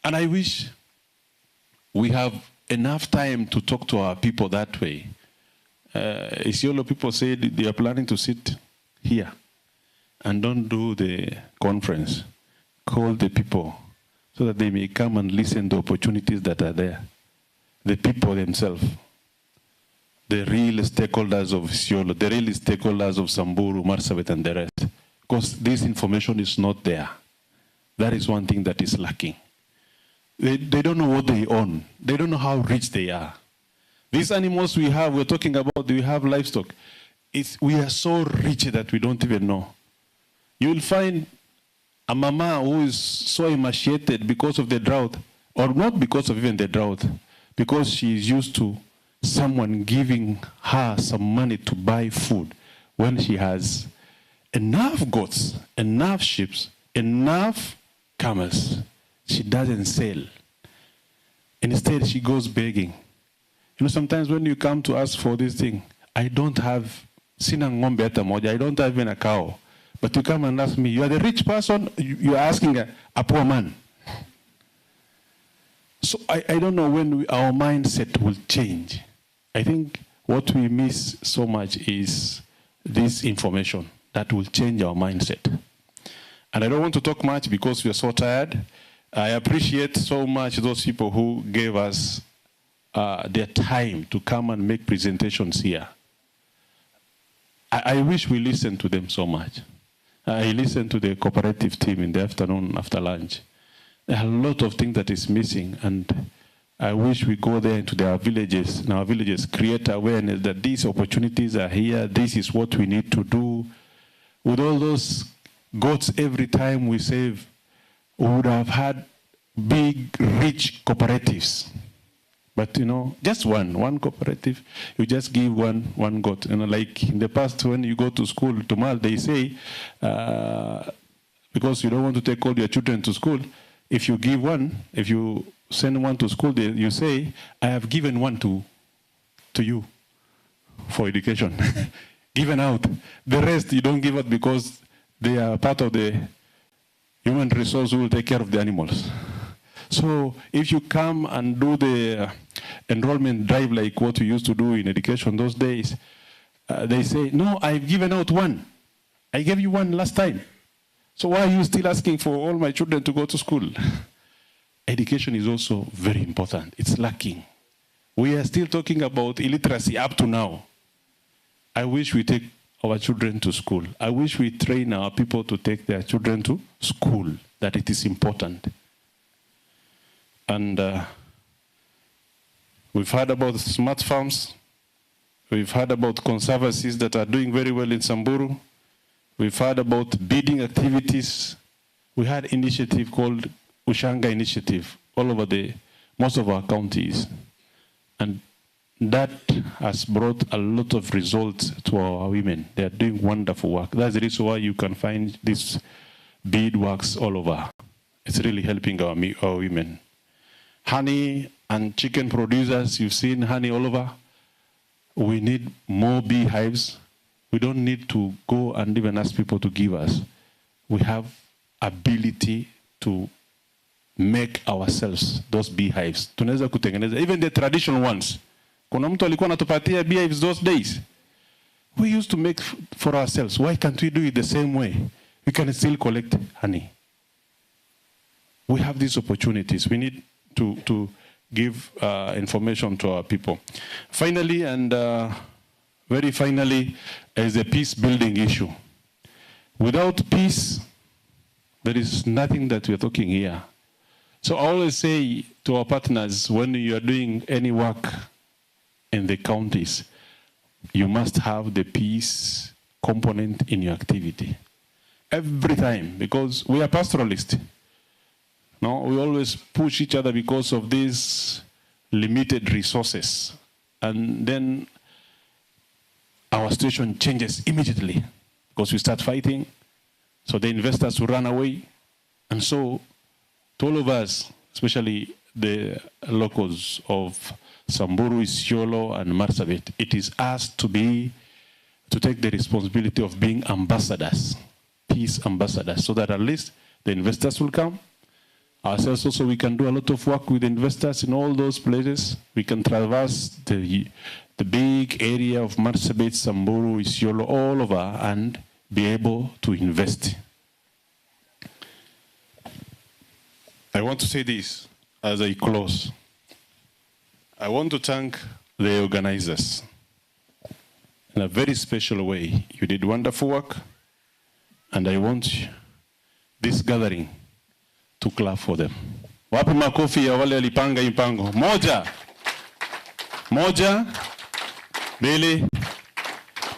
and I wish we have enough time to talk to our people that way. Isiolo people said they are planning to sit here and don't do the conference. Call the people so that they may come and listen to opportunities that are there. The people themselves, the real stakeholders of Isiolo, the real stakeholders of Samburu, Marsabit, and the rest. Because this information is not there. That is one thing that is lacking. They don't know what they own. They don't know how rich they are. These animals we have, we're talking about, we have livestock. We are so rich that we don't even know. You will find a mama who is so emaciated because of the drought, or not because of even the drought, because she is used to someone giving her some money to buy food when she has enough goats, enough sheep, enough camels. She doesn't sell. Instead, she goes begging. You know, sometimes when you come to ask for this thing, I don't have sina ng'ombe hata moja, I don't have even a cow. But you come and ask me, you are the rich person, you are asking a poor man. So I don't know when our mindset will change. I think what we miss so much is this information that will change our mindset. And I don't want to talk much because we are so tired. I appreciate so much those people who gave us their time to come and make presentations here. I wish we listened to them so much. I listened to the cooperative team in the afternoon after lunch. There are a lot of things that is missing, and I wish we go there into our villages, create awareness that these opportunities are here, this is what we need to do. With all those goats every time we save, we would have had big, rich cooperatives. But, you know, just one cooperative, you just give one goat. You know, like in the past when you go to school, to Mal, they say, because you don't want to take all your children to school, if you give one, if you send one to school, you say, I have given one to you for education. Given out. The rest you don't give out because they are part of the human resource who will take care of the animals. So if you come and do the enrollment drive like what we used to do in education those days, they say, no, I've given out one. I gave you one last time. So why are you still asking for all my children to go to school? Education is also very important. It's lacking. We are still talking about illiteracy up to now. I wish we take our children to school. I wish we train our people to take their children to school, that it is important. And we've heard about smart farms. We've heard about conservancies that are doing very well in Samburu. We've heard about bidding activities. We had an initiative called Ushanga Initiative all over most of our counties. And that has brought a lot of results to our women. They are doing wonderful work. That's the reason why you can find these bead works all over. It's really helping our women. Honey and chicken producers, you've seen honey all over. We need more beehives. We don't need to go and even ask people to give us. We have ability to make ourselves those beehives. Tunaweza kutengeneza, even the traditional ones. Kuna mtu alikuwa anatupatia beehives those days. We used to make for ourselves. Why can't we do it the same way? We can still collect honey. We have these opportunities. We need to give information to our people. Finally, and very finally, is the peace building issue. Without peace, there is nothing that we're talking here. So I always say to our partners, when you are doing any work in the counties, you must have the peace component in your activity. Every time, because we are pastoralists. No, we always push each other because of these limited resources. And then our situation changes immediately because we start fighting. So the investors will run away. And so to all of us, especially the locals of Samburu, Isiolo, and Marsabit, it is us to take the responsibility of being ambassadors, peace ambassadors, so that at least the investors will come. Ourselves also, we can do a lot of work with investors in all those places. We can traverse the big area of Marsabit, Samburu, Isiolo, all over, and be able to invest. I want to say this as I close. I want to thank the organizers in a very special way. You did wonderful work, and I want this gathering to clap for them. Wapi makofi ya wale walipanga mpango? Moja, mbili,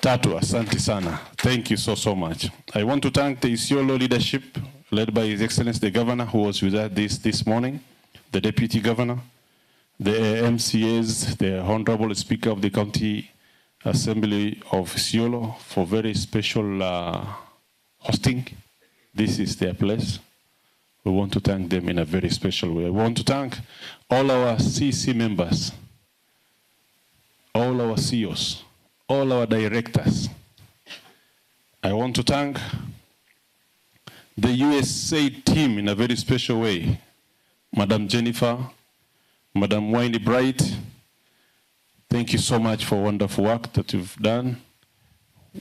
tatu. Asante sana. Thank you so much. I want to thank the Isiolo leadership led by His Excellency the Governor, who was with us this morning, the Deputy Governor, the MCAs, the Honorable Speaker of the County Assembly of Isiolo for very special hosting. This is their place. We want to thank them in a very special way. I want to thank all our CC members, all our CEOs, all our directors. I want to thank the USA team in a very special way. Madam Jennifer, Madam Winnie Bright, thank you so much for wonderful work that you've done.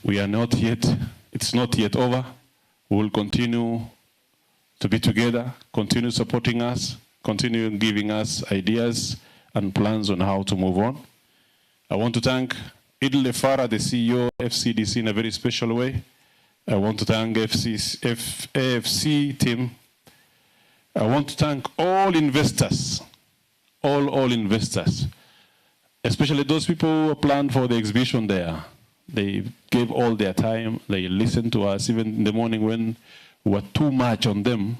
We are not yet, it's not yet over. We will continue to be together, continue supporting us, continue giving us ideas and plans on how to move on. I want to thank Idle Farah, the CEO of FCDC, in a very special way. I want to thank AFC team. I want to thank all investors, all investors, especially those people who planned for the exhibition there. They gave all their time. They listened to us. Even in the morning when we were too much on them,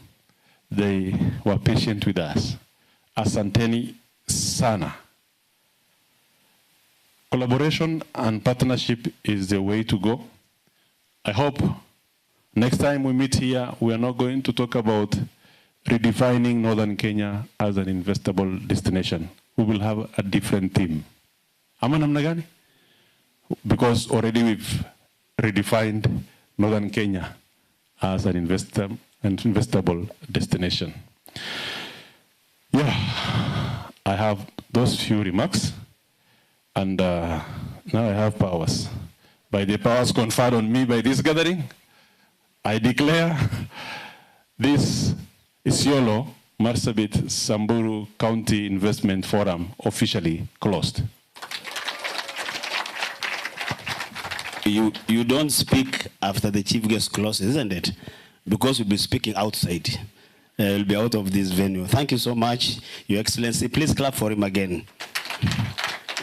they were patient with us. Asanteni sana. Collaboration and partnership is the way to go. I hope next time we meet here, we are not going to talk about redefining Northern Kenya as an investable destination. We will have a different theme. Ama namna gani? Because already we've redefined Northern Kenya as an investable destination. Yeah, I have those few remarks, and now I have powers. By the powers conferred on me by this gathering, I declare this Isiolo Marsabit Samburu County Investment Forum officially closed. You don't speak after the chief guest closes, isn't it? Because you'll be speaking outside. You'll be out of this venue. Thank you so much, Your Excellency. Please clap for him again.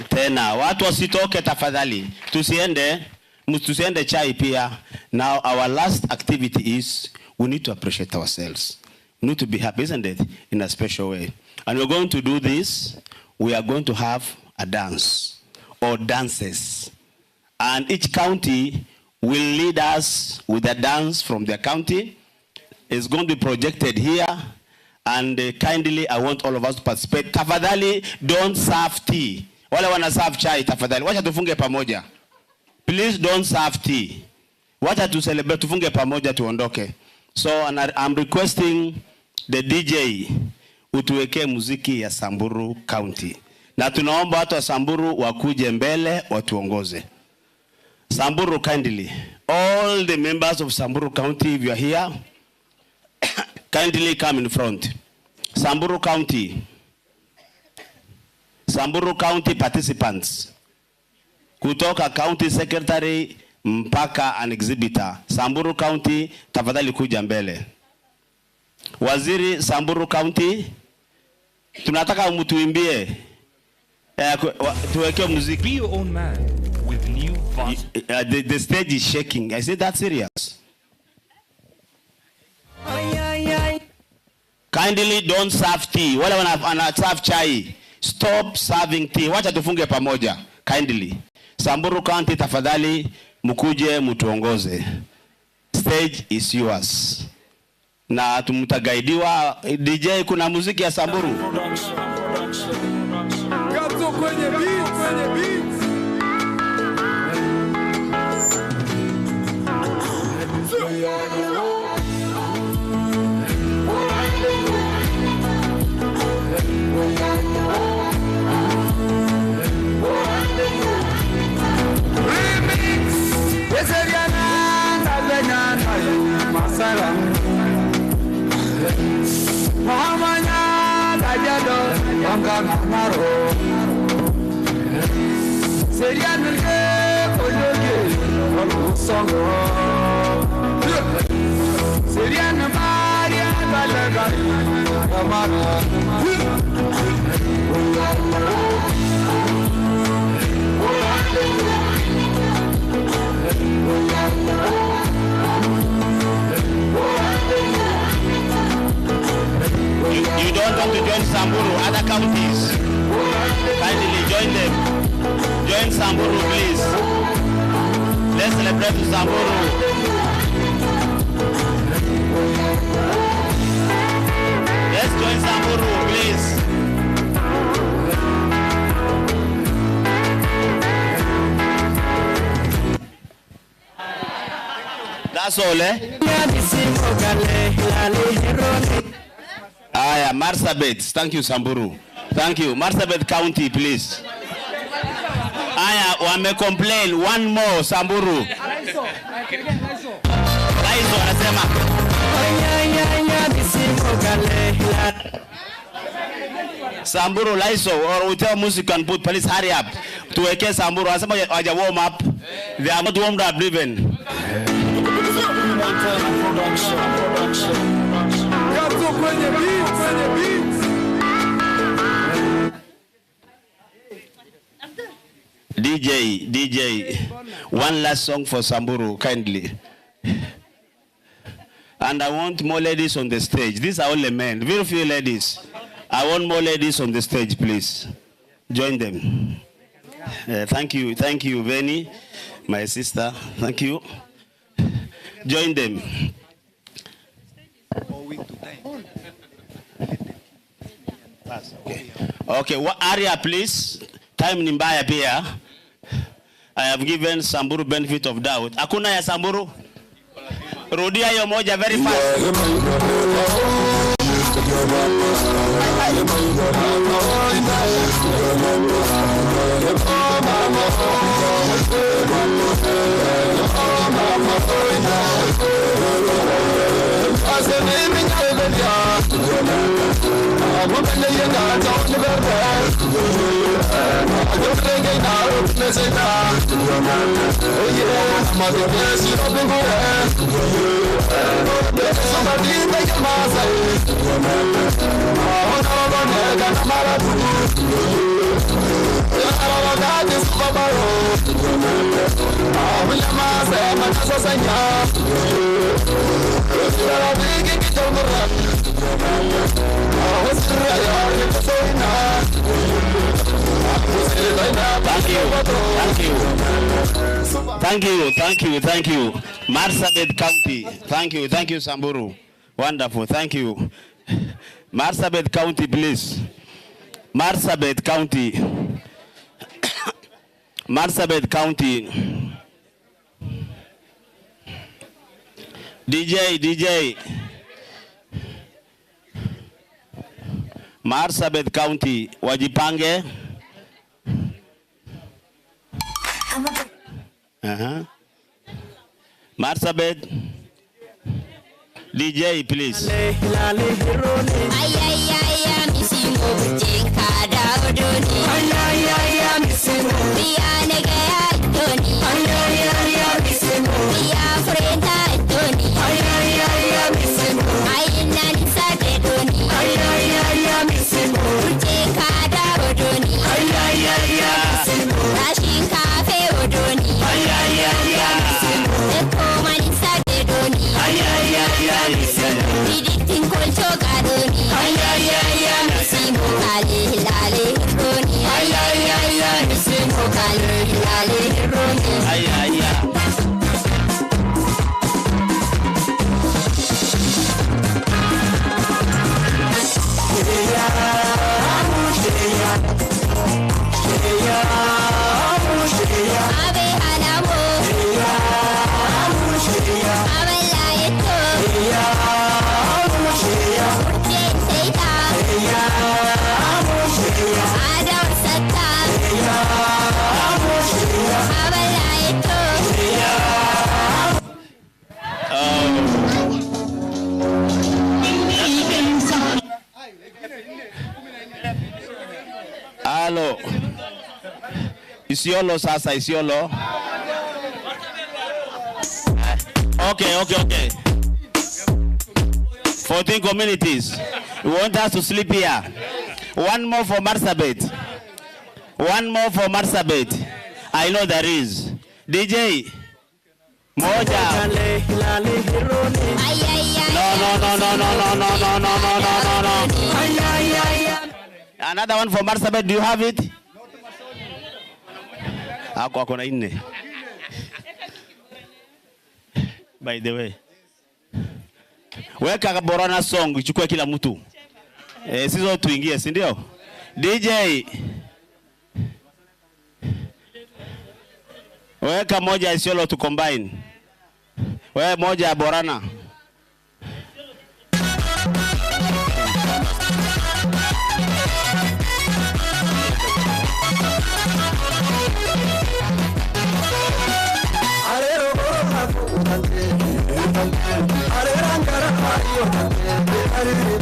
Tena, watu wasitoke tafadhali. Tusiende chai pia. Now, our last activity is we need to appreciate ourselves. We need to be happy, isn't it? In a special way. And we're going to do this. We are going to have a dance or dances. And each county will lead us with a dance from their county. It's going to be projected here. And kindly, I want all of us to participate. Tafadhali, don't serve tea. Wale wana serve chai, tafadhali. Wacha tufunge pamoja. Please don't serve tea. Wacha tu celebrate, tufunge pamoja, tuondoke. So I'm requesting the DJ utuwekee muziki ya Samburu County. Na tunaomba watu wa Samburu wakuje mbele, watuongoze. Samburu, kindly. All the members of Samburu County, if you are here, kindly come in front. Samburu County. Samburu County participants. Kutoka County Secretary mpaka an exhibitor. Samburu County, tafadhali kuja mbele. Waziri Samburu County, tunataka mtuimbie. Tuwekee muziki. Be your own man with new fast. The stage is shaking. I say that serious. Kindly don't serve tea. Wale wana serve chai, stop serving tea. Wacha tufunge pamoja. Kindly. Samburu County tafadhali mkuje mtuongoze. Stage is yours. Na tumtagaidiwa DJ, kuna muziki ya Samburu. Gato kwenye beat, kwenye beat. You don't want to join Samburu, other counties. Kindly join them. Join Samburu, please. Let's celebrate Samburu. Let's join Samburu, please. That's all, eh? Aya, Marsabit. Thank you, Samburu. Thank you. Marsabit County, please. Aya, wame complain. One more, Samburu. Laiso, anasema. Samburu, Laiso, or we tell music and put, please hurry up. Tuweke Samburu, anasema waja warm up. They are not warmed up even. DJ, one last song for Samburu, kindly. And I want more ladies on the stage. These are only men, very few ladies. I want more ladies on the stage, please. Join them. Thank you, Veni, my sister. Thank you. Join them. Okay, what area, please? Time ni mbaya pia. I have given Samburu benefit of doubt. Hakuna ya Samburu? Rudia hiyo moja very fast. Thank you. Marsabit County. Thank you, Samburu. Wonderful, thank you. Marsabit County, please. Marsabit County. Marsabit County. DJ. Marsabit County, wajipange. Marsabit. DJ, please. Ay, ay, ay. Halo. Isiolo sasa, Isiolo. Okay. 14 communities. We want us to sleep here. One more for Marsabit. One more for Marsabit. I know there is. DJ. Moja. No. Another one for Marsabit. Do you have it? Ako na inne. By the way. Weka Borana song ichukue kila mtu. Sizo tuingie, si ndio? DJ. Weka moja Isiolo to combine. Wewe moja Borana.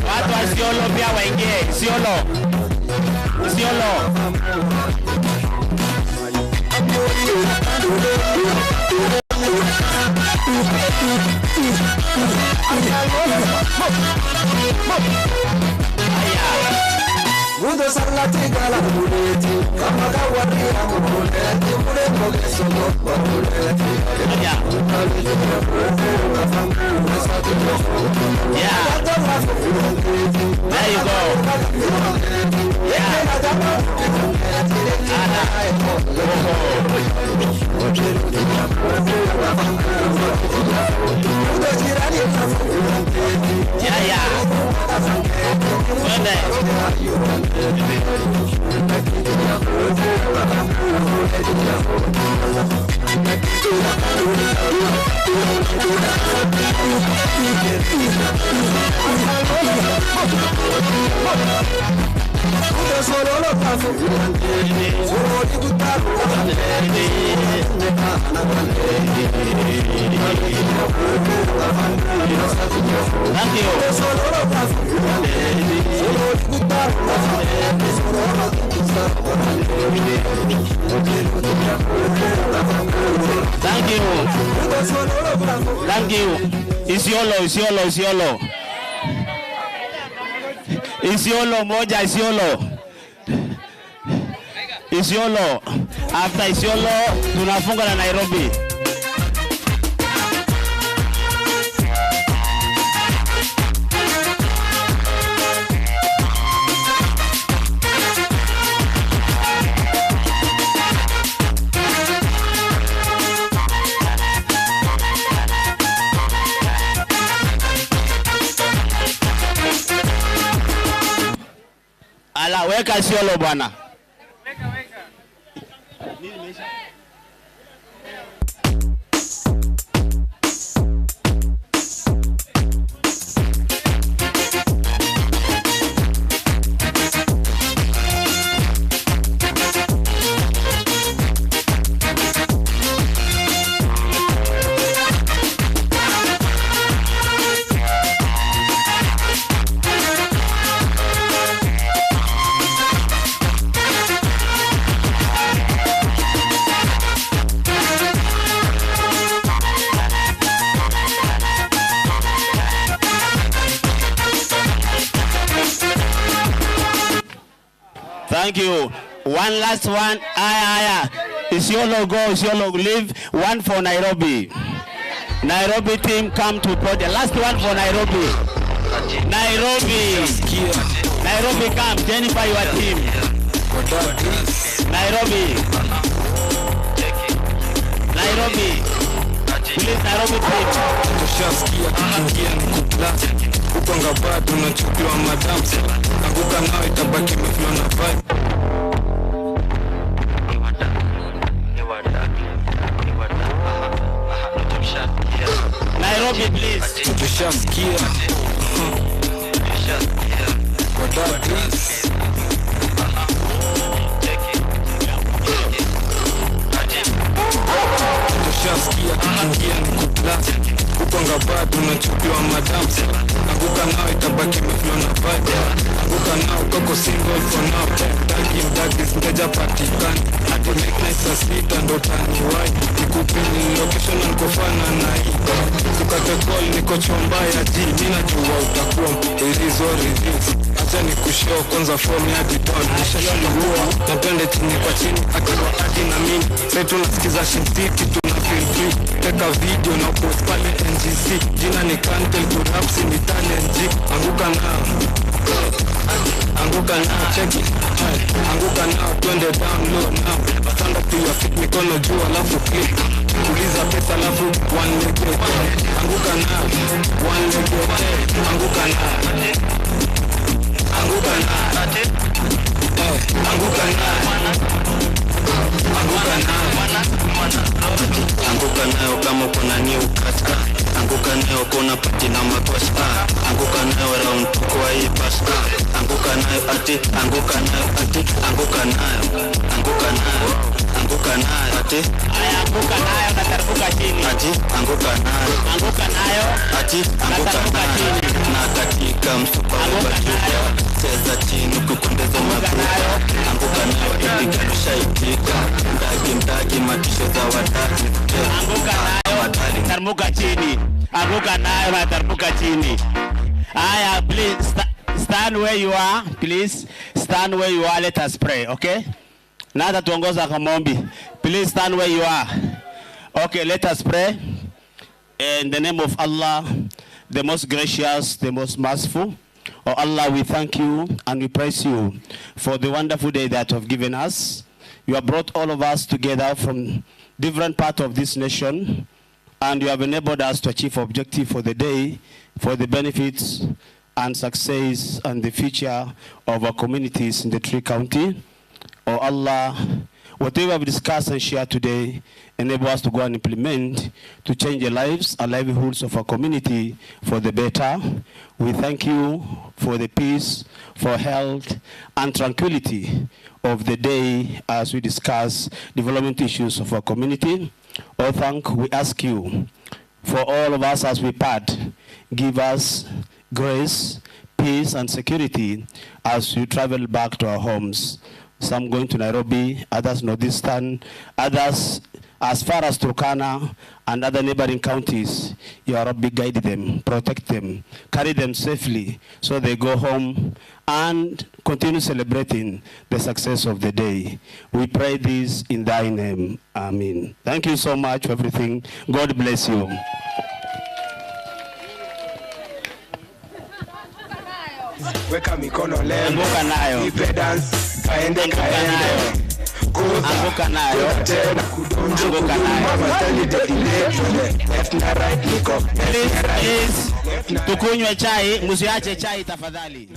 Watu wa Isiolo pia waingie. Isiolo. Mudo sarlati gala muleti, kamaga waria muleti, mulemo gesono muleti. Yeah. There you go. Thank you. Isiolo. Isiolo moja Isiolo. After Isiolo tunafunga na Nairobi. Ala weka Isiolo bwana. Thank you. One last one. Isiolo go, Isiolo leave. One for Nairobi. Nairobi team come to put the last one for Nairobi. Nairobi come. Jennifer, your team. Nairobi. Nairobi. Please, Nairobi team. Tushasikia tukiingia ni kupla. Kukonga bado unachukuliwa madam. Anguka nao itabaki meflow na vibe. Nairobi, please. Tushasikia. Kwa dad, please. Tushasikia tukiingia ni kupla. Kukonga bado unachukuliwa madam. Anguka nao itabaki meflow na vibe. Anguka nao koko single for now. Mdagi mteja patikani. Ati make nice as sweet and utaniwai. Nikupini location na nkofana na iko. Tukate call niko chomba ya G. Mina jua utakuwa irizo reviews. Acha ni kushare kwanza form ya dipon. Nishashulua na twende chini kwa chini. Akiwa adi na mimi. Sasa tunasikiza shintiti tuna feel free. Teka video na post pale NGC. Jina ni Kantel Kurapsi ni talent G. Anguka nao. Anguka nao, check it. Anguka nao, twende down low now. Stand up to your feet, mikono juu alafu click. Uliza pesa alafu one leg your head. Anguka nao, one leg your head. Anguka nao. Anguka nao. Anguka nao. Anguka nao. Anguka nao kama uko na new kasta. Anguka nao kuna pati na makosta. Anguka nao round kwa hii pasta. Anguka nayo ati, anguka nayo ati, anguka nayo, anguka nayo, anguka nayo ati, aya anguka nayo na tarbuka chini, ati, anguka nayo, ati, anguka nayo, na katika msupa wabajuka, cheza chini kukundeza mabuka, anguka nayo ipika nishaitika, mdagi matisho za wataki, anguka nayo, tarbuka chini, anguka nayo na tarbuka chini, aya please. Stand where you are, please. Stand where you are. Let us pray, okay? Nada tuongoza kwa maombi. Please stand where you are. Okay, let us pray. In the name of Allah, the most gracious, the most merciful. Oh Allah, we thank you and we praise you for the wonderful day that you have given us. You have brought all of us together from different parts of this nation, and you have enabled us to achieve objective for the day, for the benefits and success and the future of our communities in the Tree County. Oh Allah, whatever we have discussed and shared today, enable us to go and implement to change the lives and livelihoods of our community for the better. We thank you for the peace, for health and tranquility of the day as we discuss development issues of our community. Oh, we ask you for all of us as we part, give us grace, peace, and security as we travel back to our homes. Some going to Nairobi, others northeastern, others as far as Turkana and other neighboring counties. Ya Rabbi, guide them, protect them, carry them safely so they go home and continue celebrating the success of the day. We pray this in thy name. Amen. Thank you so much for everything. God bless you. Weka mikono leo, anguka nayo, ipe dance, kaende kaende, anguka nayo, tena kudonjo, anguka nayo, mama tell you the delay, left na right niko, please, tukunywe chai, msiache chai tafadhali.